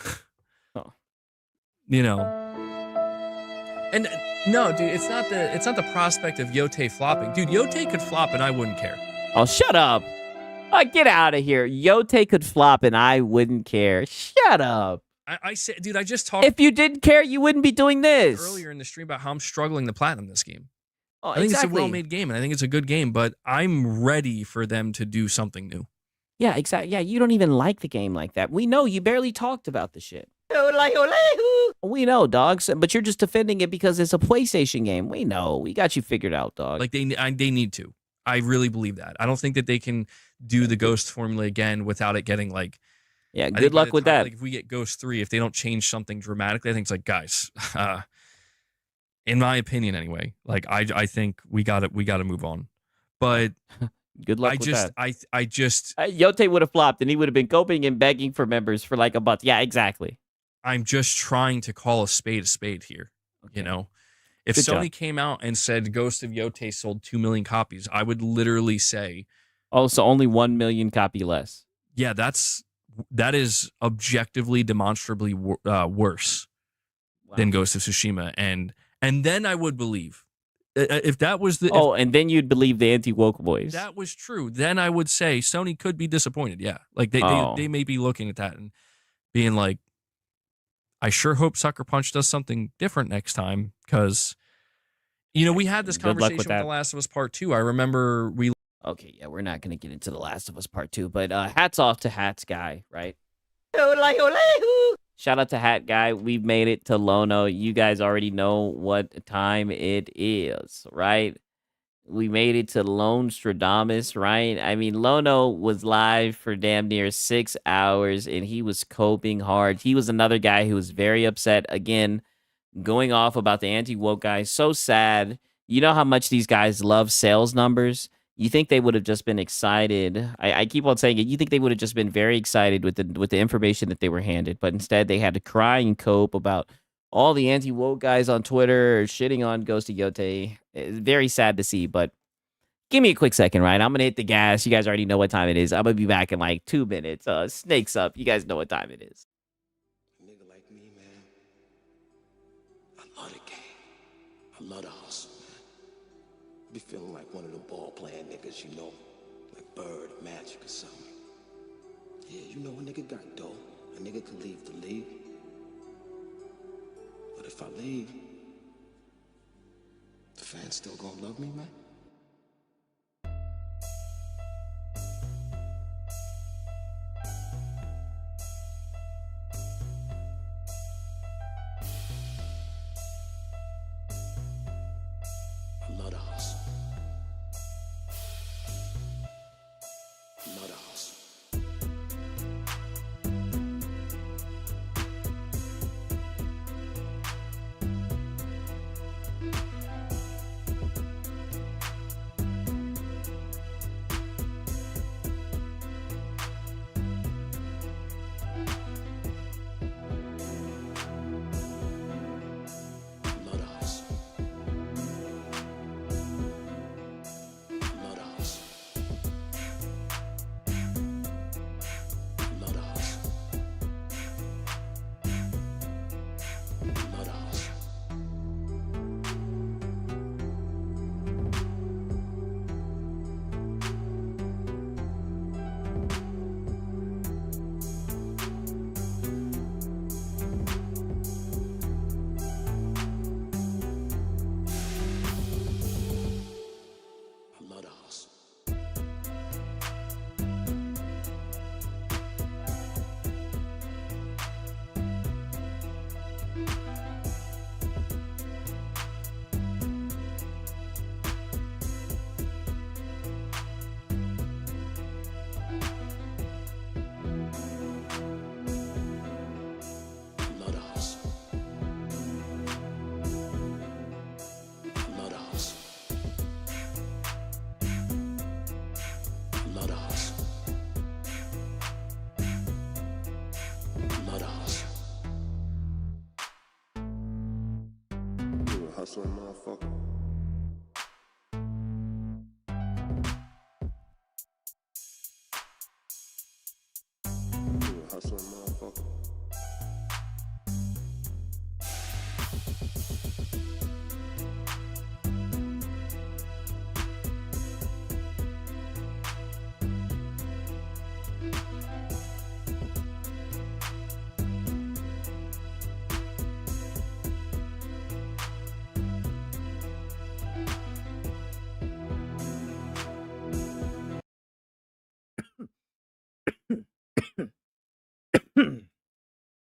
oh, you know. And no, dude, it's not the prospect of Yote flopping. Dude, Yote could flop and I wouldn't care. Oh, shut up. Get out of here. Yote could flop and I wouldn't care. Shut up. I said, dude, I just talked. If you didn't care, you wouldn't be doing this. Earlier in the stream about how I'm struggling to platinum this game. Oh, I think exactly. it's a well-made game, and I think it's a good game, but I'm ready for them to do something new. Yeah, exactly. Yeah, you don't even like the game like that. We know you barely talked about the shit. We know, dogs, but you're just defending it because it's a PlayStation game. We know. We got you figured out, dog. Like they need to. I really believe that. I don't think that they can do the Ghost formula again without it getting like. Yeah, good luck with that. Like if we get Ghost 3, if they don't change something dramatically, I think it's like, guys, in my opinion anyway, like I think we got to move on. But good luck with that. I just Yote would have flopped and he would have been coping and begging for members for like a month. Yeah, exactly. I'm just trying to call a spade here. Okay. You know, if Good Sony job. came out and said Ghost of Yote sold 2 million copies, I would literally say, oh, so only 1 million copy less. Yeah, that is objectively, demonstrably worse than Ghost of Tsushima, and then I would believe if that was the and then you'd believe the anti-woke boys. If that was true, then I would say Sony could be disappointed. Yeah, like they may be looking at that and being like, I sure hope Sucker Punch does something different next time, because we had this conversation with The Last of Us Part 2. I remember we. Okay, yeah, we're not going to get into The Last of Us Part 2, but hats off to Hat's Guy, right? Shout out to Hat Guy. We've made it to Lono. You guys already know what time it is, right? We made it to Lone Stradamus, right? I mean, Lono was live for damn near 6 hours, and he was coping hard. He was another guy who was very upset, again, going off about the anti-woke guy. So sad. You know how much these guys love sales numbers? You think they would have just been excited. I keep on saying it. You think they would have just been very excited with the information that they were handed, but instead they had to cry and cope about all the anti-woke guys on Twitter shitting on Ghost of Yote. It's very sad to see, but give me a quick second, right? I'm going to hit the gas. You guys already know what time it is. I'm going to be back in like 2 minutes. Snakes up. You guys know what time it is. A nigga like me, man, I love the game. I love the hustle, man. Be feeling like one of them ball-playing niggas, like Bird, Magic, or something. Yeah, a nigga got dough. A nigga could leave the league. But if I leave, the fans still gonna love me, man? I love the hustle. I love the hustle. hustling motherfucker. You a hustling motherfucker.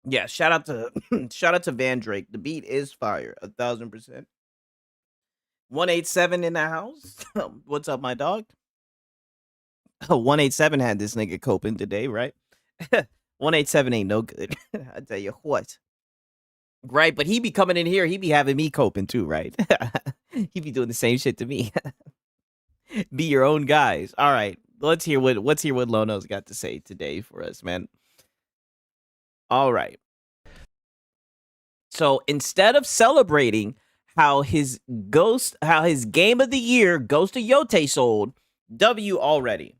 Yeah, shout out to shout out to Van Drake. The beat is fire, 1,000%. 187 in the house. What's up, my dog? 187 had this nigga coping today, right? 187 ain't no good. I tell you what. Right, but he be coming in here, he be having me coping too, right? He be doing the same shit to me. Be your own guys. All right, let's hear what Lono's got to say today for us, man. All right. So instead of celebrating how his game of the year, Ghost of Yote, sold, W already.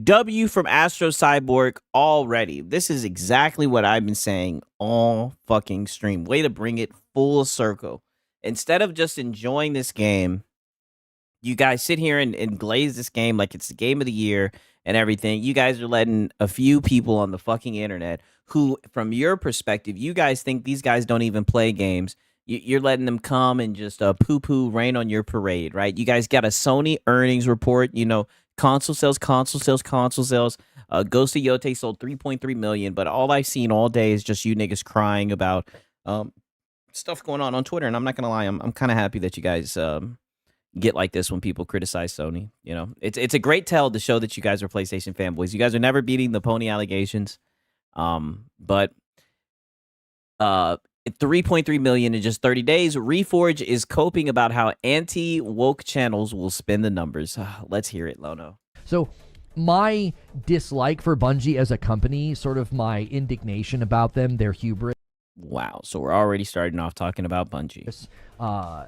W from Astro Cyborg already. This is exactly what I've been saying all fucking stream. Way to bring it full circle. Instead of just enjoying this game, you guys sit here and glaze this game like it's the game of the year and everything. You guys are letting a few people on the fucking internet who, from your perspective, you guys think these guys don't even play games. You're letting them come and just poo-poo rain on your parade, right? You guys got a Sony earnings report, console sales. Ghost of Yote sold 3.3 million, but all I've seen all day is just you niggas crying about stuff going on Twitter, and I'm not gonna lie, I'm kind of happy that you guys get like this when people criticize Sony. It's a great tell to show that you guys are PlayStation fanboys. You guys are never beating the pony allegations, but 3.3 million in just 30 days. Reforge is coping about how anti-woke channels will spin the numbers. Let's hear it, Lono. So my dislike for Bungie as a company, sort of my indignation about them, their hubris. Wow, so we're already starting off talking about Bungie.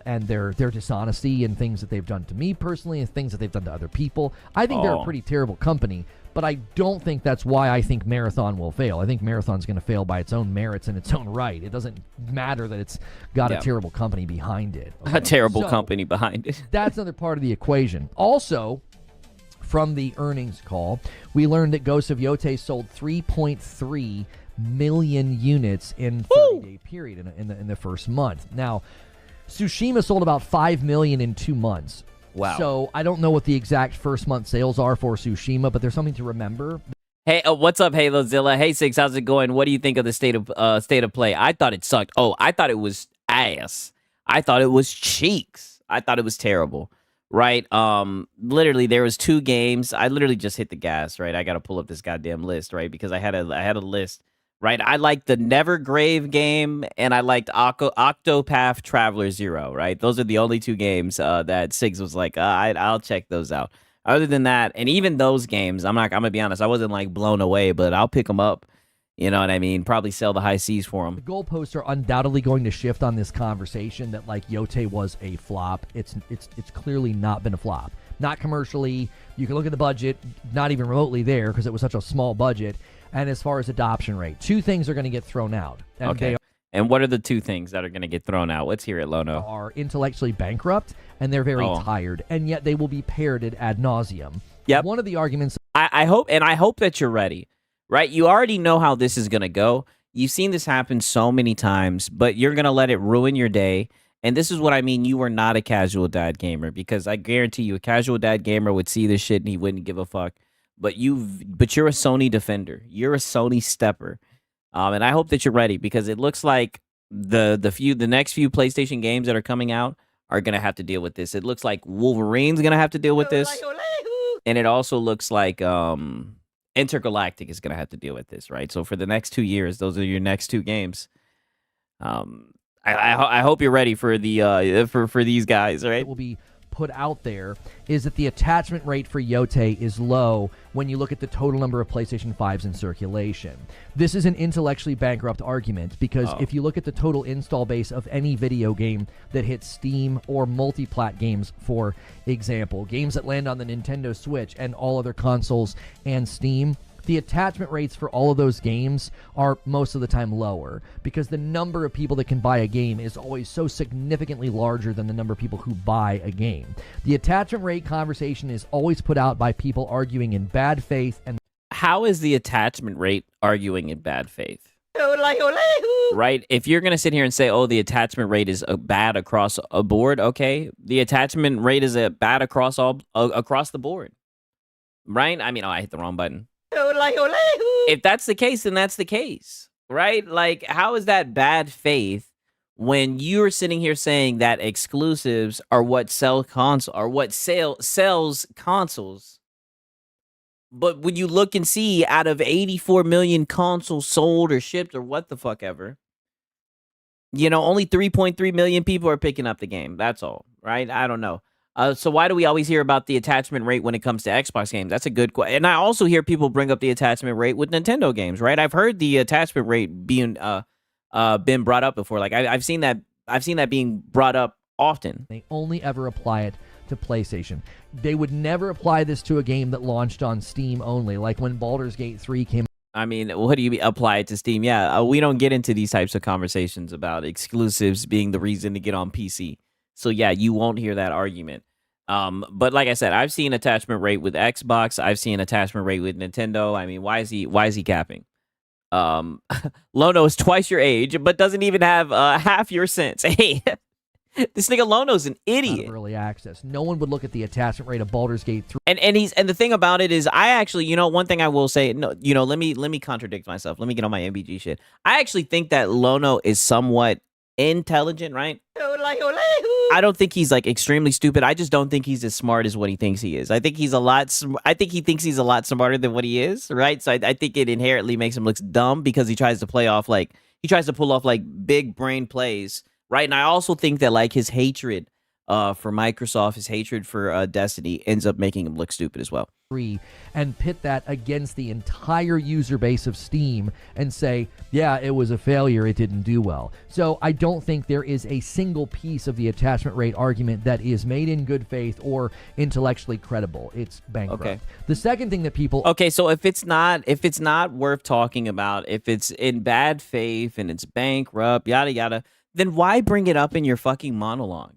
And their dishonesty and things that they've done to me personally and things that they've done to other people. I think they're a pretty terrible company, but I don't think that's why I think Marathon will fail. I think Marathon's going to fail by its own merits and its own right. It doesn't matter that it's got a terrible company behind it. Okay? A terrible company behind it. That's another part of the equation. Also, from the earnings call, we learned that Ghost of Yote sold 3.3 million units in 30-day period in the first month. Now, Tsushima sold about 5 million in 2 months. Wow. So I don't know what the exact first month sales are for Tsushima, but there's something to remember. Hey, what's up, HaloZilla? Hey, Six, how's it going? What do you think of the state of play? I thought it sucked. Oh, I thought it was ass. I thought it was cheeks. I thought it was terrible. Right? Literally, there was 2 games. I literally just hit the gas. Right? I got to pull up this goddamn list. Right? Because I had a list. Right, I liked the Nevergrave game, and I liked Octopath Traveler 0, right? Those are the only 2 games that Sigs was like, I'll check those out. Other than that, and even those games, I'm gonna be honest, I wasn't like blown away, but I'll pick them up. You know what I mean? Probably sell the high seas for them. The goalposts are undoubtedly going to shift on this conversation that like Yote was a flop. It's clearly not been a flop. Not commercially. You can look at the budget, not even remotely there because it was such a small budget. And as far as adoption rate, 2 things are going to get thrown out. And okay. And what are the 2 things that are going to get thrown out? Let's hear it, Lono. Are intellectually bankrupt, and they're very tired, and yet they will be parroted ad nauseum. Yep. One of the arguments... I hope that you're ready, right? You already know how this is going to go. You've seen this happen so many times, but you're going to let it ruin your day. And this is what I mean. You are not a casual dad gamer, because I guarantee you a casual dad gamer would see this shit and he wouldn't give a fuck. But you're a Sony defender. You're a Sony stepper. And I hope that you're ready, because it looks like the next few PlayStation games that are coming out are going to have to deal with this. It looks like Wolverine's going to have to deal with this. And it also looks like Intergalactic is going to have to deal with this, right? So for the next 2 years, those are your next 2 games. I hope you're ready for the for these guys, right? It will be put out there is that the attachment rate for Yote is low when you look at the total number of PlayStation 5s in circulation. This is an intellectually bankrupt argument because if you look at the total install base of any video game that hits Steam or multi-plat games, for example, games that land on the Nintendo Switch and all other consoles and Steam, the attachment rates for all of those games are most of the time lower because the number of people that can buy a game is always so significantly larger than the number of people who buy a game. The attachment rate conversation is always put out by people arguing in bad faith. And how is the attachment rate arguing in bad faith? Right? If you're going to sit here and say, oh, the attachment rate is bad across a board, okay, the attachment rate is bad across the board. Right? I mean, I hit the wrong button. If that's the case, then that's the case, right? Like, how is that bad faith when you're sitting here saying that exclusives are what sells consoles? But when you look and see out of 84 million consoles sold or shipped or what the fuck ever, you know, only 3.3 million people are picking up the game. That's all, right? I don't know. So why do we always hear about the attachment rate when it comes to Xbox games? That's a good question. And I also hear people bring up the attachment rate with Nintendo games, right? I've heard the attachment rate being been brought up before. Like I've seen that being brought up often. They only ever apply it to PlayStation. They would never apply this to a game that launched on Steam only, like when Baldur's Gate 3 came. I mean, what do you apply it to Steam? Yeah, we don't get into these types of conversations about exclusives being the reason to get on PC. So yeah, you won't hear that argument. But like I said, I've seen attachment rate with Xbox. I've seen attachment rate with Nintendo. I mean, why is he capping? Lono is twice your age, but doesn't even have half your sense. Hey, this nigga Lono's an idiot. Early access. No one would look at the attachment rate of Baldur's Gate 3. And the thing about it is, I actually, you know, one thing I will say, no, you know, let me contradict myself. Let me get on my MBG shit. I actually think that Lono is somewhat intelligent, right? I don't think he's like extremely stupid. I just don't think he's as smart as what he thinks he is. I think he thinks he's a lot smarter than what he is, right? So I think it inherently makes him look dumb because he tries to pull off like big brain plays, right? And I also think that like his hatred for Microsoft, his hatred for Destiny ends up making him look stupid as well. And pit that against the entire user base of Steam and say, yeah, it was a failure, it didn't do well. So I don't think there is a single piece of the attachment rate argument that is made in good faith or intellectually credible. It's bankrupt. Okay. The second thing that people... Okay, so if it's not worth talking about, if it's in bad faith and it's bankrupt, yada yada, then why bring it up in your fucking monologue?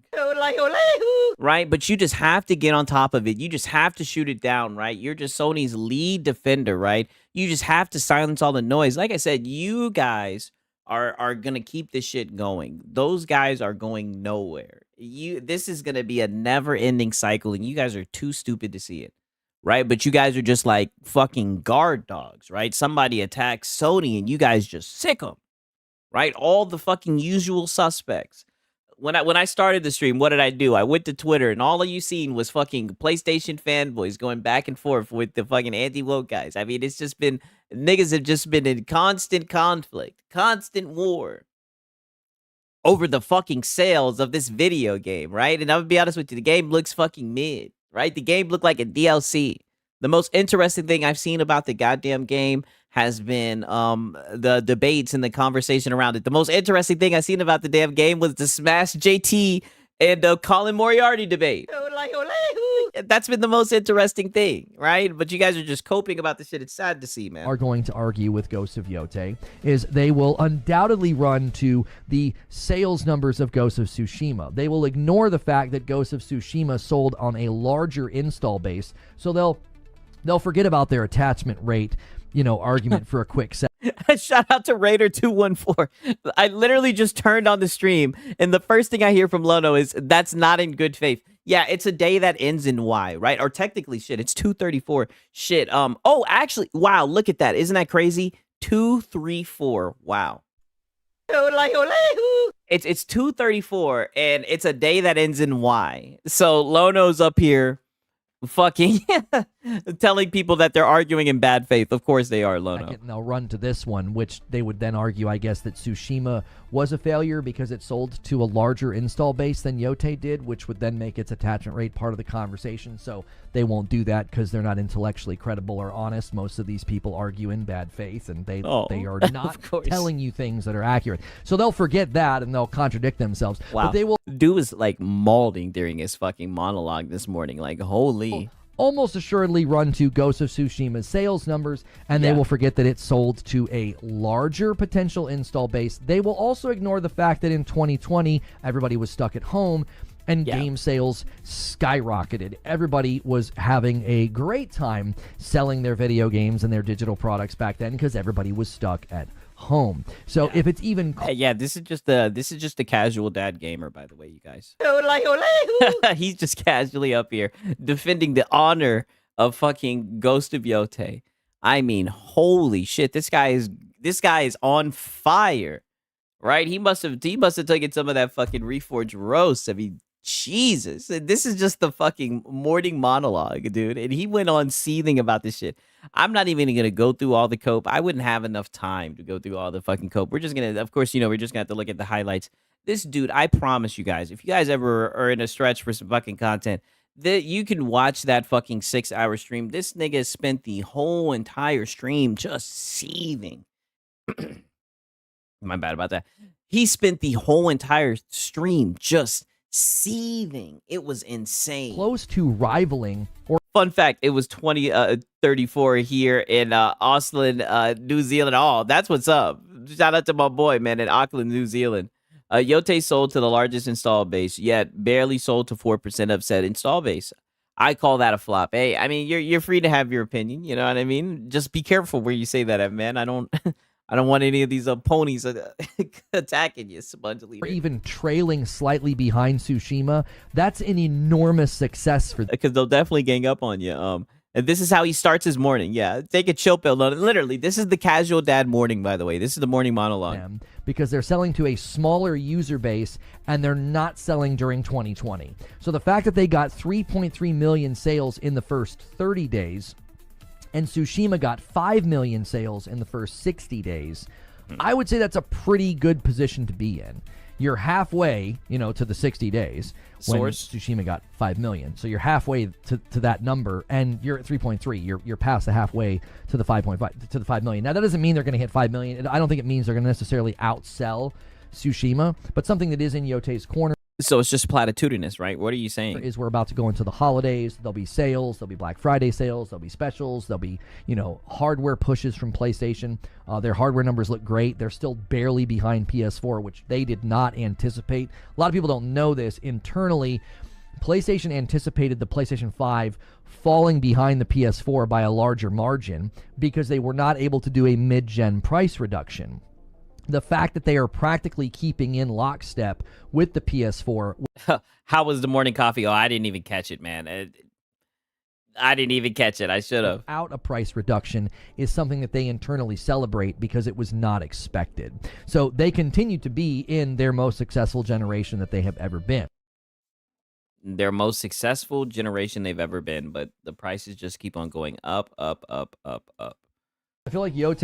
Right? But you just have to get on top of it. You just have to shoot it down, right? You're just Sony's lead defender, right? You just have to silence all the noise. Like I said, you guys are going to keep this shit going. Those guys are going nowhere. This is going to be a never-ending cycle, and you guys are too stupid to see it, right? But you guys are just like fucking guard dogs, right? Somebody attacks Sony, and you guys just sick them, right? All the fucking usual suspects. When I started the stream, what did I do? I went to Twitter, and all of you seen was fucking PlayStation fanboys going back and forth with the fucking anti-woke guys. I mean, it's just been, niggas have just been in constant conflict, constant war over the fucking sales of this video game, right? And I'm gonna be honest with you, the game looks fucking mid, right? The game looked like a DLC. The most interesting thing I've seen about the goddamn game has been the debates and the conversation around it. The most interesting thing I've seen about the damn game was the Smash JT and Colin Moriarty debate. That's been the most interesting thing, right? But you guys are just coping about this shit. It's sad to see, man. Are going to argue with Ghost of Yote is they will undoubtedly run to the sales numbers of Ghost of Tsushima. They will ignore the fact that Ghost of Tsushima sold on a larger install base, so they'll forget about their attachment rate, argument for a quick second. Shout out to Raider214. I literally just turned on the stream, and the first thing I hear from Lono is, that's not in good faith. Yeah, it's a day that ends in Y, right? Or technically, shit, it's 234. Shit. Oh, actually, wow, look at that. Isn't that crazy? 234. Wow. It's 234, and it's a day that ends in Y. So Lono's up here fucking telling people that they're arguing in bad faith. Of course they are, Lono. And they'll run to this one, which they would then argue, I guess, that Tsushima was a failure because it sold to a larger install base than Yote did, which would then make its attachment rate part of the conversation. So they won't do that because they're not intellectually credible or honest. Most of these people argue in bad faith, and they are not telling you things that are accurate. So they'll forget that, and they'll contradict themselves. Wow. But they will. Dude was like mauling during his fucking monologue this morning. Like, holy. Almost assuredly run to Ghost of Tsushima's sales numbers, and they will forget that it sold to a larger potential install base. They will also ignore the fact that in 2020, everybody was stuck at home, and game sales skyrocketed. Everybody was having a great time selling their video games and their digital products back then because everybody was stuck at home. So if it's even this is just a casual dad gamer, by the way, you guys. He's just casually up here defending the honor of fucking Ghost of Yote. I mean, holy shit, this guy is on fire, right? He must have taken some of that fucking Reforged roast. I mean, Jesus, this is just the fucking morning monologue, dude. And he went on seething about this shit. I'm not even going to go through all the cope. I wouldn't have enough time to go through all the fucking cope. We're just going to, of course, we're just going to have to look at the highlights. This dude, I promise you guys, if you guys ever are in a stretch for some fucking content, that you can watch that fucking 6-hour stream. This nigga spent the whole entire stream just seething. My bad about that. He spent the whole entire stream just seething. It was insane. Close to rivaling. Or fun fact, it was 2034 here in Auckland, New Zealand. Oh, that's what's up. Shout out to my boy, man, in Auckland, New Zealand. Yote sold to the largest install base, yet barely sold to 4% of said install base. I call that a flop. Hey, I mean, you're free to have your opinion. You know what I mean? Just be careful where you say that, man. I don't want any of these ponies attacking you, Sponge Leader. Or even trailing slightly behind Tsushima. That's an enormous success for them. Because they'll definitely gang up on you. And this is how he starts his morning. Yeah, take a chill pill. Literally, this is the casual dad morning, by the way. This is the morning monologue. Because they're selling to a smaller user base, and they're not selling during 2020. So the fact that they got 3.3 million sales in the first 30 days, and Tsushima got 5 million sales in the first 60 days, I would say that's a pretty good position to be in. You're halfway, to the 60 days when Tsushima got 5 million. So you're halfway to that number, and you're at 3.3. You're past the halfway to the 5.5 to the 5 million. Now that doesn't mean they're going to hit 5 million. I don't think it means they're going to necessarily outsell Tsushima, but something that is in Yote's corner. So it's just platitudinous, right? What are you saying? Is we're about to go into the holidays. There'll be sales. There'll be Black Friday sales. There'll be specials. There'll be, hardware pushes from PlayStation. Their hardware numbers look great. They're still barely behind PS4, which they did not anticipate. A lot of people don't know this. Internally, PlayStation anticipated the PlayStation 5 falling behind the PS4 by a larger margin because they were not able to do a mid-gen price reduction. The fact that they are practically keeping in lockstep with the PS4. How was the morning coffee? Oh, I didn't even catch it, man. I didn't even catch it. I should have. Without a price reduction is something that they internally celebrate because it was not expected. So they continue to be in their most successful generation that they have ever been. Their most successful generation they've ever been, but the prices just keep on going up, up, up, up, up. I feel like Yote.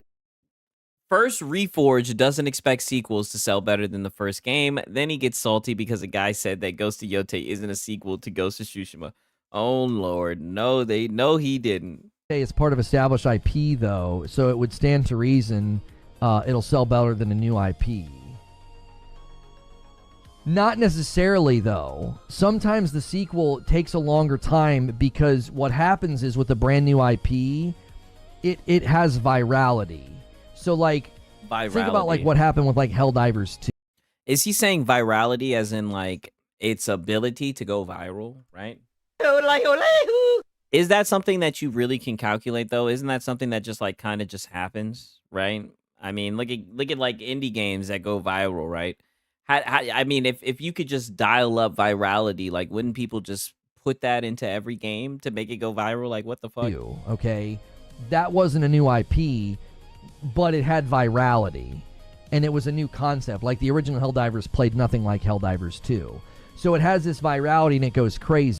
First, Reforged doesn't expect sequels to sell better than the first game. Then he gets salty because a guy said that Ghost of Yote isn't a sequel to Ghost of Tsushima. Oh, Lord. No, he didn't. It's part of established IP, though, so it would stand to reason it'll sell better than a new IP. Not necessarily, though. Sometimes the sequel takes a longer time because what happens is with a brand new IP, it has virality. So, think about, what happened with, Helldivers 2. Is he saying virality as in, its ability to go viral, right? Is that something that you really can calculate, though? Isn't that something that just, kind of just happens, right? I mean, look at indie games that go viral, right? I mean, if you could just dial up virality, wouldn't people just put that into every game to make it go viral? What the fuck? Okay, that wasn't a new IP, but it had virality, and it was a new concept. The original Helldivers played nothing like Helldivers 2. So it has this virality, and it goes crazy.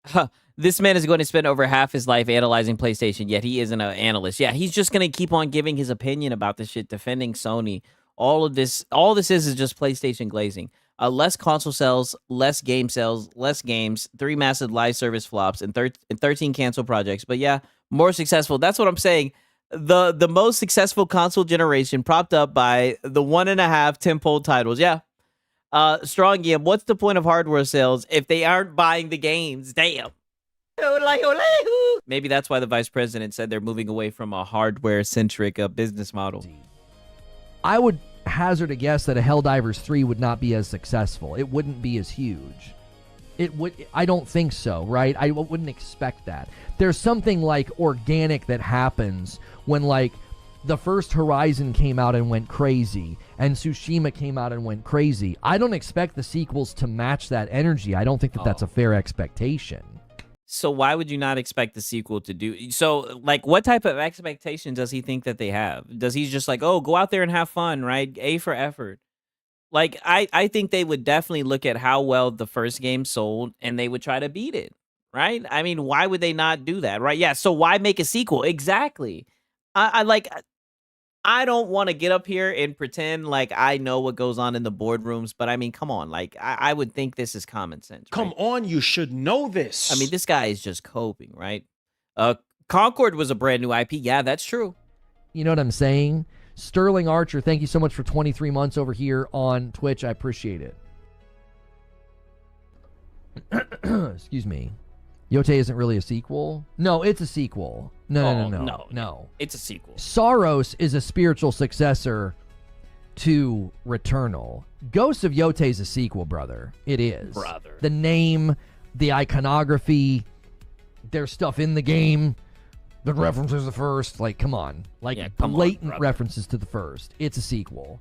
This man is going to spend over half his life analyzing PlayStation, yet he isn't an analyst. Yeah, he's just going to keep on giving his opinion about this shit, defending Sony. All this is just PlayStation glazing. Less console sales, less game sales, less games, 3 massive live service flops, and 13 canceled projects. But yeah, more successful. That's what I'm saying. The most successful console generation propped up by the 1.5 tentpole titles. Yeah. Strong Game, what's the point of hardware sales if they aren't buying the games? Damn. Maybe that's why the vice president said they're moving away from a hardware-centric business model. I would hazard a guess that a Helldivers 3 would not be as successful. It wouldn't be as huge. I don't think so, right? I wouldn't expect that. There's something like organic that happens when like the first Horizon came out and went crazy and Tsushima came out and went crazy. I don't expect the sequels to match that energy. I don't think that that's a fair expectation. So why would you not expect the sequel to do? So, like, what type of expectation does he think that they have? Does he just like, oh, go out there and have fun, right? A for effort. Like, I think they would definitely look at how well the first game sold and they would try to beat it, right? I mean, why would they not do that, right? Yeah, so why make a sequel? Exactly. I don't want to get up here and pretend like I know what goes on in the boardrooms, but I mean, come on. Like, I would think this is common sense. Right? Come on, you should know this. I mean, this guy is just coping, right? Concord was a brand new IP. Yeah, that's true. You know what I'm saying? Sterling Archer, thank you so much for 23 months over here on Twitch. I appreciate it. Excuse me. Yote isn't really a sequel? No, it's a sequel. No. It's a sequel. Saros is a spiritual successor to Returnal. Ghost of Yote is a sequel, brother. It is. Brother. The name, the iconography, there's stuff in the game that references the first. Like, come on. Like, yeah, blatant references to the first. It's a sequel.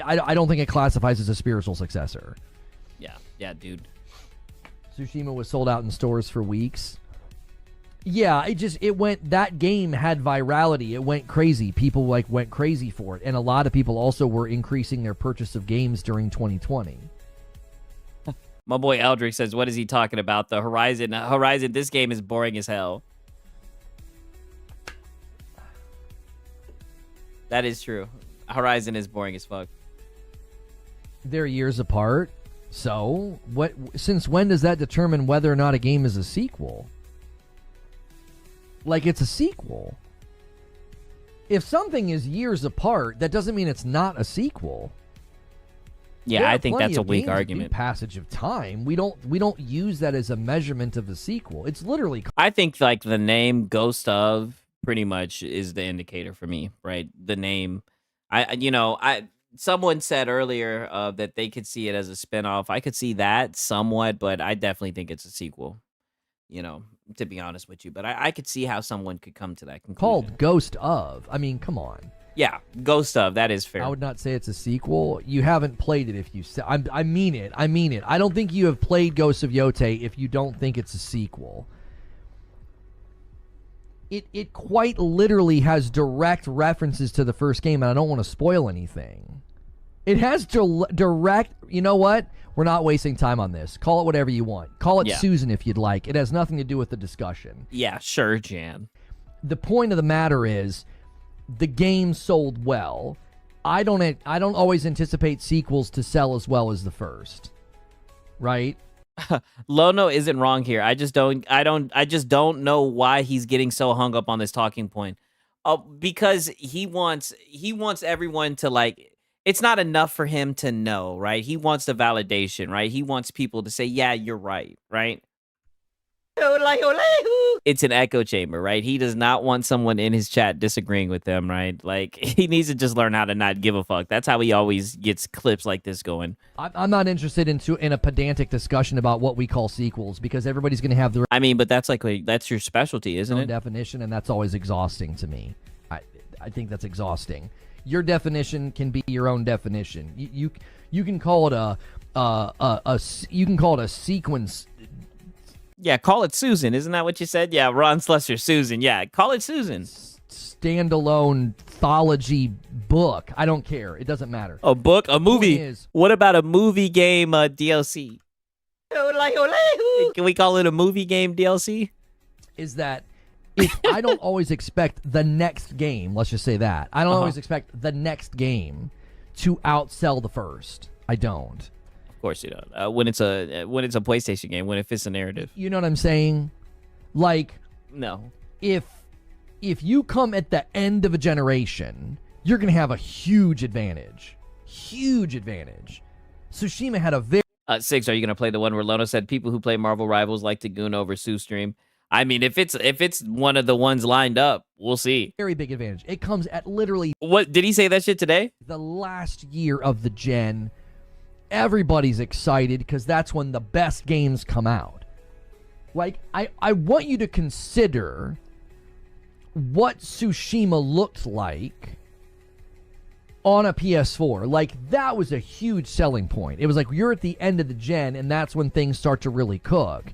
I don't think it classifies as a spiritual successor. Yeah, dude. Tsushima was sold out in stores for weeks. Yeah, that game had virality. It went crazy. People went crazy for it. And a lot of people also were increasing their purchase of games during 2020. My boy Eldrick says, what is he talking about? The Horizon, this game is boring as hell. That is true. Horizon is boring as fuck. They're years apart. So, since when does that determine whether or not a game is a sequel? Like, it's a sequel. If something is years apart, that doesn't mean it's not a sequel. Yeah, I think that's a weak argument. Passage of time. We don't use that as a measurement of the sequel. It's literally. I think like the name Ghost of pretty much is the indicator for me, right? The name. Someone said earlier that they could see it as a spinoff. I could see that somewhat, but I definitely think it's a sequel. To be honest with you, but I could see how someone could come to that conclusion. Called Ghost of. I mean, come on. Yeah, Ghost of. That is fair. I would not say it's a sequel. You haven't played it if you say. I mean it. I don't think you have played Ghost of Yote if you don't think it's a sequel. It quite literally has direct references to the first game, and I don't want to spoil anything. It has direct. You know what? We're not wasting time on this. Call it whatever you want. Call it Susan if you'd like. It has nothing to do with the discussion. Yeah, sure, Jan. The point of the matter is, the game sold well. I don't always anticipate sequels to sell as well as the first. Right? Lono isn't wrong here. I just don't know why he's getting so hung up on this talking point. Because he wants everyone to like. It's not enough for him to know, right? He wants the validation, right? He wants people to say, "Yeah, you're right," right? It's an echo chamber, right? He does not want someone in his chat disagreeing with him, right? Like, he needs to just learn how to not give a fuck. That's how he always gets clips like this going. I'm not interested in a pedantic discussion about what we call sequels because everybody's going to have their. I mean, but that's your specialty, isn't it? Definition, and that's always exhausting to me. I think that's exhausting. Your definition can be your own definition. You can call it a sequence. Yeah, call it Susan. Isn't that what you said? Yeah, Ron Slesser, Susan. Yeah, call it Susan. Standalone thology book. I don't care. It doesn't matter. A book, a movie. What about a movie game DLC? Can we call it a movie game DLC? Is that if I don't always expect the next game, let's just say that. I don't always expect the next game to outsell the first. I don't. Of course you don't. When it's a PlayStation game, when it fits the narrative. You know what I'm saying? Like, no. If you come at the end of a generation, you're going to have a huge advantage. Huge advantage. Tsushima had a very... Six, are you going to play the one where Lono said people who play Marvel Rivals like to goon over Sue Stream? I mean, if it's one of the ones lined up, we'll see. Very big advantage. It comes at literally... What, did he say that shit today? The last year of the gen. Everybody's excited because that's when the best games come out. Like, I want you to consider what Tsushima looked like on a PS4. Like, that was a huge selling point. It was like, you're at the end of the gen, and that's when things start to really cook.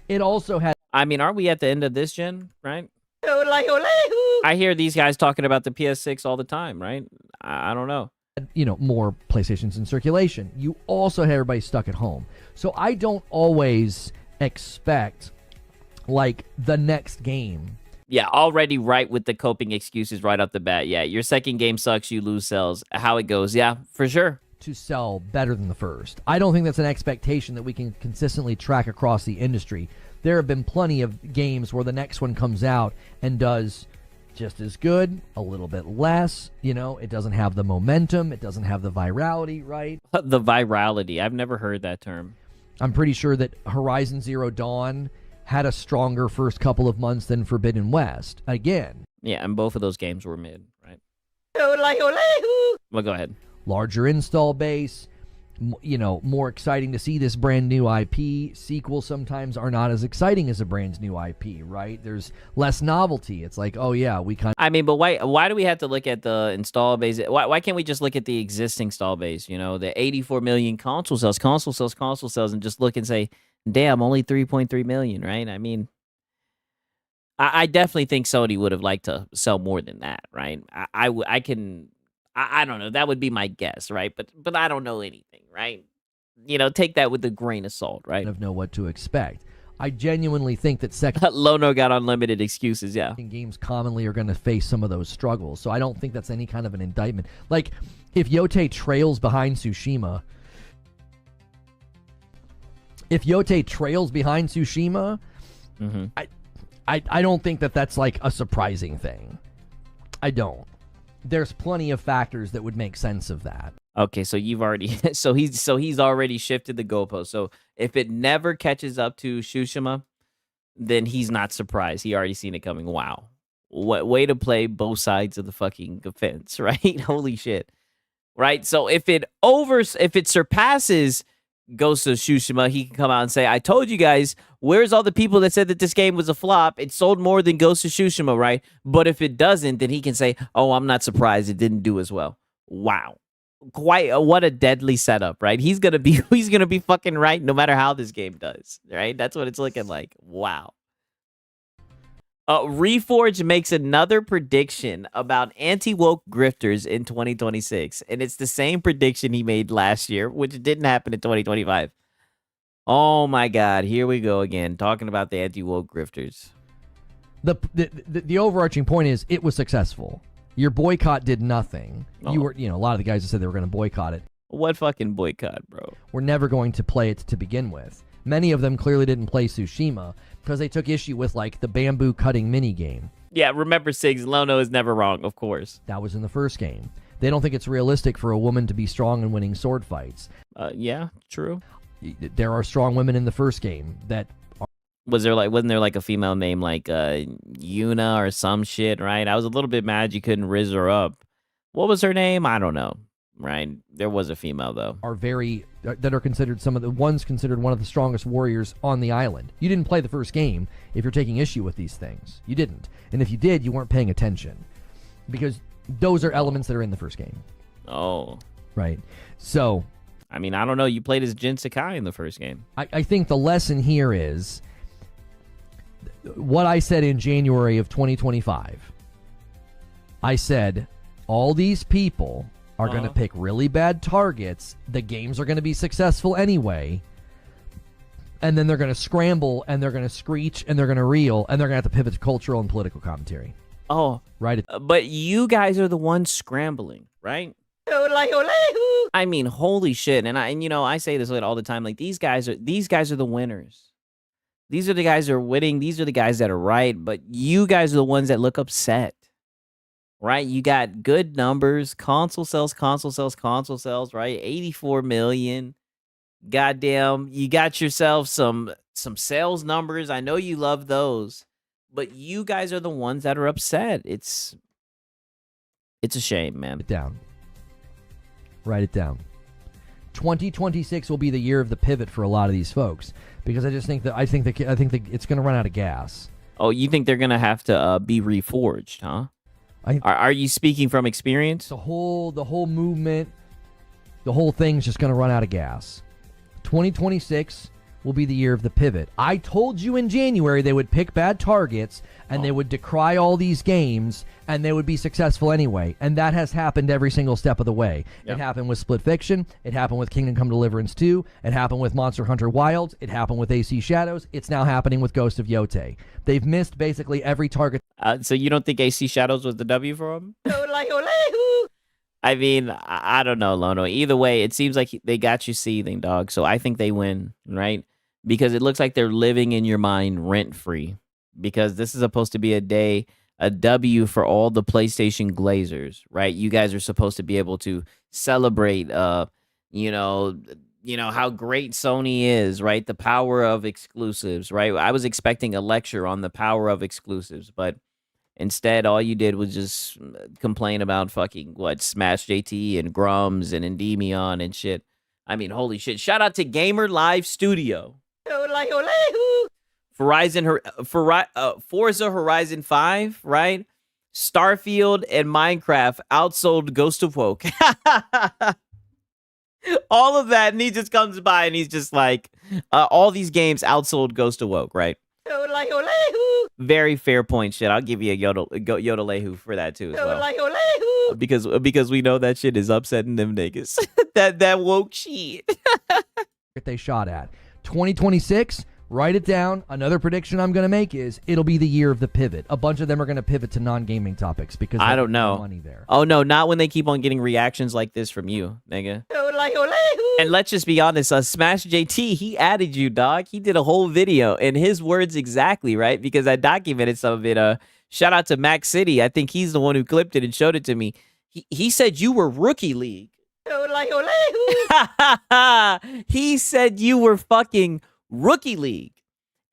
It also had... I mean, aren't we at the end of this gen, right? I hear these guys talking about the PS6 all the time, right? I don't know. You know, more PlayStations in circulation. You also had everybody stuck at home. So I don't always expect, like, the next game. Yeah, already right with the coping excuses right off the bat. Yeah, your second game sucks, you lose sales. How it goes, yeah, for sure. To sell better than the first. I don't think that's an expectation that we can consistently track across the industry. There have been plenty of games where the next one comes out and does just as good, a little bit less. You know, it doesn't have the momentum. It doesn't have the virality, right? The virality. I've never heard that term. I'm pretty sure that Horizon Zero Dawn had a stronger first couple of months than Forbidden West. Again. Yeah, and both of those games were mid, right? Well, go ahead. Larger install base, you know, more exciting to see this brand new IP. Sequels sometimes are not as exciting as a brand new IP, right? There's less novelty. It's like, oh yeah, we kind of... I mean, but why do we have to look at the install base? Why can't we just look at the existing install base? You know, the 84 million console sales, and just look and say, damn, only 3.3 million, right? I mean, I definitely think Sony would have liked to sell more than that, right? I don't know. That would be my guess, right? But I don't know anything, right? You know, take that with a grain of salt, right? Of know what to expect. I genuinely think that Lono got unlimited excuses, yeah. Games commonly are going to face some of those struggles, so I don't think that's any kind of an indictment. Like, if Yote trails behind Tsushima, I don't think that that's like a surprising thing. I don't. There's plenty of factors that would make sense of that. Okay, so you've already so he's already shifted the goalpost. So if it never catches up to Tsushima, then he's not surprised. He already seen it coming. Wow. What way to play both sides of the fucking fence, right? Holy shit. Right? So if it surpasses Ghost of Tsushima, he can come out and say, I told you guys, where's all the people that said that this game was a flop? It sold more than Ghost of Tsushima, right? But if it doesn't, then he can say, oh, I'm not surprised it didn't do as well. Wow. What a deadly setup, right? He's gonna be fucking right no matter how this game does, right? That's what it's looking like. Wow. Reforge makes another prediction about anti-woke grifters in 2026, and it's the same prediction he made last year, which didn't happen in 2025. Oh my God, here we go again, talking about the anti-woke grifters. The overarching point is it was successful. Your boycott did nothing. Oh. You were, a lot of the guys that said they were going to boycott it. What fucking boycott, bro? We're never going to play it to begin with. Many of them clearly didn't play Tsushima because they took issue with, like, the bamboo cutting mini game. Yeah, remember, Siggs, Lono is never wrong, of course. That was in the first game. They don't think it's realistic for a woman to be strong in winning sword fights. Yeah, true. There are strong women in the first game that are... Wasn't there like a female name like Yuna or some shit, right? I was a little bit mad you couldn't riz her up. What was her name? I don't know. Right, there was a female though. That are considered considered one of the strongest warriors on the island. You didn't play the first game if you're taking issue with these things. You didn't, and if you did, you weren't paying attention, because those are elements that are in the first game. Oh, right. So, I mean, I don't know. You played as Jin Sakai in the first game. I think the lesson here is what I said in January of 2025. I said all these people are going to pick really bad targets. The games are going to be successful anyway. and then they're going to scramble, and they're going to screech, and they're going to reel, and they're going to have to pivot to cultural and political commentary. Oh, right. But you guys are the ones scrambling, right? I mean, holy shit! And I say this all the time. Like these guys are the winners. These are the guys that are winning. These are the guys that are right. But you guys are the ones that look upset, right? You got good numbers, console sales, right? 84 million. Goddamn, you got yourself some sales numbers. I know you love those, but you guys are the ones that are upset. It's a shame, man. Write it down. 2026 will be the year of the pivot for a lot of these folks because I think that it's going to run out of gas. Oh, you think they're going to have to be reforged, huh? Are you speaking from experience? The whole movement, the whole thing's just going to run out of gas. 2026 will be the year of the pivot. I told you in January they would pick bad targets and they would decry all these games and they would be successful anyway. And that has happened every single step of the way. Yep. It happened with Split Fiction. It happened with Kingdom Come Deliverance 2. It happened with Monster Hunter Wilds. It happened with AC Shadows. It's now happening with Ghost of Yotei. They've missed basically every target. So you don't think AC Shadows was the W for them? I mean, I don't know, Lono. Either way, it seems like they got you seething, dog. So I think they win, right? Because it looks like they're living in your mind rent-free. Because this is supposed to be a W for all the PlayStation Glazers, right? You guys are supposed to be able to celebrate, how great Sony is, right? The power of exclusives, right? I was expecting a lecture on the power of exclusives, but instead, all you did was just complain about fucking, Smash JT and Grums and Endymion and shit. I mean, holy shit. Shout out to Gamer Live Studio. Forza Horizon 5, right? Starfield and Minecraft outsold Ghost of Woke. All of that, and he just comes by and he's just like, all these games outsold Ghost of Woke, right? Very fair point, shit. I'll give you a Yodelehu for that too as well. Because we know that shit is upsetting them niggas. that woke shit. They shot at 2026. Write it down. Another prediction I'm going to make is it'll be the year of the pivot. A bunch of them are going to pivot to non-gaming topics because I don't know. Money there. Oh no, not when they keep on getting reactions like this from you, nigga. And let's just be honest, Smash JT, he added you, dog. He did a whole video in his words exactly, right? Because I documented some of it. Shout out to Max City. I think he's the one who clipped it and showed it to me. He said you were Rookie League. He said you were fucking Rookie League.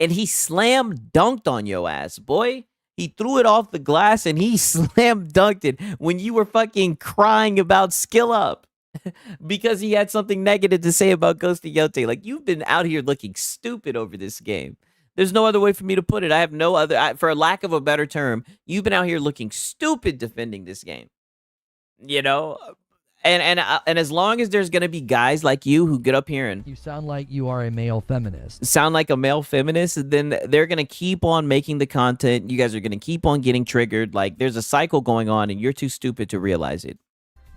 And he slam dunked on your ass, boy. He threw it off the glass and he slam dunked it when you were fucking crying about skill up. Because he had something negative to say about Ghost of Yotei. Like, you've been out here looking stupid over this game. There's no other way for me to put it. I have no other, for lack of a better term, you've been out here looking stupid defending this game. You know? And as long as there's going to be guys like you who get up here and... You sound like you are a male feminist. Sound like a male feminist, then they're going to keep on making the content. You guys are going to keep on getting triggered. Like, there's a cycle going on, and you're too stupid to realize it.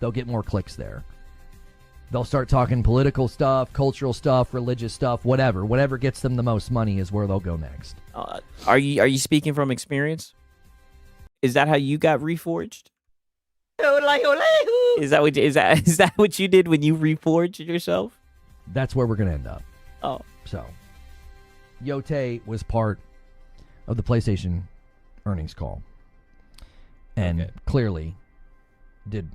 They'll get more clicks there. They'll start talking political stuff, cultural stuff, religious stuff, whatever. Whatever gets them the most money is where they'll go next. Are you speaking from experience? Is that how you got reforged? Is that what you did when you reforged yourself? That's where we're gonna end up. Oh, so Yotei was part of the PlayStation earnings call, and clearly did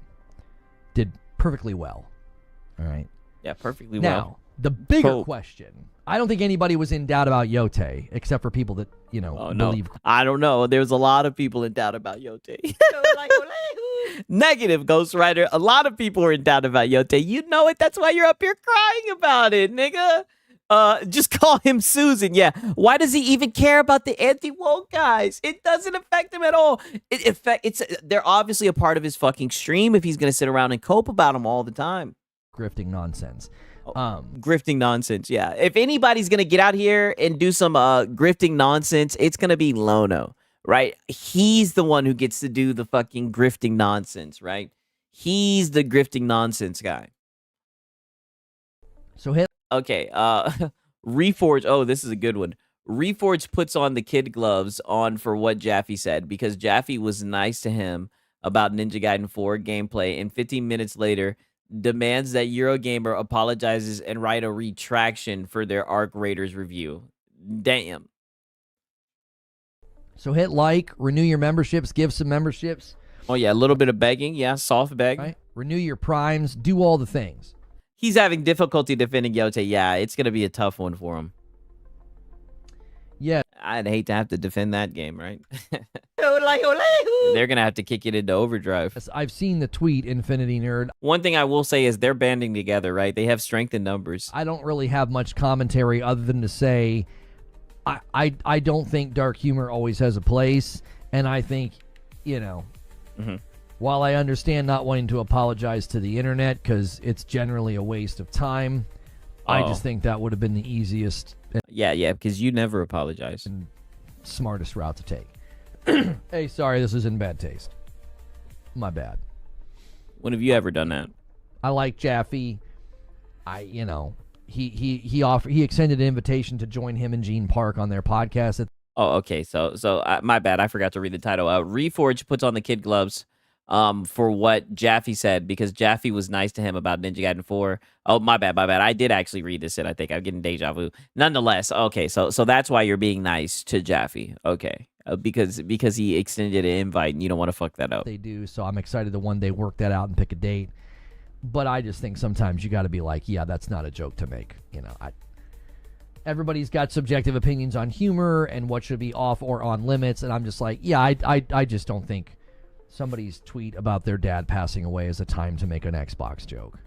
perfectly well. All right. Yeah, perfectly now, well. The bigger question. I don't think anybody was in doubt about Yotei, except for people that, believe. I don't know. There's a lot of people in doubt about Yotei. Negative, Ghostwriter. A lot of people are in doubt about Yotei. You know it. That's why you're up here crying about it, nigga. Just call him Susan. Yeah. Why does he even care about the anti-woke guys? It doesn't affect him at all. They're obviously a part of his fucking stream if he's going to sit around and cope about them all the time. Grifting nonsense. Grifting nonsense, yeah. If anybody's gonna get out here and do some grifting nonsense, it's gonna be Lono, right? He's the one who gets to do the fucking grifting nonsense, He's the grifting nonsense guy. So hit. Okay, Reforge. Oh, this is a good one. Reforge puts on the kid gloves on for what Jaffe said because Jaffe was nice to him about Ninja Gaiden 4 gameplay, and 15 minutes later demands that Eurogamer apologizes and write a retraction for their Arc Raiders review. Damn. So hit like, renew your memberships, give some memberships. Oh, yeah, a little bit of begging. Yeah, soft beg. Right? Renew your primes, do all the things. He's having difficulty defending Yote. Yeah, it's going to be a tough one for him. Yeah. I'd hate to have to defend that game, right? They're going to have to kick it into overdrive. I've seen the tweet, Infinity Nerd. One thing I will say is they're banding together, right? They have strength in numbers. I don't really have much commentary other than to say I don't think dark humor always has a place, and I think, while I understand not wanting to apologize to the internet because it's generally a waste of time, I just think that would have been the easiest Yeah, because you never apologize. and smartest route to take. Hey, sorry, this is in bad taste. My bad. When have you ever done that? I like Jaffe. He extended an invitation to join him and Gene Park on their podcast. Oh, okay. So my bad. I forgot to read the title. Reforge puts on the kid gloves for what Jaffe said because Jaffe was nice to him about Ninja Gaiden 4. Oh, my bad. I did actually read this and I think I'm getting deja vu. Nonetheless, okay. So that's why you're being nice to Jaffe. Okay. Because he extended an invite and you don't want to fuck that up. They do, so I'm excited to one day work that out and pick a date. But I just think sometimes you got to be like, yeah, that's not a joke to make. Everybody's got subjective opinions on humor and what should be off or on limits, and I'm just like, yeah, I just don't think somebody's tweet about their dad passing away is a time to make an Xbox joke.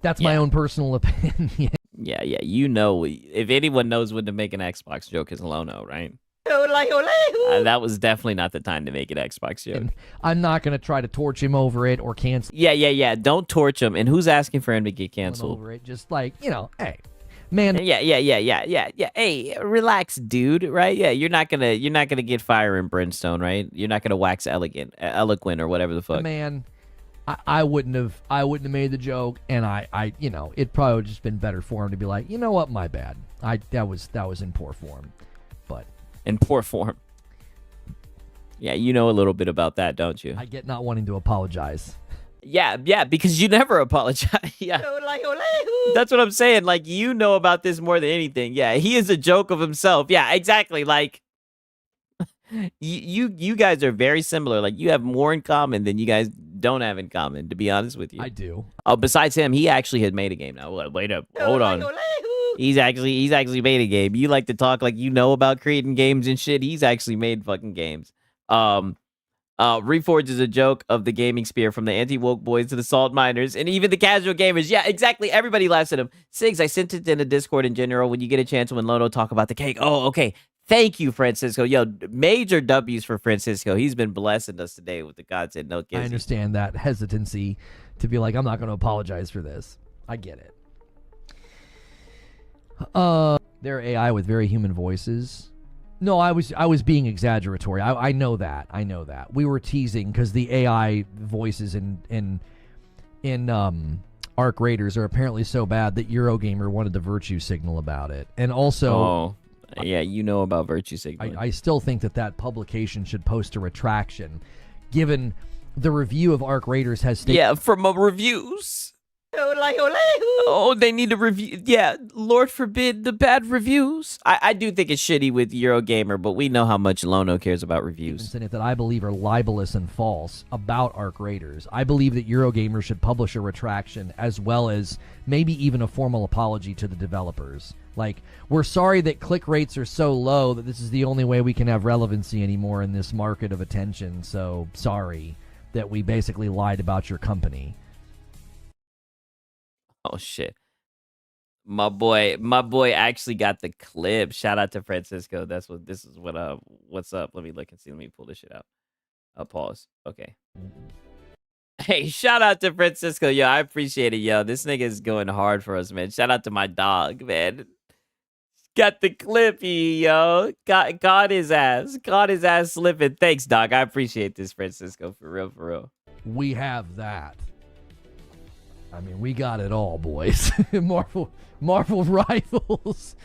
That's my own personal opinion. Yeah. If anyone knows when to make an Xbox joke, it's Lono, right? That was definitely not the time to make an Xbox joke. And I'm not going to try to torch him over it or cancel. Yeah. Don't torch him. And who's asking for him to get canceled? Over it, just like, hey, man. Yeah. Hey, relax, dude. Right? Yeah, you're not gonna get fire and brimstone, right? You're not gonna wax eloquent or whatever the fuck. Man, I wouldn't have made the joke, and it probably would have just been better for him to be like, you know what, my bad. That was in poor form, but. In poor form. Yeah, you know a little bit about that, don't you? I get not wanting to apologize. Yeah, because you never apologize. Yeah. That's what I'm saying. Like, you know about this more than anything. Yeah, he is a joke of himself. Yeah, exactly. Like, you guys are very similar. Like, you have more in common than you guys don't have in common, to be honest with you. I do. Oh, besides him, he actually had made a game. Now, wait up. Hold on. He's actually made a game. You like to talk like you know about creating games and shit. He's actually made fucking games. Reforge is a joke of the gaming sphere, from the anti-woke boys to the salt miners and even the casual gamers. Yeah, exactly. Everybody laughs at him. Sigs, I sent it in a Discord in general. When you get a chance, when Lono talk about the cake. Oh, okay. Thank you, Francisco. Yo, major W's for Francisco. He's been blessing us today with the content. No kidding. I understand that hesitancy to be like, I'm not going to apologize for this. I get it. They're AI with very human voices. No, I was being exaggeratory. I know that. We were teasing because the AI voices in Arc Raiders are apparently so bad that Eurogamer wanted the virtue signal about it. And also, yeah, you know about virtue signal. I still think that publication should post a retraction, given the review of Arc Raiders has stated. Yeah, from reviews. Oh, they need to review. Yeah, Lord forbid the bad reviews. I do think it's shitty with Eurogamer, but we know how much Lono cares about reviews. In it that I believe are libelous and false about Arc Raiders. I believe that Eurogamer should publish a retraction as well as maybe even a formal apology to the developers. Like, we're sorry that click rates are so low that this is the only way we can have relevancy anymore in this market of attention. So sorry that we basically lied about your company. Oh shit. My boy actually got the clip. Shout out to Francisco. What's up. Let me look and see. Let me pull this shit out. I'll pause. Okay. Hey, shout out to Francisco. Yo, I appreciate it, yo. This nigga is going hard for us, man. Shout out to my dog, man. Got the clippy, yo. Got his ass. Got his ass slipping. Thanks, dog. I appreciate this, Francisco. For real. We have that. I mean, we got it all, boys. Marvel Rivals.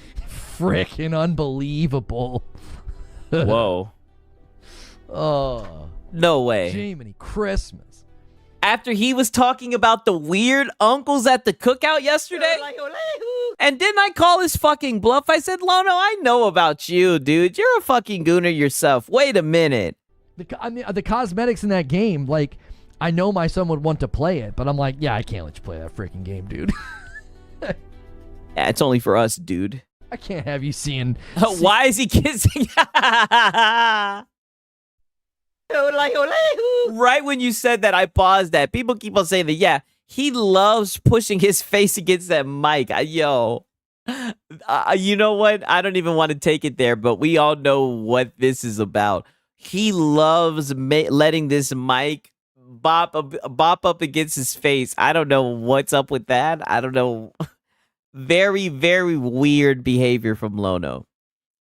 Frickin' unbelievable. Whoa. Oh. No way. Jiminy Christmas. After he was talking about the weird uncles at the cookout yesterday? And didn't I call his fucking bluff? I said, Lono, I know about you, dude. You're a fucking gooner yourself. Wait a minute. The cosmetics in that game, like, I know my son would want to play it, but I'm like, yeah, I can't let you play that freaking game, dude. Yeah, it's only for us, dude. I can't have you seeing... Why is he kissing? Right when you said that, I paused that. People keep on saying that, yeah, he loves pushing his face against that mic. Yo, you know what? I don't even want to take it there, but we all know what this is about. He loves letting this mic bop up against his face. I don't know what's up with that. I don't know. Very, very weird behavior from Lono.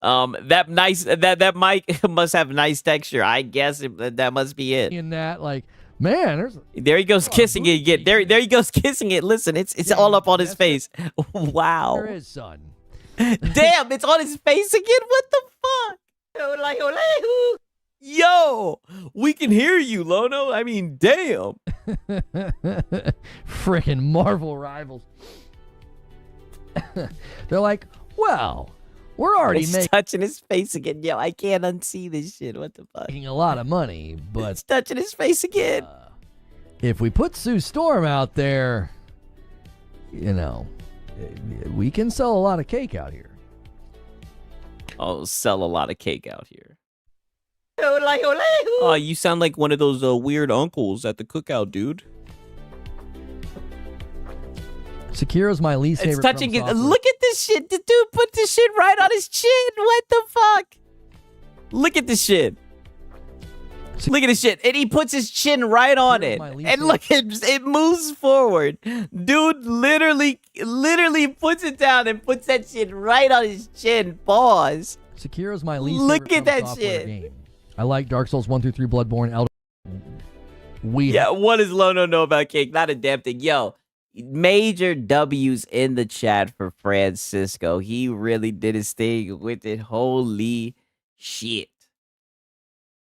That mic must have nice texture. I guess that must be it. In that, like, man, there he goes kissing it again. There he goes kissing it. Listen, it's all up on his face. Wow. There is, son. Damn, it's on his face again. What the fuck? Yo, we can hear you, Lono. I mean, damn. Frickin' Marvel Rivals. They're like, well, we're already touching his face again. Yo, I can't unsee this shit. What the fuck? Making a lot of money, but it's touching his face again. If we put Sue Storm out there, you know, we can sell a lot of cake out here. Oh, sell a lot of cake out here. Oh, you sound like one of those weird uncles at the cookout, dude. Sekira's my least favorite. It's touching it. Look at this shit. The dude put this shit right on his chin. What the fuck? Look at this shit. Look at this shit. And he puts his chin right on it. And look, it moves forward. Dude literally puts it down and puts that shit right on his chin. Pause. Sekira's my least Look favorite at that shit. Game. I like Dark Souls 1 through 3, Bloodborne, Elder. Yeah, what does Lono know about cake? Not a damn thing. Yo, major W's in the chat for Francisco. He really did his thing with it. Holy shit.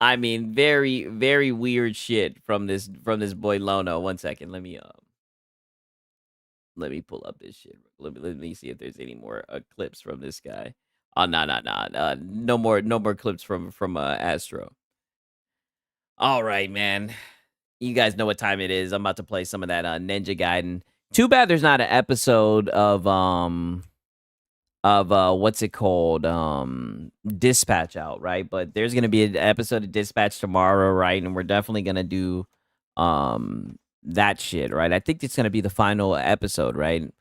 I mean, very, very weird shit from this boy Lono. 1 second. Let me pull up this shit. Let me see if there's any more clips from this guy. Oh, no. No more clips from Astro. All right, man. You guys know what time it is. I'm about to play some of that Ninja Gaiden. Too bad there's not an episode of what's it called? Dispatch out, right? But there's gonna be an episode of Dispatch tomorrow, right? And we're definitely gonna do that shit, right? I think it's gonna be the final episode, right?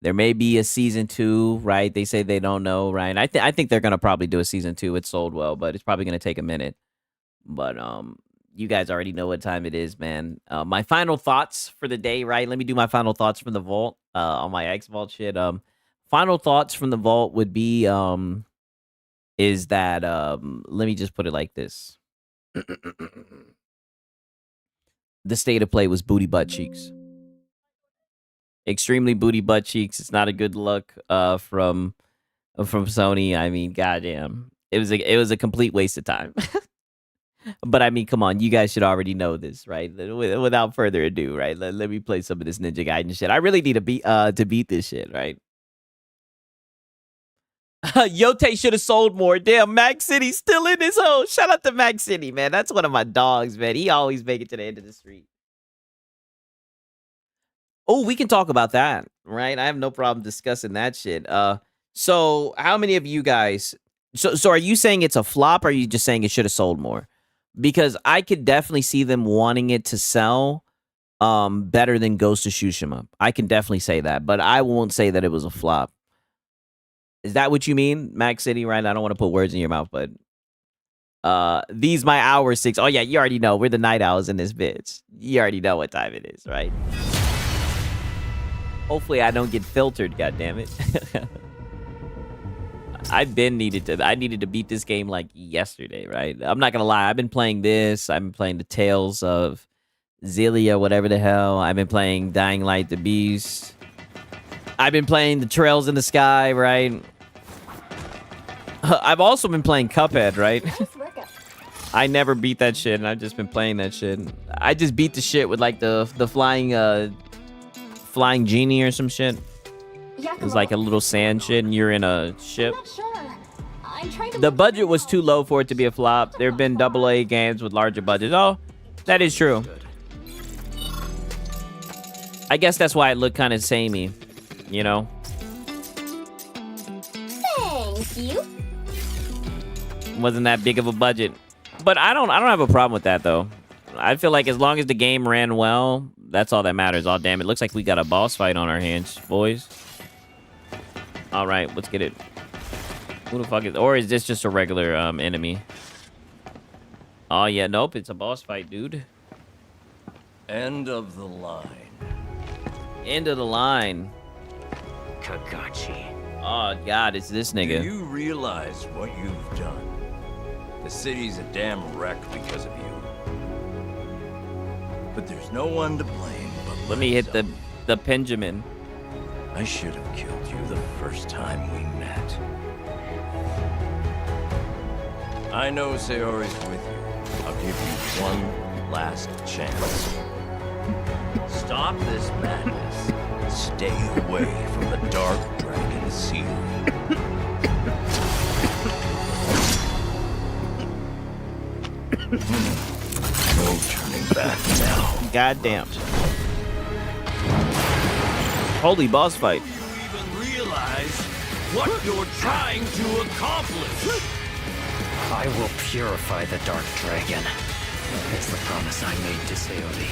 There may be a season 2, right? They say they don't know, right? I think they're gonna probably do a season 2. It sold well, but it's probably gonna take a minute. But you guys already know what time it is, man. My final thoughts for the day, right? Let me do my final thoughts from the vault on my X Vault shit. Final thoughts from the vault would be is that let me just put it like this. The state of play was booty butt cheeks. Extremely booty butt cheeks. It's not a good look from Sony. I mean, goddamn. It was a complete waste of time. But I mean, come on, you guys should already know this, right? Without further ado, right? Let me play some of this Ninja Gaiden shit. I really need to beat this shit, right? Yote should have sold more. Damn, Mac City's still in this hole. Shout out to Mac City, man. That's one of my dogs, man. He always make it to the end of the street. Oh, we can talk about that, right? I have no problem discussing that shit. So how many of you guys? So are you saying it's a flop, or are you just saying it should have sold more? Because I could definitely see them wanting it to sell better than Ghost of Tsushima. I can definitely say that, but I won't say that it was a flop. Is that what you mean, Mac City, right? I don't want to put words in your mouth, but these my hour 6. Oh, yeah, you already know. We're the night owls in this bitch. You already know what time it is, right? Hopefully I don't get filtered, goddammit. I needed to beat this game like yesterday, right? I'm not gonna lie. I've been playing this. I've been playing the Tales of Zelia, whatever the hell. I've been playing Dying Light the Beast. I've been playing the Trails in the Sky, right? I've also been playing Cuphead, right? I never beat that shit, and I've just been playing that shit. I just beat the shit with like the flying genie or some shit. It's like a little sand shit, and you're in a ship. The budget was too low for it to be a flop. There have been AA games with larger budgets. Oh, that is true. I guess that's why it looked kind of samey, you know? Thank you. Wasn't that big of a budget. But I don't have a problem with that, though. I feel like as long as the game ran well, that's all that matters. Oh, damn, it looks like we got a boss fight on our hands, boys. All right, let's get it. Who the fuck is... Or is this just a regular enemy? Oh, yeah, nope, it's a boss fight, dude. End of the line. End of the line. Kakashi. Oh, God, it's this nigga. Do you realize what you've done? The city's a damn wreck because of you. But there's no one to blame but Let me hit the Benjamin. I should have killed you the first time we met. I know Sayori's with you. I'll give you one last chance. Stop this madness. Stay away from the Dark Dragon Seal. No turning back now. Goddamn. Holy boss fight. Do you even realize what you're trying to accomplish? I will purify the Dark Dragon. It's the promise I made to Sayori.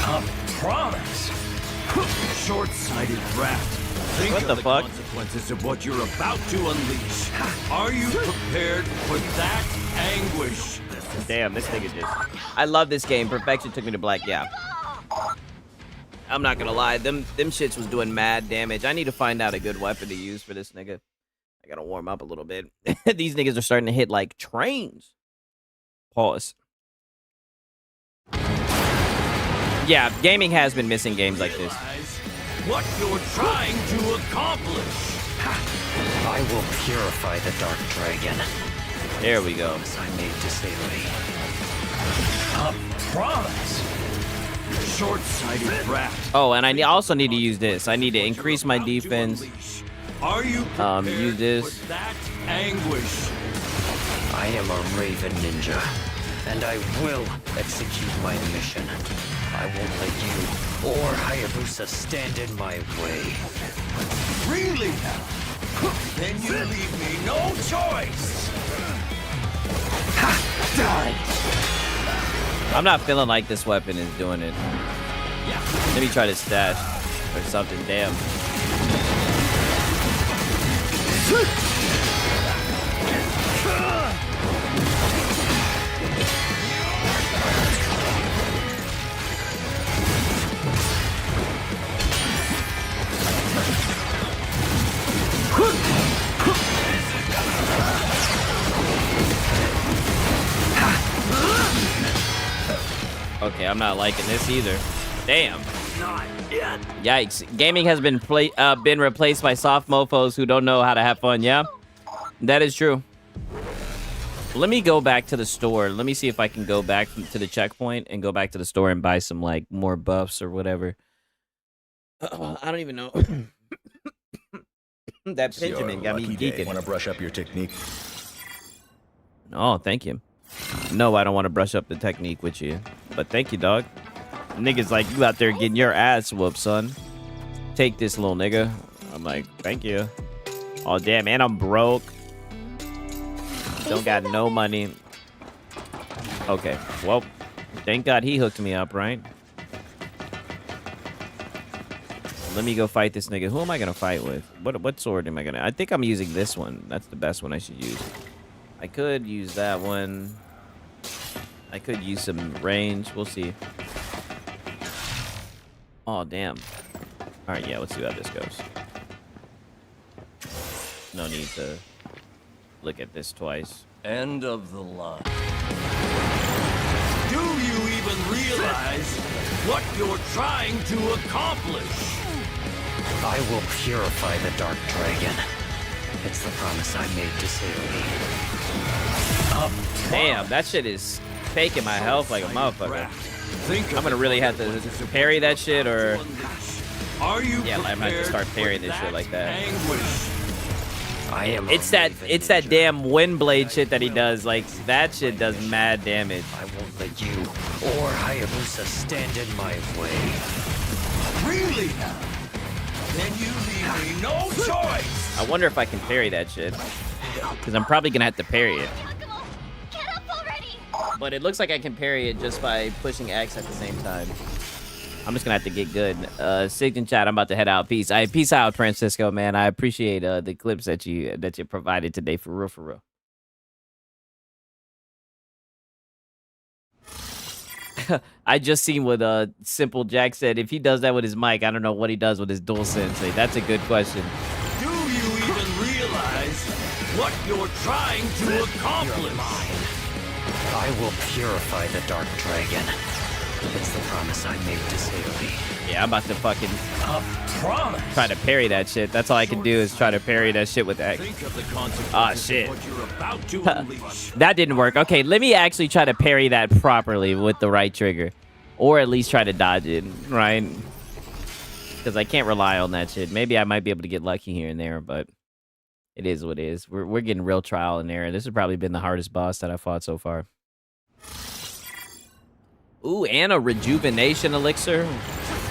A promise? Short-sighted brat. Think What of the fuck? consequences of what you're about to unleash. Are you prepared for that anguish? Damn, this nigga just... I love this game. Perfection took me to black, yeah. I'm not gonna lie. Them shits was doing mad damage. I need to find out a good weapon to use for this nigga. I gotta warm up a little bit. These niggas are starting to hit like trains. Pause. Yeah, gaming has been missing games like this. What you're trying to accomplish. I will purify the Dark Dragon. There we go. Promise I made to Sayori. A promise? Short-sighted brat. Oh, and I also need to use this. I need to increase my defense. Are you use this. for that anguish? I am a Raven Ninja, and I will execute my mission. I won't let you or Hayabusa stand in my way. Really now? Then you leave me no choice. Die! I'm not feeling like this weapon is doing it. Let me try to stash or something. Damn. Okay, I'm not liking this either. Damn. Not yet. Yikes. Gaming has been replaced by soft mofos who don't know how to have fun, yeah? That is true. Let me go back to the store. Let me see if I can go back to the checkpoint and go back to the store and buy some, like, more buffs or whatever. I don't even know. That Benjamin got me geeking. Want to brush up your technique? Oh, thank you. No, I don't want to brush up the technique with you. But thank you, dog. Niggas like, you out there getting your ass whooped, son. Take this, little nigga. I'm like, thank you. Oh, damn, and I'm broke. Don't got no money. Okay, well, thank God he hooked me up, right? Let me go fight this nigga. Who am I going to fight with? What sword am I going to... I think I'm using this one. That's the best one I should use. I could use that one. I could use some range. We'll see. Oh, damn. All right, yeah, let's see how this goes. No need to look at this twice. End of the line. Do you even realize what you're trying to accomplish? I will purify the Dark Dragon. It's the promise I made to Sayori. Damn, that shit is taking my health like a motherfucker. I'm gonna really have to parry that shit, or yeah, I might have to start parrying this shit like that. I am. It's that damn wind blade shit that he does. Like that shit does mad damage. I won't let you or Hayabusa stand in my way. Really? Then you leave me no choice. I wonder if I can parry that shit, because I'm probably gonna have to parry it. But it looks like I can parry it just by pushing X at the same time. I'm just gonna have to get good. Sig and chat, I'm about to head out. Peace. Peace out, Francisco, man. I appreciate the clips that you provided today, for real, for real. I just seen what Simple Jack said. If he does that with his mic, I don't know what he does with his DualSense. That's a good question. Do you even realize what you're trying to accomplish? I will purify the Dark Dragon. It's the promise I made to Sayori. Yeah, I'm about to fucking promise. Try to parry that shit. That's all I can do is try to parry that shit with X. Ah, shit. That didn't work. Okay, let me actually try to parry that properly with the right trigger. Or at least try to dodge it, right? Because I can't rely on that shit. Maybe I might be able to get lucky here and there, but it is what it is. We're getting real trial and error. This has probably been the hardest boss that I fought so far. Ooh, and a rejuvenation elixir.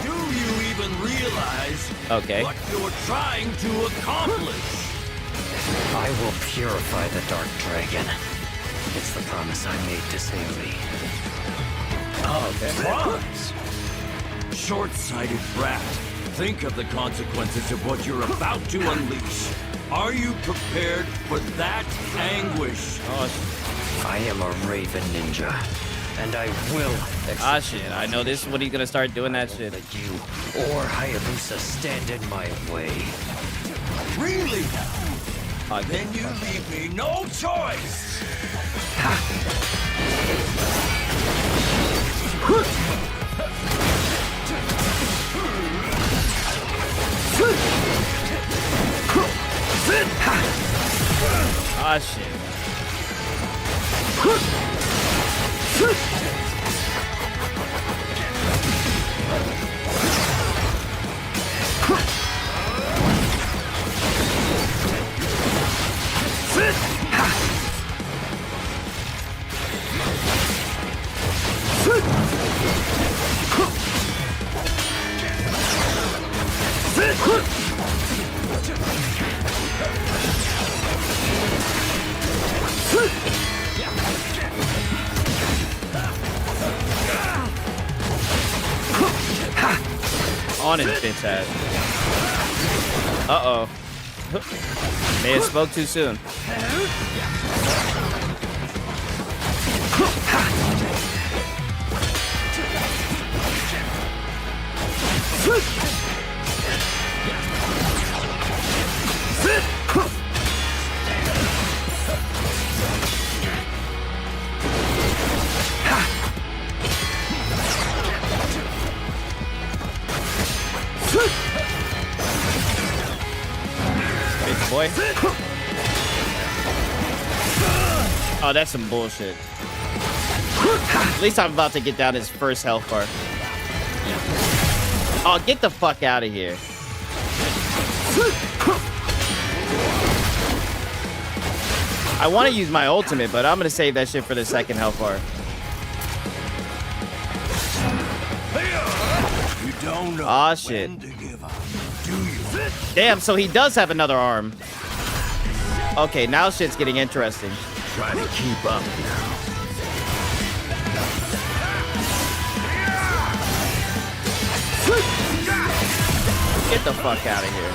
Do you even realize what you're trying to accomplish? I will purify the Dark Dragon. It's the promise I made to Sayori. Promise? Short-sighted brat. Think of the consequences of what you're about to unleash. Are you prepared for that anguish? I am a Raven Ninja, and I will execute. Ah, shit. I know this is what he's gonna start doing that shit. You or Hayabusa stand in my way. Really? Then you leave me no choice. Ah, shit. On his bitch ass. Uh-oh. May have spoke too soon. Bitch boy. Oh, that's some bullshit. At least I'm about to get down his first health bar. Oh, get the fuck out of here. I want to use my ultimate, but I'm going to save that shit for the second health bar. You don't know Aw, shit. when to give up, do you? Damn, so he does have another arm. Okay, now shit's getting interesting. Try to keep up now. Get the fuck out of here.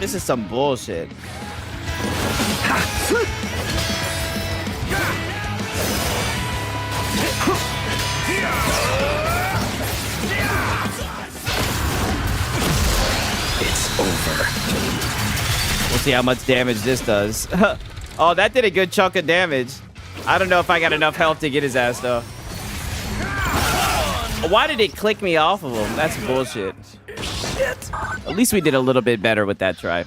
This is some bullshit. We'll see how much damage this does. Oh, that did a good chunk of damage. I don't know if I got enough health to get his ass, though. Why did it click me off of him? That's bullshit. Shit. At least we did a little bit better with that try.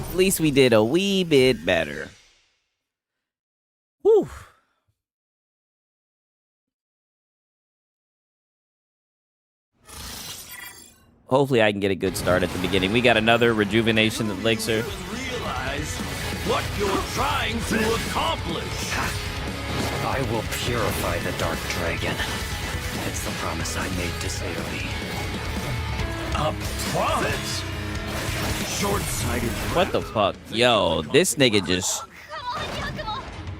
At least we did a wee bit better. Whew. Hopefully I can get a good start at the beginning. We got another rejuvenation elixir. Realize what you're trying to accomplish. I will purify the Dark Dragon. It's the promise I made to Sayori. A promise? Short-sighted. What the fuck? Yo, this nigga just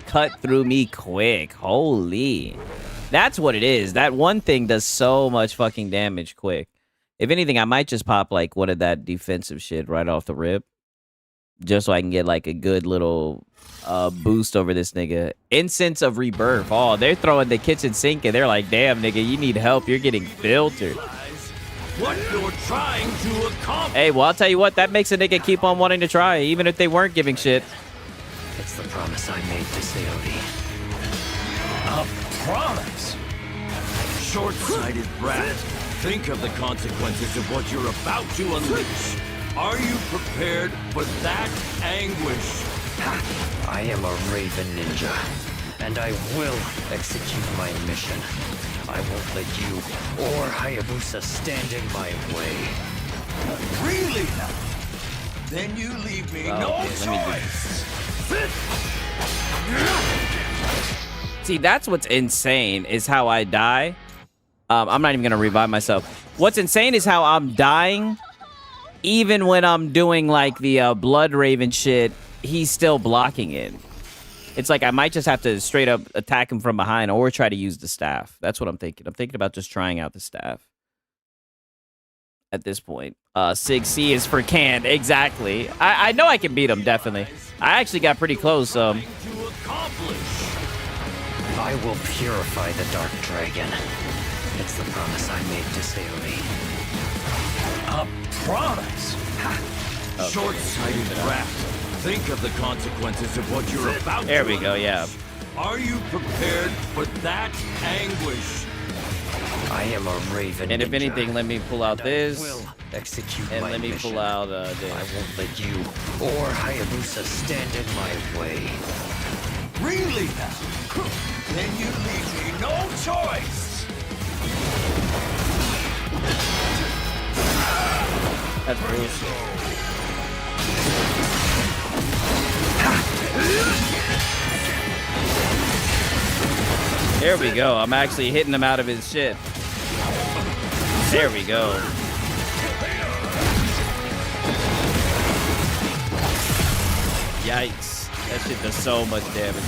cut through me quick. Holy. That's what it is. That one thing does so much fucking damage quick. If anything, I might just pop like one of that defensive shit right off the rip. Just so I can get like a good little boost over this nigga. Incense of Rebirth. Oh, they're throwing the kitchen sink and they're like, damn, nigga, you need help. You're getting filtered. What you're trying to accomplish. Hey, well, I'll tell you what. That makes a nigga keep on wanting to try, even if they weren't giving shit. It's the promise I made to Sayori. A promise? Short-sighted brat. Think of the consequences of what you're about to unleash. Are you prepared for that anguish? I am a Raven Ninja, and I will execute my mission. I won't let you or Hayabusa stand in my way. Really now? Then you leave me no choice. See, that's what's insane is how I die. I'm not even going to revive myself. What's insane is how I'm dying. Even when I'm doing like the Blood Raven shit, he's still blocking it. It's like I might just have to straight up attack him from behind or try to use the staff. That's what I'm thinking. I'm thinking about just trying out the staff at this point. 6C is for canned. Exactly. I know I can beat him, definitely. I actually got pretty close. I will purify the Dark Dragon. It's the promise I made to Sayori. A promise? Short-sighted brat. Think of the consequences of what you're about to There we go, yeah. Are you prepared for that anguish? I am a Raven And if Ninja, anything, let me pull out this. will execute And my let me mission. pull out this. I won't let you or Hayabusa stand in my way. Really now? Then you leave me no choice. That's bullshit. There we go. I'm actually hitting him out of his shit. There we go. Yikes. That shit does so much damage.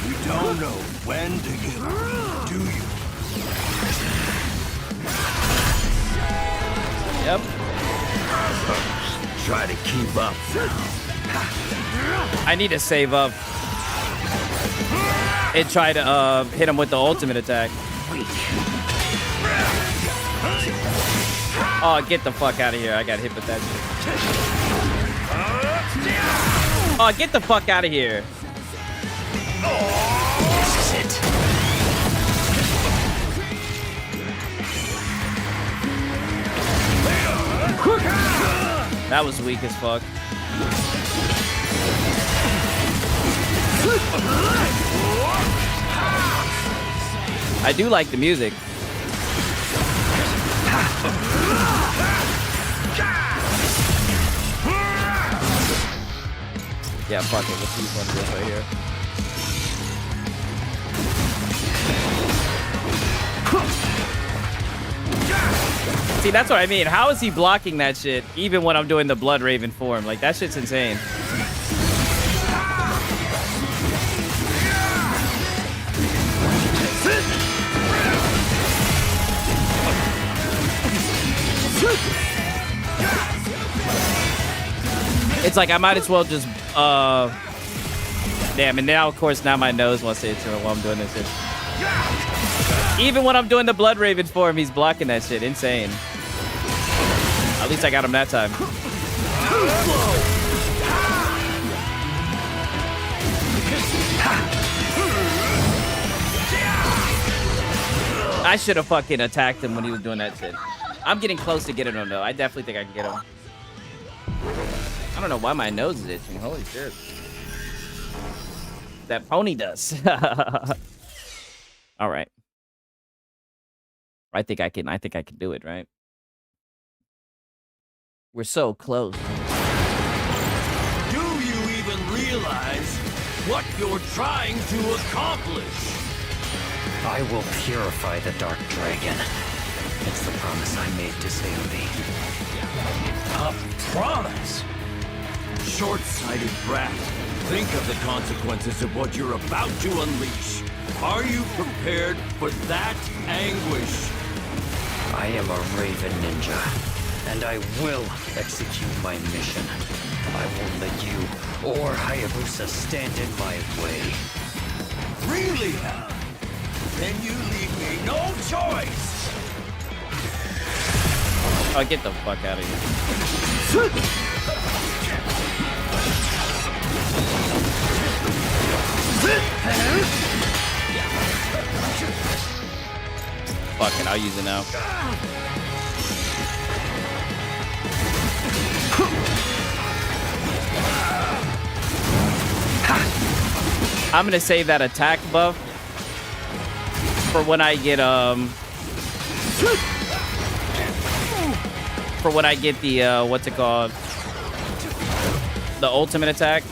You don't know when to give up, do you? Yep. Try to keep up. I need to save up and try to hit him with the ultimate attack. Oh, get the fuck out of here. I got hit with that shit. Oh, get the fuck out of here. This is it. That was weak as fuck. I do like the music. Yeah, fuck it. Let's use one of this right here. See, that's what I mean. How is he blocking that shit even when I'm doing the Blood Raven form? Like, that shit's insane. It's like I might as well just damn, and now of course now my nose wants to hit while I'm doing this shit. Even when I'm doing the Blood Raven form, he's blocking that shit. Insane. At least I got him that time. I should have fucking attacked him when he was doing that shit. I'm getting close to getting him though. I definitely think I can get him. I don't know why my nose is itching. Holy shit. That pony does. All right. I think I can do it, right? We're so close. Do you even realize what you're trying to accomplish? I will purify the Dark Dragon. It's the promise I made to Seori. A promise? Short-sighted brat. Think of the consequences of what you're about to unleash. Are you prepared for that anguish? I am a Raven Ninja, and I will execute my mission. I won't let you or Hayabusa stand in my way. Really now? Then you leave me no choice! Oh, get the fuck out of here. Fuck it, I'll use it now. I'm gonna save that attack buff for when I get the what's it called? The ultimate attack.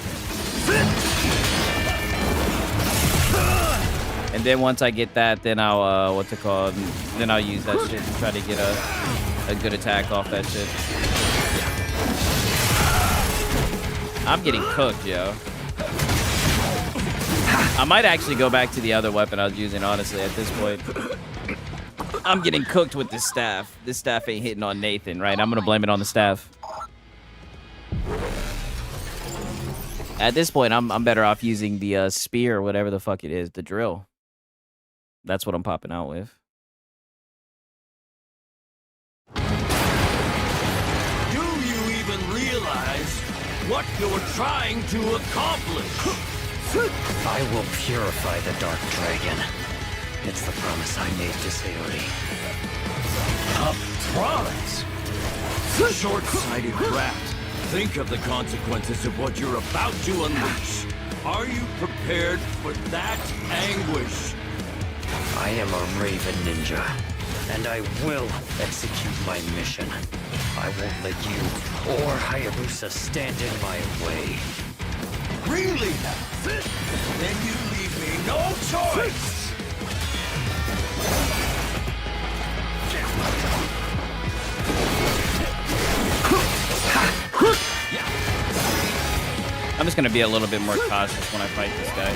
And then once I get that, then I'll what's it called? Then I'll use that shit to try to get a good attack off that shit. I'm getting cooked, yo. I might actually go back to the other weapon I was using, honestly, at this point. I'm getting cooked with this staff. This staff ain't hitting on Nathan, right? I'm gonna blame it on the staff. At this point, I'm better off using the spear or whatever the fuck it is, the drill. That's what I'm popping out with. Do you even realize what you're trying to accomplish? I will purify the Dark Dragon. It's the promise I made to Seori. A promise? Short-sighted brat. Think of the consequences of what you're about to unleash. Are you prepared for that anguish? I am a Raven Ninja, and I will execute my mission. I won't let you or Hayabusa stand in my way. Really now? Then you leave me no choice! I'm just gonna be a little bit more cautious when I fight this guy.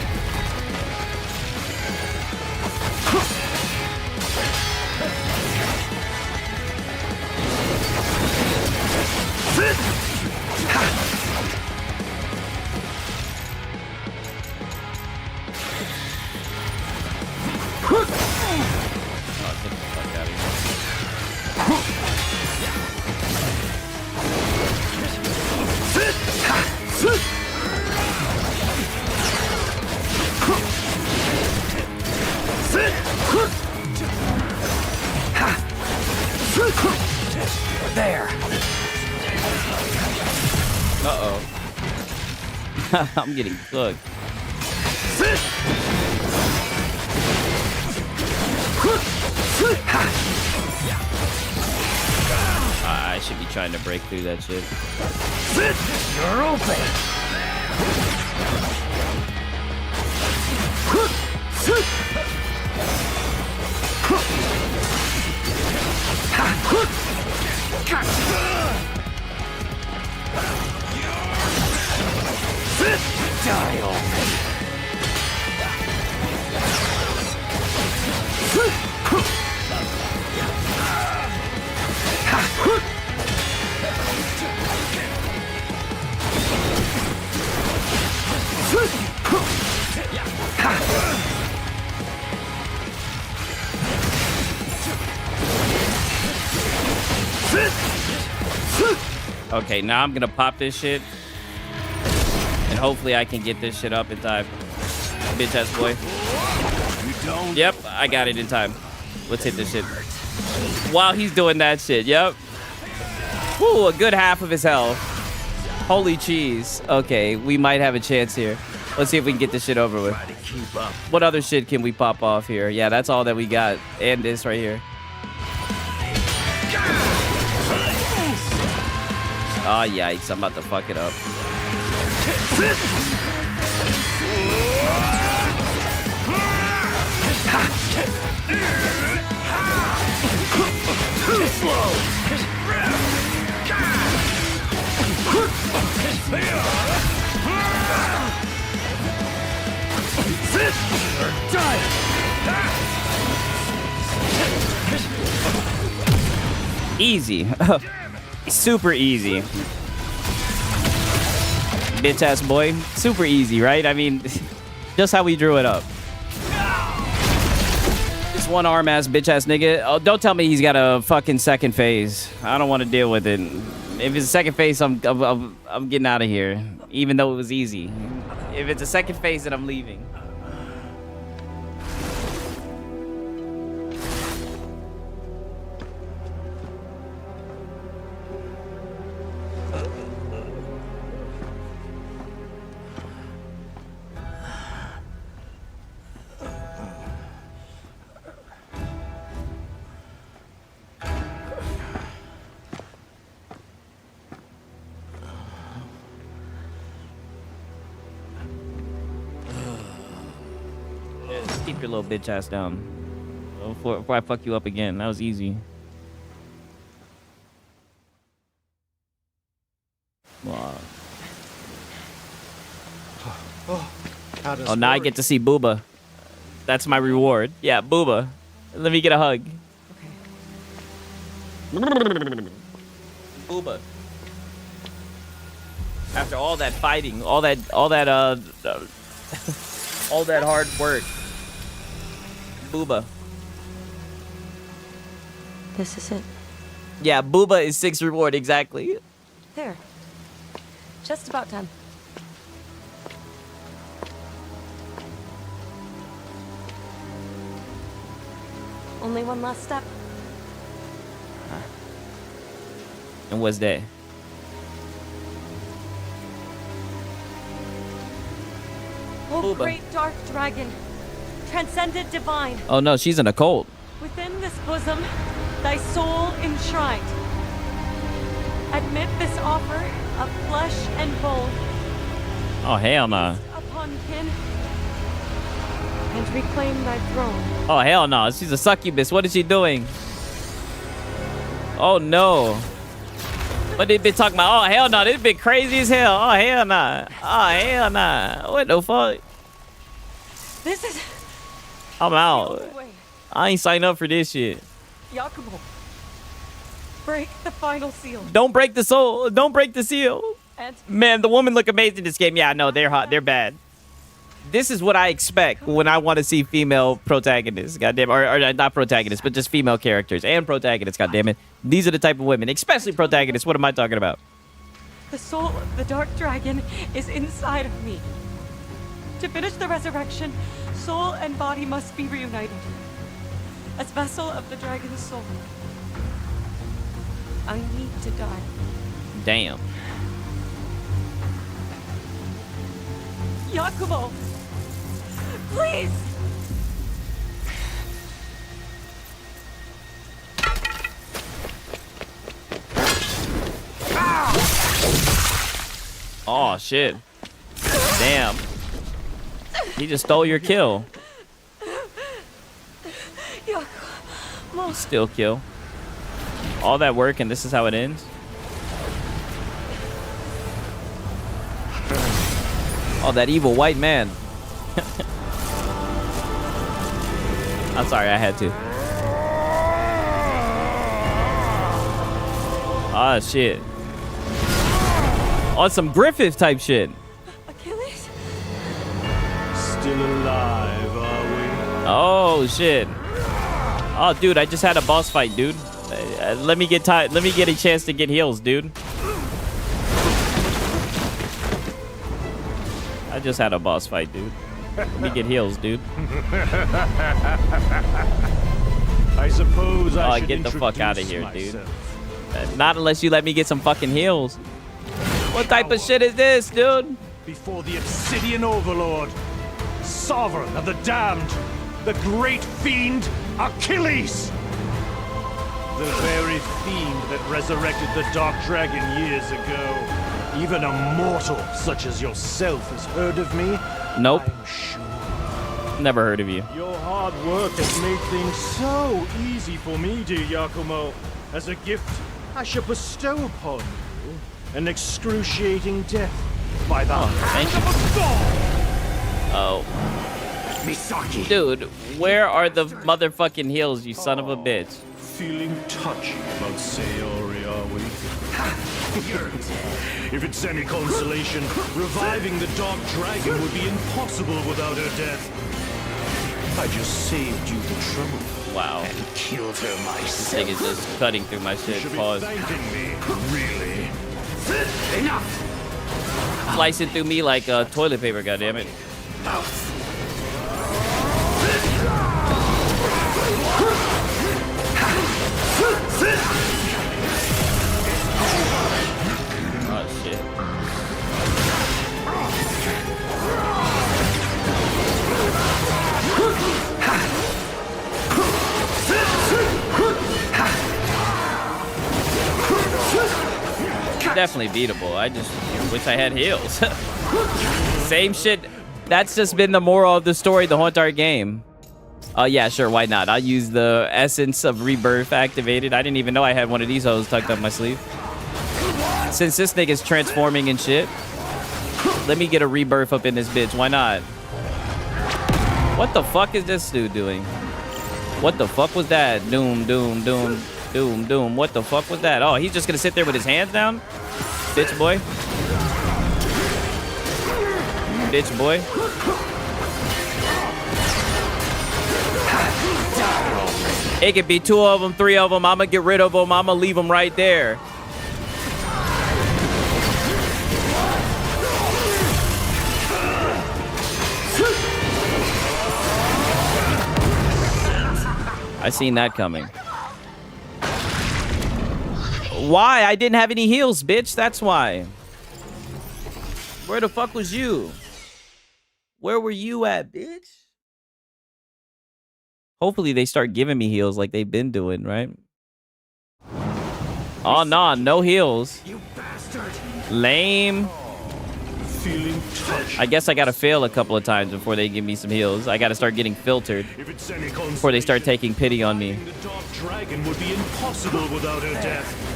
There. Uh-oh. I'm getting cooked. trying to break through that shit. You're open. Die already. Okay, now I'm gonna pop this shit. And hopefully I can get this shit up in time. Bitch ass boy. Yep, I got it in time. Let's hit this shit. While he's doing that shit, yep. Ooh, a good half of his health. Holy cheese. Okay, we might have a chance here. Let's see if we can get this shit over with. What other shit can we pop off here? Yeah, that's all that we got. And this right here. Oh, yikes. I'm about to fuck it up. Easy. Super easy. Bitch ass boy. Super easy, right? I mean, just how we drew it up. This one arm ass bitch ass nigga. Oh, don't tell me he's got a fucking second phase. I don't want to deal with it. If it's a second phase, I'm getting out of here. Even though it was easy. If it's a second phase, then I'm leaving. Keep your little bitch ass down before I fuck you up again. That was easy. Wow. Oh, now I get to see Booba. That's my reward. Yeah, Booba. Let me get a hug. Okay. Booba. After all that fighting, all that all that hard work. Booba. This is it. Yeah, Booba is 6 reward, exactly. There. Just about done. Only one last step. And what's that? Oh, Booba. great dark dragon, transcendent divine. Oh no, she's in a cult. Within this bosom, thy soul enshrined. Admit this offer of flesh and bone Oh hell nah. upon kin, and reclaim thy throne. Oh hell no, she's a succubus. What is she doing? Oh no. What they been talking about? Oh hell no, this been crazy as hell. Oh hell nah. Oh hell nah. What the fuck? This is I'm the out. only way. I ain't signed up for this shit. Yakumo, break the final seal. Don't break the soul. Don't break the seal. And Man, the women look amazing in this game. Yeah, I know they're hot. They're bad. This is what I expect when I want to see female protagonists. Goddamn, or not protagonists, but just female characters and protagonists. Goddamn it, these are the type of women, especially protagonists. What am I talking about? the soul of the dark dragon is inside of me. To finish the resurrection, soul and body must be reunited. As vessel of the dragon's soul, I need to die. Damn. Yakumo, please. Oh, shit. Damn. He just stole your kill. You still kill. All that work and this is how it ends? Oh, that evil white man. I'm sorry, I had to. Ah, shit. On some Griffith type shit. Achilles? Still alive, are we? Oh, shit. Oh, dude, I just had a boss fight, dude. Let me get a chance to get heals, dude. I just had a boss fight, dude. Let me get heals, dude. I suppose I should get the fuck out of introduce here, dude. myself. Not unless you let me get some fucking heals. What type of shit is this, dude? Before the Obsidian Overlord, Sovereign of the Damned, the great fiend Achilles! The very fiend that resurrected the Dark Dragon years ago. Even a mortal such as yourself has heard of me? Nope. I'm sure. Never heard of you. Your hard work has made things so easy for me, dear Yakumo. As a gift, I shall bestow upon you an excruciating death by the hand of a god! Oh. Misaki. Dude, where are the motherfucking heals, you son of a bitch? Feeling touchy about Sayori, are we? If it's any consolation, reviving the Dark Dragon would be impossible without her death. I just saved you the trouble. Wow. And killed her This myself. thing is just cutting through my shit. You should Pause. be thanking me, really. Enough! Slicing through me like toilet paper, goddammit. Oh, shit. Definitely beatable. I just wish I had heals. Same shit. That's just been the moral of the story the whole entire game. Yeah, sure, why not? I'll use the essence of rebirth activated. I didn't even know I had one of these hoes tucked up my sleeve. Since this nigga's transforming and shit, let me get a rebirth up in this bitch. Why not? What the fuck is this dude doing? What the fuck was that? Doom, doom, doom, doom, doom. What the fuck was that? Oh, he's just gonna sit there with his hands down? Bitch boy. Bitch boy. It could be 2 of them, 3 of them. I'm gonna get rid of them. I'm gonna leave them right there. I seen that coming. Why? I didn't have any heals, bitch. That's why. Where the fuck was you? Where were you at, bitch? Hopefully they start giving me heals like they've been doing, right? Oh, nah, no heals. You bastard. Lame. Feeling touched. I guess I gotta fail a couple of times before they give me some heals. I gotta start getting filtered If it's any before they start taking pity on me. The Dark Dragon would be impossible without her death.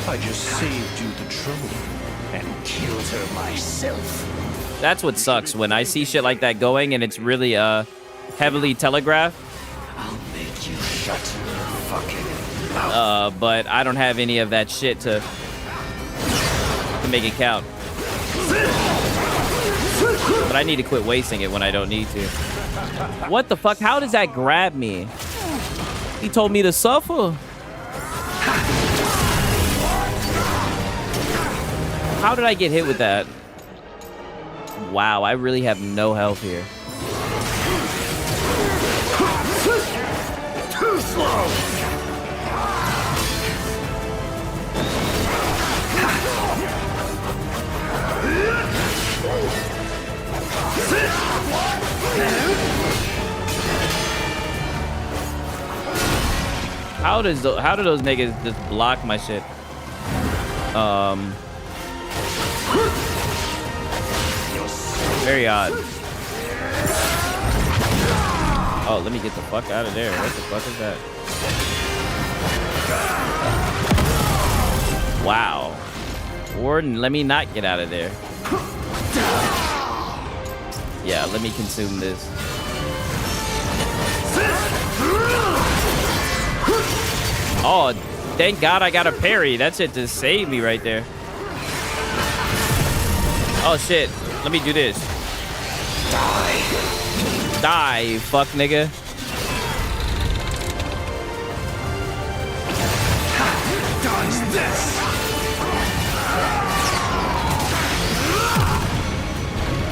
I just saved you the trouble and killed her myself. That's what sucks when I see shit like that going and it's really heavily telegraphed. I'll make you shut your fucking mouth. But I don't have any of that shit to make it count. But I need to quit wasting it when I don't need to. What the fuck? How does that grab me? He told me to suffer. How did I get hit with that? Wow, I really have no health here. Too slow. How do those niggas just block my shit? Very odd. Oh, let me get the fuck out of there. What the fuck is that? Wow. Warden, let me not get out of there. Yeah, let me consume this. Oh, thank God I got a parry. That's it to save me right there. Oh, shit. Let me do this. Die, fuck nigga. Dodge this.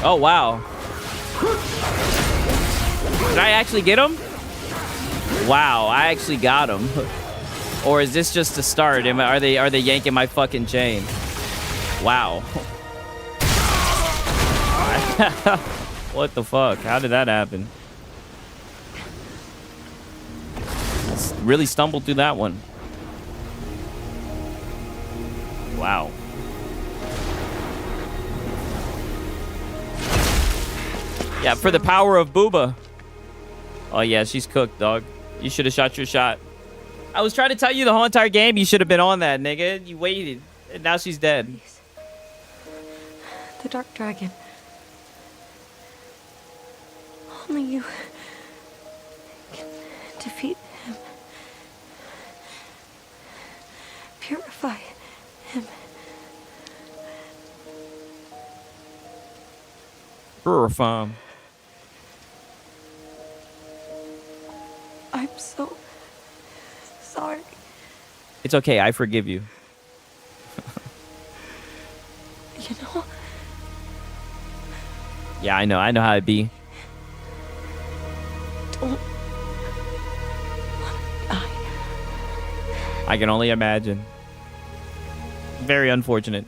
Oh, wow. Did I actually get him? Wow, I actually got him. Or is this just the start? Are they yanking my fucking chain? Wow. What the fuck? How did that happen? Really stumbled through that one. Wow. Yeah, for the power of Booba. Oh yeah, she's cooked, dog. You should have shot your shot. I was trying to tell you the whole entire game you should have been on that, nigga. You waited. And now she's dead. The Dark Dragon. Only you can defeat him. Purify him. Purify him. I'm so sorry. It's okay. I forgive you. You know? Yeah, I know. I know how it be. Don't die. I can only imagine. Very unfortunate.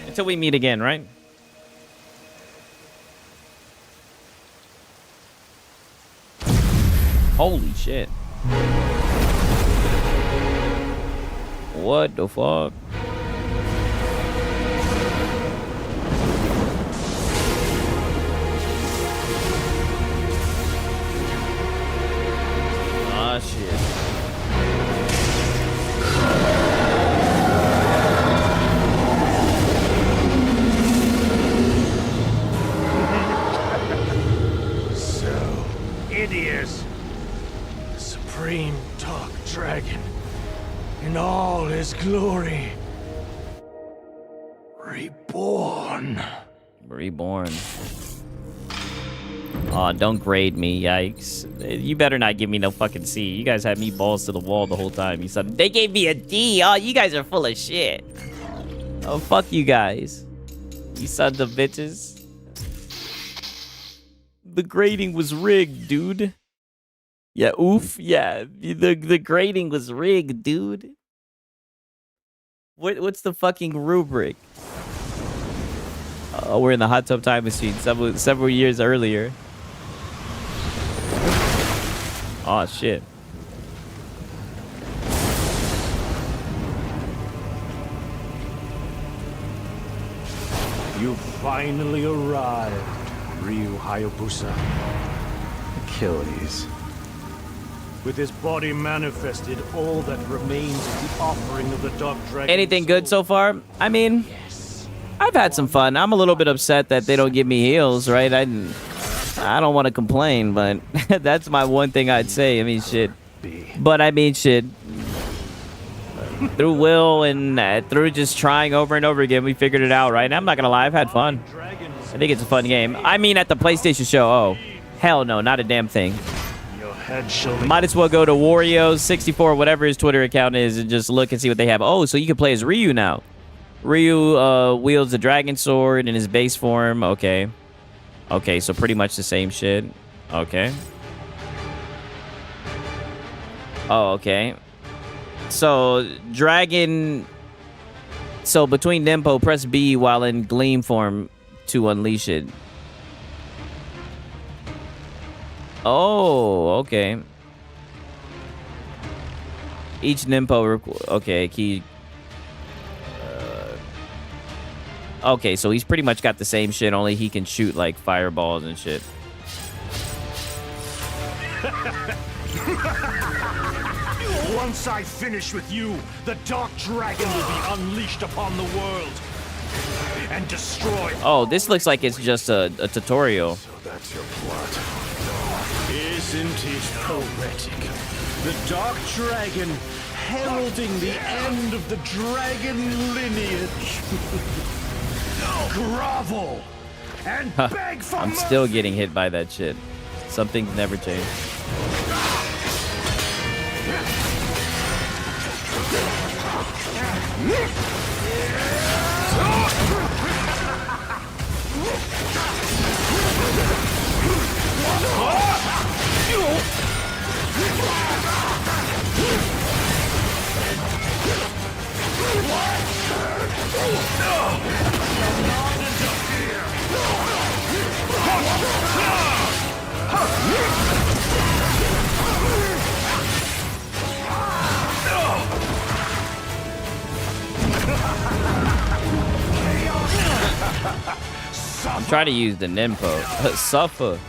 Until we meet again, right? Holy shit. What the fuck? Ah, shit. So, it is the supreme Dark Dragon in all his glory. Reborn. Reborn. Aw, don't grade me, yikes. You better not give me no fucking C. You guys had me balls to the wall the whole time. You said, they gave me a D. Oh, you guys are full of shit. Oh, fuck you guys. You sons of bitches. The grading was rigged, dude. Yeah, oof. Yeah, the grading was rigged, dude. What's the fucking rubric? Oh, we're in the hot tub time machine several years earlier. Oh, shit. You finally arrived, Ryu Hayabusa. Achilles. With his body manifested, all that remains is the offering of the Dark Dragon. Anything good so far? I mean, I've had some fun. I'm a little bit upset that they don't give me heals, right? I don't want to complain, but that's my one thing I'd say. I mean, shit. But I mean, shit. Through will and through just trying over and over again, we figured it out, right? And I'm not going to lie, I've had fun. I think it's a fun game. I mean, at the PlayStation show, oh, hell no, not a damn thing. Might as well go to Wario64, whatever his Twitter account is, and just look and see what they have. Oh, so you can play as Ryu now. Ryu wields the dragon sword in his base form. Okay. Okay, so pretty much the same shit. Okay. Oh, okay. So, dragon... So, between Nimpo, press B while in Gleam form to unleash it. Oh, okay. Each Nimpo... Okay, key... Okay, so he's pretty much got the same shit, only he can shoot like fireballs and shit. Once I finish with you, the Dark Dragon will be unleashed upon the world and destroy. Oh, this looks like it's just a tutorial. So that's your plot. Isn't it poetic? The Dark Dragon heralding the end of the dragon lineage. Grovel and beg for I'm still getting hit by that shit. Something's never changed. I'm trying to use the Nimpo. Suffer.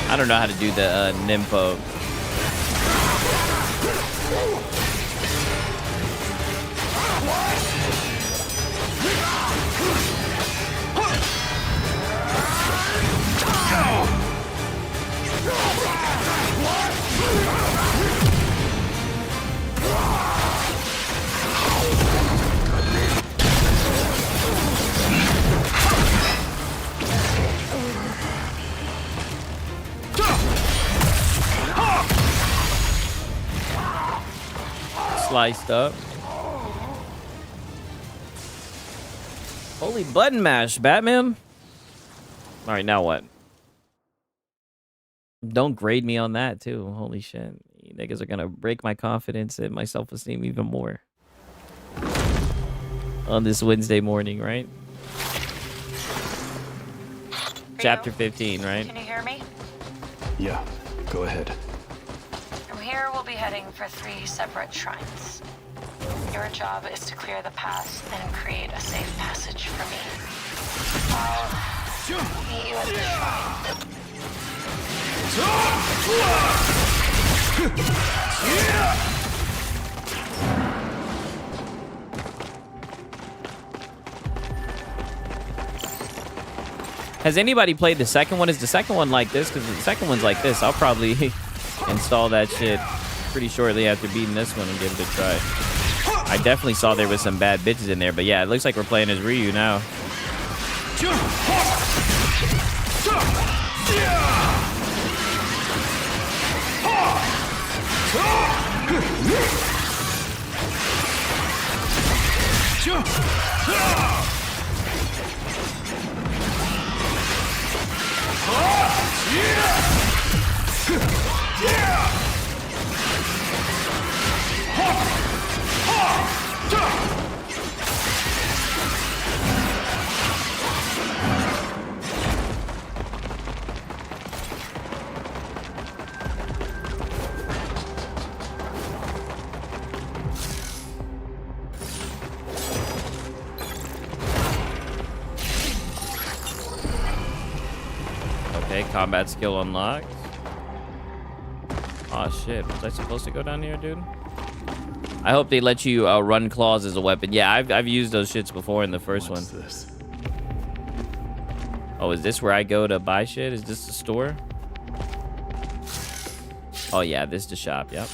I don't know how to do the Nimpo. Sliced up. Holy button mash, Batman. All right, now what? Don't grade me on that, too. Holy shit. You niggas are gonna break my confidence and my self-esteem even more. On this Wednesday morning, right? Chapter 15, right? Can you hear me? Yeah, go ahead. From here, we'll be heading for 3 separate shrines. Your job is to clear the path and create a safe passage for me. I'll meet you at the shrine. Has anybody played the second one? Is the second one like this? Because the second one's like this. I'll probably install that shit pretty shortly after beating this one and give it a try. I definitely saw there was some bad bitches in there, but yeah, it looks like we're playing as Ryu now. Okay, combat skill unlocked. Oh shit, was I supposed to go down here, dude? I hope they let you run claws as a weapon. Yeah, I've used those shits before in the first one. This? Oh, is this where I go to buy shit? Is this the store? Oh yeah, this is the shop, yep.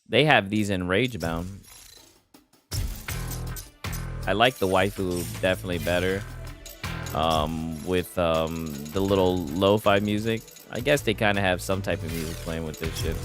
They have these in Ragebound. I like the waifu definitely better. With the little lo-fi music. I guess they kind of have some type of music playing with this shit.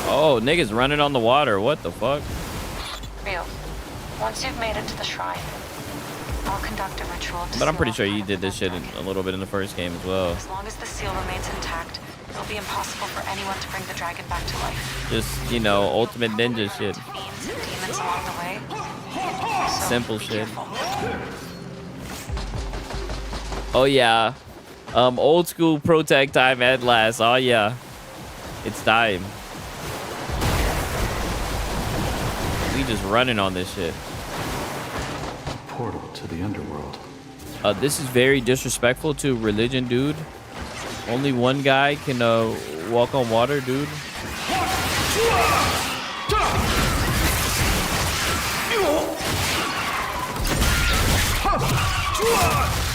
Oh, niggas running on the water. What the fuck? Ryu, once you've made it to the shrine, will conduct a ritual to But I'm pretty seal sure you off did this shit a little bit in the first game as well. As long as the seal remains intact, it will be impossible for anyone to bring the dragon back to life. Just, you know, ultimate ninja shit. Fiends and demons along the way. So Simple be shit. careful. Oh yeah. Old school pro tag time at last. Oh yeah. It's time. We just running on this shit. Portal to the underworld. This is very disrespectful to religion, dude. Only one guy can walk on water, dude.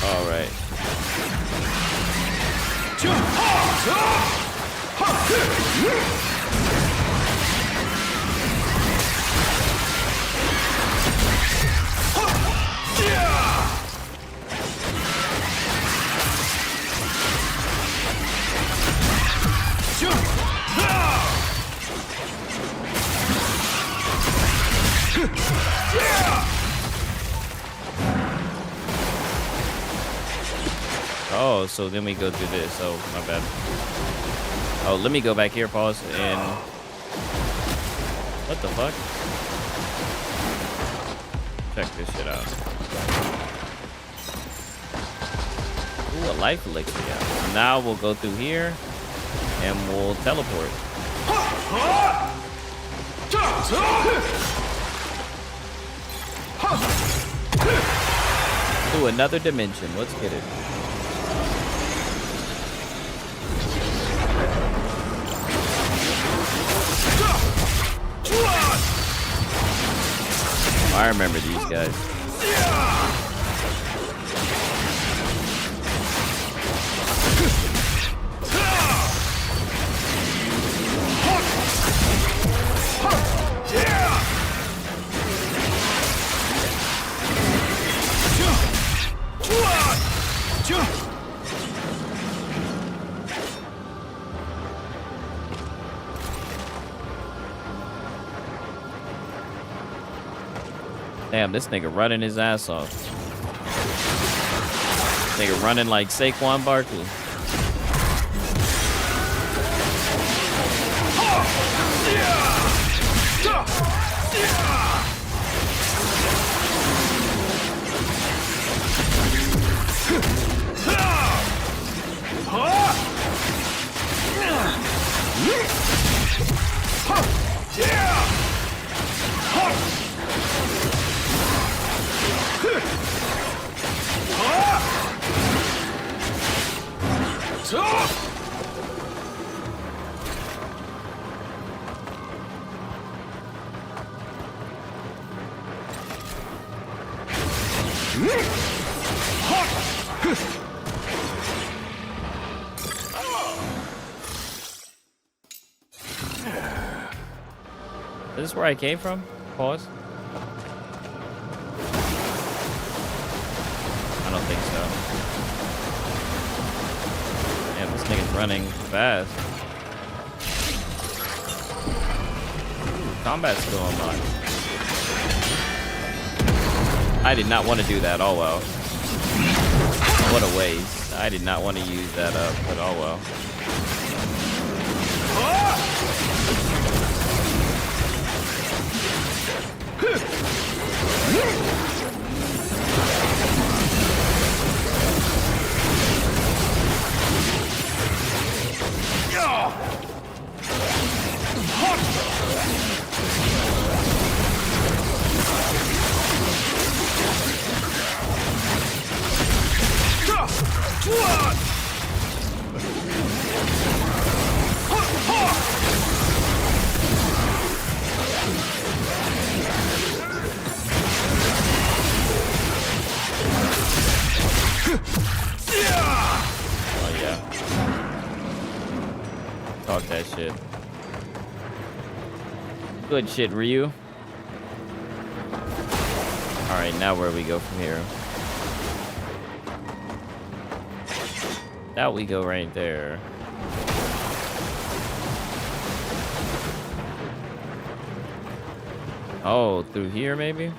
All right. Oh, so then we go through this. Oh, my bad. Oh, let me go back here, pause, and... What the fuck? Check this shit out. Ooh, a life elixir, yeah. So now we'll go through here, and we'll teleport. Ooh, another dimension. Let's get it. I remember these guys. Damn, this nigga running his ass off. This nigga running like Saquon Barkley. Is this where I came from? Pause. I don't think so. Damn, this nigga's running fast. Ooh, combat's still unlocked. I did not want to do that. Oh well. What a waste. I did not want to use that up, but oh well. Oh yeah. Talk that shit. Good shit, Ryu. Alright, now where we go from here? Now we go right there. Oh, through here maybe?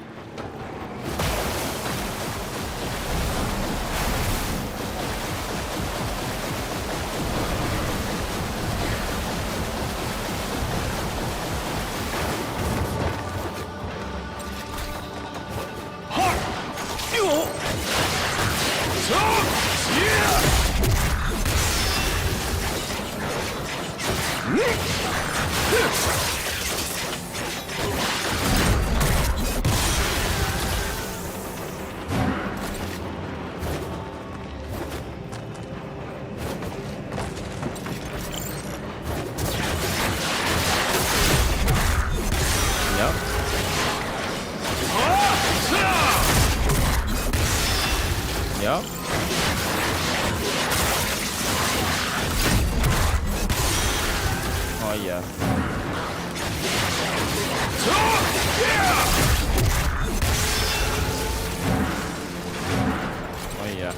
Yup. Oh yeah. Oh yeah.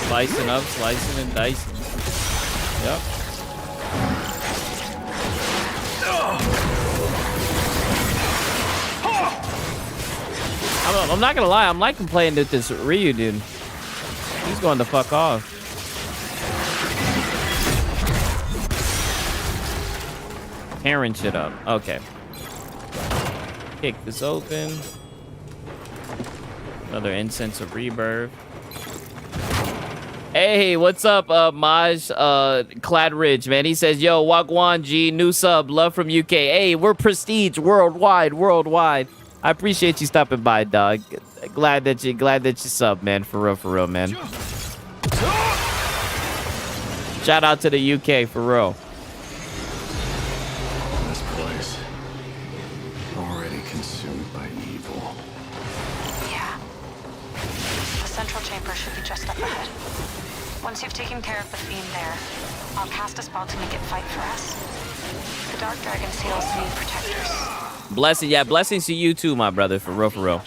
Slicing up, slicing and dicing. Yep. I'm not gonna lie, I'm liking playing with this Ryu dude. He's going the fuck off. Tearing shit up. Okay. Kick this open. Another incense of rebirth. Hey, what's up, Maj, Clad Ridge, man? He says, yo, Wagwan G, new sub, love from UK. Hey, we're prestige worldwide. I appreciate you stopping by, dog. Glad that you sub, man. For real, man. Shout out to the UK, for real. This place, already consumed by evil. Yeah. The central chamber should be just up ahead. Once you've taken care of the fiend there, I'll cast a spell to make it fight for us. The Dark Dragon seals need protectors. Blessing, yeah, blessings to you too, my brother, for real.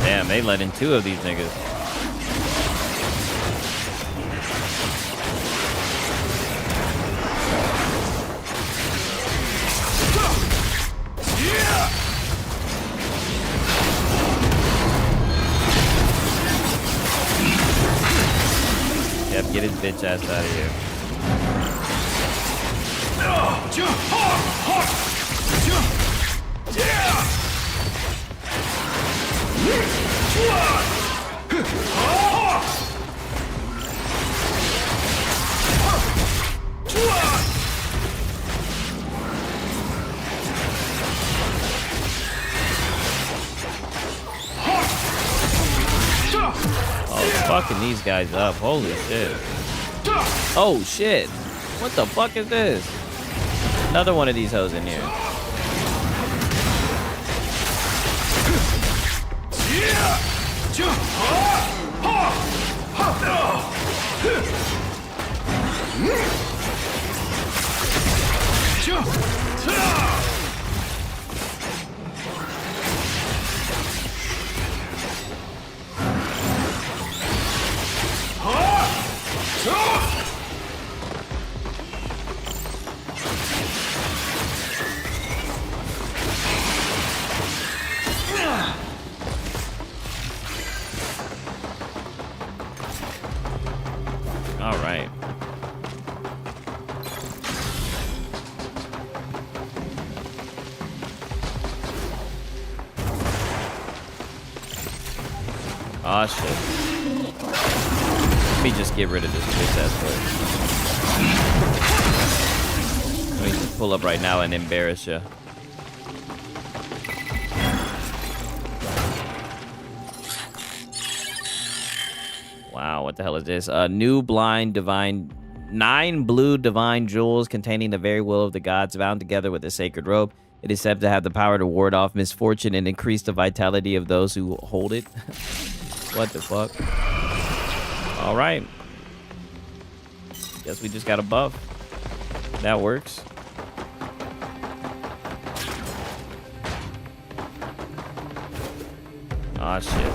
Damn, they let in 2 of these niggas. Yep, get his bitch ass out of here. Oh, fucking these guys up. Holy shit. Oh, shit. What the fuck is this? Another one of these hoes in here. All right. Oh shit. Let me just get rid of this bitch ass first. Let me just pull up right now and embarrass you. Wow, what the hell is this? New blind divine, 9 blue divine jewels containing the very will of the gods bound together with a sacred rope. It is said to have the power to ward off misfortune and increase the vitality of those who hold it. What the fuck? All right. Guess we just got a buff. That works. Aw, shit.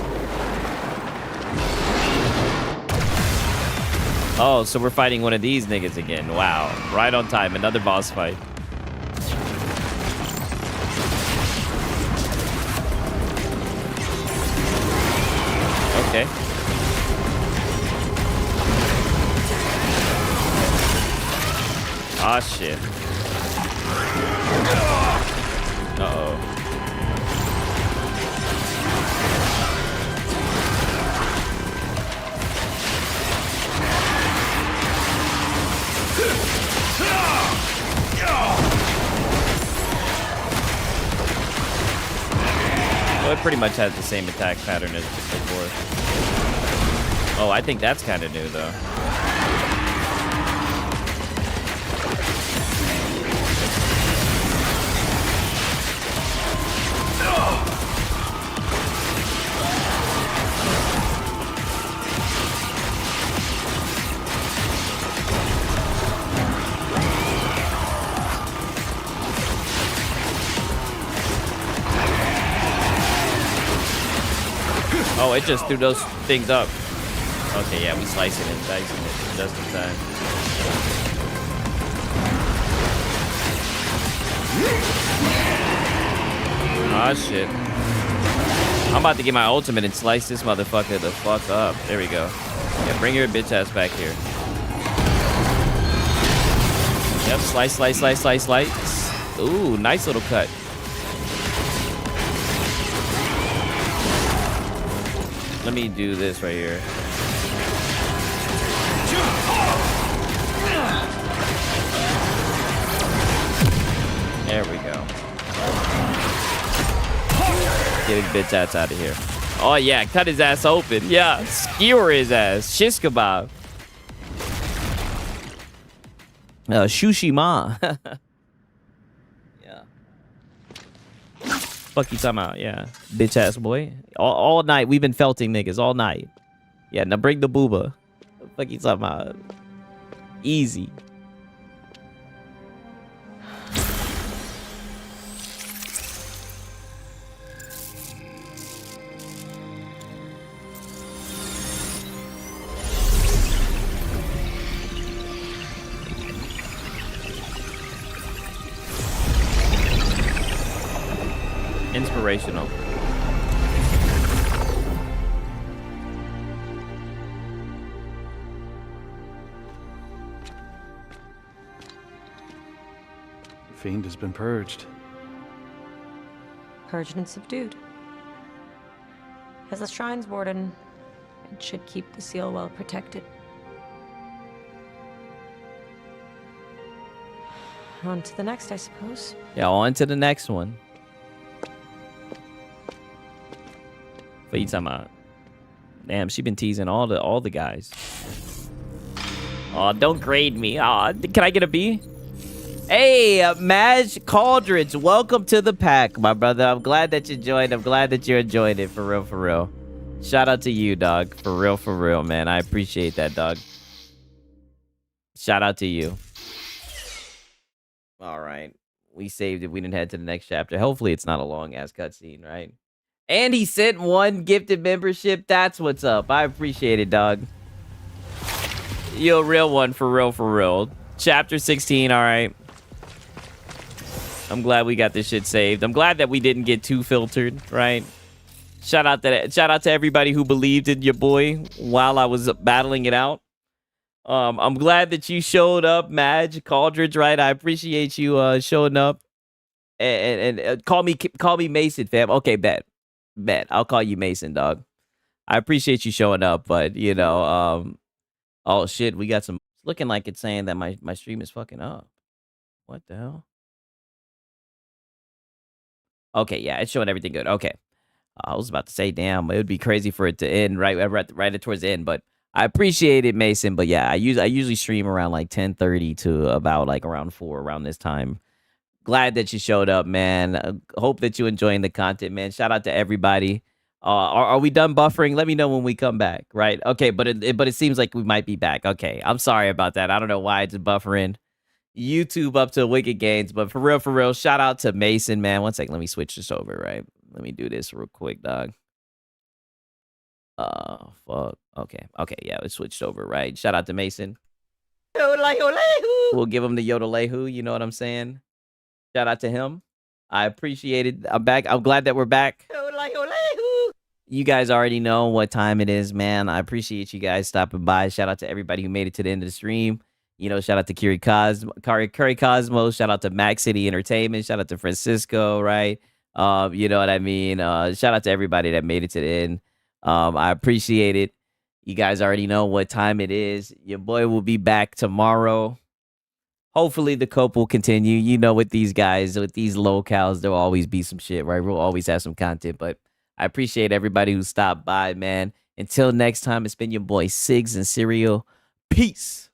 Oh, so we're fighting one of these niggas again. Wow. Right on time. Another boss fight. Okay. Ah, shit. Uh-oh. Well, it pretty much has the same attack pattern as before. Oh, I think that's kind of new, though. Oh, it just threw those things up. Okay, yeah, we slicing and dicing it just in time. Ah, shit. I'm about to get my ultimate and slice this motherfucker the fuck up. There we go. Yeah, bring your bitch ass back here. Yep, slice, slice, slice, slice, slice. Ooh, nice little cut. Let me do this right here. There we go. Get his bitch ass out of here. Oh yeah, cut his ass open. Yeah, skewer his ass. Shish kebab. Shushima. Yeah. Fuck you talking about? Yeah, bitch ass boy. All night we've been felting niggas all night. Yeah, now bring the booba. Fuck you talking about? Easy. Inspirational. The fiend has been purged. Purged and subdued. As the shrine's warden, it should keep the seal well protected. On to the next, I suppose. Yeah, on to the next one. What you talking about? Damn, she been teasing all the guys. Oh, don't grade me. Oh, can I get a B? Hey, Madge Caldridge, welcome to the pack, my brother. I'm glad that you joined. I'm glad that you're enjoying it, for real, for real. Shout out to you, dog. For real, man. I appreciate that, dog. Shout out to you. All right. We saved it. We didn't head to the next chapter. Hopefully it's not a long-ass cutscene, right? And he sent one gifted membership. That's what's up. I appreciate it, dog. You a real one, for real, for real. Chapter 16, all right. I'm glad we got this shit saved. I'm glad that we didn't get too filtered, right? Shout out to everybody who believed in your boy while I was battling it out. I'm glad that you showed up, Madge Caldridge, right? I appreciate you showing up. And call me Mason, fam. Okay, bet. I'll call you Mason, dog. I appreciate you showing up, but you know, oh shit, we got some. It's looking like it's saying that my stream is fucking up. What the hell? Okay, yeah, it's showing everything good. Okay, I was about to say, damn, it would be crazy for it to end right towards the end, but I appreciate it, Mason. But yeah, I usually stream around like 10:30 to about like around 4 around this time. Glad that you showed up, man. Hope that you're enjoying the content, man. Shout out to everybody. Are we done buffering? Let me know when we come back, right? Okay, but it seems like we might be back. Okay, I'm sorry about that. I don't know why it's buffering. YouTube up to Wicked Gains, but for real, shout out to Mason, man. One second, let me switch this over, right? Let me do this real quick, dog. Fuck. Okay. Yeah, it switched over, right? Shout out to Mason. Yodelay-hoo. We'll give him the Yodelay-hoo, you know what I'm saying? Shout out to him. I appreciate it. I'm back. I'm glad that we're back. Yodelay-hoo. You guys already know what time it is, man. I appreciate you guys stopping by. Shout out to everybody who made it to the end of the stream. You know, shout out to Curry Cosmos. Shout out to Mac City Entertainment. Shout out to Francisco, right? You know what I mean? Shout out to everybody that made it to the end. I appreciate it. You guys already know what time it is. Your boy will be back tomorrow. Hopefully the cope will continue. You know, with these guys, with these locals, there'll always be some shit, right? We'll always have some content, but I appreciate everybody who stopped by, man. Until next time, it's been your boy Siggs and Cereal. Peace.